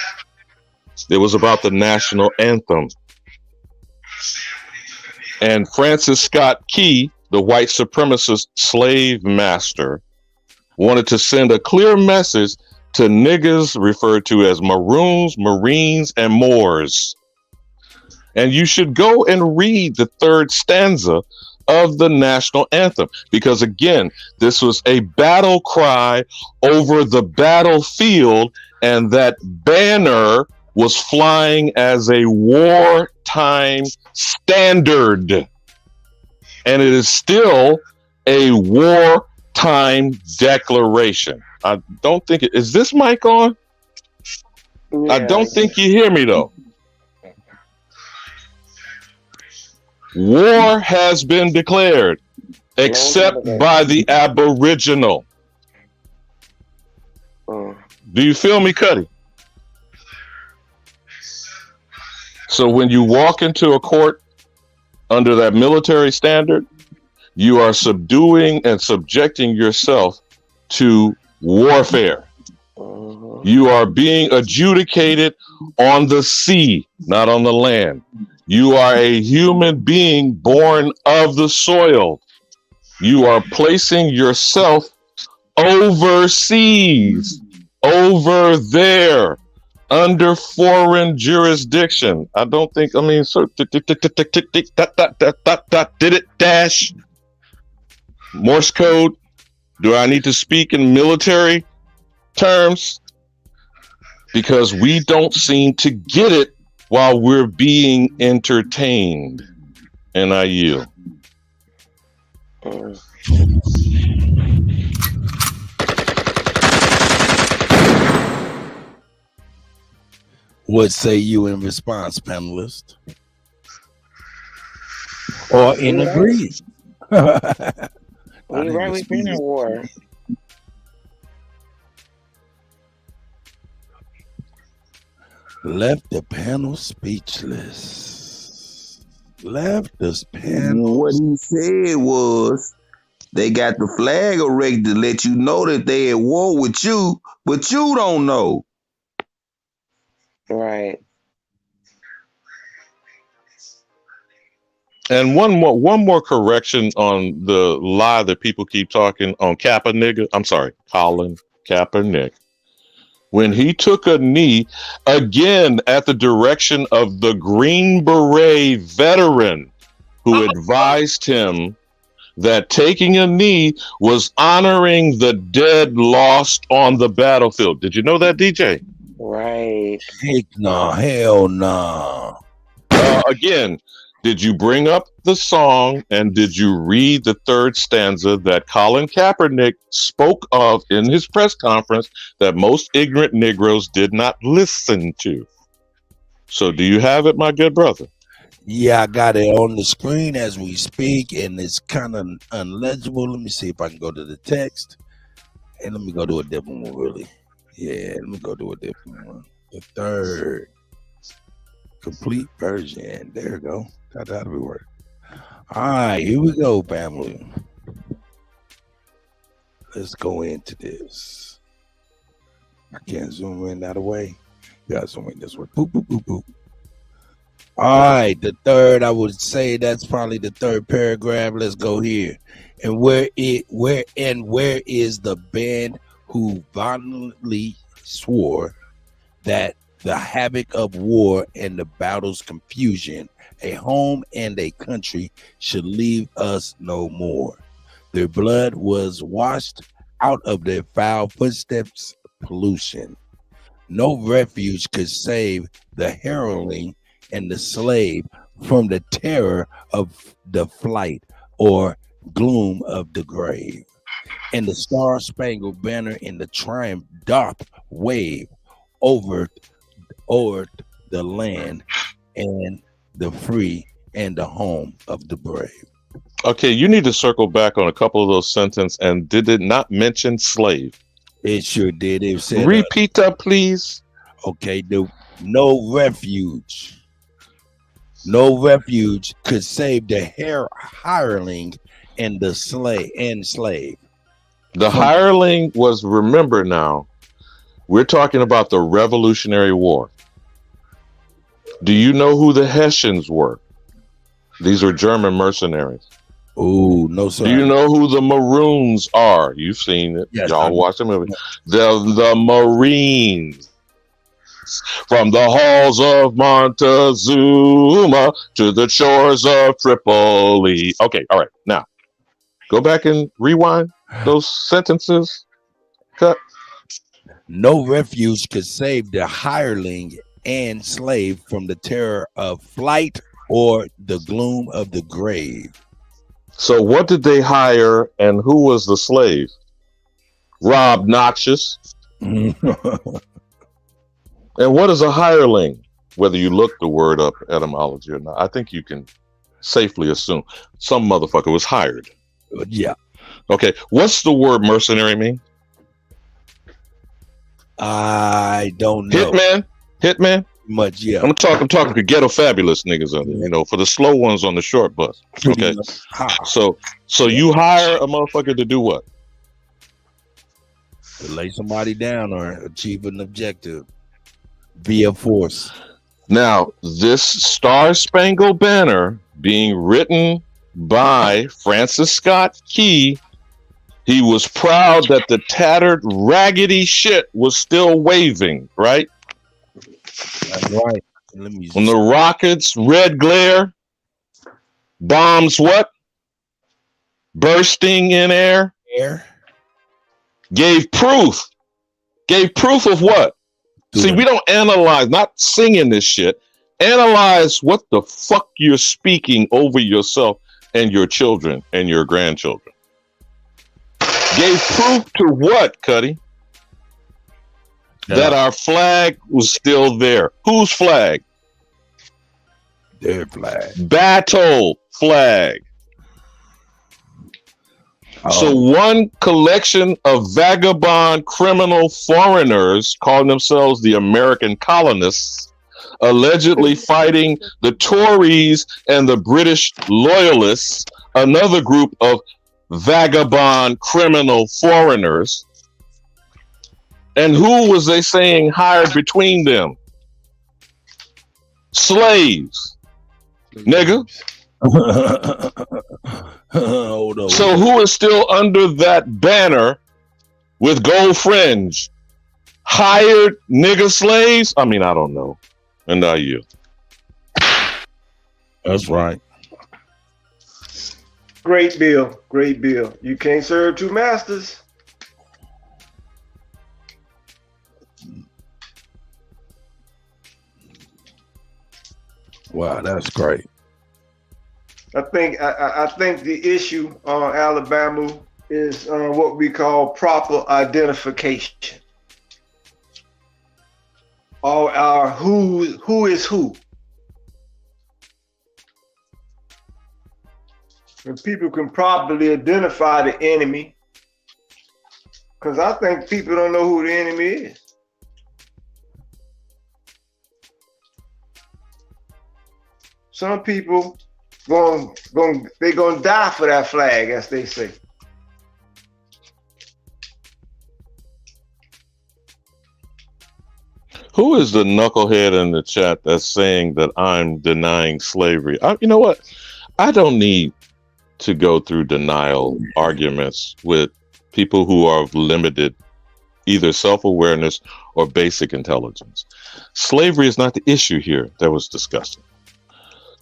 It was about the national anthem. And Francis Scott Key, the white supremacist slave master, wanted to send a clear message to niggas referred to as Maroons, Marines, and Moors. And you should go and read the third stanza of the national anthem, because again, this was a battle cry over the battlefield, and that banner was flying as a wartime standard. And it is still a wartime declaration. I don't think it is. This mic on? Yeah. I don't think you hear me though. War has been declared, except by the Aboriginal. Do you feel me, Kutty? So when you walk into a court under that military standard, you are subduing and subjecting yourself to warfare. You are being adjudicated on the sea, not on the land. You are a human being born of the soil. You are placing yourself overseas, over there, under foreign jurisdiction. I don't think, so did it dash Morse code? Do I need to speak in military terms? Because we don't seem to get it while we're being entertained. And I yield. What say you in response, panelist? Or in agreement? We're right within a war. Left the panel speechless. Left this panel. What he said was, they got the flag erected to let you know that they at war with you, but you don't know. Right. And one more correction on the lie that people keep talking on Kaepernick. I'm sorry, Colin Kaepernick. When he took a knee, again at the direction of the Green Beret veteran who advised him that taking a knee was honoring the dead lost on the battlefield. Did you know that, DJ? Right. Heck no, hell no. Again, did you bring up the song and did you read the third stanza that Colin Kaepernick spoke of in his press conference that most ignorant Negroes did not listen to? So do you have it, my good brother? Yeah, I got it on the screen as we speak, and it's kind of unlegible. Let me see if I can go to the text. And let me go to a different one, really. Yeah, let me go to a different one. The third complete version. There we go. That'll be work. All right, here we go, family. Let's go into this. I can't zoom in that way. You gotta zoom in this way. Boop, boop, boop, boop. All right, the third, I would say that's probably the third paragraph. Let's go here. And where is the band who violently swore that the havoc of war and the battle's confusion, a home and a country, should leave us no more. Their blood was washed out of their foul footsteps, pollution. No refuge could save the heroine and the slave from the terror of the flight or gloom of the grave. And the star-spangled banner in the triumph doth wave over the land and the free and the home of the brave. Okay, you need to circle back on a couple of those sentences. And did it not mention slave? It sure did. It said, repeat that, please. Okay, no refuge could save the hireling and the slave. The hireling was, remember now, we're talking about the Revolutionary War. Do you know who the Hessians were? These are German mercenaries. Oh, no, sir. Do you know who the Maroons are? You've seen it. Yes, Y'all watch the movie. The Marines. From the halls of Montezuma to the shores of Tripoli. Okay, all right. Now, go back and rewind those sentences. Cut. No refuge could save the hireling and slave from the terror of flight or the gloom of the grave. So what did they hire and who was the slave? Rob Noxious. And what is a hireling? Whether you look the word up etymology or not, I think you can safely assume some motherfucker was hired. Yeah. Okay. What's the word mercenary mean? I don't know. Hitman? Much, yeah. I'm talking to ghetto fabulous niggas on you know, for the slow ones on the short bus. Okay. So you hire a motherfucker to do what? To lay somebody down or achieve an objective via force. Now, this Star Spangled Banner being written by Francis Scott Key, he was proud that the tattered, raggedy shit was still waving, right? That's right. When the rockets' red glare, bombs what? Bursting in air. Gave proof. Gave proof of what? See, we don't analyze, not singing this shit. Analyze what the fuck you're speaking over yourself and your children and your grandchildren. Gave proof to what, Kutty? That our flag was still there. Whose flag? Their flag. Battle flag. So one collection of vagabond criminal foreigners calling themselves the American colonists, allegedly fighting the Tories and the British loyalists, another group of vagabond criminal foreigners. And who was they saying hired between them? Slaves. Nigga. Hold on. So who is still under that banner with gold fringe? Hired nigga slaves? I mean, I don't know. And now you. That's right. Great bill. Great bill. You can't serve two masters. Wow, that's great. I think the issue on Alabama is what we call proper identification. All our who is who. And people can properly identify the enemy, because I think people don't know who the enemy is. Some people they gonna die for that flag, as they say. Who is the knucklehead in the chat that's saying that I'm denying slavery? You know what? I don't need to go through denial arguments with people who are of limited either self-awareness or basic intelligence. Slavery is not the issue here that was discussed.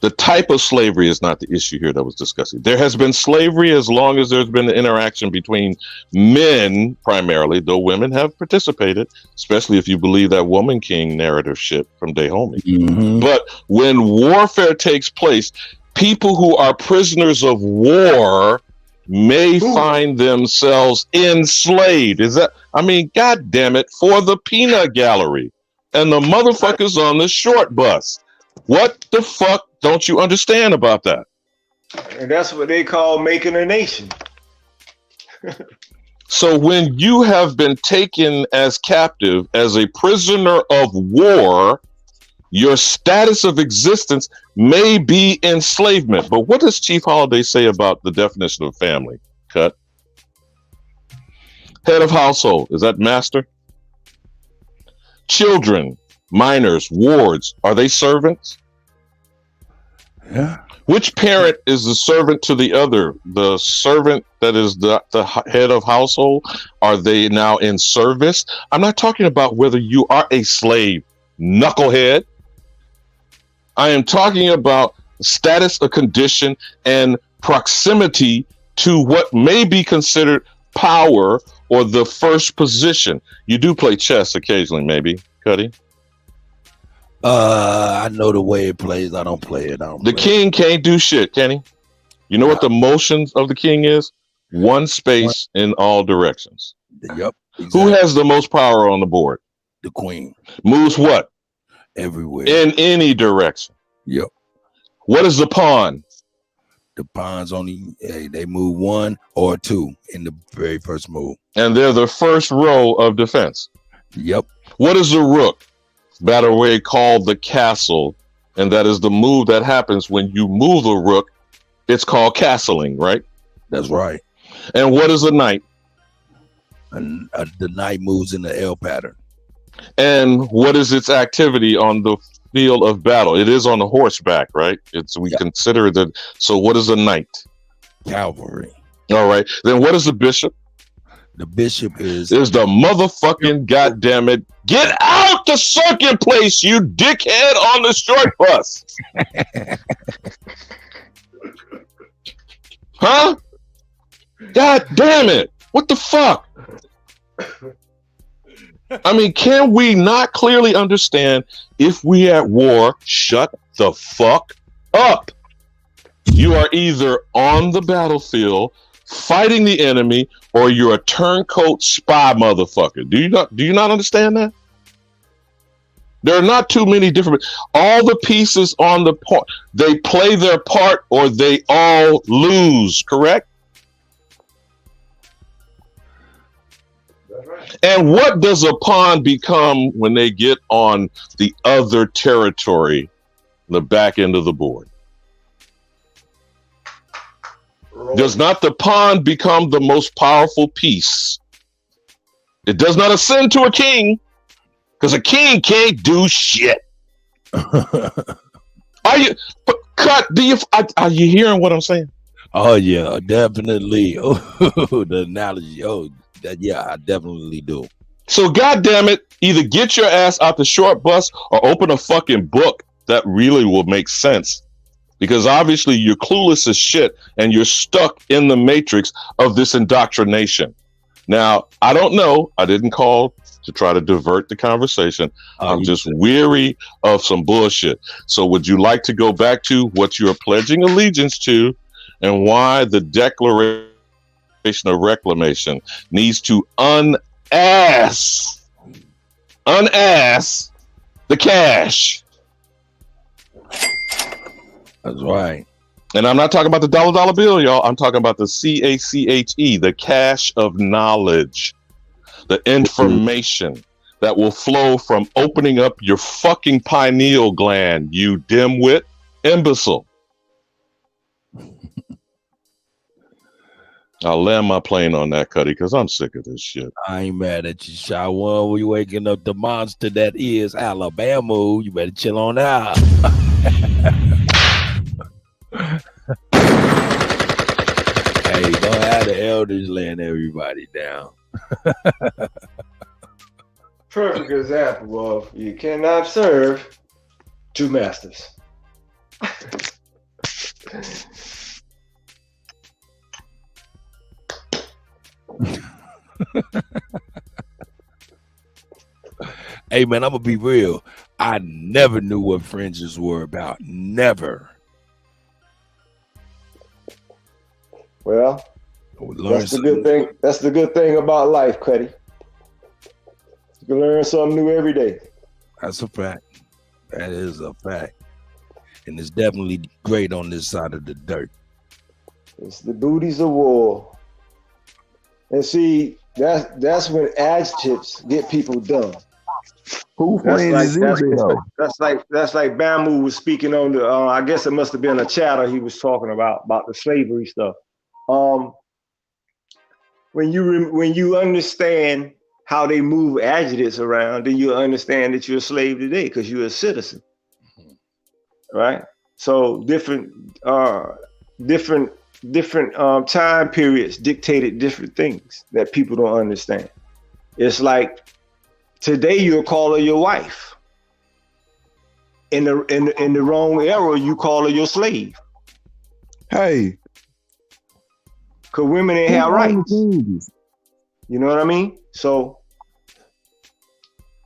The type of slavery is not the issue here that was discussing. There has been slavery as long as there's been an interaction between men, primarily, though women have participated, especially if you believe that woman king narrative shit from Dahomey. Mm-hmm. But when warfare takes place, people who are prisoners of war may find themselves enslaved. Is that, I mean, God damn it, for the peanut gallery. and the motherfuckers on the short bus. What the fuck don't you understand about that? And that's what they call making a nation. So when you have been taken as captive, as a prisoner of war, your status of existence may be enslavement. But what does Chief Holiday say about the definition of family? Cut. Head of household, is that master? Children, minors, wards, are they servants? Yeah. Which parent is the servant to the other? The servant that is the head of household? Are they now in service? I'm not talking about whether you are a slave, knucklehead. I am talking about status, a condition, and proximity to what may be considered power or the first position. You do play chess occasionally, maybe, Kutty? I know the way it plays. I don't play it. The king can't do shit, can he? You know what the motions of the king is? One space in all directions. Yep. Exactly. Who has the most power on the board? The queen. Moves what? Everywhere. In any direction. Yep. What is the pawn? The pawns only, they move one or two in the very first move. And they're the first row of defense. Yep. What is the rook? Battle way called the castle, and that is the move that happens when you move the rook. It's called castling, right? That's right. And what is a knight? And the knight moves in the L pattern. And what is its activity on the field of battle? It is on the horseback, right? We consider that. So what is a knight? Cavalry. All right. Then what is a bishop? The bishop is the motherfucking goddamn it. Get out the circuit place, you dickhead on the short bus. Huh? God damn it. What the fuck? I mean, can we not clearly understand if we at war, shut the fuck up? You are either on the battlefield fighting the enemy, or you're a turncoat spy motherfucker. Do you not understand that? There are not too many different. All the pieces on the part, they play their part, or they all lose. Correct? And what does a pawn become when they get on the other territory, the back end of the board? Does not the pawn become the most powerful piece? It does not ascend to a king, because a king can't do shit. Are you hearing what I'm saying? Oh yeah, definitely. Oh, the analogy. Oh, yeah, I definitely do. So goddamn it, either get your ass out the short bus or open a fucking book that really will make sense. Because obviously you're clueless as shit and you're stuck in the matrix of this indoctrination. Now, I don't know. I didn't call to try to divert the conversation. I'm just weary of some bullshit. So would you like to go back to what you're pledging allegiance to and why the Declaration of Reclamation needs to unass the cash? That's right. And I'm not talking about the dollar bill, y'all. I'm talking about the CACHE, the cache of knowledge, the information that will flow from opening up your fucking pineal gland, you dimwit imbecile. I'll land my plane on that, Kutty, because I'm sick of this shit. I ain't mad at you, Shawan. We waking up the monster that is Alabama. You better chill on out. Hey, don't have the elders laying everybody down. Perfect example of you cannot serve two masters. Hey man, I'm gonna be real. I never knew what fringes were about. Never. Well, that's the good thing. That's the good thing about life, Kutty. You can learn something new every day. That's a fact. That is a fact. And it's definitely great on this side of the dirt. It's the booties of war. And see, that's when adjectives get people done. Who friends is it though? That's like Bamu was speaking on the. I guess it must have been a chatter he was talking about the slavery stuff. When you understand how they move adjectives around, then you understand that you're a slave today because you're a citizen, right? So different time periods dictated different things that people don't understand. It's like today you'll call her your wife. In the wrong era, you call her your slave. Hey, because women ain't have rights. You know what I mean? So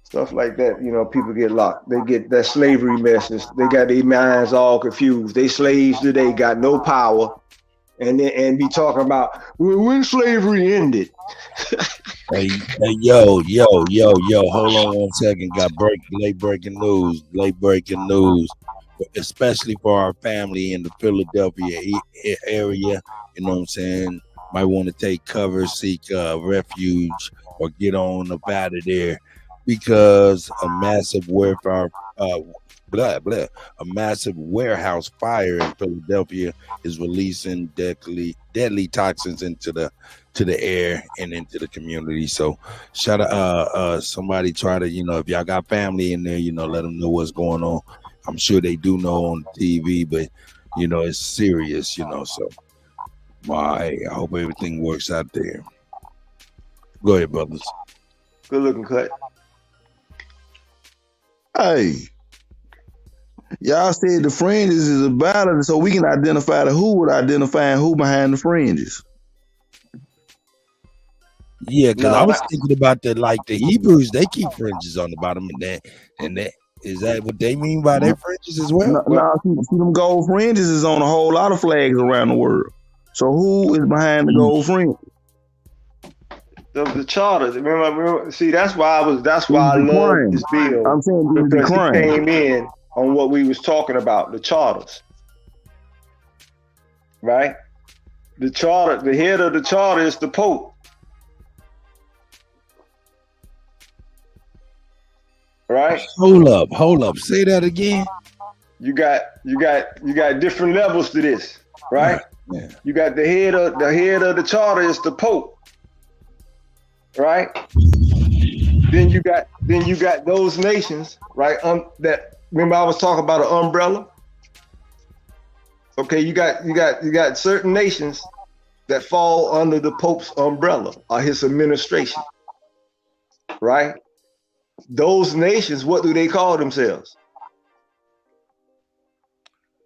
stuff like that, you know, people get locked. They get that slavery message. They got their minds all confused. They slaves today got no power, and be talking about when slavery ended. Hey, yo, hold on 1 second. Got late breaking news, especially for our family in the Philadelphia area. You know what I'm saying? Might want to take cover, seek refuge, or get on up out of there because a massive warehouse fire in Philadelphia is releasing deadly toxins into the air and into the community. So shout out somebody try to, you know, if y'all got family in there, you know, let them know what's going on. I'm sure they do know on TV, but you know, it's serious, you know. So I hope everything works out there. Go ahead, brothers. Good looking cut. Hey, y'all said the fringes is about it, so we can identify the who with identifying who behind the fringes. Yeah, because I was thinking about the Hebrews, they keep fringes on the bottom of that, and that is that what they mean by their fringes as well? No, see them gold fringes is on a whole lot of flags around the world. So who is behind the gold fringe? The charters. Remember, see, that's why I love this bill. I'm saying because he came in on what we was talking about, the charters. Right? The charter, the head of the charter is the Pope. Right? Hold up. Say that again. You got different levels to this, right? Yeah. You got the head of the charter is the Pope. Right? Then you got those nations, right? That remember I was talking about an umbrella. Okay, you got certain nations that fall under the Pope's umbrella or his administration, right? Those nations, what do they call themselves?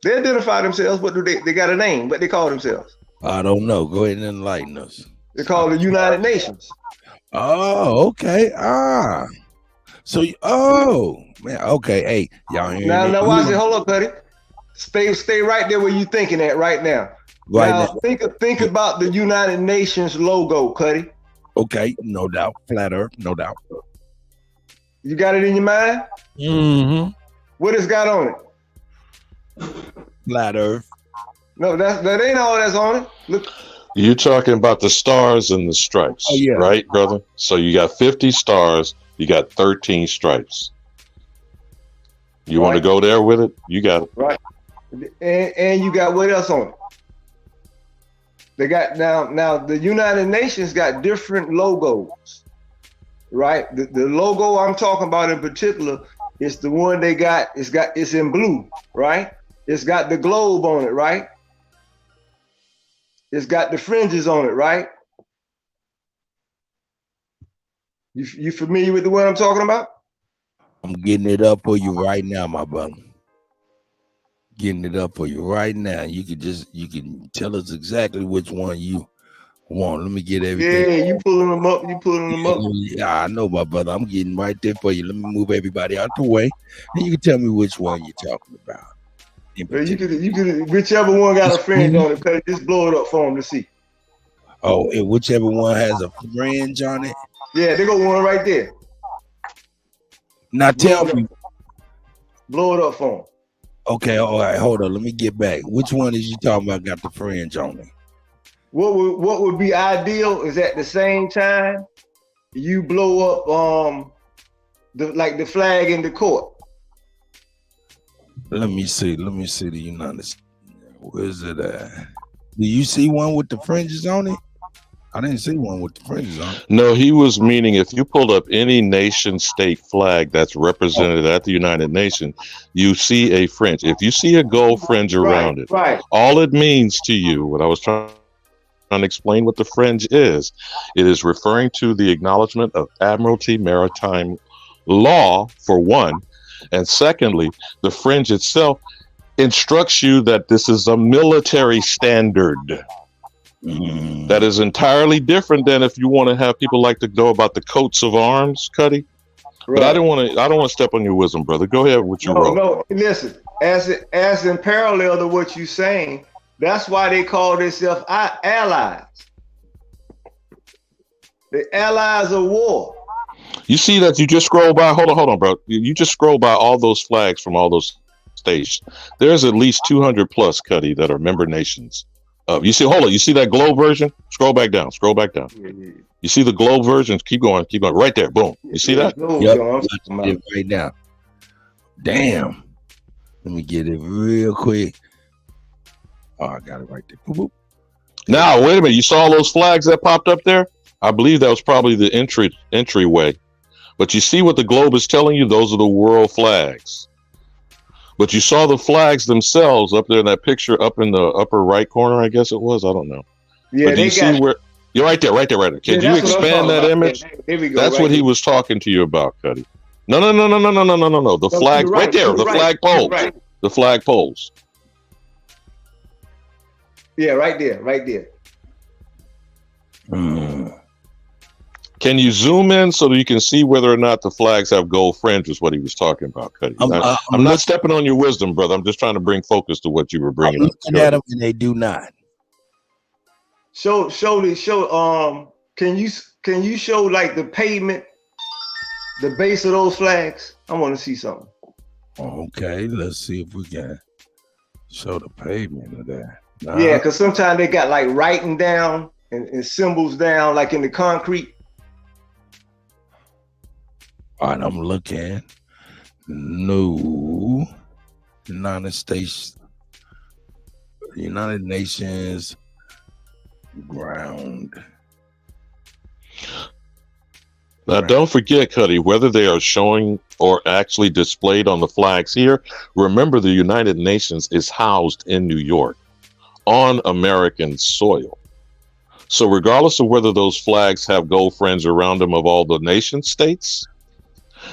They identify themselves. What do they got a name? What they call themselves? I don't know. Go ahead and enlighten us. They're called the United Nations. Oh, okay. So man, okay. Hey, y'all hearing now it? watch it. Hold up, buddy. Stay right there where you thinking at right now. Now. Think about the United Nations logo, Kutty. Okay, no doubt. Flat Earth, no doubt. You got it in your mind? Mm-hmm. What it's got on it? Flat Earth. No, that ain't all that's on it. Look. You're talking about the stars and the stripes, right, brother? So you got 50 stars, you got 13 stripes. You want to go there with it? You got it. Right. And you got what else on it? They got now the United Nations got different logos, right? The logo I'm talking about in particular is the one they got. It's in blue, right? It's got the globe on it, right? It's got the fringes on it, right? You familiar with the one I'm talking about? I'm getting it up for you right now, my brother. Getting it up for you right now. You can tell us exactly which one you want. Let me get everything. Yeah, you pulling them up. Yeah, I know, my brother. I'm getting right there for you. Let me move everybody out the way, and you can tell me which one you're talking about. You could whichever one got a fringe on it, just blow it up for them to see. Oh, and whichever one has a fringe on it. Yeah, they got one right there. Now tell me, Blow it up for him. Okay, all right, hold on. Let me get back. Which one is you talking about got the fringe on it? What would be ideal is at the same time you blow up the flag in the court. Let me see the United States. Where is it at? Do you see one with the fringes on it? I didn't see one with the fringes on it. No, he was meaning if you pull up any nation state flag that's represented at the United Nations, you see a fringe. If you see a gold fringe around it, all it means to you, what I was trying to explain what the fringe is, it is referring to the acknowledgement of Admiralty maritime law, for one, and secondly, the fringe itself instructs you that this is a military standard. That is entirely different than if you want to have people like to know about the coats of arms, Kutty. But I don't want to step on your wisdom, brother. Go ahead with your role. No, listen, as in parallel to what you're saying, that's why they call themselves allies. The allies of war. You see that you just scroll by, hold on, bro. You just scroll by all those flags from all those states. There's at least 200 plus, Kutty, that are member nations. You see, hold on. You see that globe version? Scroll back down. You see the globe versions? Keep going. Right there. Boom. You see that? Yep. Right now. Damn. Let me get it real quick. Oh, I got it right there. Boop, boop. Now, wait a minute. You saw all those flags that popped up there? I believe that was probably the entryway. But you see what the globe is telling you? Those are the world flags. But you saw the flags themselves up there in that picture up in the upper right corner, I guess it was. I don't know. Yeah, but do you see where you're right there. Can you expand that image? There we go. That's what he was talking to you about, Kutty. No. The flag right there. The flag poles. The flag poles. Yeah, right there. Can you zoom in so that you can see whether or not the flags have gold fringe? Is what he was talking about, Kutty. I'm not stepping on your wisdom, brother. I'm just trying to bring focus to what you were bringing up. Looking at them, and they do not. Show. Can you show like the pavement, the base of those flags? I want to see something. Okay, let's see if we can show the pavement of that. Yeah, because sometimes they got like writing down and symbols down, like in the concrete. All right, I'm looking. No, United Nations ground. Now, don't forget, Kutty, whether they are showing or actually displayed on the flags here, remember the United Nations is housed in New York on American soil. So regardless of whether those flags have gold fringe around them of all the nation states,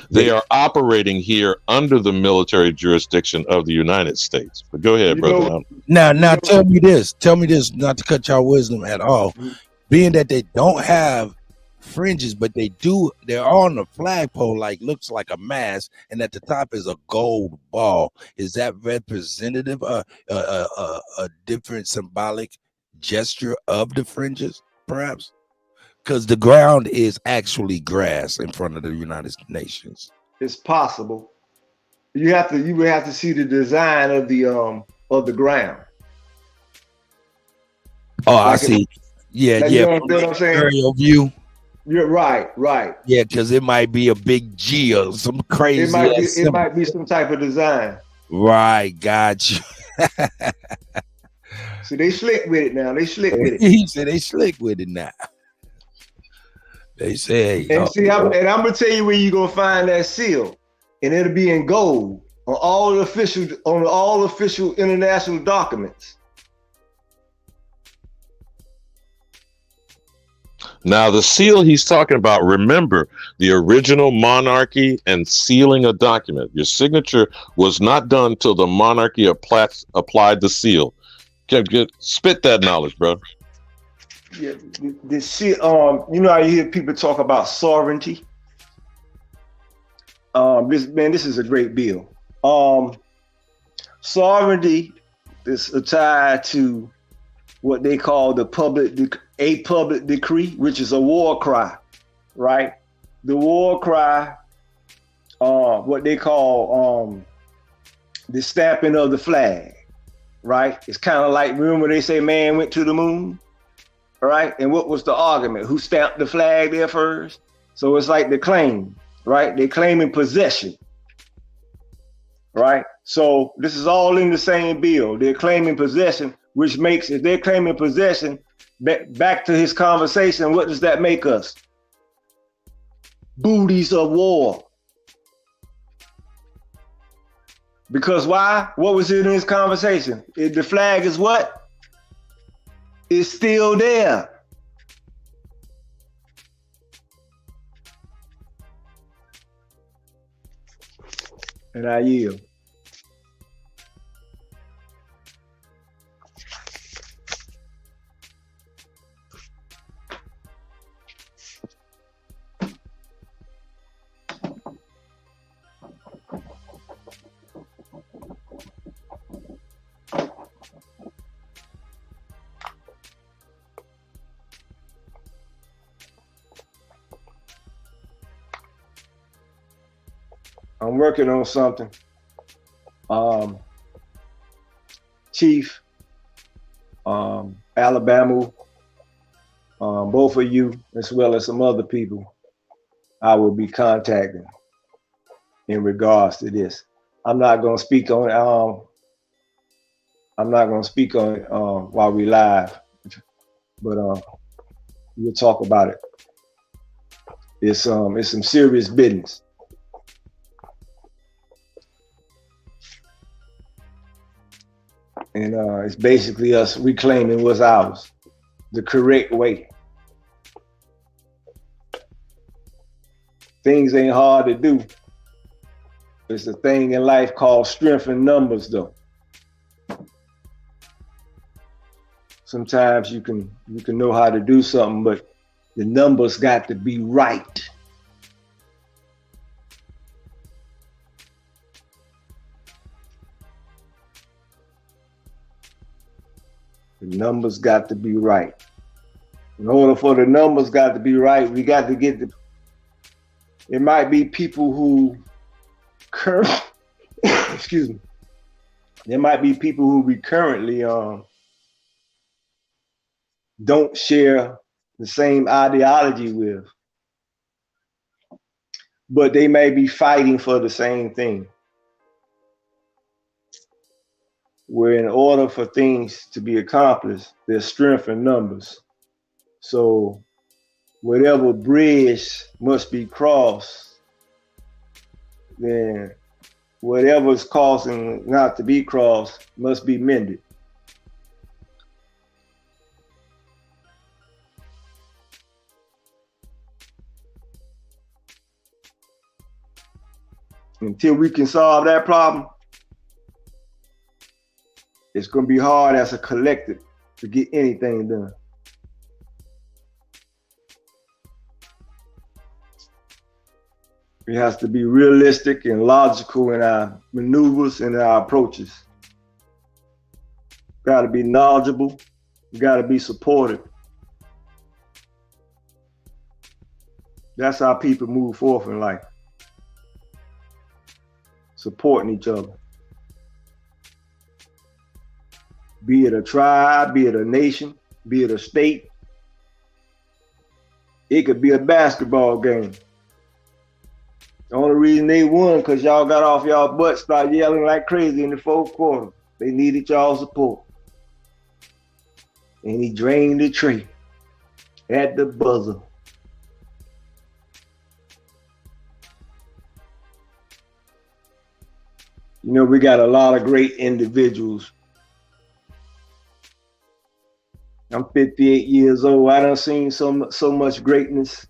they are operating here under the military jurisdiction of the United States. But go ahead, brother. Now tell me this, not to cut your wisdom at all. Being that they don't have fringes, but they're on the flagpole, like looks like a mask, and at the top is a gold ball. Is that representative a different symbolic gesture of the fringes, perhaps? Because the ground is actually grass in front of the United Nations. It's possible. You would have to see the design of the ground. Oh, like I see. Yeah. You know what I'm saying? Aerial view. You're right. Yeah, because it might be a big G or some crazy. It might be some type of design. Right, got you. See, they slick with it now. He said they slick with it now. They say, and I'm gonna tell you where you're gonna find that seal, and it'll be in gold on all official international documents. Now, the seal he's talking about, remember the original monarchy and sealing a document. Your signature was not done till the monarchy applied the seal. Spit that knowledge, bro. Yeah, the seal. You know how you hear people talk about sovereignty. This is a great bill. Sovereignty is tied to what they call the public decree, which is a war cry, right? The war cry, what they call the stamping of the flag, right? It's kind of like, remember they say man went to the moon, right? And what was the argument? Who stamped the flag there first? So it's like the claim, right? They're claiming possession, right? So this is all in the same bill. They're claiming possession, which makes, if they're claiming possession, back to his conversation, what does that make us? Booties of war. Because why? What was in his conversation? The flag is what? It's still there. And I yield. I'm working on something. Chief, Alabama, both of you, as well as some other people, I will be contacting in regards to this. I'm not going to speak on it. I'm not going to speak on it while we live, but we'll talk about it. It's some serious business. And it's basically us reclaiming what's ours, the correct way. Things ain't hard to do. It's a thing in life called strength in numbers, though. Sometimes you can know how to do something, but the numbers got to be right. The numbers got to be right. In order for the numbers got to be right, we got to get the, it might be people who excuse me. There might be people who we currently don't share the same ideology with, but they may be fighting for the same thing. Where in order for things to be accomplished, there's strength in numbers. So whatever bridge must be crossed, then whatever's causing not to be crossed must be mended. Until we can solve that problem, it's going to be hard as a collective to get anything done. We have to be realistic and logical in our maneuvers and our approaches. Got to be knowledgeable. We got to be supportive. That's how people move forth in life. Supporting each other. Be it a tribe, be it a nation, be it a state. It could be a basketball game. The only reason they won because y'all got off y'all butt, started yelling like crazy in the fourth quarter. They needed y'all support. And he drained the tray at the buzzer. You know, we got a lot of great individuals. I'm 58 years old. I done seen so much greatness.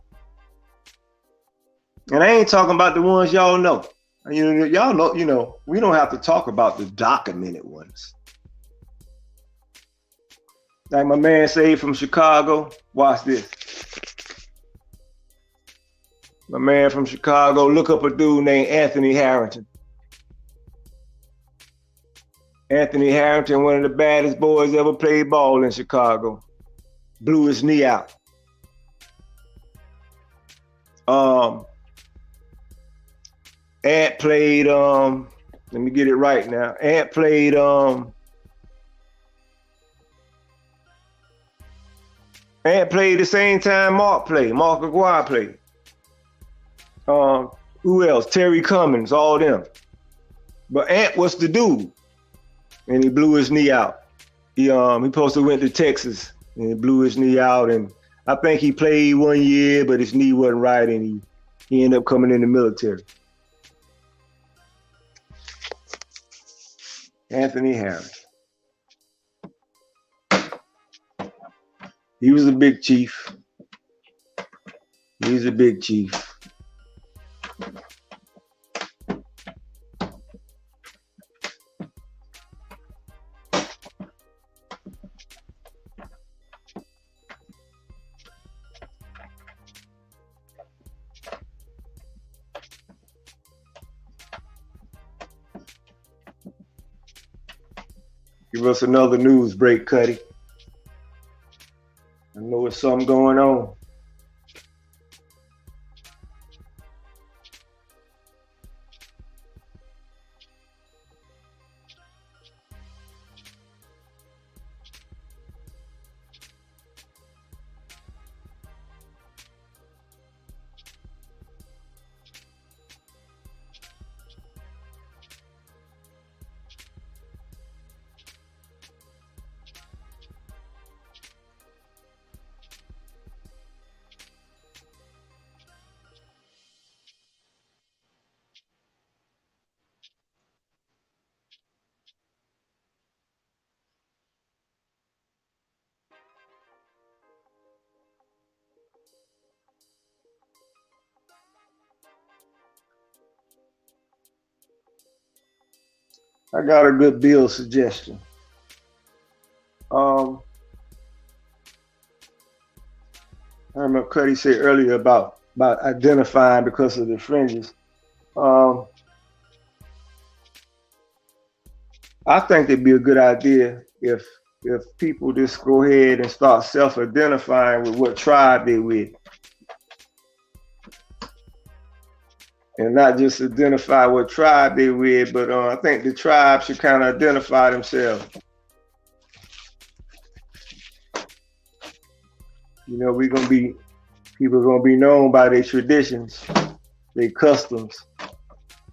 And I ain't talking about the ones y'all know. Y'all know, we don't have to talk about the documented ones. Like my man say from Chicago, watch this. My man from Chicago, look up a dude named Anthony Harrington. Anthony Harrington, one of the baddest boys ever played ball in Chicago. Blew his knee out. Ant played Let me get it right now. Ant played the same time Mark Aguirre played. Who else? Terry Cummins, all them. But Ant was the dude, and he blew his knee out. He supposed to went to Texas and he blew his knee out, and I think he played 1 year, but his knee wasn't right, and he ended up coming in the military. Anthony Harris. He was a big chief. He's a big chief. Give us another news break, Kutty. I know there's something going on. I got a good bill suggestion. I remember Kutty said earlier about identifying because of the fringes. I think it'd be a good idea if people just go ahead and start self-identifying with what tribe they're with. And not just identify what tribe they're with, but I think the tribe should kind of identify themselves. You know, people are gonna be known by their traditions, their customs.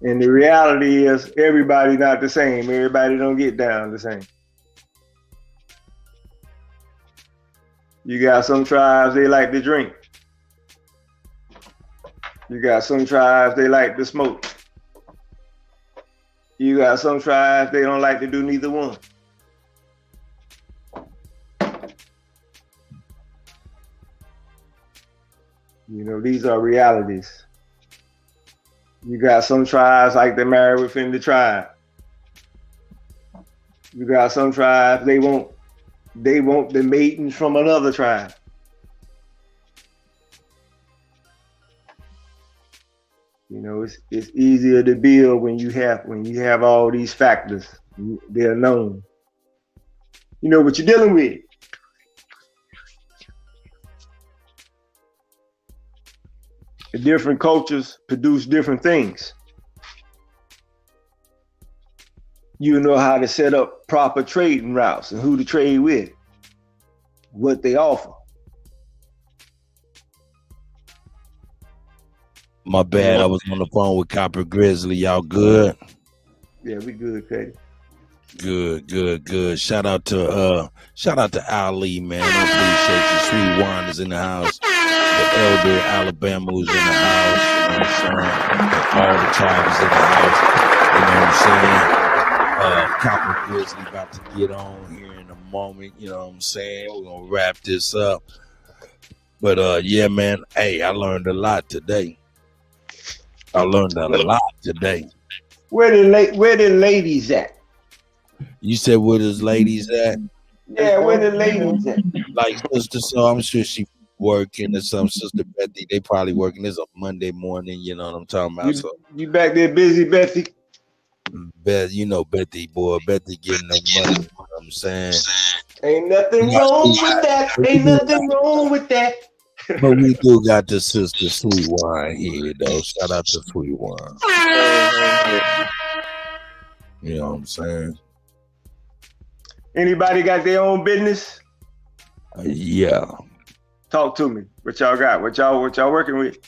And the reality is everybody not the same. Everybody don't get down the same. You got some tribes, they like to drink. You got some tribes, they like to smoke. You got some tribes, they don't like to do neither one. You know, these are realities. You got some tribes like to marry within the tribe. You got some tribes, they want the mating from another tribe. You know, it's easier to build when you have all these factors. They're known. You know what you're dealing with. The different cultures produce different things. You know how to set up proper trading routes and who to trade with, what they offer. My bad, I was on the phone with Copper Grizzly. Y'all good? Yeah, we good, Kutty. Good. Shout out to Ali, man. I appreciate you. Sweet Wine is in the house. The Elder Alabama who's in the house. You know what I'm saying? All the tribes in the house. You know what I'm saying? Copper Grizzly about to get on here in a moment. You know what I'm saying? We're gonna wrap this up. But yeah, man. Hey, I learned a lot today. Where the ladies at? You said where the ladies at? Yeah, where the ladies at? Like Sister, so I'm sure she working or some Sister Betty. They probably working. It's a Monday morning. You know what I'm talking about. You back there busy, Betty? You know Betty, boy. Betty getting the money. You know what I'm saying? Ain't nothing wrong with that. Ain't nothing wrong with that. But we do got the Sister Sweet Wine here, though. Shout out to Sweet Wine. You know what I'm saying? Anybody got their own business? Yeah. Talk to me. What y'all got? What y'all working with?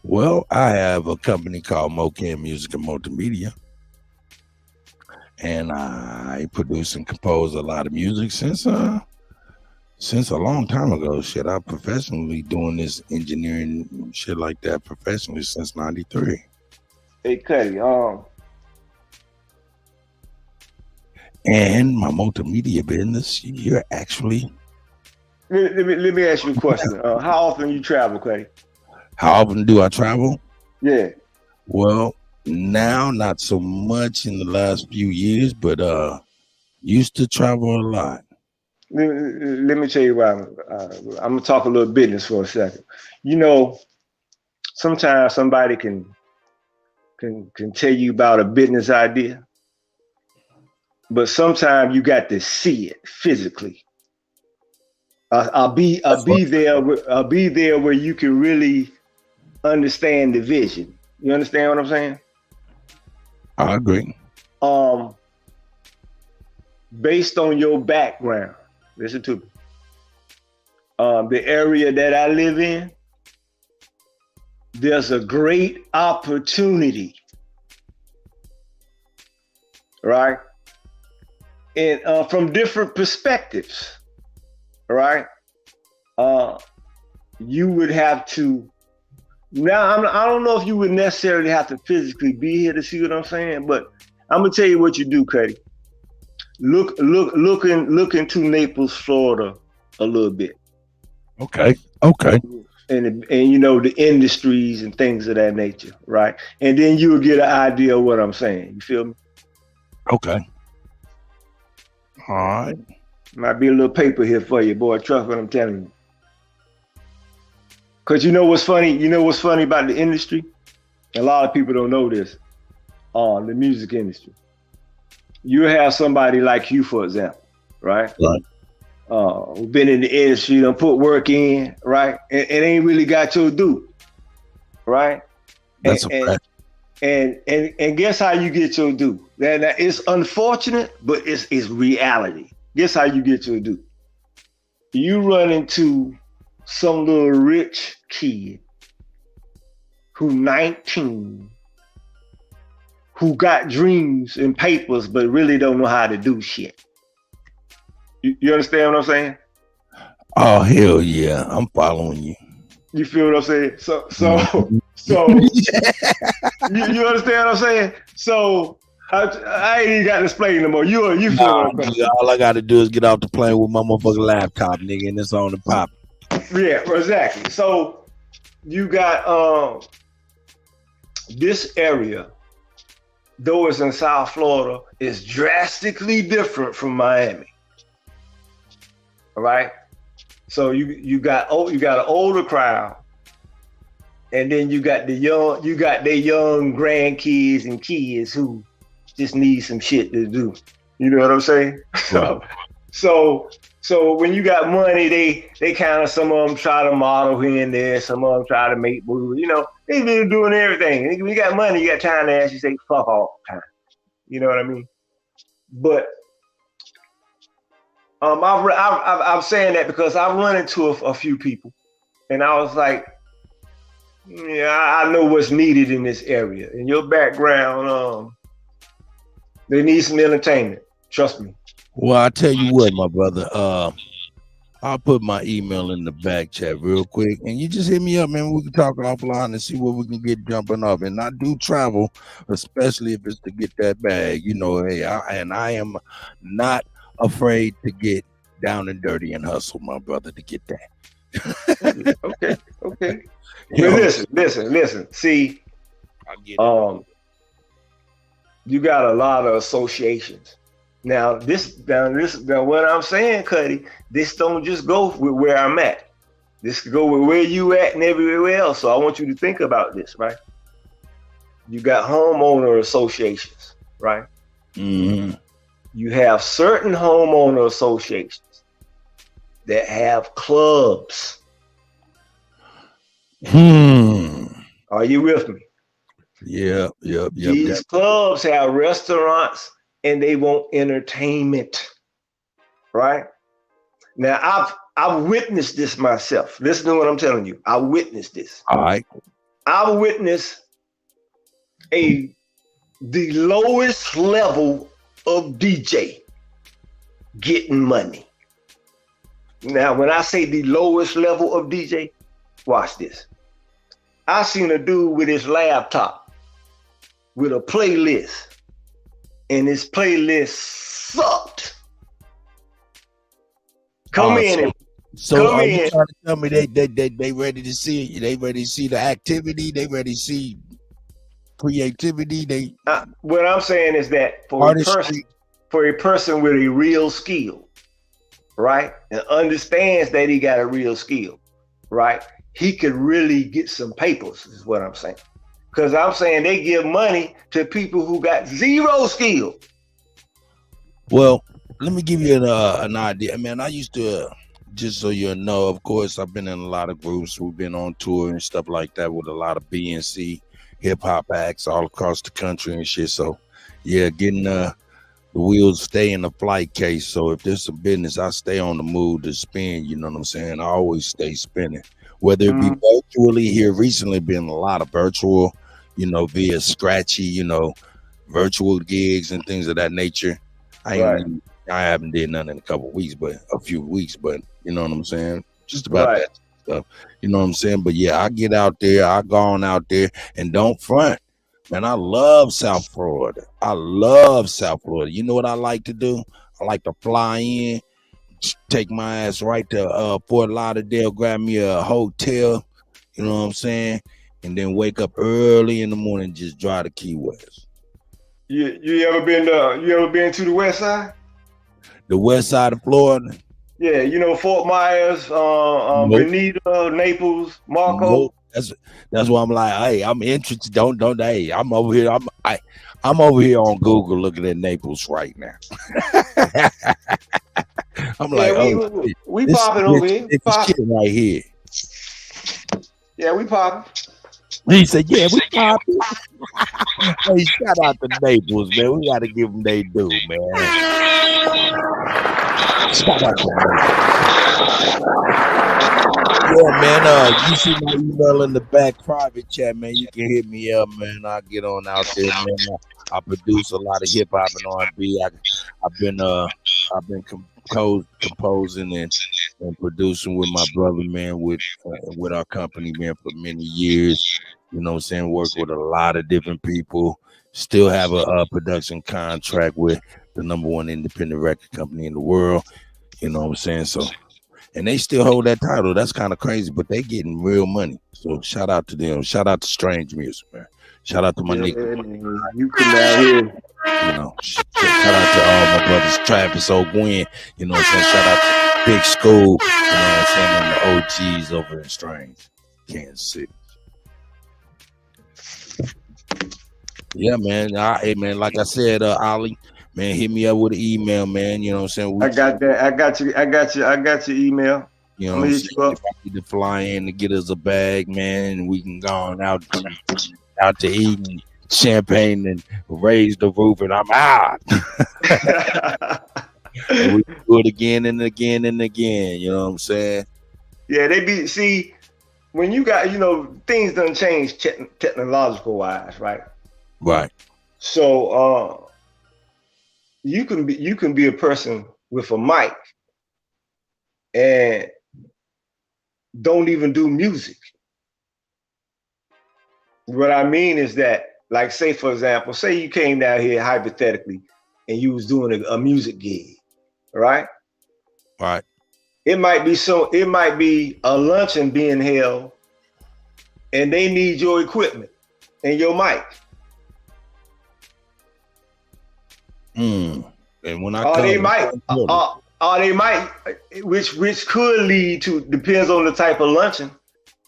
Well, I have a company called Mocan Music and Multimedia. And I produce and compose a lot of music since a long time ago. Shit, I'm professionally doing this engineering shit like that professionally since '93. Hey, Kutty, And my multimedia business, you're actually. Let me ask you a question. How often you travel, Kutty? How often do I travel? Yeah. Well, now not so much in the last few years, but used to travel a lot. Let me tell you why. I'm gonna talk a little business for a second. You know, sometimes somebody can tell you about a business idea, but sometimes you got to see it physically. I'll be there where you can really understand the vision. You understand what I'm saying? I agree. Based on your background, listen to me. The area that I live in, there's a great opportunity, right? And from different perspectives, right? You would have to. Now, I don't know if you would necessarily have to physically be here to see what I'm saying, but I'm gonna tell you what you do, Kutty. Look into Naples, Florida, a little bit. Okay. And you know the industries and things of that nature, right? And then you'll get an idea of what I'm saying. You feel me? Okay. All right. Might be a little paper here for you, boy. Trust what I'm telling you. Cause you know what's funny? You know what's funny about the industry? A lot of people don't know this. The music industry. You have somebody like you, for example, right? Right. Who've been in the industry, done put work in, right? And ain't really got your due, right? That's a fact. And guess how you get your due? Now it's unfortunate, but it's reality. Guess how you get your due? You run into some little rich kid who 19, who got dreams and papers, but really don't know how to do shit. You understand what I'm saying? Oh, hell yeah. I'm following you. You feel what I'm saying? So you understand what I'm saying? So I ain't even got to explain no more. You feel what I'm saying? All I got to do is get off the plane with my motherfucking laptop, nigga, and it's on the pop. Yeah, exactly. So you got this area, though it's in South Florida, is drastically different from Miami. All right. So you got an older crowd, and then you got their young grandkids and kids who just need some shit to do. You know what I'm saying? Right. So when you got money, they kind of, some of them try to model here and there, some of them try to make movies. You know, they been doing everything. When you got money, you got time to actually say fuck all the time. You know what I mean? But I'm saying that because I run into a few people, and I was like, yeah, I know what's needed in this area. In your background, they need some entertainment. Trust me. Well, I tell you what, my brother. I'll put my email in the back chat real quick, and you just hit me up, man. We can talk offline and see what we can get jumping off. And I do travel, especially if it's to get that bag. You know, hey, I am not afraid to get down and dirty and hustle, my brother, to get that. Okay. But listen. See, you got a lot of associations. Now what I'm saying, Kutty, this don't just go with where I'm at. This could go with where you at and everywhere else. So I want you to think about this, right? You got homeowner associations, right? Mm-hmm. You have certain homeowner associations that have clubs. Are you with me? Yeah. These clubs have restaurants and they want entertainment, right? Now I've witnessed this myself. Listen to what I'm telling you. I witnessed this. All right. I've witnessed the lowest level of DJ getting money. Now, when I say the lowest level of DJ, watch this. I seen a dude with his laptop with a playlist, and his playlist sucked. Come in. So are you trying to tell me they ready to see? They ready to see the activity? They ready to see creativity? What I'm saying is that for a person with a real skill, right, and understands that he got a real skill, right, he could really get some papers. Is what I'm saying. Because I'm saying they give money to people who got zero skill. Well, let me give you an idea, man. I used to, just so you know, of course, I've been in a lot of groups. We've been on tour and stuff like that with a lot of BNC hip hop acts all across the country and shit. So, yeah, getting the wheels stay in the flight case. So if there's some business, I stay on the move to spin. You know what I'm saying? I always stay spinning, whether it be virtually. Here recently, been a lot of virtual, via Scratchy, virtual gigs and things of that nature. I haven't did none in a few weeks, but you know what I'm saying? Just about that stuff. You know what I'm saying? But yeah, I get out there, I go on out there and don't front. Man, I love South Florida. You know what I like to do? I like to fly in, take my ass right to Fort Lauderdale, grab me a hotel, you know what I'm saying? And then wake up early in the morning, just drive to Key West. You ever been to the West Side? The West Side of Florida? Yeah, Fort Myers, Bonita, Naples, Marco. Nope. That's why I'm like, hey, I'm interested. Don't. Hey, I'm over here. I'm over here on Google looking at Naples right now. I'm like, we popping over here. It's shit right here. Yeah, we popping. He said, yeah, we popping. Hey, shout out to Naples, man. We got to give them they due, man. Shout out to Naples. Yeah, man. You see my email in the back private chat, man. You can hit me up, man. I'll get on out there, man. I produce a lot of hip hop and R&B. I've been composing and producing with my brother, man, with our company, man, for many years. You know what I'm saying? Work with a lot of different people. Still have a production contract with the #1 independent record company in the world. You know what I'm saying? So, and they still hold that title. That's kind of crazy, but they getting real money. So shout out to them. Shout out to Strange Music, man. Shout out to my nigga. You come out here. Shout out to all my brothers, Travis O'Gwen. You know what I'm saying? Shout out to Big School. You know what I'm saying? And the OGs over in Strange, Kansas City. Yeah, man. Hey, man. Like I said, Ollie, man, hit me up with an email, man. You know what I'm saying? I got that. I got your email. You know what I'm saying? If I need to fly in to get us a bag, man, and we can go on out to eat and champagne and raise the roof, and I'm out. And we do it again and again and again. You know what I'm saying? Yeah, see, when you got, things done change technological wise, right? Right. So you can be a person with a mic and don't even do music. What I mean is that, like, say for example, say you came down here hypothetically and you was doing a music gig, right? Right. It might be a luncheon being held and they need your equipment and your mic. And when I they might, which could lead to, depends on the type of luncheon,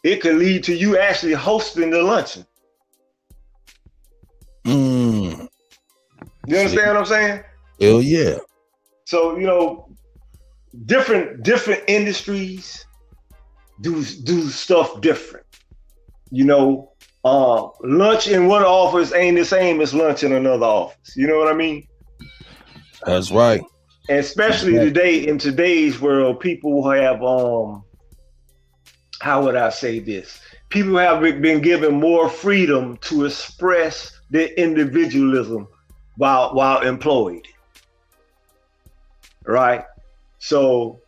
it could lead to you actually hosting the luncheon. You understand what I'm saying? Hell yeah. So, different industries do stuff different. lunch in one office ain't the same as lunch in another office. You know what I mean? That's right. And especially today, in today's world, people have how would I say this? People have been given more freedom to express their individualism while employed. Right? So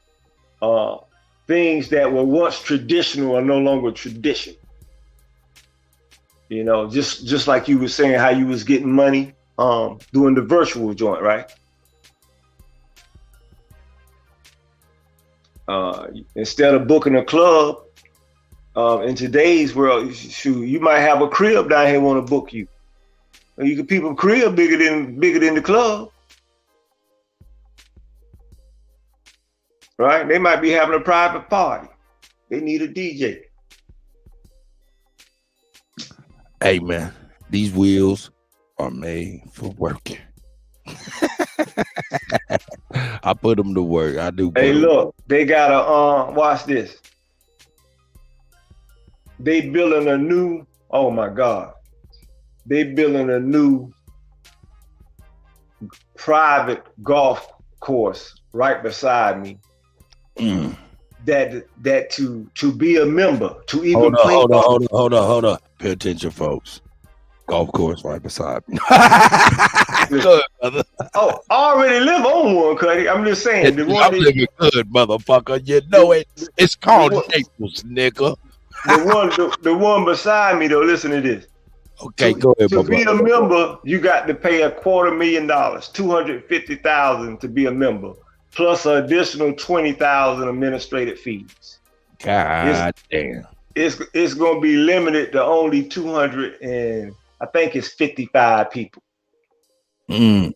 things that were once traditional are no longer tradition. You know, just like you were saying how you was getting money doing the virtual joint, right? Instead of booking a club, in today's world, shoot, you might have a crib down here want to book you. You can people crib bigger than the club. Right? They might be having a private party. They need a DJ. Hey man, these wheels are made for working. I put them to work. I do. Hey, look, they got a watch this. They building a new. Oh my God, they building a new private golf course right beside me. That to be a member, to even play. Hold on. Pay attention, folks. Golf course right beside me. Good, brother. Oh, I already live on one, Kutty. I'm just saying. I'm living good, motherfucker. You know it. It's called Naples, nigga. The one beside me, though. Listen to this. Okay, go ahead. To be a member, you got to pay $250,000, $250,000 to be a member, plus an additional $20,000 administrative fees. God damn. It's going to be limited to only 200 and I think it's 55 people. They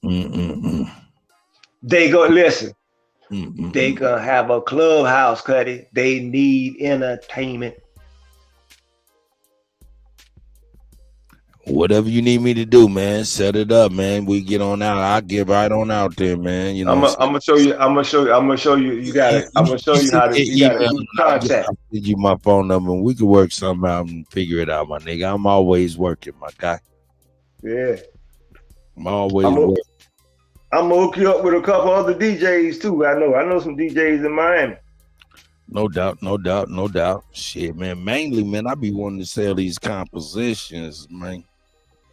go listen. They gonna have a clubhouse, Kutty. They need entertainment. Whatever you need me to do, man, set it up, man. We get on out. I'll get right on out there, man. You know, I'm gonna show you. I'm gonna show you. You got it. I'm gonna show you how to. You got to contact. I'll give you my phone number, and we can work something out and figure it out, my nigga. I'm always working, my guy. Yeah. I'm always working. I'm gonna hook you up with a couple other DJs too. I know some DJs in Miami. No doubt. Shit, man. Mainly, man, I be wanting to sell these compositions, man.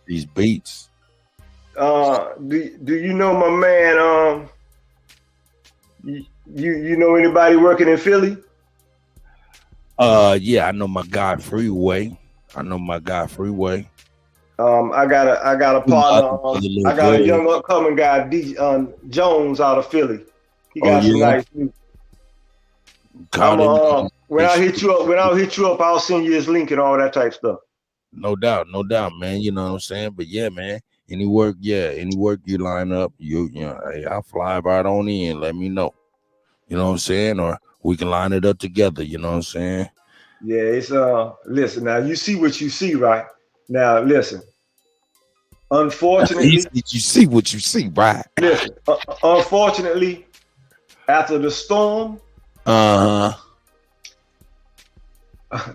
These beats. Do you know my man? You know anybody working in Philly? Yeah, I know my guy Freeway. I got a partner. I got a young upcoming guy, Jones, out of Philly. He got some nice music. When I hit you up, I'll send you his link and all that type stuff. No doubt, man. You know what I'm saying? But yeah, man. Any work you line up, you know, hey, I'll fly right on in. Let me know. You know what I'm saying? Or we can line it up together. You know what I'm saying? Yeah, it's listen, now you see what you see, right? Now listen. Unfortunately, you see what you see, right? Listen, unfortunately, after the storm,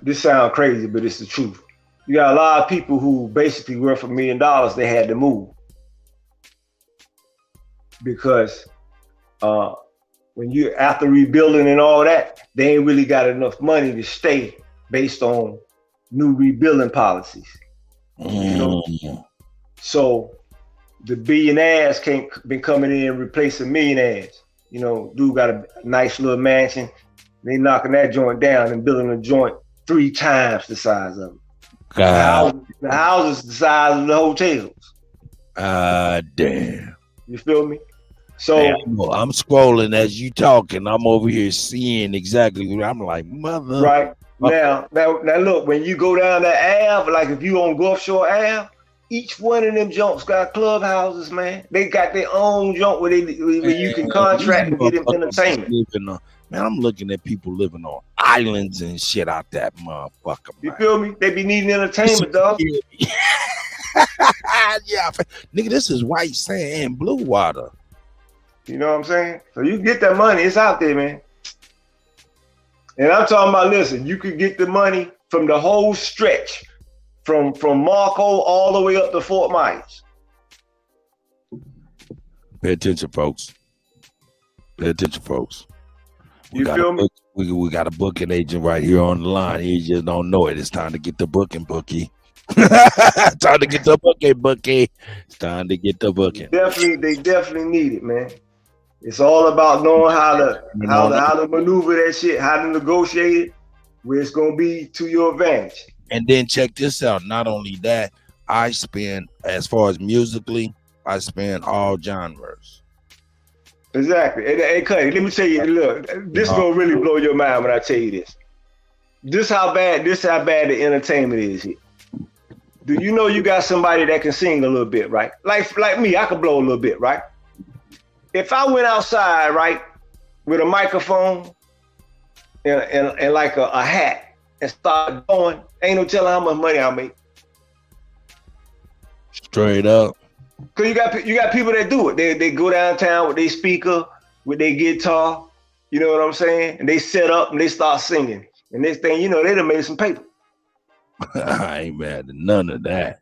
this sounds crazy, but it's the truth. You got a lot of people who basically worth $1 million. They had to move because when you after rebuilding and all that, they ain't really got enough money to stay based on new rebuilding policies. You know? So the billionaires been coming in replacing millionaires. You know, dude got a nice little mansion. They knocking that joint down and building a joint 3 times the size of it. The houses the size of the hotels. Damn. You feel me? So hey, I'm scrolling as you talking. I'm over here seeing exactly what I'm like, mother. Right. Now look, when you go down that Ave, like if you on Gulf Shore Ave, each one of them junks got clubhouses, man. They got their own junk where you can contract and get them entertainment. Man, I'm looking at people living on islands and shit out that motherfucker. You feel me? They be needing entertainment, dog. Yeah, nigga, this is white sand and blue water. You know what I'm saying? So you get that money, it's out there, man. And I'm talking about, listen, you could get the money from the whole stretch from Marco all the way up to Fort Myers. Pay attention, folks. Pay attention, folks. You feel me? We got a booking agent right here on the line. He just don't know it. It's time to get the booking, bookie. Time to get the booking, bookie. It's time to get the booking. They definitely need it, man. It's all about knowing how to maneuver that shit, how to negotiate it, where it's gonna be to your advantage. And then check this out. Not only that, I spend, as far as musically, I spend all genres. Exactly. Hey, Kutty, let me tell you, look, this is gonna really blow your mind when I tell you this. This how bad the entertainment is here. Do you know you got somebody that can sing a little bit, right? Like me, I could blow a little bit, right? If I went outside, right, with a microphone and like a hat and started going, ain't no telling how much money I'll make. Straight up. Cause you got people that do it. They go downtown with their speaker, with their guitar, you know what I'm saying? And they set up and they start singing. And next thing you know, they done made some paper. I ain't mad at none of that.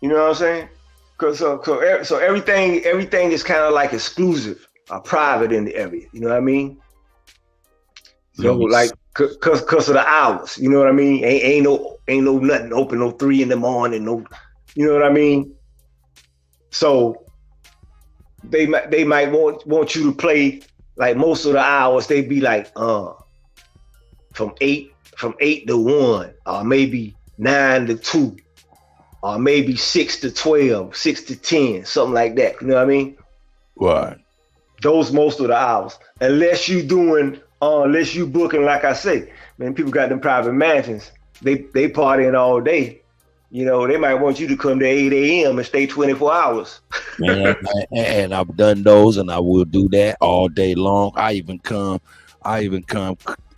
You know what I'm saying? Cause so everything is kind of like exclusive or private in the area. You know what I mean? So like, cause of the hours. You know what I mean? Ain't no nothing open no 3 in the morning. No, you know what I mean? So they might want you to play like most of the hours. They be like from 8 to 1, or maybe 9 to 2. Or maybe 6 to 12, 6 to 10, something like that. You know what I mean? Right. Those most of the hours. Unless you booking, like I say, man, people got them private mansions. They partying all day. You know, they might want you to come to 8 a.m. and stay 24 hours. Man, and I've done those, and I will do that all day long. I even come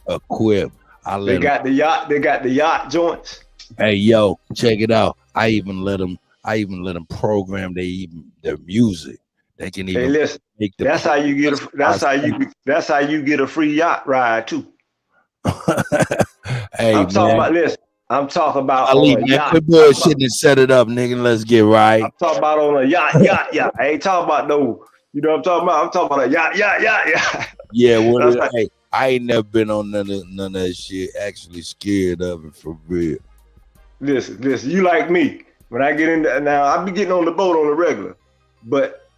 equipped. They got the yacht joints. Hey, yo, check it out. I even let them program their music. They can even make the. That's how you get a free yacht ride too. Hey, I'm talking about Ali, on a man, yacht. quit bullshitting and set it up, nigga. Let's get right. I'm talking about on a yacht. I ain't talking about no. You know what I'm talking about? I'm talking about a yacht. Yeah, well, hey, I ain't never been on none of that shit. Actually scared of it for real. Listen, you like me. When I get in there, now I be getting on the boat on the regular, but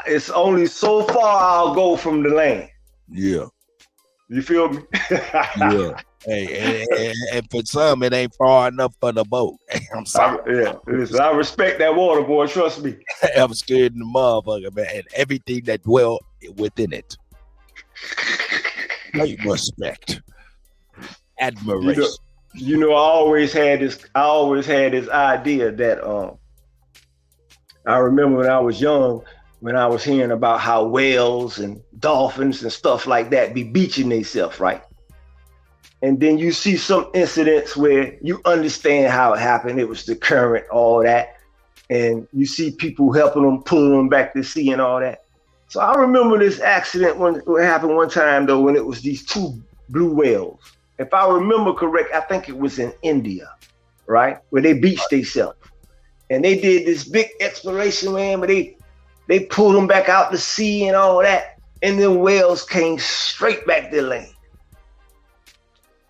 it's only so far I'll go from the land. Yeah. You feel me? Yeah. Hey, and for some, it ain't far enough for the boat. I'm sorry. Listen, I respect that water, boy. Trust me. I'm scared of the motherfucker, man, and everything that dwell within it. Great respect, admiration. You know, I always had this idea that I remember when I was young, when I was hearing about how whales and dolphins and stuff like that be beaching themselves, right? And then you see some incidents where you understand how it happened. It was the current, all that. And you see people helping them, pulling them back to sea and all that. So I remember this accident when it happened one time though, when it was these 2 blue whales. If I remember correct, I think it was in India, right? Where they beached themselves. And they did this big exploration, man, but they pulled them back out to sea and all that. And then whales came straight back to land.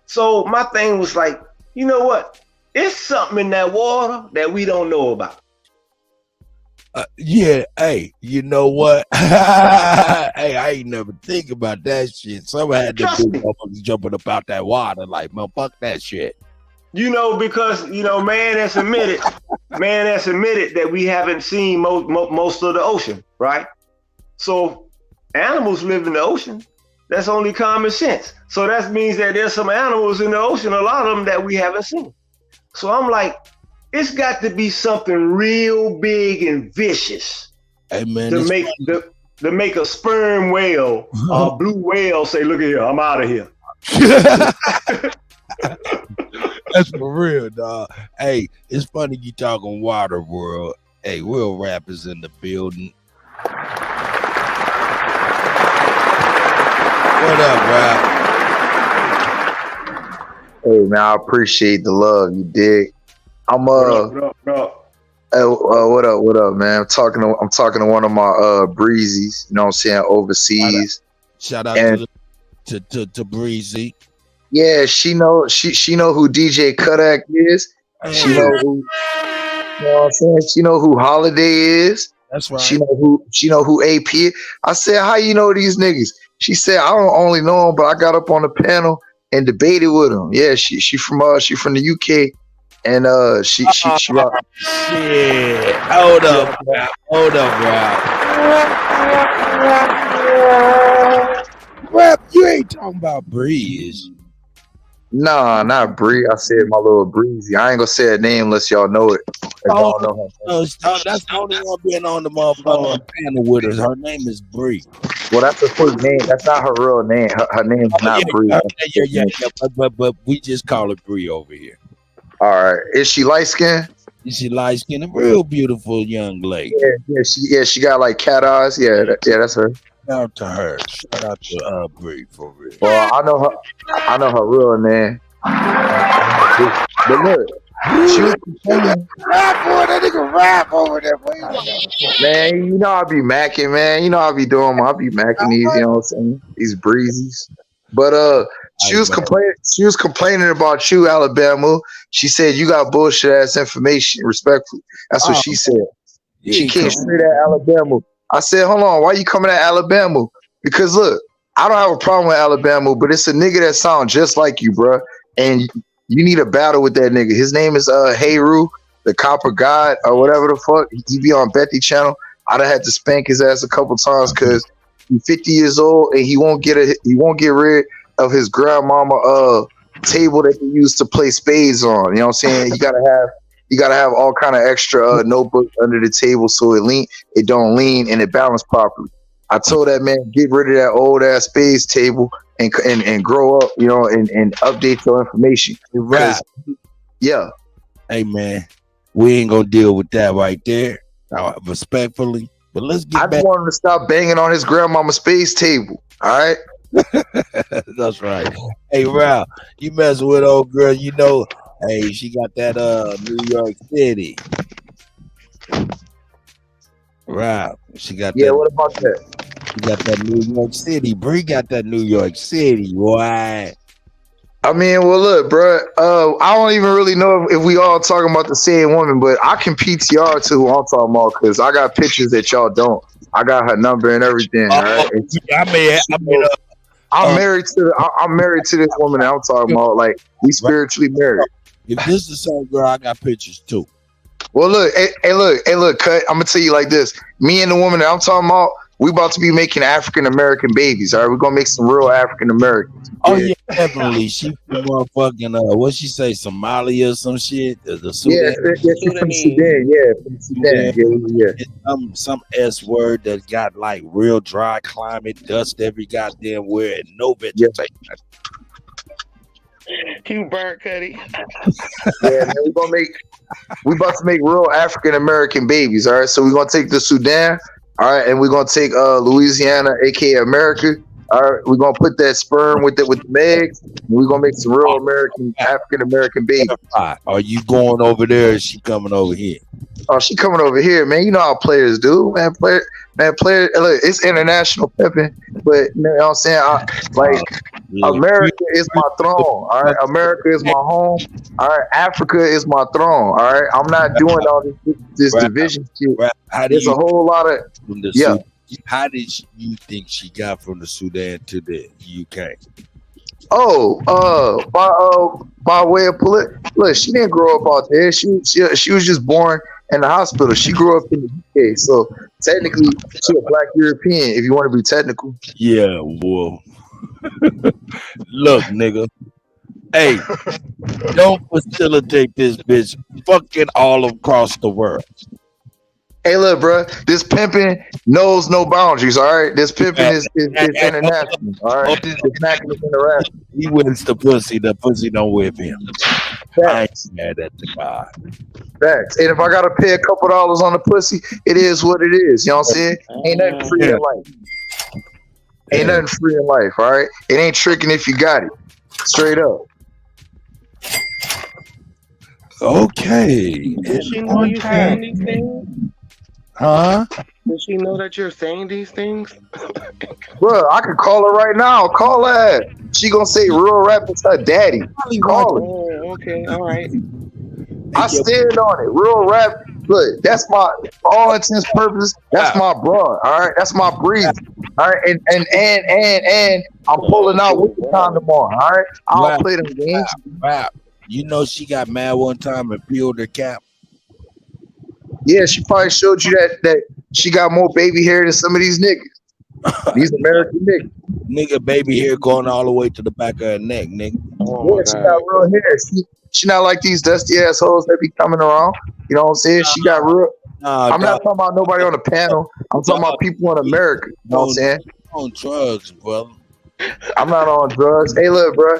So my thing was like, you know what? It's something in that water that we don't know about. Yeah, hey, you know what? Hey, I ain't never think about that shit. Someone had to be motherfuckers jumping about that water, like, man, fuck that shit. You know, because man that's admitted that we haven't seen most of the ocean, right? So animals live in the ocean. That's only common sense. So that means that there's some animals in the ocean, a lot of them that we haven't seen. So I'm like, it's got to be something real big and vicious to make a sperm whale or a blue whale say, look at here, I'm out of here. That's for real, dog. Hey, it's funny you talking water world. Hey, Will Rap is in the building. What up, Rap? Hey man, I appreciate the love. You dig? I'm What up? what up, man? I'm talking to one of my breezies. You know what I'm saying? Overseas. Shout out And to Breezy. yeah, she know who DJ Kutty is. She know who. You know what I'm saying? She know who Holiday is. That's right. She know who AP is. I said, how you know these niggas? She said, I don't only know them, but I got up on the panel and debated with them. Yeah, she from the UK, and she rock. Shit. Hold up, Rap, you ain't talking about Breeze. Nah, not Bree. I said my little Breezy. I ain't gonna say her name unless y'all know it. If y'all know her. That's the only one being on the motherfucking panel with us. Her name is Bree. Well, that's her fake name. That's not her real name. Her name's not Bree. Yeah. But we just call her Bree over here. All right. Is she light skinned? She light skinned, a real beautiful young lady. Yeah. She got like cat eyes. Yeah, that's her. Shout out to her. Shout out to Bree for real. Well, I know her real name. But look, she was complaining. That nigga rap over there, boy. Man, you know I be macking, man. You know I be doing I be macking these, you know what I'm saying? These breezes. But she was complaining about you, Alabama. She said you got bullshit ass information, respectfully. That's what she said. She came straight at Alabama. I said, hold on, why you coming at Alabama? Because look, I don't have a problem with Alabama, but it's a nigga that sounds just like you, bro. And you need a battle with that nigga. His name is Heyru, the Copper God, or whatever the fuck. He be on Betty channel. I done had to spank his ass a couple times because he's 50 years old and he won't get rid of his grandmama table that he used to play spades on. You know what I'm saying? You gotta have all kind of extra notebooks under the table so it don't lean and it balance properly. I told that man, get rid of that old ass spades table and grow up, you know, and update your information. Right. Yeah. Hey man, we ain't gonna deal with that right there. Respectfully. But let's get back. I just want him to stop banging on his grandmama's spades table. All right. That's right. Hey Ralph, you messing with old girl, you know. Hey, she got that New York City. Right. She got that. Yeah, what about that? She got that New York City. Bree got that New York City. Why? I mean, well, look, bro. I don't even really know if we all talking about the same woman, but I can PTR to who I'm talking about because I got pictures that y'all don't. I got her number and everything. All right? I'm married to this woman that I'm talking about. Like, we spiritually married. If this is the same girl, I got pictures too. Well, look, hey, look, Cut. I'm gonna tell you like this. Me and the woman that I'm talking about, we about to be making African American babies. All right, we're gonna make some real African Americans. Oh yeah, definitely. She from motherfucking what she say, Somalia or some shit. The Sudan. Yeah, she's from Sudan. Yeah, from Sudan. Yeah. Some S word that got like real dry climate, dust every goddamn where, and no vegetation. You burnt, Kutty. Yeah, man, we about to make real African American babies. All right, so we're gonna take the Sudan. All right, and we're gonna take Louisiana, aka America. All right, we're gonna put that sperm with the eggs. And we're gonna make some real African American babies. Are you going over there? Or is she coming over here? Oh, she coming over here, man. You know how players do, man. Player. Look, it's international pimping, but you know what I'm saying? America is my throne. All right, America is my home. All right, Africa is my throne. All right, I'm not doing all this division shit. There's a whole lot of How did you think she got from the Sudan to the UK? Oh, by way of look, she didn't grow up out there. She was just born in the hospital. She grew up in the UK, so technically she's a Black European. If you want to be technical. Yeah, well, look, nigga. Hey, don't facilitate this bitch fucking all across the world. Hey, look, bro. This pimping knows no boundaries. All right, this pimping is international. All right, it's not going to interact. He wins the pussy. The pussy don't whip him. I ain't mad at the guy. Facts. And if I gotta pay a couple dollars on the pussy, it is what it is. You know what I'm saying? Ain't nothing free in life. Ain't nothing free in life. All right. It ain't tricking if you got it. Straight up. Okay. Does she know you saying these things? Huh? Does she know that you're saying these things? Bro, I could call her right now. Call her. She gonna say real rap is her daddy. Call her. Oh, okay, all right. I stand on it. Real rap. Look, that's my, for all intents and purposes, that's my bro. All right, that's my breeze. All right, and I'm pulling out with the condom on. All right, I don't play them games. Rap. You know she got mad one time and peeled her cap. Yeah, she probably showed you that she got more baby hair than some of these niggas. These American niggas. Nigga, baby hair going all the way to the back of her neck, nigga. Yeah, she got real hair. She not like these dusty assholes that be coming around. You know what I'm saying? She got real. I'm not talking about nobody on the panel. I'm talking about people in America. You know what I'm saying? On drugs, brother. I'm not on drugs. Hey, look, bro.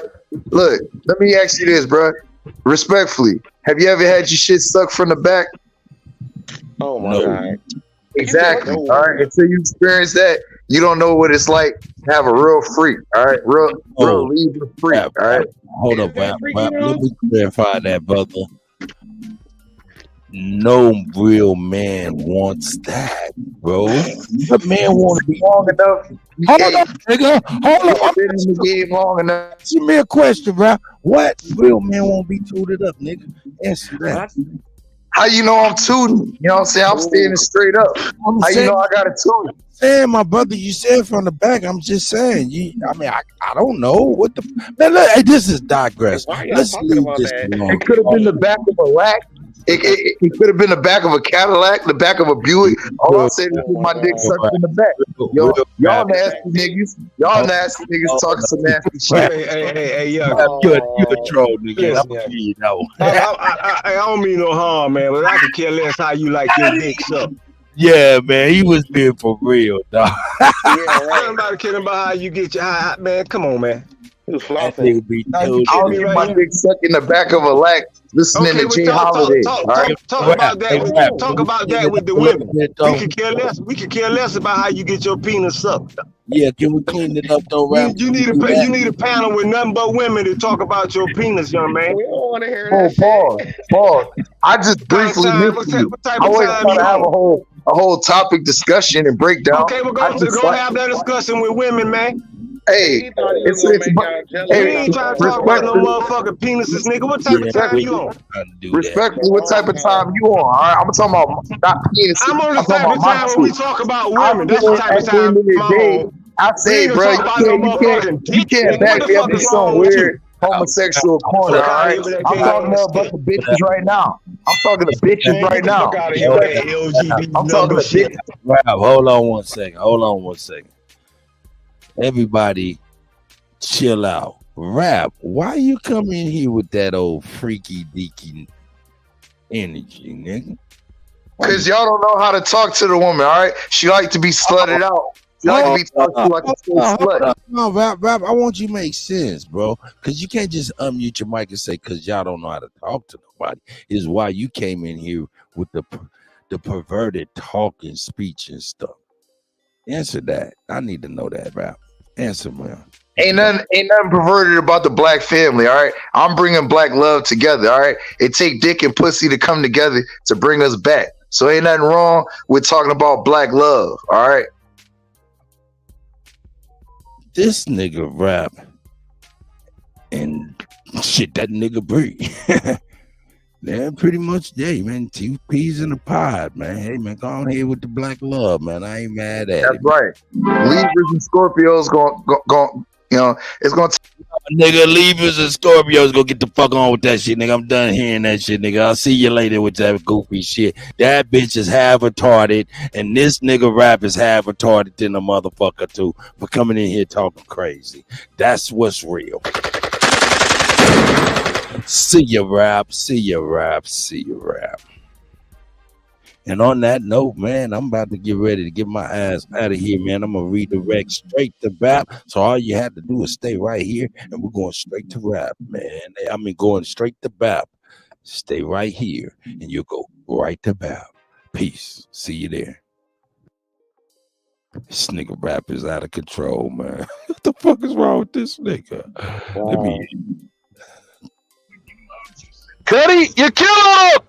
Look, let me ask you this, bro. Respectfully, have you ever had your shit sucked from the back? Oh my God. Exactly. All right. Until you experience that, you don't know what it's like to have a real freak. All right. Real Libra freak. All right. Hold up, rap. Let me clarify that, brother. No real man wants that, bro. The man want to be long enough. Hold up, nigga. Hold up. I'm been in the game long enough. Answer me a question, bro. What real man won't be tooted up, nigga? Answer that. How you know I'm tooting? You know what I'm saying? I'm standing straight up. How you know I got a tooting? Saying, my brother, you said from the back. I'm just saying. I don't know what the man. Look, hey, this is digress. Let's leave this alone. It could have been the back of a lack. It could have been the back of a Cadillac, the back of a Buick. All I'm saying is my dick sucked in the back. Y'all nasty niggas. Y'all nasty niggas talking some nasty shit. Hey, yo. You're a troll, nigga. You know. I don't mean no harm, man, but I could care less how you like your dick sucked. Yeah, man, he was being for real, dog. Yeah, right. Somebody kidding about how you get your man. Come on, man. He was flossing. I don't get my dick sucked in the back of a lack listening to Jay Holiday. Talk about that. Talk about that with the women. We could care less about how you get your penis sucked. Yeah, can we clean it up though, rap? You need a panel with nothing but women to talk about your penis, young man. We don't want to hear that. Pause. I just briefly missed you. I wasn't trying to have a whole topic discussion and breakdown. Okay, we're going to have that discussion with women, man. Hey, we ain't trying to talk about no motherfucking penises, nigga. What type of time you on? Respectfully, what type of time you on? All right, I'm talking about not penises. I'm on the type of time when we talk about women. That's the type of time I'm on. I say, bro, you can't back me up in some weird homosexual corner. All right, I'm talking about the bitches right now. I'm talking to bitches right now. I'm talking to bitches. Rap, hold on one second. Everybody, chill out. Rap, why you come in here with that old freaky deaky energy, nigga? Because y'all don't know how to talk to the woman, all right? She like to be slutted out. She like to be talked to like a slut. No, rap, I want you to make sense, bro. Because you can't just unmute your mic and say, because y'all don't know how to talk to nobody. Is why you came in here with the perverted talking speech and stuff. Answer that. I need to know that, rap. Answer, man. Ain't nothing perverted about the black family, all right? I'm bringing black love together, all right? It take dick and pussy to come together to bring us back. So ain't nothing wrong with talking about black love, all right? This nigga rap and shit, that nigga breathe. They're pretty much there, man. 2 peas in a pod, man. Hey, man, go on here with the black love, man. I ain't mad at it. That's right. Libras and Scorpios going, you know, it's going to. Nigga, Libras and Scorpios go get the fuck on with that shit, nigga. I'm done hearing that shit, nigga. I'll see you later with that goofy shit. That bitch is half retarded, and this nigga rap is half retarded than a motherfucker too for coming in here talking crazy. That's what's real. See ya, rap. And on that note, man, I'm about to get ready to get my ass out of here, man. I'm going to redirect straight to rap. So all you have to do is stay right here, and we're going straight to rap, man. I mean, going straight to rap. Stay right here, and you'll go right to rap. Peace. See you there. This nigga rap is out of control, man. What the fuck is wrong with this nigga? Let me... Kutty, you killed him!